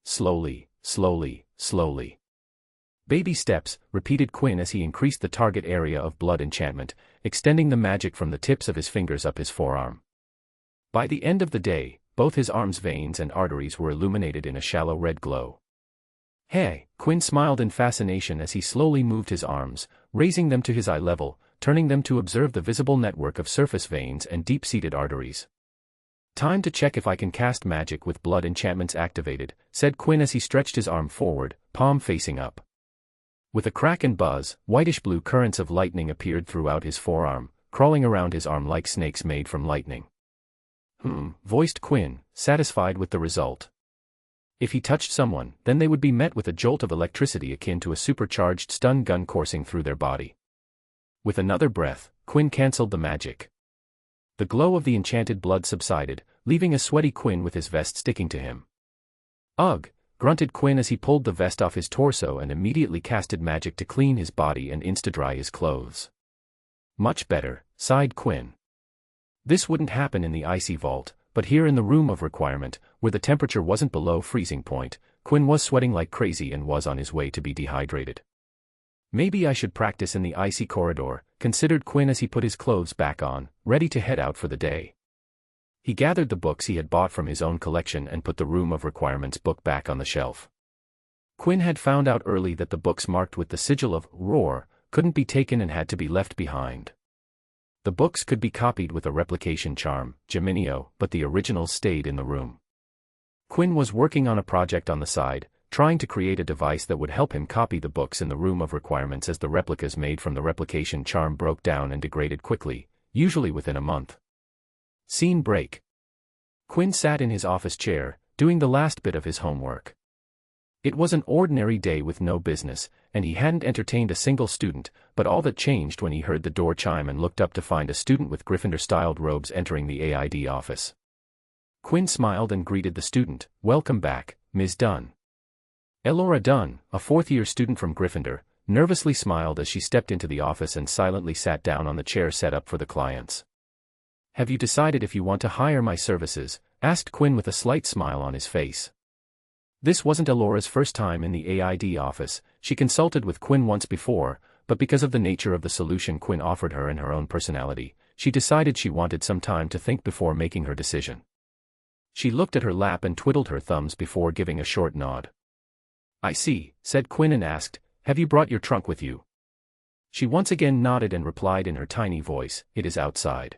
Slowly, slowly, slowly. Baby steps, repeated Quinn as he increased the target area of blood enchantment, extending the magic from the tips of his fingers up his forearm. By the end of the day, both his arms' veins and arteries were illuminated in a shallow red glow. Hey, Quinn smiled in fascination as he slowly moved his arms, raising them to his eye level, turning them to observe the visible network of surface veins and deep-seated arteries. Time to check if I can cast magic with blood enchantments activated, said Quinn as he stretched his arm forward, palm facing up. With a crack and buzz, whitish-blue currents of lightning appeared throughout his forearm, crawling around his arm like snakes made from lightning. Voiced Quinn, satisfied with the result. If he touched someone, then they would be met with a jolt of electricity akin to a supercharged stun gun coursing through their body. With another breath, Quinn cancelled the magic. The glow of the enchanted blood subsided, leaving a sweaty Quinn with his vest sticking to him. Ugh, grunted Quinn as he pulled the vest off his torso and immediately casted magic to clean his body and insta-dry his clothes. Much better, sighed Quinn. This wouldn't happen in the icy vault, but here in the room of requirement, where the temperature wasn't below freezing point, Quinn was sweating like crazy and was on his way to be dehydrated. Maybe I should practice in the icy corridor, considered Quinn as he put his clothes back on, ready to head out for the day. He gathered the books he had bought from his own collection and put the Room of Requirement's book back on the shelf. Quinn had found out early that the books marked with the sigil of Roar couldn't be taken and had to be left behind. The books could be copied with a replication charm, Geminio, but the originals stayed in the room. Quinn was working on a project on the side, trying to create a device that would help him copy the books in the Room of Requirements as the replicas made from the replication charm broke down and degraded quickly, usually within a month. Scene break. Quinn sat in his office chair, doing the last bit of his homework. It was an ordinary day with no business, and he hadn't entertained a single student, but all that changed when he heard the door chime and looked up to find a student with Gryffindor-styled robes entering the AID office. Quinn smiled and greeted the student. "Welcome back, Ms. Dunn." Elora Dunn, a fourth-year student from Gryffindor, nervously smiled as she stepped into the office and silently sat down on the chair set up for the clients. "Have you decided if you want to hire my services?" asked Quinn with a slight smile on his face. This wasn't Elora's first time in the AID office. She consulted with Quinn once before, but because of the nature of the solution Quinn offered her and her own personality, she decided she wanted some time to think before making her decision. She looked at her lap and twiddled her thumbs before giving a short nod. "I see," said Quinn and asked, "Have you brought your trunk with you?" She once again nodded and replied in her tiny voice, "It is outside.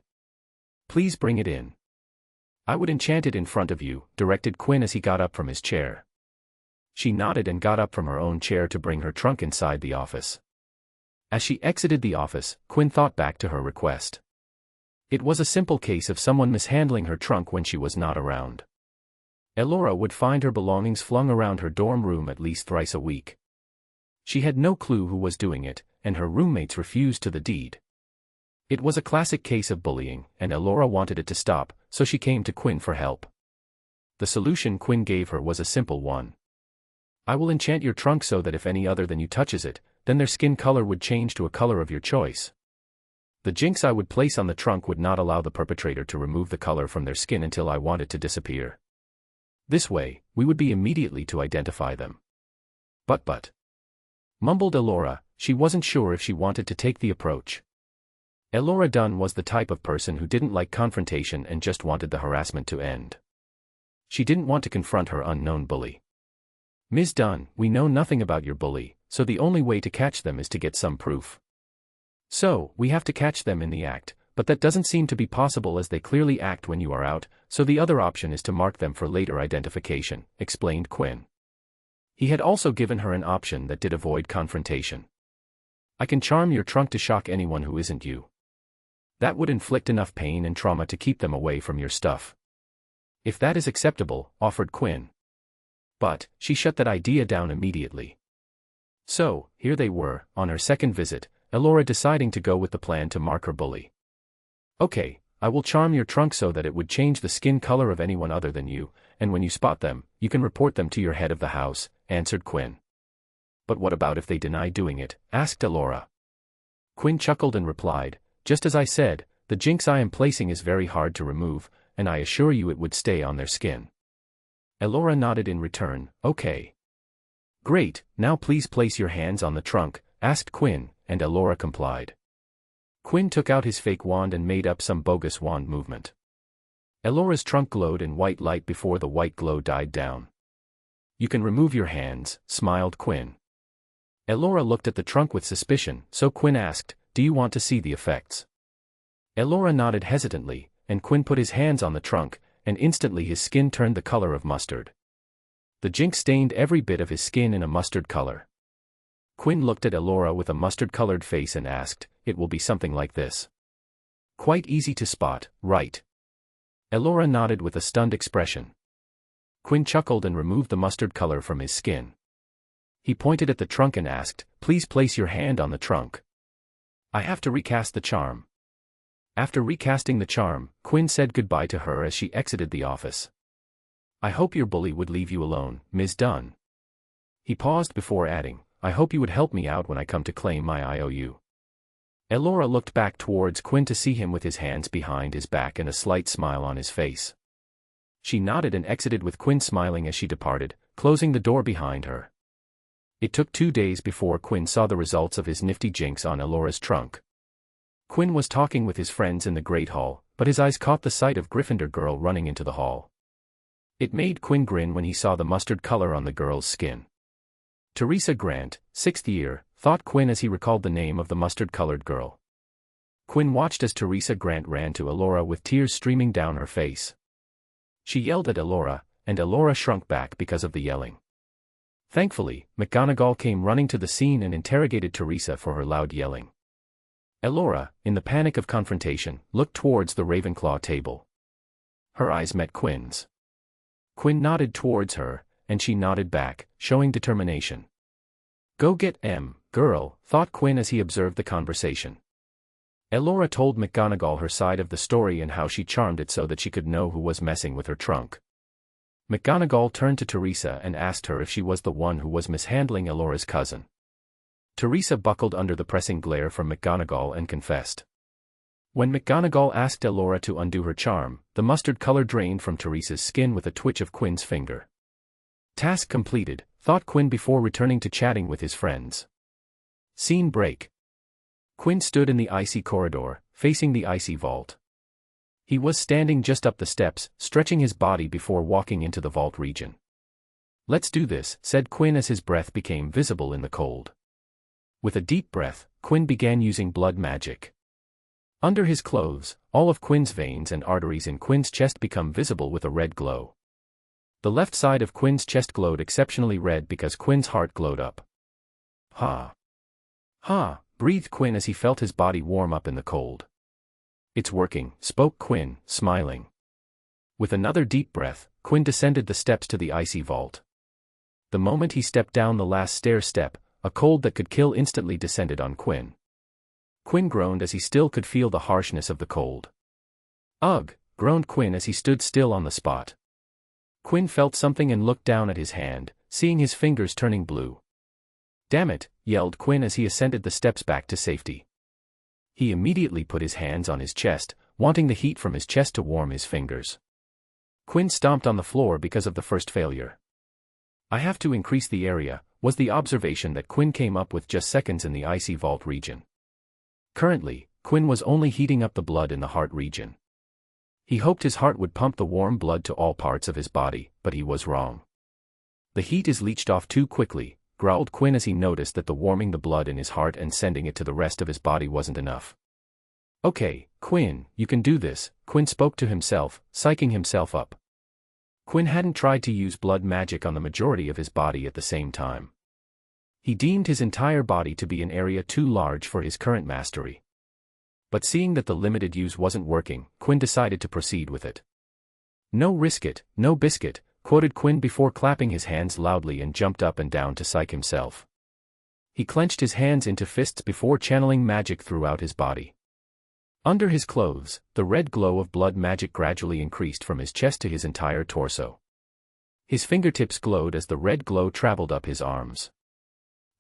Please bring it in." "I would enchant it in front of you," directed Quinn as he got up from his chair. She nodded and got up from her own chair to bring her trunk inside the office. As she exited the office, Quinn thought back to her request. It was a simple case of someone mishandling her trunk when she was not around. Elora would find her belongings flung around her dorm room at least thrice a week. She had no clue who was doing it, and her roommates refused to the deed. It was a classic case of bullying, and Elora wanted it to stop, so she came to Quinn for help. The solution Quinn gave her was a simple one. I will enchant your trunk so that if any other than you touches it, then their skin color would change to a color of your choice. The jinx I would place on the trunk would not allow the perpetrator to remove the color from their skin until I want it to disappear. This way, we would be immediately to identify them. But, mumbled Elora, she wasn't sure if she wanted to take the approach. Elora Dunn was the type of person who didn't like confrontation and just wanted the harassment to end. She didn't want to confront her unknown bully. Ms. Dunn, we know nothing about your bully, so the only way to catch them is to get some proof. So, we have to catch them in the act, but that doesn't seem to be possible as they clearly act when you are out, so the other option is to mark them for later identification, explained Quinn. He had also given her an option that did avoid confrontation. I can charm your trunk to shock anyone who isn't you. That would inflict enough pain and trauma to keep them away from your stuff. If that is acceptable, offered Quinn. But, she shut that idea down immediately. So, here they were, on her second visit, Elora deciding to go with the plan to mark her bully. Okay, I will charm your trunk so that it would change the skin color of anyone other than you, and when you spot them, you can report them to your head of the house, answered Quinn. But what about if they deny doing it, asked Elora. Quinn chuckled and replied, just as I said, the jinx I am placing is very hard to remove, and I assure you it would stay on their skin. Elora nodded in return, okay. Great, now please place your hands on the trunk, asked Quinn, and Elora complied. Quinn took out his fake wand and made up some bogus wand movement. Elora's trunk glowed in white light before the white glow died down. You can remove your hands, smiled Quinn. Elora looked at the trunk with suspicion, so Quinn asked, do you want to see the effects? Elora nodded hesitantly, and Quinn put his hands on the trunk, and instantly his skin turned the color of mustard. The jinx stained every bit of his skin in a mustard color. Quinn looked at Elora with a mustard-colored face and asked, it will be something like this. Quite easy to spot, right? Elora nodded with a stunned expression. Quinn chuckled and removed the mustard color from his skin. He pointed at the trunk and asked, please place your hand on the trunk. I have to recast the charm. After recasting the charm, Quinn said goodbye to her as she exited the office. I hope your bully would leave you alone, Ms. Dunn. He paused before adding, I hope you would help me out when I come to claim my IOU. Elora looked back towards Quinn to see him with his hands behind his back and a slight smile on his face. She nodded and exited with Quinn smiling as she departed, closing the door behind her. It took 2 days before Quinn saw the results of his nifty jinx on Elora's trunk. Quinn was talking with his friends in the Great Hall, but his eyes caught the sight of Gryffindor girl running into the hall. It made Quinn grin when he saw the mustard color on the girl's skin. Teresa Grant, 6th year, thought Quinn as he recalled the name of the mustard-colored girl. Quinn watched as Teresa Grant ran to Elora with tears streaming down her face. She yelled at Elora, and Elora shrunk back because of the yelling. Thankfully, McGonagall came running to the scene and interrogated Teresa for her loud yelling. Elora, in the panic of confrontation, looked towards the Ravenclaw table. Her eyes met Quinn's. Quinn nodded towards her, and she nodded back, showing determination. Go get girl, thought Quinn as he observed the conversation. Elora told McGonagall her side of the story and how she charmed it so that she could know who was messing with her trunk. McGonagall turned to Teresa and asked her if she was the one who was mishandling Elora's cousin. Teresa buckled under the pressing glare from McGonagall and confessed. When McGonagall asked Elora to undo her charm, the mustard color drained from Teresa's skin with a twitch of Quinn's finger. Task completed, thought Quinn before returning to chatting with his friends. Scene break. Quinn stood in the icy corridor, facing the icy vault. He was standing just up the steps, stretching his body before walking into the vault region. Let's do this, said Quinn as his breath became visible in the cold. With a deep breath, Quinn began using blood magic. Under his clothes, all of Quinn's veins and arteries in Quinn's chest become visible with a red glow. The left side of Quinn's chest glowed exceptionally red because Quinn's heart glowed up. Ha! Ha! Breathed Quinn as he felt his body warm up in the cold. It's working, spoke Quinn, smiling. With another deep breath, Quinn descended the steps to the icy vault. The moment he stepped down the last stair step, a cold that could kill instantly descended on Quinn. Quinn groaned as he still could feel the harshness of the cold. Ugh, groaned Quinn as he stood still on the spot. Quinn felt something and looked down at his hand, seeing his fingers turning blue. Damn it, yelled Quinn as he ascended the steps back to safety. He immediately put his hands on his chest, wanting the heat from his chest to warm his fingers. Quinn stomped on the floor because of the first failure. I have to increase the area, was the observation that Quinn came up with just seconds in the icy vault region. Currently, Quinn was only heating up the blood in the heart region. He hoped his heart would pump the warm blood to all parts of his body, but he was wrong. The heat is leached off too quickly, growled Quinn as he noticed that the warming the blood in his heart and sending it to the rest of his body wasn't enough. Okay, Quinn, you can do this, Quinn spoke to himself, psyching himself up. Quinn hadn't tried to use blood magic on the majority of his body at the same time. He deemed his entire body to be an area too large for his current mastery. But seeing that the limited use wasn't working, Quinn decided to proceed with it. No risk it, no biscuit, quoted Quinn before clapping his hands loudly and jumped up and down to psych himself. He clenched his hands into fists before channeling magic throughout his body. Under his clothes, the red glow of blood magic gradually increased from his chest to his entire torso. His fingertips glowed as the red glow traveled up his arms.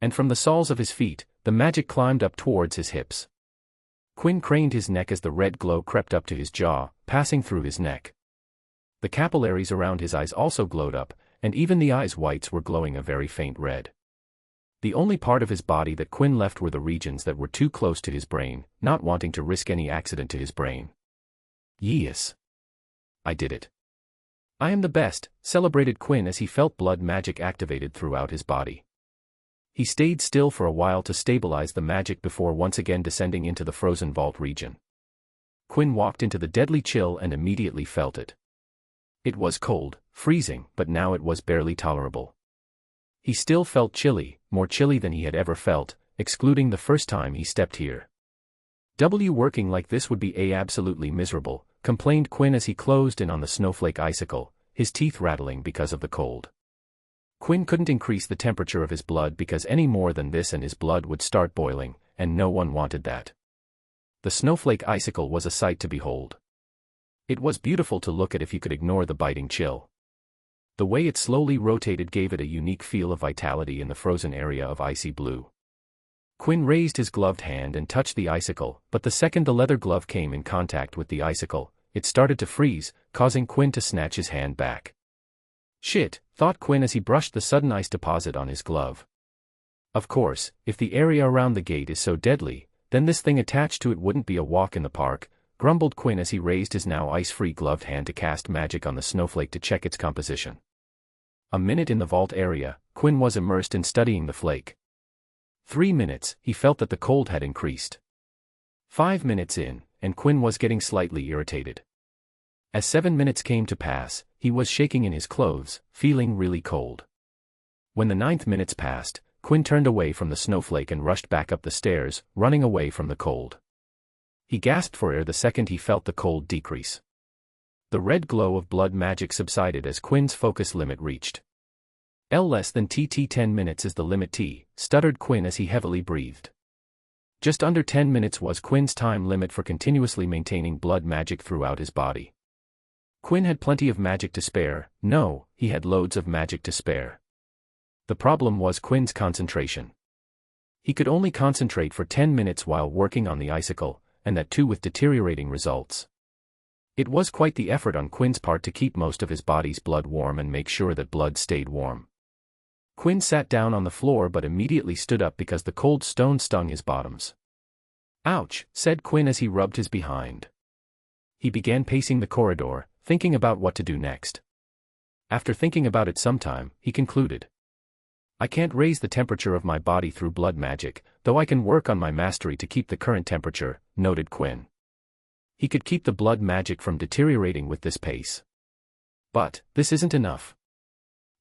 And from the soles of his feet, the magic climbed up towards his hips. Quinn craned his neck as the red glow crept up to his jaw, passing through his neck. The capillaries around his eyes also glowed up, and even the eyes' whites were glowing a very faint red. The only part of his body that Quinn left were the regions that were too close to his brain, not wanting to risk any accident to his brain. Yes. I did it. I am the best, celebrated Quinn as he felt blood magic activated throughout his body. He stayed still for a while to stabilize the magic before once again descending into the frozen vault region. Quinn walked into the deadly chill and immediately felt it. It was cold, freezing, but now it was barely tolerable. He still felt chilly, more chilly than he had ever felt, excluding the first time he stepped here. Working like this would be absolutely miserable, complained Quinn as he closed in on the snowflake icicle, his teeth rattling because of the cold. Quinn couldn't increase the temperature of his blood because any more than this and his blood would start boiling, and no one wanted that. The snowflake icicle was a sight to behold. It was beautiful to look at if you could ignore the biting chill. The way it slowly rotated gave it a unique feel of vitality in the frozen area of icy blue. Quinn raised his gloved hand and touched the icicle, but the second the leather glove came in contact with the icicle, it started to freeze, causing Quinn to snatch his hand back. Shit, thought Quinn as he brushed the sudden ice deposit on his glove. Of course, if the area around the gate is so deadly, then this thing attached to it wouldn't be a walk in the park, grumbled Quinn as he raised his now ice-free gloved hand to cast magic on the snowflake to check its composition. A minute in the vault area, Quinn was immersed in studying the flake. 3 minutes, he felt that the cold had increased. 5 minutes in, and Quinn was getting slightly irritated. As 7 minutes came to pass, he was shaking in his clothes, feeling really cold. When the 9th minutes passed, Quinn turned away from the snowflake and rushed back up the stairs, running away from the cold. He gasped for air the second he felt the cold decrease. The red glow of blood magic subsided as Quinn's focus limit reached. Less than 10 minutes is the limit stuttered Quinn as he heavily breathed. Just under 10 minutes was Quinn's time limit for continuously maintaining blood magic throughout his body. Quinn had plenty of magic to spare, no, he had loads of magic to spare. The problem was Quinn's concentration. He could only concentrate for 10 minutes while working on the icicle, and that too with deteriorating results. It was quite the effort on Quinn's part to keep most of his body's blood warm and make sure that blood stayed warm. Quinn sat down on the floor but immediately stood up because the cold stone stung his bottoms. Ouch, said Quinn as he rubbed his behind. He began pacing the corridor, thinking about what to do next. After thinking about it some time, he concluded. I can't raise the temperature of my body through blood magic, though I can work on my mastery to keep the current temperature, noted Quinn. He could keep the blood magic from deteriorating with this pace. But, this isn't enough.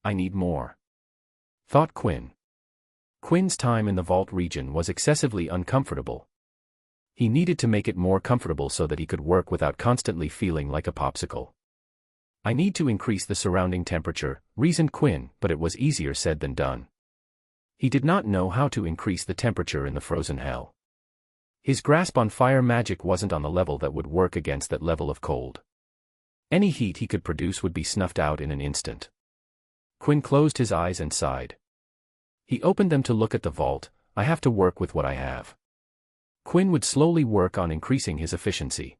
I need more. Thought Quinn. Quinn's time in the vault region was excessively uncomfortable. He needed to make it more comfortable so that he could work without constantly feeling like a popsicle. I need to increase the surrounding temperature, reasoned Quinn, but it was easier said than done. He did not know how to increase the temperature in the frozen hell. His grasp on fire magic wasn't on the level that would work against that level of cold. Any heat he could produce would be snuffed out in an instant. Quinn closed his eyes and sighed. He opened them to look at the vault. I have to work with what I have. Quinn would slowly work on increasing his efficiency.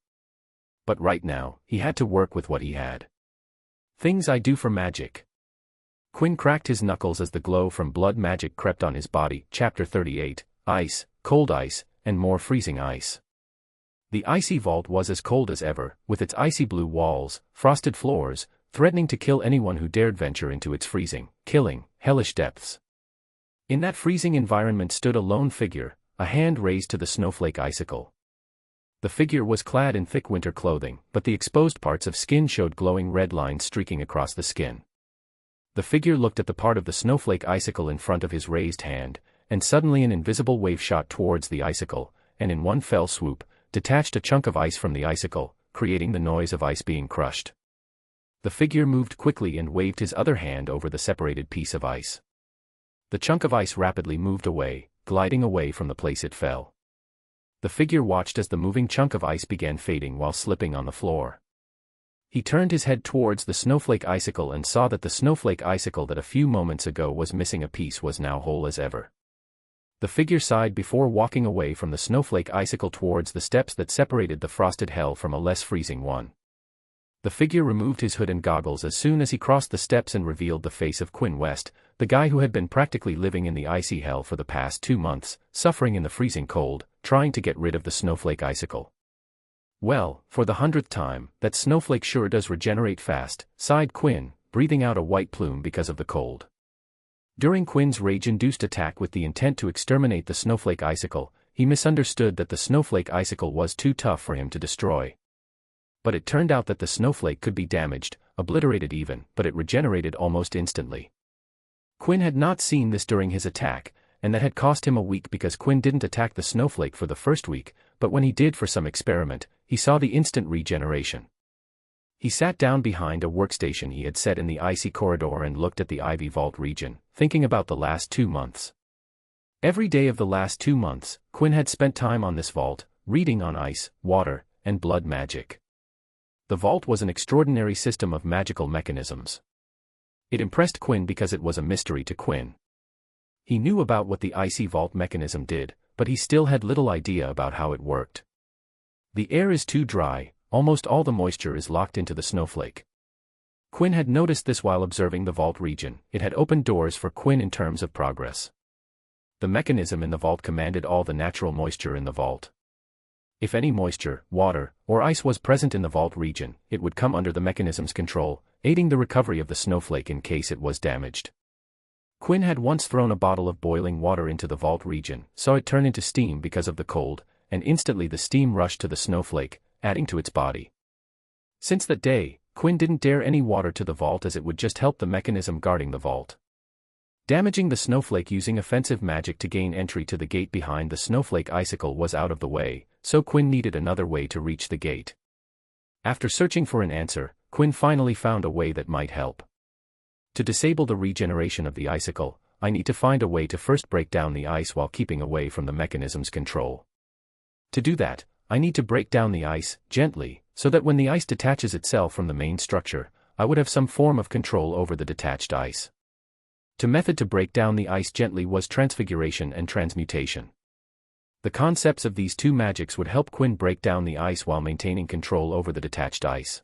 But right now, he had to work with what he had. Things I do for magic. Quinn cracked his knuckles as the glow from blood magic crept on his body. Chapter 38, Ice, Cold Ice, and More Freezing Ice. The icy vault was as cold as ever, with its icy blue walls, frosted floors, threatening to kill anyone who dared venture into its freezing, killing, hellish depths. In that freezing environment stood a lone figure, a hand raised to the snowflake icicle. The figure was clad in thick winter clothing, but the exposed parts of skin showed glowing red lines streaking across the skin. The figure looked at the part of the snowflake icicle in front of his raised hand, and suddenly an invisible wave shot towards the icicle, and in one fell swoop, detached a chunk of ice from the icicle, creating the noise of ice being crushed. The figure moved quickly and waved his other hand over the separated piece of ice. The chunk of ice rapidly moved away, gliding away from the place it fell. The figure watched as the moving chunk of ice began fading while slipping on the floor. He turned his head towards the snowflake icicle and saw that the snowflake icicle that a few moments ago was missing a piece was now whole as ever. The figure sighed before walking away from the snowflake icicle towards the steps that separated the frosted hell from a less freezing one. The figure removed his hood and goggles as soon as he crossed the steps and revealed the face of Quinn West, the guy who had been practically living in the icy hell for the past 2 months, suffering in the freezing cold, trying to get rid of the snowflake icicle. Well, for the 100th time, that snowflake sure does regenerate fast, sighed Quinn, breathing out a white plume because of the cold. During Quinn's rage-induced attack with the intent to exterminate the snowflake icicle, he misunderstood that the snowflake icicle was too tough for him to destroy. But it turned out that the snowflake could be damaged, obliterated even, but it regenerated almost instantly. Quinn had not seen this during his attack, and that had cost him a week because Quinn didn't attack the snowflake for the first week, but when he did for some experiment, he saw the instant regeneration. He sat down behind a workstation he had set in the icy corridor and looked at the Ivy Vault region, thinking about the last 2 months. Every day of the last 2 months, Quinn had spent time on this vault, reading on ice, water, and blood magic. The vault was an extraordinary system of magical mechanisms. It impressed Quinn because it was a mystery to Quinn. He knew about what the icy vault mechanism did, but he still had little idea about how it worked. The air is too dry, almost all the moisture is locked into the snowflake. Quinn had noticed this while observing the vault region. It had opened doors for Quinn in terms of progress. The mechanism in the vault commanded all the natural moisture in the vault. If any moisture, water, or ice was present in the vault region, it would come under the mechanism's control, aiding the recovery of the snowflake in case it was damaged. Quinn had once thrown a bottle of boiling water into the vault region, saw it turn into steam because of the cold, and instantly the steam rushed to the snowflake, adding to its body. Since that day, Quinn didn't dare any water to the vault as it would just help the mechanism guarding the vault. Damaging the snowflake using offensive magic to gain entry to the gate behind the snowflake icicle was out of the way, so Quinn needed another way to reach the gate. After searching for an answer, Quinn finally found a way that might help. To disable the regeneration of the icicle, I need to find a way to first break down the ice while keeping away from the mechanism's control. To do that, I need to break down the ice, gently, so that when the ice detaches itself from the main structure, I would have some form of control over the detached ice. The method to break down the ice gently was transfiguration and transmutation. The concepts of these two magics would help Quinn break down the ice while maintaining control over the detached ice.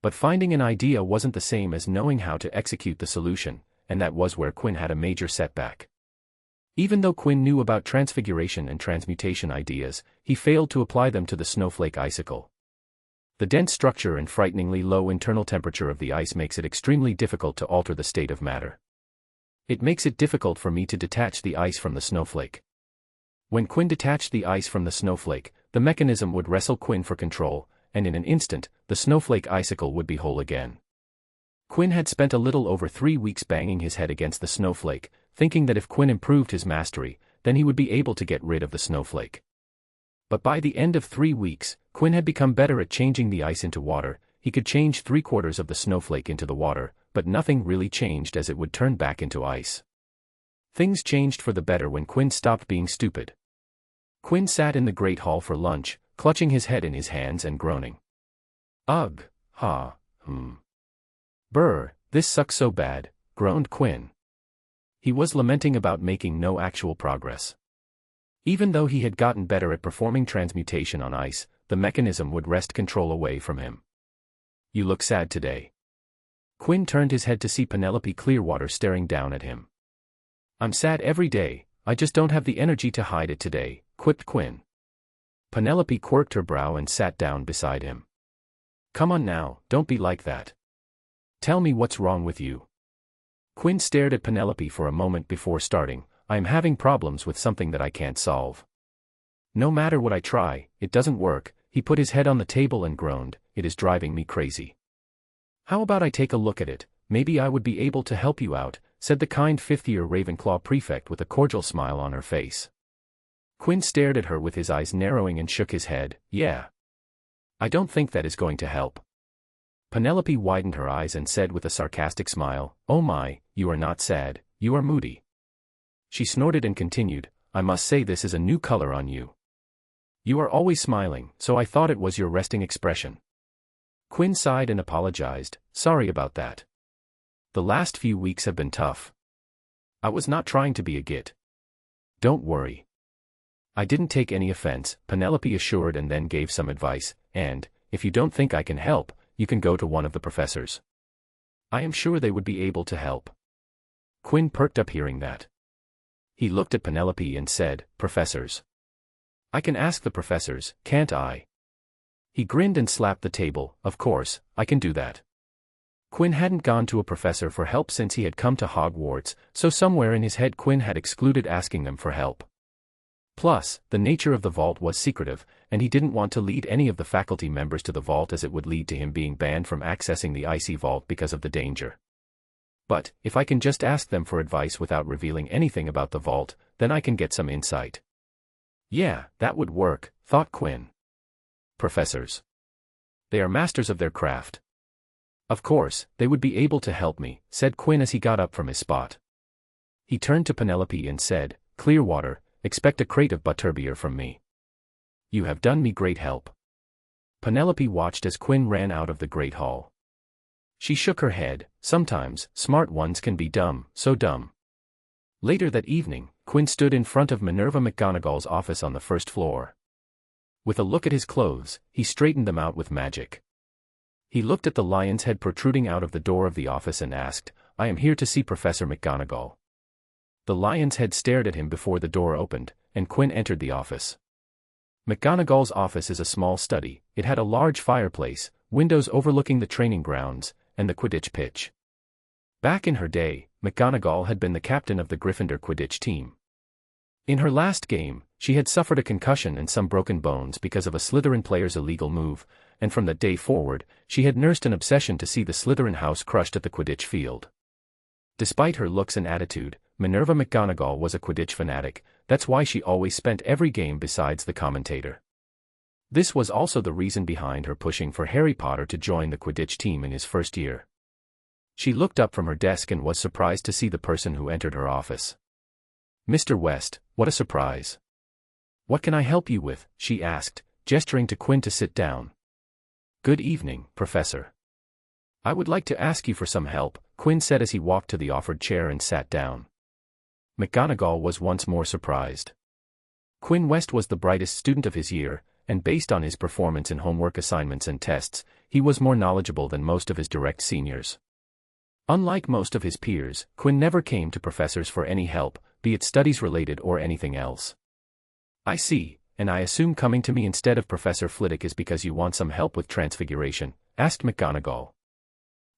But finding an idea wasn't the same as knowing how to execute the solution, and that was where Quinn had a major setback. Even though Quinn knew about transfiguration and transmutation ideas, he failed to apply them to the snowflake icicle. The dense structure and frighteningly low internal temperature of the ice makes it extremely difficult to alter the state of matter. It makes it difficult for me to detach the ice from the snowflake. When Quinn detached the ice from the snowflake, the mechanism would wrestle Quinn for control, and in an instant, the snowflake icicle would be whole again. Quinn had spent a little over 3 weeks banging his head against the snowflake, thinking that if Quinn improved his mastery, then he would be able to get rid of the snowflake. But by the end of 3 weeks, Quinn had become better at changing the ice into water. He could change 3/4 of the snowflake into the water, but nothing really changed as it would turn back into ice. Things changed for the better when Quinn stopped being stupid. Quinn sat in the great hall for lunch, clutching his head in his hands and groaning. Ugh, ha, Brr, this sucks so bad, groaned Quinn. He was lamenting about making no actual progress. Even though he had gotten better at performing transmutation on ice, the mechanism would wrest control away from him. You look sad today. Quinn turned his head to see Penelope Clearwater staring down at him. I'm sad every day, I just don't have the energy to hide it today, quipped Quinn. Penelope quirked her brow and sat down beside him. Come on now, don't be like that. Tell me what's wrong with you. Quinn stared at Penelope for a moment before starting. I am having problems with something that I can't solve. No matter what I try, it doesn't work. He put his head on the table and groaned, it is driving me crazy. How about I take a look at it, maybe I would be able to help you out, said the kind fifth-year Ravenclaw prefect with a cordial smile on her face. Quinn stared at her with his eyes narrowing and shook his head, yeah. I don't think that is going to help. Penelope widened her eyes and said with a sarcastic smile, oh my, you are not sad, you are moody. She snorted and continued, I must say this is a new color on you. You are always smiling, so I thought it was your resting expression. Quinn sighed and apologized, sorry about that. The last few weeks have been tough. I was not trying to be a git. Don't worry. I didn't take any offense, Penelope assured and then gave some advice, and, if you don't think I can help, you can go to one of the professors. I am sure they would be able to help. Quinn perked up hearing that. He looked at Penelope and said, professors. I can ask the professors, can't I? He grinned and slapped the table, of course, I can do that. Quinn hadn't gone to a professor for help since he had come to Hogwarts, so somewhere in his head Quinn had excluded asking them for help. Plus, the nature of the vault was secretive, and he didn't want to lead any of the faculty members to the vault as it would lead to him being banned from accessing the icy vault because of the danger. But, if I can just ask them for advice without revealing anything about the vault, then I can get some insight. Yeah, that would work, thought Quinn. Professors. They are masters of their craft. Of course, they would be able to help me, said Quinn as he got up from his spot. He turned to Penelope and said, Clearwater, expect a crate of butterbeer from me. You have done me great help. Penelope watched as Quinn ran out of the great hall. She shook her head, sometimes, smart ones can be dumb, so dumb. Later that evening, Quinn stood in front of Minerva McGonagall's office on the first floor. With a look at his clothes, he straightened them out with magic. He looked at the lion's head protruding out of the door of the office and asked, I am here to see Professor McGonagall. The lion's head stared at him before the door opened, and Quinn entered the office. McGonagall's office is a small study. It had a large fireplace, windows overlooking the training grounds, and the Quidditch pitch. Back in her day, McGonagall had been the captain of the Gryffindor Quidditch team. In her last game, she had suffered a concussion and some broken bones because of a Slytherin player's illegal move, and from that day forward, she had nursed an obsession to see the Slytherin house crushed at the Quidditch field. Despite her looks and attitude, Minerva McGonagall was a Quidditch fanatic, that's why she always spent every game besides the commentator. This was also the reason behind her pushing for Harry Potter to join the Quidditch team in his first year. She looked up from her desk and was surprised to see the person who entered her office. Mr. West, what a surprise. What can I help you with? She asked, gesturing to Quinn to sit down. Good evening, Professor. I would like to ask you for some help, Quinn said as he walked to the offered chair and sat down. McGonagall was once more surprised. Quinn West was the brightest student of his year, and based on his performance in homework assignments and tests, he was more knowledgeable than most of his direct seniors. Unlike most of his peers, Quinn never came to professors for any help, be it studies-related or anything else. I see, and I assume coming to me instead of Professor Flitwick is because you want some help with transfiguration, asked McGonagall.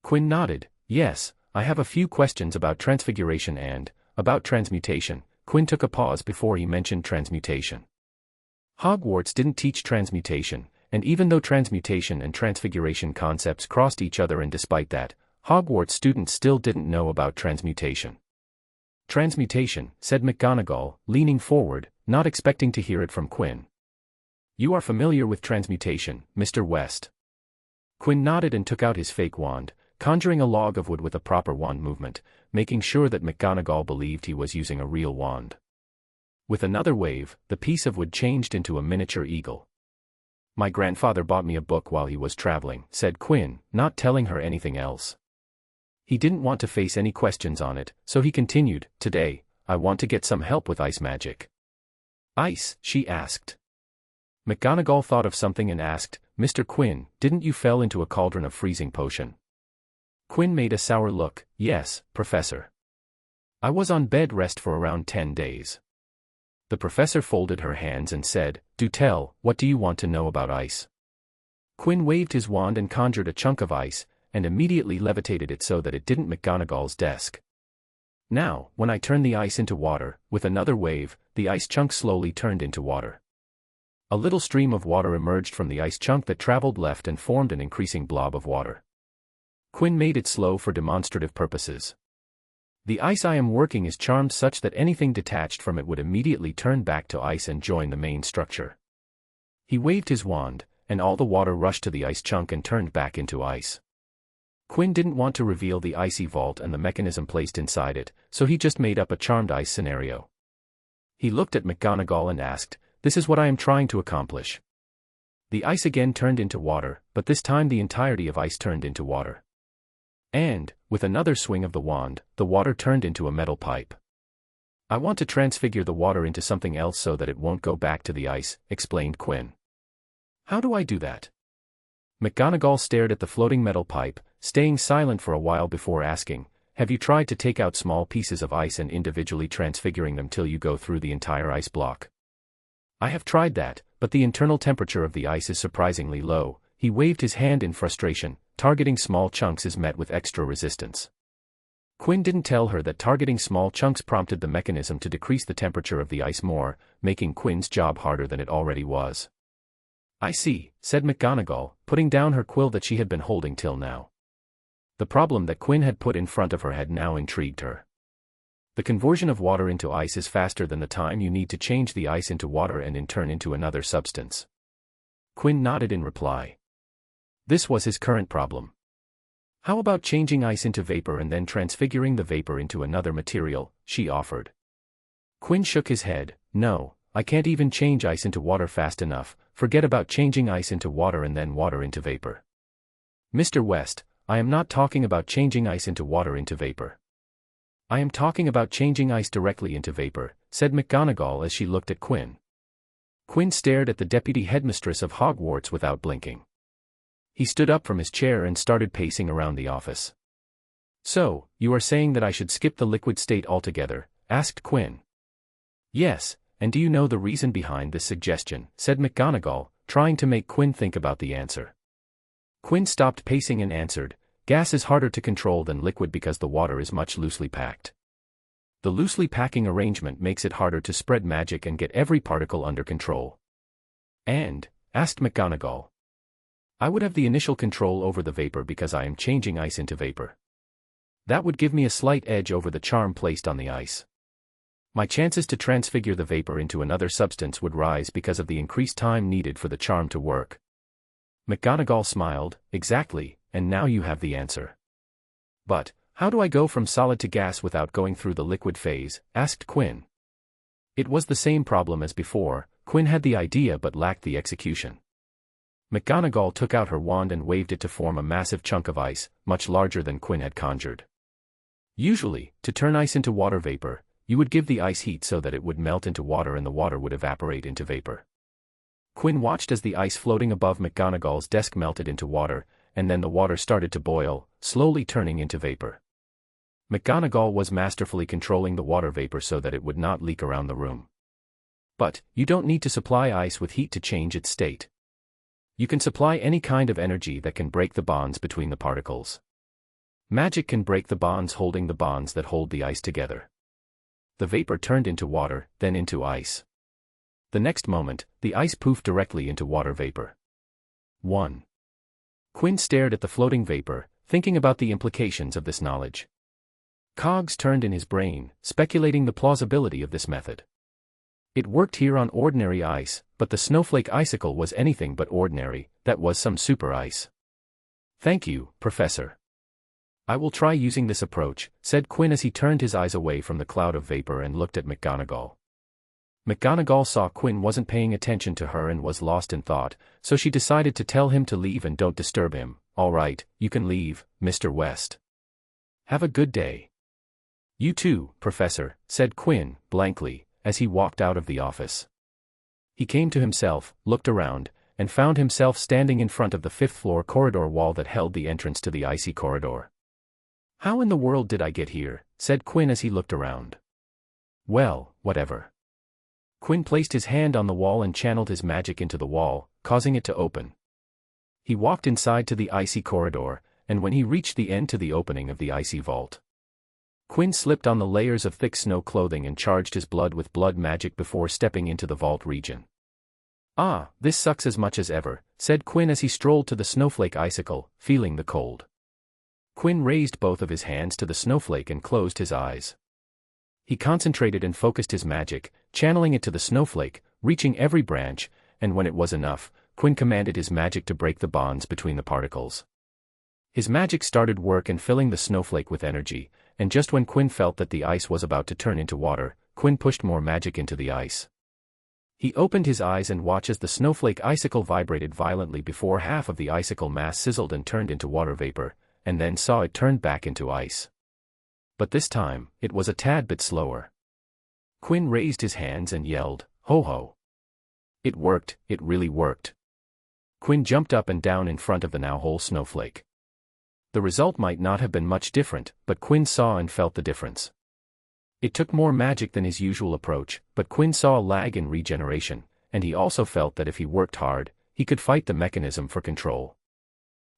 Quinn nodded, yes, I have a few questions about transfiguration and, about transmutation. Quinn took a pause before he mentioned transmutation. Hogwarts didn't teach transmutation, and even though transmutation and transfiguration concepts crossed each other and despite that, Hogwarts students still didn't know about transmutation. Transmutation, said McGonagall, leaning forward, not expecting to hear it from Quinn. You are familiar with transmutation, Mr. West. Quinn nodded and took out his fake wand, conjuring a log of wood with a proper wand movement, making sure that McGonagall believed he was using a real wand. With another wave, the piece of wood changed into a miniature eagle. "My grandfather bought me a book while he was traveling," said Quinn, not telling her anything else. He didn't want to face any questions on it, so he continued, "Today, I want to get some help with ice magic." "Ice?" she asked. McGonagall thought of something and asked, "Mr. Quinn, didn't you fell into a cauldron of freezing potion?" Quinn made a sour look. "Yes, Professor. I was on bed rest for around 10 days. The professor folded her hands and said, "Do tell, what do you want to know about ice?" Quinn waved his wand and conjured a chunk of ice, and immediately levitated it so that it didn't McGonagall's desk. Now, when I turn the ice into water, with another wave, the ice chunk slowly turned into water. A little stream of water emerged from the ice chunk that traveled left and formed an increasing blob of water. Quinn made it slow for demonstrative purposes. "The ice I am working is charmed such that anything detached from it would immediately turn back to ice and join the main structure." He waved his wand, and all the water rushed to the ice chunk and turned back into ice. Quinn didn't want to reveal the icy vault and the mechanism placed inside it, so he just made up a charmed ice scenario. He looked at McGonagall and asked, "This is what I am trying to accomplish." The ice again turned into water, but this time the entirety of ice turned into water. And, with another swing of the wand, the water turned into a metal pipe. "I want to transfigure the water into something else so that it won't go back to the ice," explained Quinn. "How do I do that?" McGonagall stared at the floating metal pipe, staying silent for a while before asking, "Have you tried to take out small pieces of ice and individually transfiguring them till you go through the entire ice block?" "I have tried that, but the internal temperature of the ice is surprisingly low." He waved his hand in frustration. "Targeting small chunks is met with extra resistance." Quinn didn't tell her that targeting small chunks prompted the mechanism to decrease the temperature of the ice more, making Quinn's job harder than it already was. "I see," said McGonagall, putting down her quill that she had been holding till now. The problem that Quinn had put in front of her had now intrigued her. The conversion of water into ice is faster than the time you need to change the ice into water and in turn into another substance. Quinn nodded in reply. This was his current problem. "How about changing ice into vapor and then transfiguring the vapor into another material?" she offered. Quinn shook his head. "No, I can't even change ice into water fast enough. Forget about changing ice into water and then water into vapor." "Mr. West, I am not talking about changing ice into water into vapor. I am talking about changing ice directly into vapor," said McGonagall as she looked at Quinn. Quinn stared at the deputy headmistress of Hogwarts without blinking. He stood up from his chair and started pacing around the office. "So, you are saying that I should skip the liquid state altogether?" asked Quinn. "Yes, and do you know the reason behind this suggestion?" said McGonagall, trying to make Quinn think about the answer. Quinn stopped pacing and answered, "Gas is harder to control than liquid because the water is much loosely packed. The loosely packing arrangement makes it harder to spread magic and get every particle under control." "And?" asked McGonagall. "I would have the initial control over the vapor because I am changing ice into vapor. That would give me a slight edge over the charm placed on the ice. My chances to transfigure the vapor into another substance would rise because of the increased time needed for the charm to work." McGonagall smiled. "Exactly, and now you have the answer." "But, how do I go from solid to gas without going through the liquid phase?" asked Quinn. It was the same problem as before. Quinn had the idea but lacked the execution. McGonagall took out her wand and waved it to form a massive chunk of ice, much larger than Quinn had conjured. Usually, to turn ice into water vapor, you would give the ice heat so that it would melt into water and the water would evaporate into vapor. Quinn watched as the ice floating above McGonagall's desk melted into water, and then the water started to boil, slowly turning into vapor. McGonagall was masterfully controlling the water vapor so that it would not leak around the room. But, you don't need to supply ice with heat to change its state. You can supply any kind of energy that can break the bonds between the particles. Magic can break the bonds holding the bonds that hold the ice together. The vapor turned into water, then into ice. The next moment, the ice poofed directly into water vapor. 1. Quinn stared at the floating vapor, thinking about the implications of this knowledge. Cogs turned in his brain, speculating the plausibility of this method. It worked here on ordinary ice, but the snowflake icicle was anything but ordinary. That was some super ice. "Thank you, Professor. I will try using this approach," said Quinn as he turned his eyes away from the cloud of vapor and looked at McGonagall. McGonagall saw Quinn wasn't paying attention to her and was lost in thought, so she decided to tell him to leave and don't disturb him. "All right, you can leave, Mr. West. Have a good day." "You too, Professor," said Quinn, blankly, as he walked out of the office. He came to himself, looked around, and found himself standing in front of the fifth-floor corridor wall that held the entrance to the icy corridor. "How in the world did I get here?" said Quinn as he looked around. "Well, whatever." Quinn placed his hand on the wall and channeled his magic into the wall, causing it to open. He walked inside to the icy corridor, and when he reached the end to the opening of the icy vault, Quinn slipped on the layers of thick snow clothing and charged his blood with blood magic before stepping into the vault region. "Ah, this sucks as much as ever," said Quinn as he strolled to the snowflake icicle, feeling the cold. Quinn raised both of his hands to the snowflake and closed his eyes. He concentrated and focused his magic, channeling it to the snowflake, reaching every branch, and when it was enough, Quinn commanded his magic to break the bonds between the particles. His magic started work and filling the snowflake with energy, and just when Quinn felt that the ice was about to turn into water, Quinn pushed more magic into the ice. He opened his eyes and watched as the snowflake icicle vibrated violently before half of the icicle mass sizzled and turned into water vapor, and then saw it turn back into ice. But this time, it was a tad bit slower. Quinn raised his hands and yelled, "Ho ho!" It worked, it really worked. Quinn jumped up and down in front of the now whole snowflake. The result might not have been much different, but Quinn saw and felt the difference. It took more magic than his usual approach, but Quinn saw a lag in regeneration, and he also felt that if he worked hard, he could fight the mechanism for control.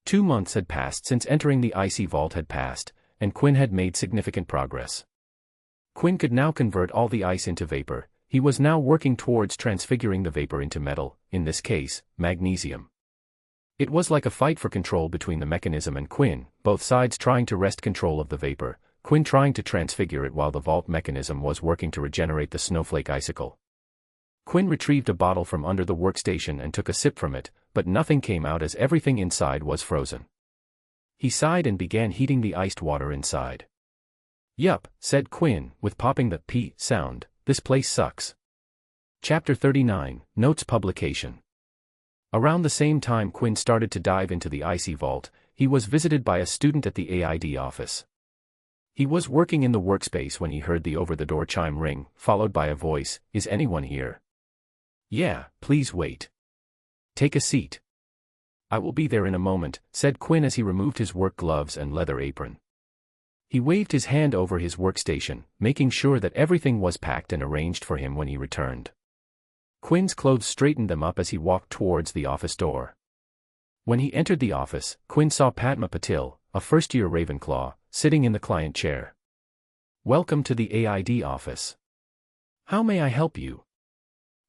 2 months had passed since entering the icy vault had passed, and Quinn had made significant progress. Quinn could now convert all the ice into vapor. He was now working towards transfiguring the vapor into metal, in this case, magnesium. It was like a fight for control between the mechanism and Quinn, both sides trying to wrest control of the vapor, Quinn trying to transfigure it while the vault mechanism was working to regenerate the snowflake icicle. Quinn retrieved a bottle from under the workstation and took a sip from it, but nothing came out as everything inside was frozen. He sighed and began heating the iced water inside. "Yup," said Quinn, with popping the P sound, "this place sucks." Chapter 39, Notes Publication. Around the same time Quinn started to dive into the icy vault, he was visited by a student at the AID office. He was working in the workspace when he heard the over-the-door chime ring, followed by a voice, "Is anyone here?" "Yeah, please wait. Take a seat." "I will be there in a moment," said Quinn as he removed his work gloves and leather apron. He waved his hand over his workstation, making sure that everything was packed and arranged for him when he returned. Quinn's clothes straightened them up as he walked towards the office door. When he entered the office, Quinn saw Padma Patil, a first-year Ravenclaw, sitting in the client chair. "Welcome to the AID office. How may I help you?"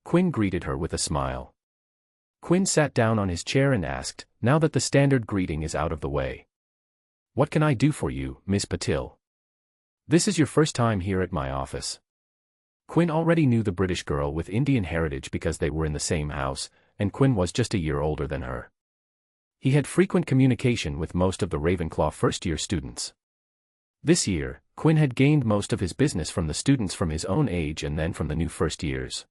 Quinn greeted her with a smile. Quinn sat down on his chair and asked, now that the standard greeting is out of the way, "What can I do for you, Miss Patil? This is your first time here at my office." Quinn already knew the British girl with Indian heritage because they were in the same house, and Quinn was just a year older than her. He had frequent communication with most of the Ravenclaw first-year students. This year, Quinn had gained most of his business from the students from his own age and then from the new first years.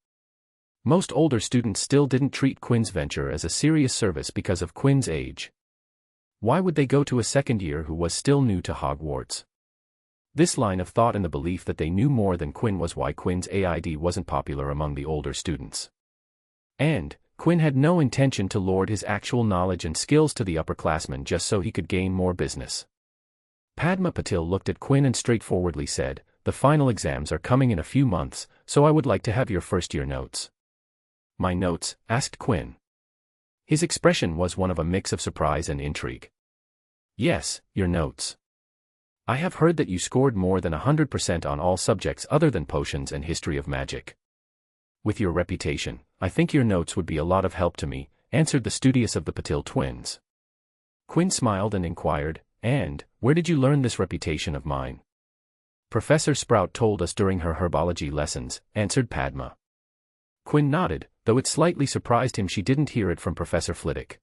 Most older students still didn't treat Quinn's venture as a serious service because of Quinn's age. Why would they go to a second year who was still new to Hogwarts? This line of thought and the belief that they knew more than Quinn was why Quinn's AID wasn't popular among the older students. And Quinn had no intention to lord his actual knowledge and skills to the upperclassmen just so he could gain more business. Padma Patil looked at Quinn and straightforwardly said, "The final exams are coming in a few months, so I would like to have your first-year notes." "My notes?" asked Quinn. His expression was one of a mix of surprise and intrigue. "Yes, your notes. I have heard that you scored more than 100% on all subjects other than potions and history of magic. With your reputation, I think your notes would be a lot of help to me," answered the studious of the Patil twins. Quinn smiled and inquired, "And, where did you learn this reputation of mine?" "Professor Sprout told us during her herbology lessons," answered Padma. Quinn nodded, though it slightly surprised him she didn't hear it from Professor Flitwick.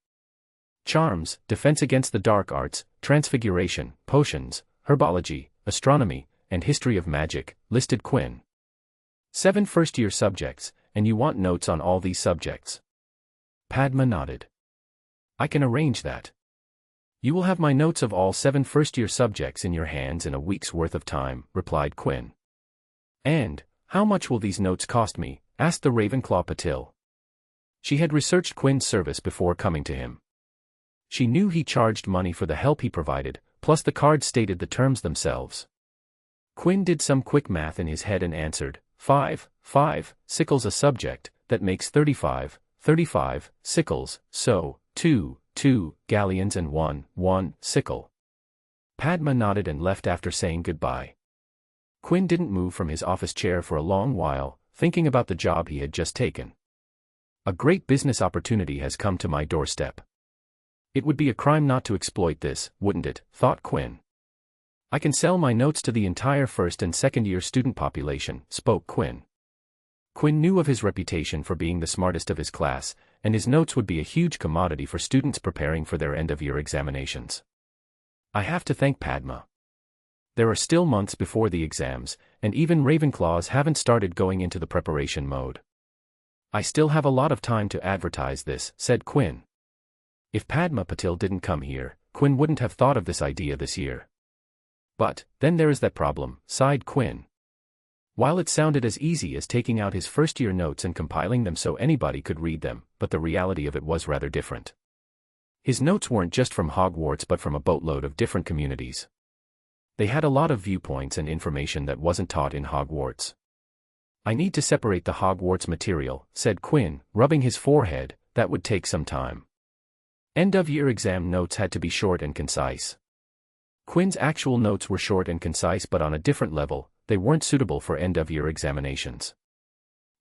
Charms, defense against the dark arts, transfiguration, potions, herbology, astronomy, and history of magic, listed Quinn. 7 first-year subjects, and you want notes on all these subjects. Padma nodded. I can arrange that. You will have my notes of all 7 first-year subjects in your hands in a week's worth of time, replied Quinn. And, how much will these notes cost me? Asked the Ravenclaw Patil. She had researched Quinn's service before coming to him. She knew he charged money for the help he provided, plus the card stated the terms themselves. Quinn did some quick math in his head and answered, 5 sickles a subject, that makes 35 sickles, so, 2 galleons and 1 sickle. Padma nodded and left after saying goodbye. Quinn didn't move from his office chair for a long while, thinking about the job he had just taken. A great business opportunity has come to my doorstep. It would be a crime not to exploit this, wouldn't it, thought Quinn. I can sell my notes to the entire first and second-year student population, spoke Quinn. Quinn knew of his reputation for being the smartest of his class, and his notes would be a huge commodity for students preparing for their end-of-year examinations. I have to thank Padma. There are still months before the exams, and even Ravenclaws haven't started going into the preparation mode. I still have a lot of time to advertise this, said Quinn. If Padma Patil didn't come here, Quinn wouldn't have thought of this idea this year. But, then there is that problem, sighed Quinn. While it sounded as easy as taking out his first-year notes and compiling them so anybody could read them, but the reality of it was rather different. His notes weren't just from Hogwarts but from a boatload of different communities. They had a lot of viewpoints and information that wasn't taught in Hogwarts. I need to separate the Hogwarts material, said Quinn, rubbing his forehead. That would take some time. End-of-year exam notes had to be short and concise. Quinn's actual notes were short and concise but on a different level, they weren't suitable for end-of-year examinations.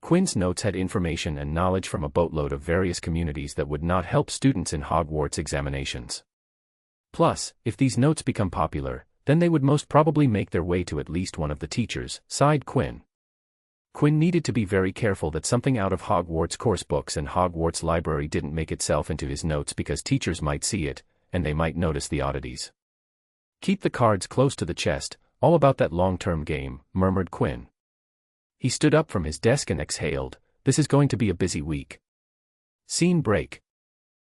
Quinn's notes had information and knowledge from a boatload of various communities that would not help students in Hogwarts examinations. Plus, if these notes become popular, then they would most probably make their way to at least one of the teachers, sighed Quinn. Quinn needed to be very careful that something out of Hogwarts course books and Hogwarts library didn't make itself into his notes because teachers might see it, and they might notice the oddities. Keep the cards close to the chest, all about that long-term game, murmured Quinn. He stood up from his desk and exhaled, this is going to be a busy week. Scene break.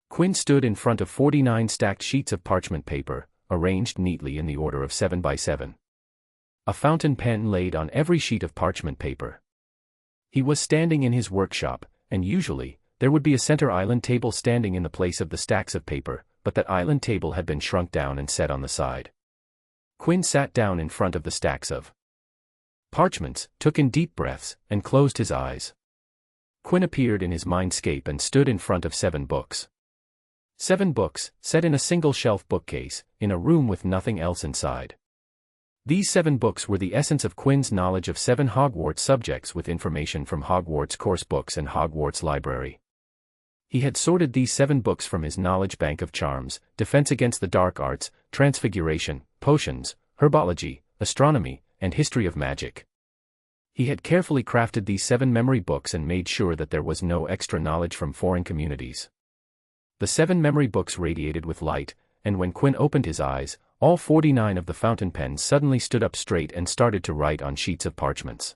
Quinn stood in front of 49 stacked sheets of parchment paper, arranged neatly in the order of 7 by 7. A fountain pen laid on every sheet of parchment paper. He was standing in his workshop, and usually, there would be a center island table standing in the place of the stacks of paper, but that island table had been shrunk down and set on the side. Quinn sat down in front of the stacks of parchments, took in deep breaths, and closed his eyes. Quinn appeared in his mindscape and stood in front of 7 books. 7 books, set in a single shelf bookcase, in a room with nothing else inside. These 7 books were the essence of Quinn's knowledge of 7 Hogwarts subjects with information from Hogwarts course books and Hogwarts library. He had sorted these 7 books from his knowledge bank of charms, defense against the dark arts, transfiguration, potions, herbology, astronomy, and history of magic. He had carefully crafted these 7 memory books and made sure that there was no extra knowledge from foreign communities. The 7 memory books radiated with light, and when Quinn opened his eyes, all 49 of the fountain pens suddenly stood up straight and started to write on sheets of parchments.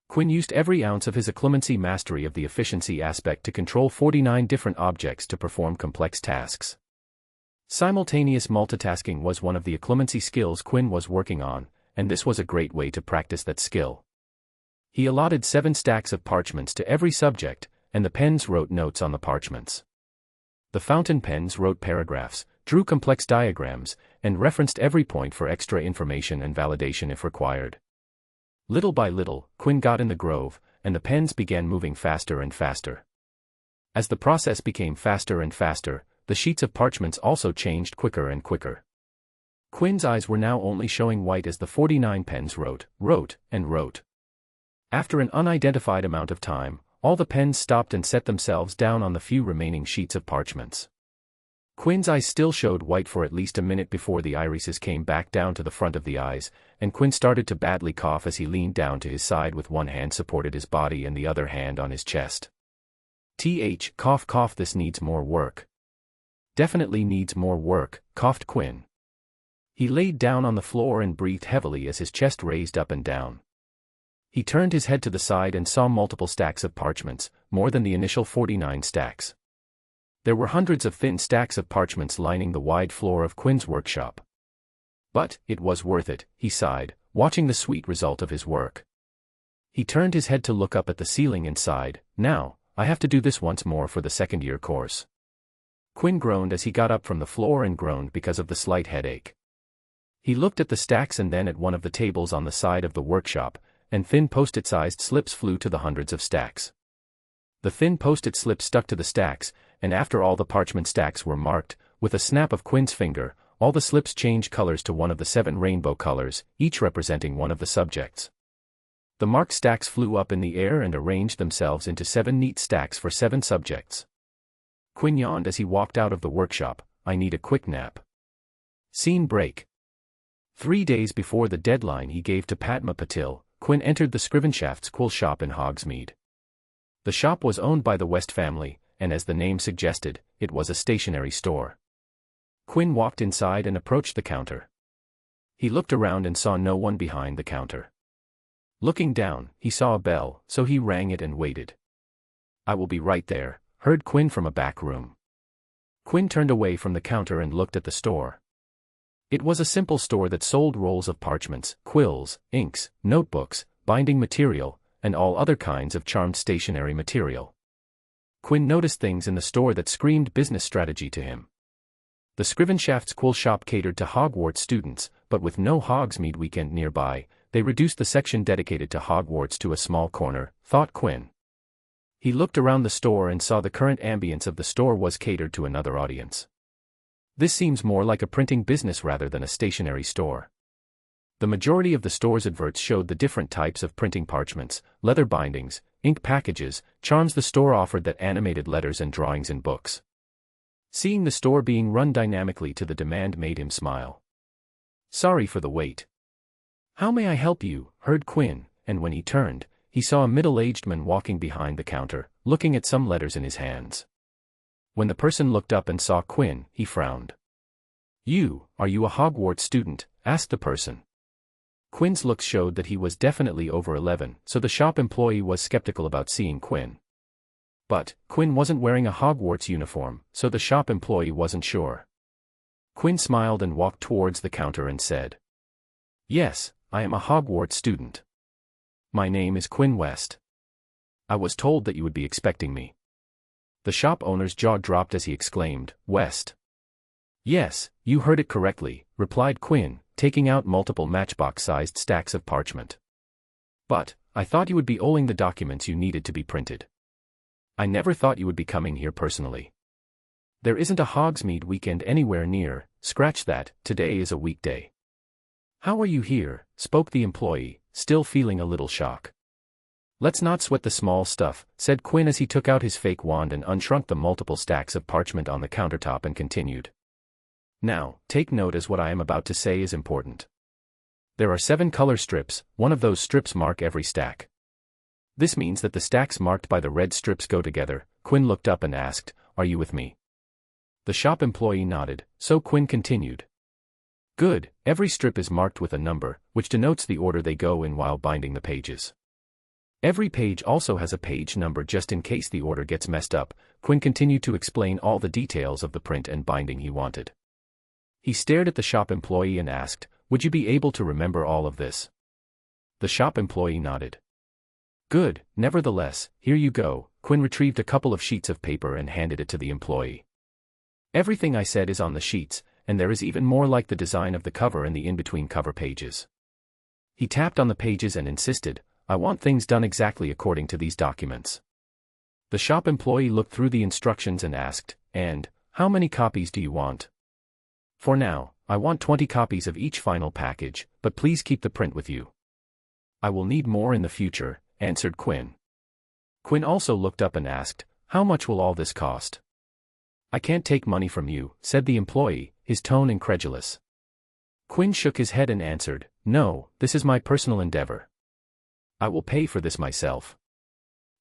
Quinn used every ounce of his occlumency mastery of the efficiency aspect to control 49 different objects to perform complex tasks. Simultaneous multitasking was one of the occlumency skills Quinn was working on, and this was a great way to practice that skill. He allotted 7 stacks of parchments to every subject, and the pens wrote notes on the parchments. The fountain pens wrote paragraphs, drew complex diagrams, and referenced every point for extra information and validation if required. Little by little, Quinn got in the groove, and the pens began moving faster and faster. As the process became faster and faster, the sheets of parchments also changed quicker and quicker. Quinn's eyes were now only showing white as the 49 pens wrote, and wrote. After an unidentified amount of time, all the pens stopped and set themselves down on the few remaining sheets of parchments. Quinn's eyes still showed white for at least a minute before the irises came back down to the front of the eyes, and Quinn started to badly cough as he leaned down to his side with one hand supported his body and the other hand on his chest. Cough, this needs more work. Definitely needs more work, coughed Quinn. He laid down on the floor and breathed heavily as his chest raised up and down. He turned his head to the side and saw multiple stacks of parchments, more than the initial 49 stacks. There were hundreds of thin stacks of parchments lining the wide floor of Quinn's workshop. But it was worth it, he sighed, watching the sweet result of his work. He turned his head to look up at the ceiling and sighed, now, I have to do this once more for the second-year course. Quinn groaned as he got up from the floor and groaned because of the slight headache. He looked at the stacks and then at one of the tables on the side of the workshop, and thin post-it-sized slips flew to the hundreds of stacks. The thin post-it slips stuck to the stacks, and after all the parchment stacks were marked, with a snap of Quinn's finger, all the slips changed colors to one of the 7 rainbow colors, each representing one of the subjects. The marked stacks flew up in the air and arranged themselves into 7 neat stacks for 7 subjects. Quinn yawned as he walked out of the workshop. I need a quick nap. Scene break. 3 days before the deadline he gave to Padma Patil, Quinn entered the Scrivenshaft's cool shop in Hogsmeade. The shop was owned by the West family, and as the name suggested, it was a stationery store. Quinn walked inside and approached the counter. He looked around and saw no one behind the counter. Looking down, he saw a bell, so he rang it and waited. I will be right there, heard Quinn from a back room. Quinn turned away from the counter and looked at the store. It was a simple store that sold rolls of parchments, quills, inks, notebooks, binding material, and all other kinds of charmed stationery material. Quinn noticed things in the store that screamed business strategy to him. The Scrivenshaft's cool shop catered to Hogwarts students, but with no Hogsmeade weekend nearby, they reduced the section dedicated to Hogwarts to a small corner, thought Quinn. He looked around the store and saw the current ambience of the store was catered to another audience. This seems more like a printing business rather than a stationery store. The majority of the store's adverts showed the different types of printing parchments, leather bindings, ink packages, charms the store offered that animated letters and drawings in books. Seeing the store being run dynamically to the demand made him smile. Sorry for the wait. How may I help you? Heard Quinn, and when he turned, he saw a middle-aged man walking behind the counter, looking at some letters in his hands. When the person looked up and saw Quinn, he frowned. Are you a Hogwarts student? Asked the person. Quinn's looks showed that he was definitely over 11, so the shop employee was skeptical about seeing Quinn. But Quinn wasn't wearing a Hogwarts uniform, so the shop employee wasn't sure. Quinn smiled and walked towards the counter and said, Yes, I am a Hogwarts student. My name is Quinn West. I was told that you would be expecting me. The shop owner's jaw dropped as he exclaimed, West. Yes, you heard it correctly, replied Quinn, taking out multiple matchbox-sized stacks of parchment. But I thought you would be owing the documents you needed to be printed. I never thought you would be coming here personally. There isn't a Hogsmeade weekend anywhere near, scratch that, today is a weekday. How are you here? Spoke the employee, still feeling a little shock. Let's not sweat the small stuff, said Quinn as he took out his fake wand and unshrunk the multiple stacks of parchment on the countertop and continued. Now, take note as what I am about to say is important. There are 7 color strips, one of those strips mark every stack. This means that the stacks marked by the red strips go together. Quinn looked up and asked, Are you with me? The shop employee nodded, so Quinn continued. Good, every strip is marked with a number, which denotes the order they go in while binding the pages. Every page also has a page number just in case the order gets messed up. Quinn continued to explain all the details of the print and binding he wanted. He stared at the shop employee and asked, Would you be able to remember all of this? The shop employee nodded. Good, nevertheless, here you go. Quinn retrieved a couple of sheets of paper and handed it to the employee. Everything I said is on the sheets, and there is even more like the design of the cover and the in-between cover pages. He tapped on the pages and insisted, I want things done exactly according to these documents. The shop employee looked through the instructions and asked, And, how many copies do you want? For now, I want 20 copies of each final package, but please keep the print with you. I will need more in the future, answered Quinn. Quinn also looked up and asked, How much will all this cost? I can't take money from you, said the employee, his tone incredulous. Quinn shook his head and answered, No, this is my personal endeavor. I will pay for this myself.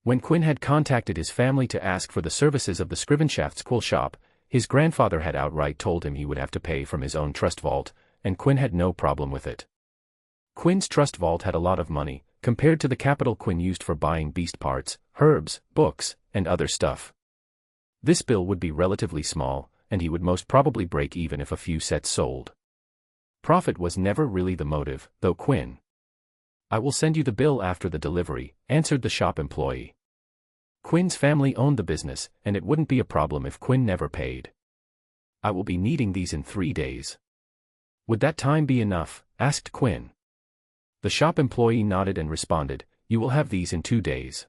When Quinn had contacted his family to ask for the services of the Scrivenshaft's cool shop, his grandfather had outright told him he would have to pay from his own trust vault, and Quinn had no problem with it. Quinn's trust vault had a lot of money, compared to the capital Quinn used for buying beast parts, herbs, books, and other stuff. This bill would be relatively small, and he would most probably break even if a few sets sold. Profit was never really the motive, though Quinn. "I will send you the bill after the delivery," answered the shop employee. Quinn's family owned the business, and it wouldn't be a problem if Quinn never paid. "I will be needing these in 3 days. Would that time be enough?" asked Quinn. The shop employee nodded and responded, "You will have these in 2 days."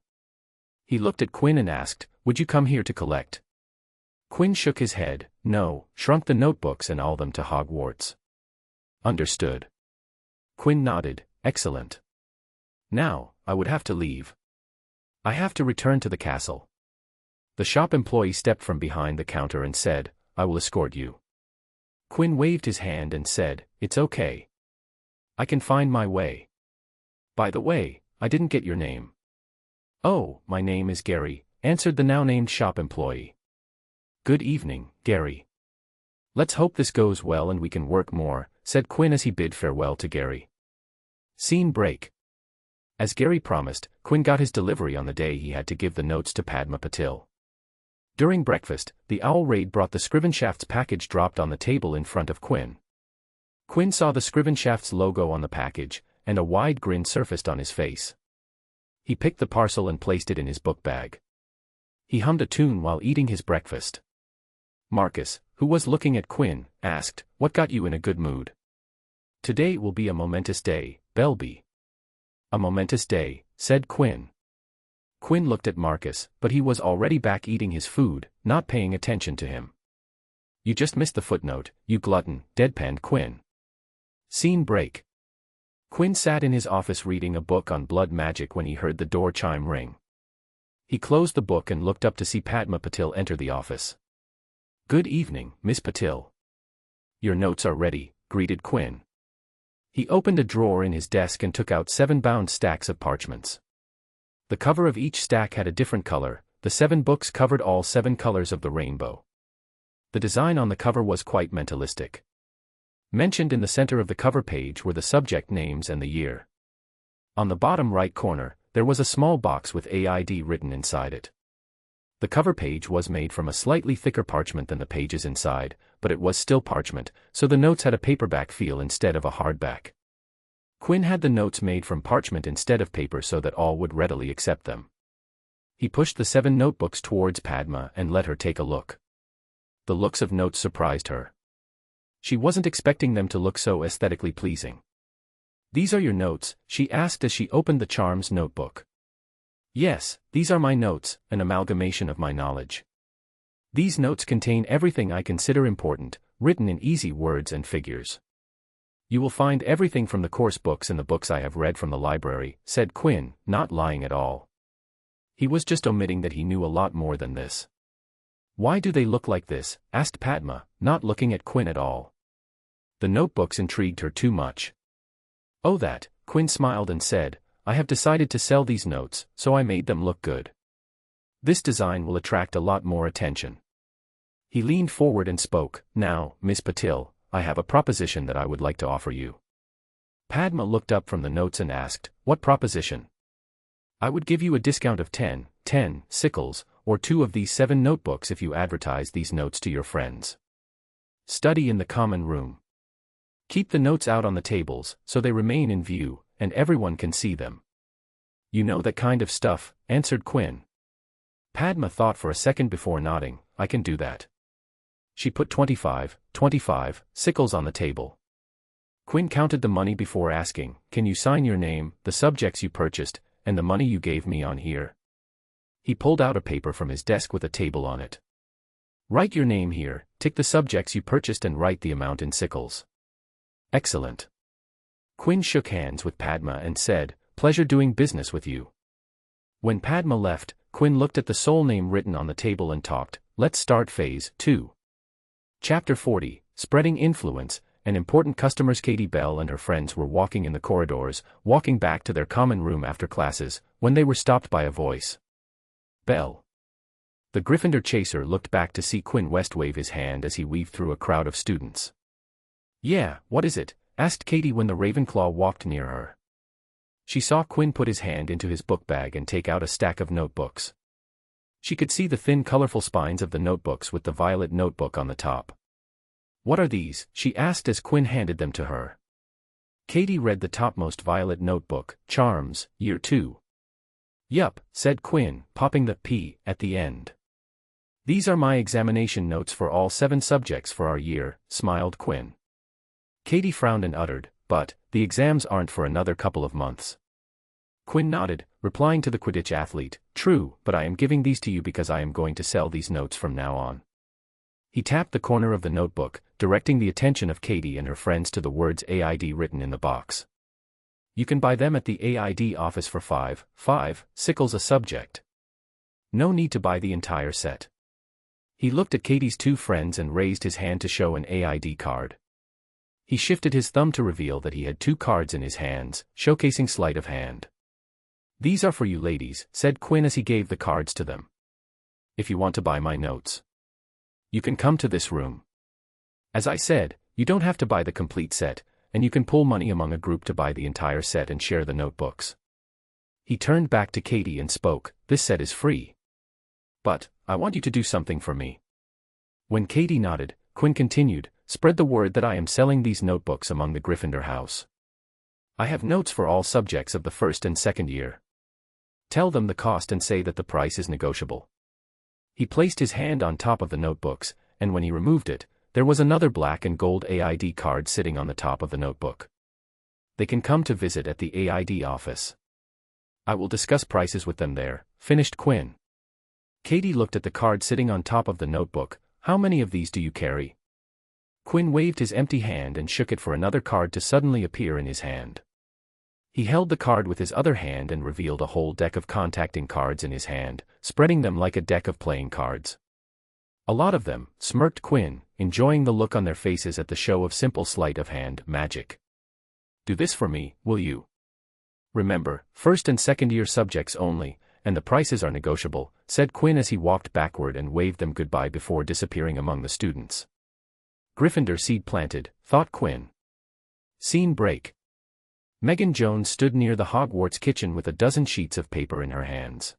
He looked at Quinn and asked, "Would you come here to collect?" Quinn shook his head, "No, shrunk the notebooks and all them to Hogwarts." "Understood." Quinn nodded, "Excellent. Now, I would have to leave. I have to return to the castle." The shop employee stepped from behind the counter and said, "I will escort you." Quinn waved his hand and said, "It's okay. I can find my way. By the way, I didn't get your name." "Oh, my name is Gary," answered the now-named shop employee. "Good evening, Gary. Let's hope this goes well and we can work more," said Quinn as he bid farewell to Gary. Scene break. As Gary promised, Quinn got his delivery on the day he had to give the notes to Padma Patil. During breakfast, the owl raid brought the Scrivenshaft's package dropped on the table in front of Quinn. Quinn saw the Scrivenshaft's logo on the package, and a wide grin surfaced on his face. He picked the parcel and placed it in his book bag. He hummed a tune while eating his breakfast. Marcus, who was looking at Quinn, asked, "What got you in a good mood?" "Today will be a momentous day, Belby." "A momentous day," said Quinn. Quinn looked at Marcus, but he was already back eating his food, not paying attention to him. "You just missed the footnote, you glutton," deadpanned Quinn. Scene break. Quinn sat in his office reading a book on blood magic when he heard the door chime ring. He closed the book and looked up to see Padma Patil enter the office. "Good evening, Miss Patil." "Your notes are ready," greeted Quinn. He opened a drawer in his desk and took out 7 bound stacks of parchments. The cover of each stack had a different color. The 7 books covered all 7 colors of the rainbow. The design on the cover was quite mentalistic. Mentioned in the center of the cover page were the subject names and the year. On the bottom right corner, there was a small box with AID written inside it. The cover page was made from a slightly thicker parchment than the pages inside, but it was still parchment, so the notes had a paperback feel instead of a hardback. Quinn had the notes made from parchment instead of paper so that all would readily accept them. He pushed the 7 notebooks towards Padma and let her take a look. The looks of notes surprised her. She wasn't expecting them to look so aesthetically pleasing. "These are your notes?" she asked as she opened the charms notebook. "Yes, these are my notes, an amalgamation of my knowledge. These notes contain everything I consider important, written in easy words and figures. You will find everything from the course books and the books I have read from the library," said Quinn, not lying at all. He was just omitting that he knew a lot more than this. "Why do they look like this?" asked Padma, not looking at Quinn at all. The notebooks intrigued her too much. "Oh that," Quinn smiled and said, "I have decided to sell these notes, so I made them look good. This design will attract a lot more attention." He leaned forward and spoke, "Now, Miss Patil, I have a proposition that I would like to offer you." Padma looked up from the notes and asked, "What proposition?" "I would give you a discount of 10 sickles, or 2 of these 7 notebooks if you advertise these notes to your friends. Study in the common room. Keep the notes out on the tables, so they remain in view, and everyone can see them." "You know that kind of stuff," answered Quinn. Padma thought for a second before nodding, "I can do that." She put 25 sickles on the table. Quinn counted the money before asking, "Can you sign your name, the subjects you purchased, and the money you gave me on here?" He pulled out a paper from his desk with a table on it. "Write your name here, tick the subjects you purchased and write the amount in sickles." "Excellent." Quinn shook hands with Padma and said, "Pleasure doing business with you." When Padma left, Quinn looked at the sole name written on the table and talked, "Let's start Phase 2. Chapter 40, Spreading Influence, and Important Customers. Katie Bell and her friends were walking in the corridors, walking back to their common room after classes, when they were stopped by a voice. "Bell." The Gryffindor chaser looked back to see Quinn West wave his hand as he weaved through a crowd of students. "Yeah, what is it?" asked Katie when the Ravenclaw walked near her. She saw Quinn put his hand into his book bag and take out a stack of notebooks. She could see the thin colorful spines of the notebooks with the violet notebook on the top. "What are these?" she asked as Quinn handed them to her. Katie read the topmost violet notebook, Charms, Year 2. "Yup," said Quinn, popping the P at the end. "These are my examination notes for all 7 subjects for our year," smiled Quinn. Katie frowned and uttered, "But, the exams aren't for another couple of months." Quinn nodded, replying to the Quidditch athlete, "True, but I am giving these to you because I am going to sell these notes from now on." He tapped the corner of the notebook, directing the attention of Katie and her friends to the words AID written in the box. "You can buy them at the AID office for 5 sickles a subject. No need to buy the entire set." He looked at Katie's 2 friends and raised his hand to show an AID card. He shifted his thumb to reveal that he had 2 cards in his hands, showcasing sleight of hand. "These are for you ladies," said Quinn as he gave the cards to them. "If you want to buy my notes, you can come to this room. As I said, you don't have to buy the complete set, and you can pool money among a group to buy the entire set and share the notebooks." He turned back to Katie and spoke, "This set is free. But, I want you to do something for me." When Katie nodded, Quinn continued, "Spread the word that I am selling these notebooks among the Gryffindor house. I have notes for all subjects of the 1st and 2nd year. Tell them the cost and say that the price is negotiable." He placed his hand on top of the notebooks, and when he removed it, there was another black and gold AID card sitting on the top of the notebook. "They can come to visit at the AID office. I will discuss prices with them there," finished Quinn. Katie looked at the card sitting on top of the notebook. "How many of these do you carry?" Quinn waved his empty hand and shook it for another card to suddenly appear in his hand. He held the card with his other hand and revealed a whole deck of contacting cards in his hand, spreading them like a deck of playing cards. "A lot of them," smirked Quinn, enjoying the look on their faces at the show of simple sleight of hand magic. "Do this for me, will you? Remember, 1st and 2nd year subjects only, and the prices are negotiable," said Quinn as he walked backward and waved them goodbye before disappearing among the students. Gryffindor seed planted, thought Quinn. Scene break. Megan Jones stood near the Hogwarts kitchen with a dozen sheets of paper in her hands.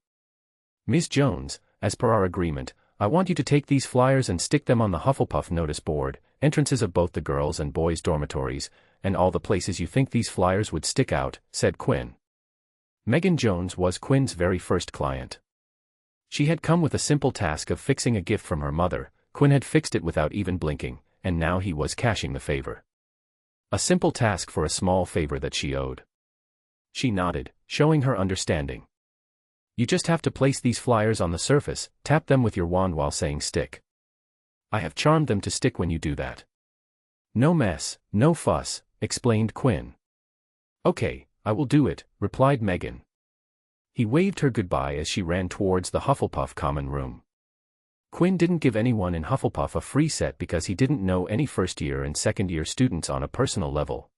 "Miss Jones, as per our agreement, I want you to take these flyers and stick them on the Hufflepuff notice board, entrances of both the girls' and boys' dormitories, and all the places you think these flyers would stick out," said Quinn. Megan Jones was Quinn's very first client. She had come with a simple task of fixing a gift from her mother. Quinn had fixed it without even blinking, and now he was cashing the favor. A simple task for a small favor that she owed. She nodded, showing her understanding. "You just have to place these flyers on the surface, tap them with your wand while saying stick. I have charmed them to stick when you do that. No mess, no fuss," explained Quinn. "Okay, I will do it," replied Megan. He waved her goodbye as she ran towards the Hufflepuff common room. Quinn didn't give anyone in Hufflepuff a free set because he didn't know any 1st year and 2nd year students on a personal level.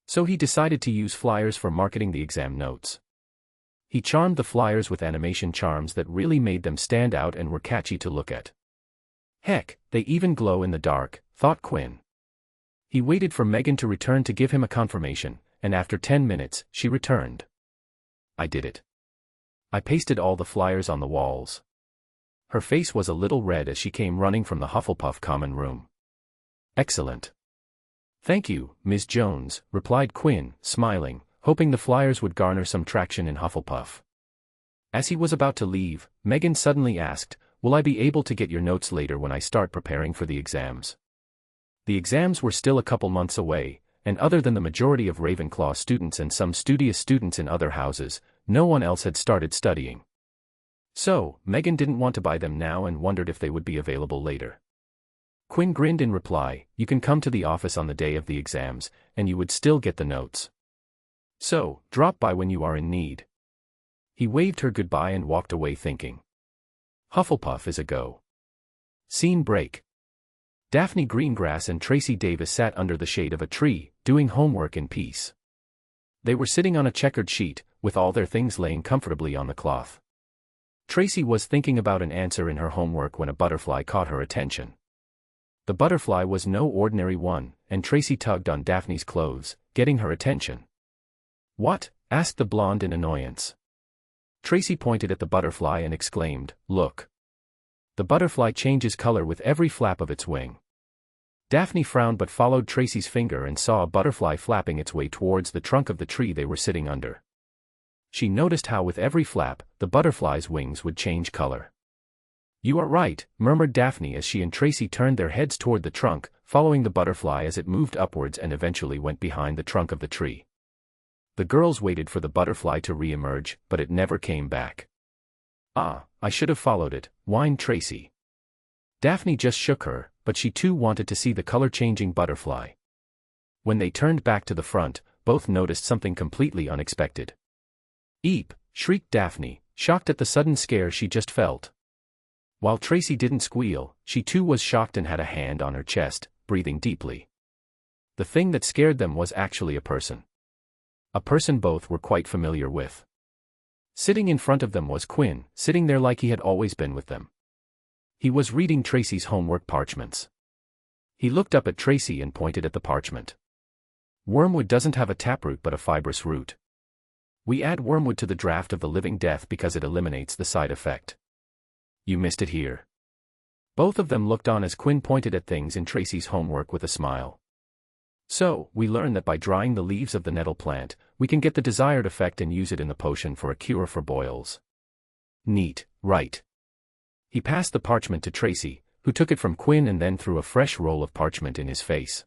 So he decided to use flyers for marketing the exam notes. He charmed the flyers with animation charms that really made them stand out and were catchy to look at. "Heck, they even glow in the dark," thought Quinn. He waited for Megan to return to give him a confirmation, and after 10 minutes, she returned. "I did it. I pasted all the flyers on the walls." Her face was a little red as she came running from the Hufflepuff common room. "Excellent. Thank you, Ms. Jones," replied Quinn, smiling, hoping the flyers would garner some traction in Hufflepuff. As he was about to leave, Megan suddenly asked, "Will I be able to get your notes later when I start preparing for the exams?" The exams were still a couple months away, and other than the majority of Ravenclaw students and some studious students in other houses, no one else had started studying. So, Megan didn't want to buy them now and wondered if they would be available later. Quinn grinned in reply, "You can come to the office on the day of the exams, and you would still get the notes. So, drop by when you are in need." He waved her goodbye and walked away thinking. Hufflepuff is a go. Scene break. Daphne Greengrass and Tracy Davis sat under the shade of a tree, doing homework in peace. They were sitting on a checkered sheet, with all their things laying comfortably on the cloth. Tracy was thinking about an answer in her homework when a butterfly caught her attention. The butterfly was no ordinary one, and Tracy tugged on Daphne's clothes, getting her attention. "What?" asked the blonde in annoyance. Tracy pointed at the butterfly and exclaimed, "Look." The butterfly changes color with every flap of its wing. Daphne frowned but followed Tracy's finger and saw a butterfly flapping its way towards the trunk of the tree they were sitting under. She noticed how with every flap, the butterfly's wings would change color. "You are right," murmured Daphne as she and Tracy turned their heads toward the trunk, following the butterfly as it moved upwards and eventually went behind the trunk of the tree. The girls waited for the butterfly to re-emerge, but it never came back. "Ah, I should have followed it," whined Tracy. Daphne just shook her, but she too wanted to see the color-changing butterfly. When they turned back to the front, both noticed something completely unexpected. "Eep!" shrieked Daphne, shocked at the sudden scare she just felt. While Tracy didn't squeal, she too was shocked and had a hand on her chest, breathing deeply. The thing that scared them was actually a person. A person both were quite familiar with. Sitting in front of them was Quinn, sitting there like he had always been with them. He was reading Tracy's homework parchments. He looked up at Tracy and pointed at the parchment. "Wormwood doesn't have a taproot but a fibrous root. We add wormwood to the draft of the living death because it eliminates the side effect. You missed it here." Both of them looked on as Quinn pointed at things in Tracy's homework with a smile. "So, we learn that by drying the leaves of the nettle plant, we can get the desired effect and use it in the potion for a cure for boils. Neat, right?" He passed the parchment to Tracy, who took it from Quinn and then threw a fresh roll of parchment in his face.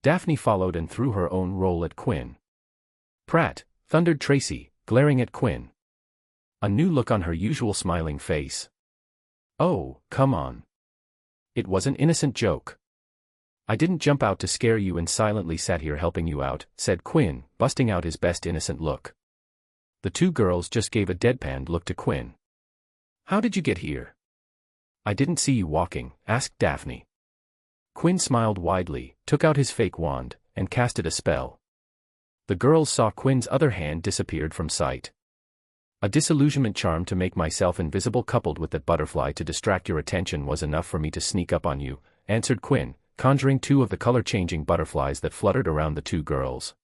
Daphne followed and threw her own roll at Quinn. "Prat," thundered Tracy, glaring at Quinn. A new look on her usual smiling face. "Oh, come on. It was an innocent joke. I didn't jump out to scare you and silently sat here helping you out," said Quinn, busting out his best innocent look. The two girls just gave a deadpan look to Quinn. "How did you get here?" "I didn't see you walking," asked Daphne. Quinn smiled widely, took out his fake wand, and casted a spell. The girls saw Quinn's other hand disappeared from sight. "A disillusionment charm to make myself invisible coupled with that butterfly to distract your attention was enough for me to sneak up on you," answered Quinn, conjuring two of the color-changing butterflies that fluttered around the two girls.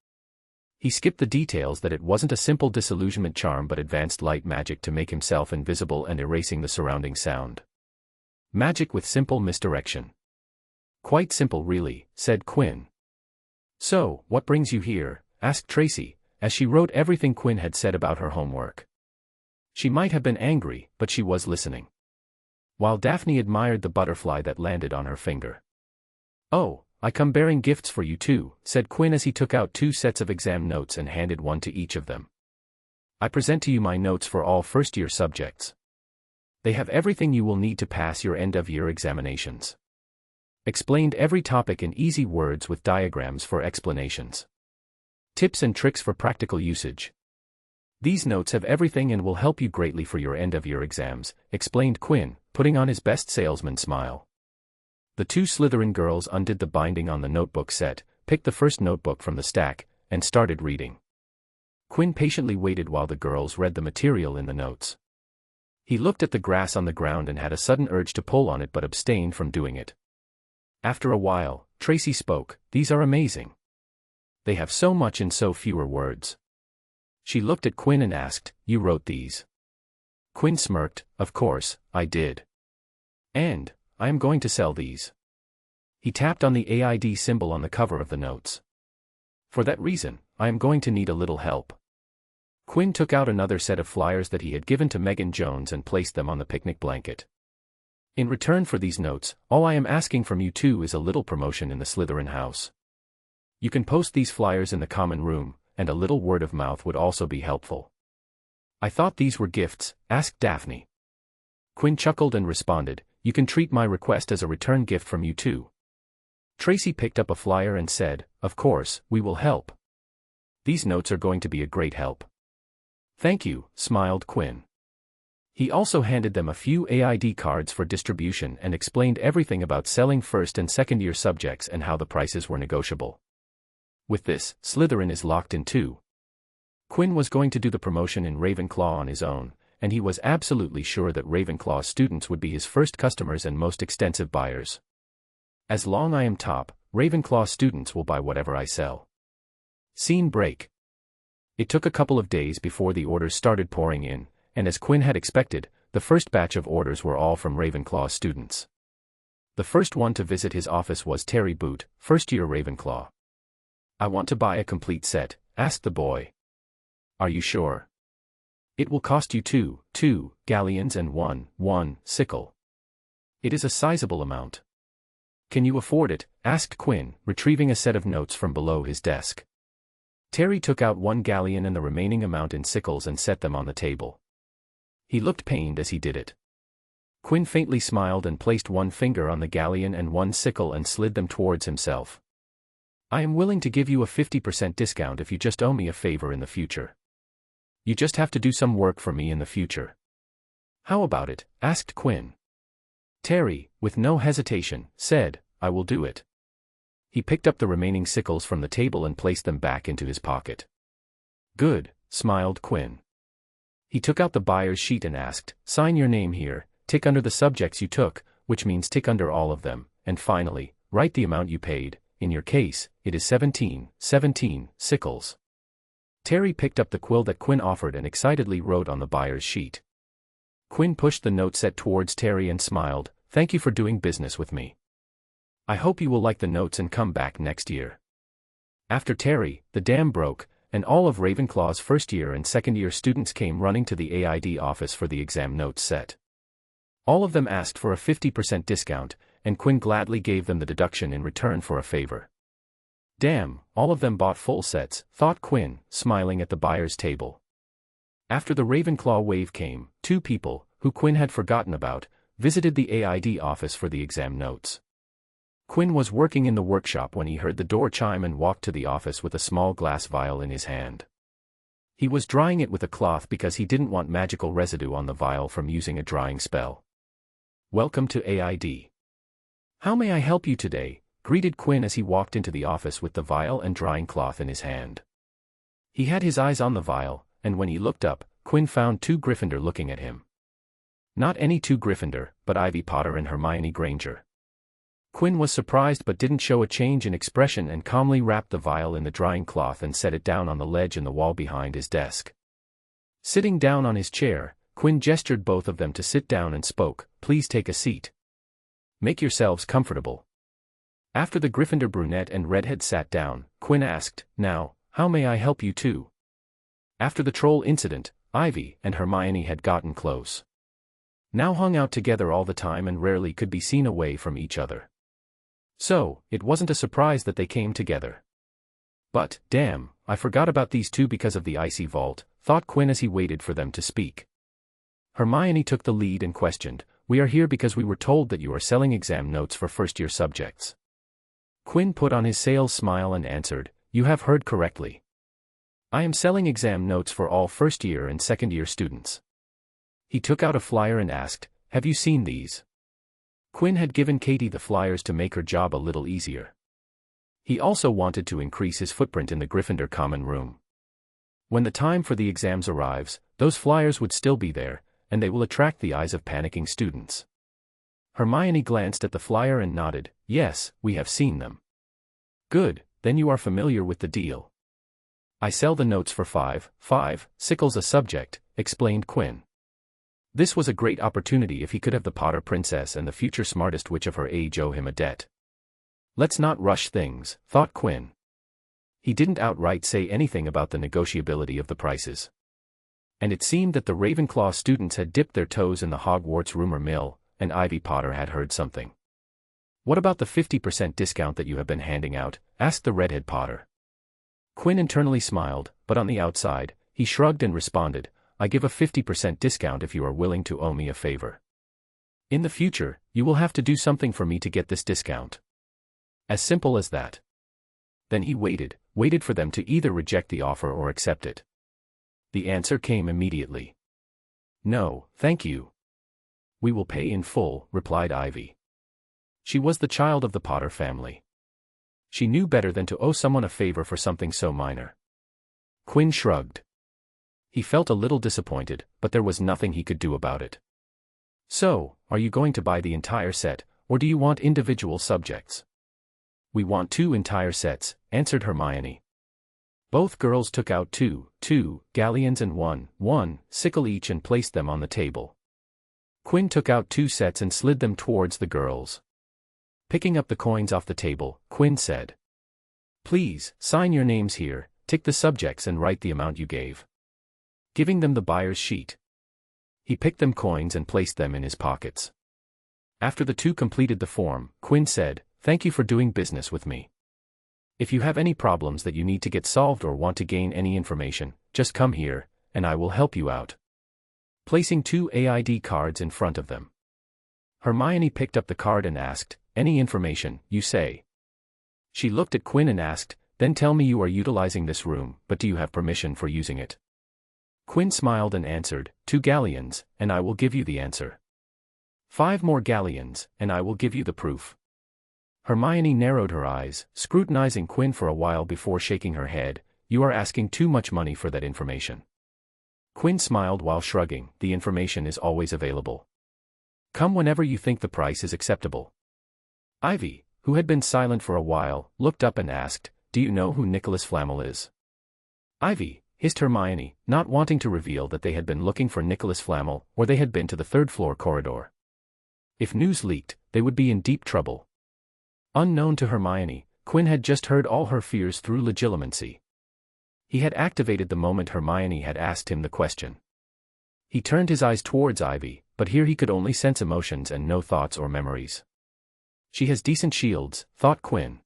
He skipped the details that it wasn't a simple disillusionment charm but advanced light magic to make himself invisible and erasing the surrounding sound. Magic with simple misdirection. "Quite simple really," said Quinn. "So, what brings you here?" asked Tracy, as she wrote everything Quinn had said about her homework. She might have been angry, but she was listening. While Daphne admired the butterfly that landed on her finger. "Oh, I come bearing gifts for you too," said Quinn as he took out 2 sets of exam notes and handed one to each of them. "I present to you my notes for all first-year subjects. They have everything you will need to pass your end-of-year examinations. Explained every topic in easy words with diagrams for explanations. Tips and tricks for practical usage. These notes have everything and will help you greatly for your end-of-year exams," explained Quinn, putting on his best salesman smile. The two Slytherin girls undid the binding on the notebook set, picked the first notebook from the stack, and started reading. Quinn patiently waited while the girls read the material in the notes. He looked at the grass on the ground and had a sudden urge to pull on it but abstained from doing it. After a while, Tracy spoke. "These are amazing. They have so much in so fewer words." She looked at Quinn and asked, "You wrote these?" Quinn smirked, "Of course, I did. And I am going to sell these." He tapped on the AID symbol on the cover of the notes. "For that reason, I am going to need a little help." Quinn took out another set of flyers that he had given to Megan Jones and placed them on the picnic blanket. "In return for these notes, all I am asking from you two is a little promotion in the Slytherin house. You can post these flyers in the common room, and a little word of mouth would also be helpful." "I thought these were gifts," asked Daphne. Quinn chuckled and responded, "You can treat my request as a return gift from you too." Tracy picked up a flyer and said, "Of course, we will help. These notes are going to be a great help." "Thank you," smiled Quinn. He also handed them a few AID cards for distribution and explained everything about selling first and second-year subjects and how the prices were negotiable. With this, Slytherin is locked in too. Quinn was going to do the promotion in Ravenclaw on his own, and he was absolutely sure that Ravenclaw students would be his first customers and most extensive buyers. "As long I am top, Ravenclaw students will buy whatever I sell." Scene break. It took a couple of days before the orders started pouring in, and as Quinn had expected, the first batch of orders were all from Ravenclaw students. The first one to visit his office was Terry Boot, first-year Ravenclaw. "I want to buy a complete set," asked the boy. "Are you sure? It will cost you two galleons and one sickle. It is a sizable amount." "Can you afford it?" asked Quinn, retrieving a set of notes from below his desk. Terry took out 1 galleon and the remaining amount in sickles and set them on the table. He looked pained as he did it. Quinn faintly smiled and placed 1 finger on the galleon and 1 sickle and slid them towards himself. "I am willing to give you a 50% discount if you just owe me a favor in the future. You just have to do some work for me in the future." "How about it?" asked Quinn. Terry, with no hesitation, said, "I will do it." He picked up the remaining sickles from the table and placed them back into his pocket. "Good," smiled Quinn. He took out the buyer's sheet and asked, "Sign your name here, tick under the subjects you took, which means tick under all of them, and finally, write the amount you paid. In your case, it is 17 sickles." Terry picked up the quill that Quinn offered and excitedly wrote on the buyer's sheet. Quinn pushed the note set towards Terry and smiled, "Thank you for doing business with me. I hope you will like the notes and come back next year." After Terry, the dam broke, and all of Ravenclaw's first-year and second-year students came running to the AID office for the exam notes set. All of them asked for a 50% discount, and Quinn gladly gave them the deduction in return for a favor. "Damn, all of them bought full sets," thought Quinn, smiling at the buyer's table. After the Ravenclaw wave came, 2 people, who Quinn had forgotten about, visited the AID office for the exam notes. Quinn was working in the workshop when he heard the door chime and walked to the office with a small glass vial in his hand. He was drying it with a cloth because he didn't want magical residue on the vial from using a drying spell. "Welcome to AID. How may I help you today?" greeted Quinn as he walked into the office with the vial and drying cloth in his hand. He had his eyes on the vial, and when he looked up, Quinn found 2 Gryffindor looking at him. Not any 2 Gryffindor, but Ivy Potter and Hermione Granger. Quinn was surprised but didn't show a change in expression and calmly wrapped the vial in the drying cloth and set it down on the ledge in the wall behind his desk. Sitting down on his chair, Quinn gestured both of them to sit down and spoke, "Please take a seat. Make yourselves comfortable." After the Gryffindor brunette and redhead sat down, Quinn asked, "Now, how may I help you two?" After the troll incident, Ivy and Hermione had gotten close. Now hung out together all the time and rarely could be seen away from each other. So, it wasn't a surprise that they came together. But, damn, I forgot about these 2 because of the icy vault, thought Quinn as he waited for them to speak. Hermione took the lead and questioned, "We are here because we were told that you are selling exam notes for first-year subjects." Quinn put on his sales smile and answered, "You have heard correctly. I am selling exam notes for all first-year and second-year students." He took out a flyer and asked, "Have you seen these?" Quinn had given Katie the flyers to make her job a little easier. He also wanted to increase his footprint in the Gryffindor common room. When the time for the exams arrives, those flyers would still be there, and they will attract the eyes of panicking students. Hermione glanced at the flyer and nodded, "Yes, we have seen them." "Good, then you are familiar with the deal." "I sell the notes for five sickles a subject," explained Quinn. This was a great opportunity if he could have the Potter Princess and the future smartest witch of her age owe him a debt. "Let's not rush things," thought Quinn. He didn't outright say anything about the negotiability of the prices. And it seemed that the Ravenclaw students had dipped their toes in the Hogwarts rumor mill, and Ivy Potter had heard something. "What about the 50% discount that you have been handing out?" asked the redhead Potter. Quinn internally smiled, but on the outside, he shrugged and responded, "I give a 50% discount if you are willing to owe me a favor. In the future, you will have to do something for me to get this discount. As simple as that." Then he waited for them to either reject the offer or accept it. The answer came immediately. "No, thank you. We will pay in full," replied Ivy. She was the child of the Potter family. She knew better than to owe someone a favor for something so minor. Quinn shrugged. He felt a little disappointed, but there was nothing he could do about it. "So, are you going to buy the entire set, or do you want individual subjects?" "We want 2 entire sets," answered Hermione. Both girls took out two galleons and one sickle each and placed them on the table. Quinn took out 2 sets and slid them towards the girls. Picking up the coins off the table, Quinn said, "Please, sign your names here, tick the subjects and write the amount you gave." Giving them the buyer's sheet, he picked them coins and placed them in his pockets. After the 2 completed the form, Quinn said, "Thank you for doing business with me. If you have any problems that you need to get solved or want to gain any information, just come here, and I will help you out." Placing 2 AID cards in front of them, Hermione picked up the card and asked, "Any information, you say?" She looked at Quinn and asked, "Then tell me you are utilizing this room, but do you have permission for using it?" Quinn smiled and answered, 2 galleons, and I will give you the answer. 5 more galleons, and I will give you the proof." Hermione narrowed her eyes, scrutinizing Quinn for a while before shaking her head. "You are asking too much money for that information." Quinn smiled while shrugging, "The information is always available. Come whenever you think the price is acceptable." Ivy, who had been silent for a while, looked up and asked, "Do you know who Nicholas Flamel is?" "Ivy," hissed Hermione, not wanting to reveal that they had been looking for Nicholas Flamel, or they had been to the 3rd-floor corridor. If news leaked, they would be in deep trouble. Unknown to Hermione, Quinn had just heard all her fears through legilimency. He had activated the moment Hermione had asked him the question. He turned his eyes towards Ivy, but here he could only sense emotions and no thoughts or memories. She has decent shields, thought Quinn.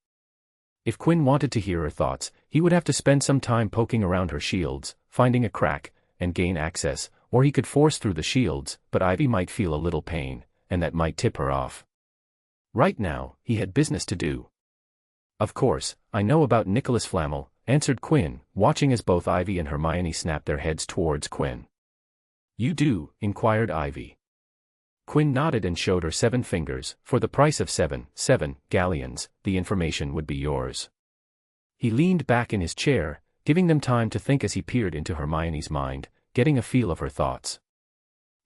If Quinn wanted to hear her thoughts, he would have to spend some time poking around her shields, finding a crack, and gain access, or he could force through the shields, but Ivy might feel a little pain, and that might tip her off. Right now, he had business to do. "Of course, I know about Nicholas Flamel," answered Quinn, watching as both Ivy and Hermione snapped their heads towards Quinn. "You do?" inquired Ivy. Quinn nodded and showed her 7 fingers. "For the price of seven galleons, the information would be yours." He leaned back in his chair, giving them time to think as he peered into Hermione's mind, getting a feel of her thoughts.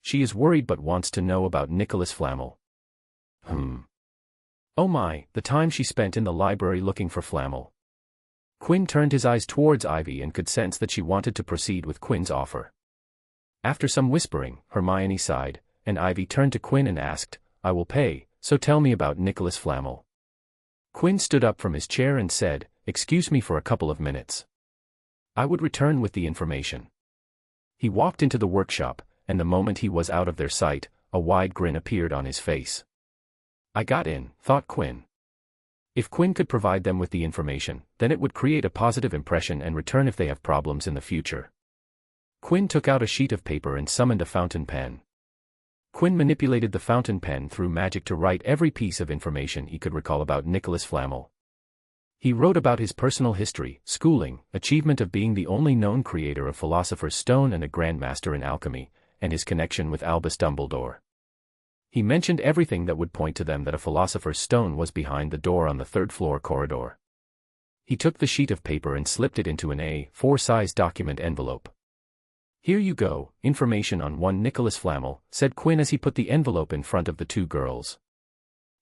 She is worried but wants to know about Nicholas Flamel. Oh my, the time she spent in the library looking for Flamel. Quinn turned his eyes towards Ivy and could sense that she wanted to proceed with Quinn's offer. After some whispering, Hermione sighed, and Ivy turned to Quinn and asked, "I will pay, so tell me about Nicholas Flamel." Quinn stood up from his chair and said, "Excuse me for a couple of minutes. I would return with the information." He walked into the workshop, and the moment he was out of their sight, a wide grin appeared on his face. "I got in," thought Quinn. If Quinn could provide them with the information, then it would create a positive impression and return if they have problems in the future. Quinn took out a sheet of paper and summoned a fountain pen. Quinn manipulated the fountain pen through magic to write every piece of information he could recall about Nicholas Flamel. He wrote about his personal history, schooling, achievement of being the only known creator of Philosopher's Stone and a Grandmaster in alchemy, and his connection with Albus Dumbledore. He mentioned everything that would point to them that a Philosopher's Stone was behind the door on the 3rd-floor corridor. He took the sheet of paper and slipped it into an A4-size document envelope. "Here you go, information on one Nicholas Flamel," said Quinn as he put the envelope in front of the 2 girls.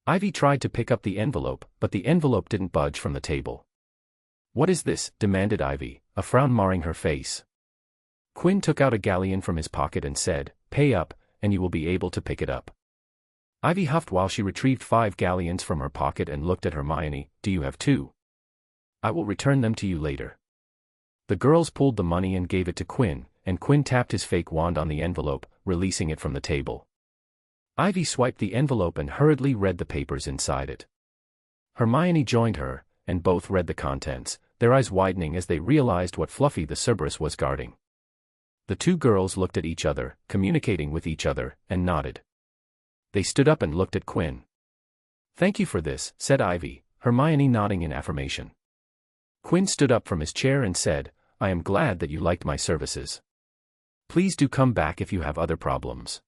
Ivy tried to pick up the envelope, but the envelope didn't budge from the table. "What is this?" demanded Ivy, a frown marring her face. Quinn took out a galleon from his pocket and said, "Pay up, and you will be able to pick it up." Ivy huffed while she retrieved 5 galleons from her pocket and looked at Hermione. "Do you have 2? I will return them to you later." The girls pulled the money and gave it to Quinn, and Quinn tapped his fake wand on the envelope, releasing it from the table. Ivy swiped the envelope and hurriedly read the papers inside it. Hermione joined her, and both read the contents, their eyes widening as they realized what Fluffy the Cerberus was guarding. The 2 girls looked at each other, communicating with each other, and nodded. They stood up and looked at Quinn. "Thank you for this," said Ivy, Hermione nodding in affirmation. Quinn stood up from his chair and said, "I am glad that you liked my services. Please do come back if you have other problems."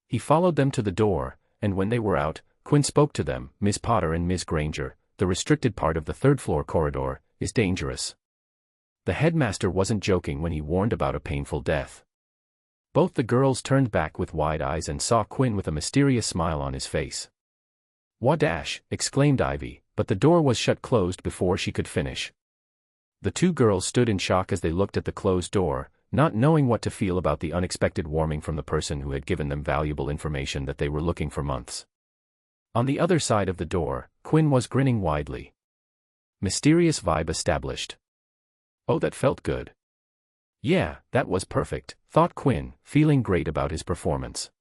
He followed them to the door, and when they were out, Quinn spoke to them. "Miss Potter and Miss Granger, the restricted part of the 3rd-floor corridor is dangerous." The headmaster wasn't joking when he warned about a painful death. Both the girls turned back with wide eyes and saw Quinn with a mysterious smile on his face. "Wadash!" exclaimed Ivy, but the door was shut closed before she could finish. The two girls stood in shock as they looked at the closed door, not knowing what to feel about the unexpected warning from the person who had given them valuable information that they were looking for months. On the other side of the door, Quinn was grinning widely. Mysterious vibe established. Oh, that felt good. Yeah, that was perfect, thought Quinn, feeling great about his performance.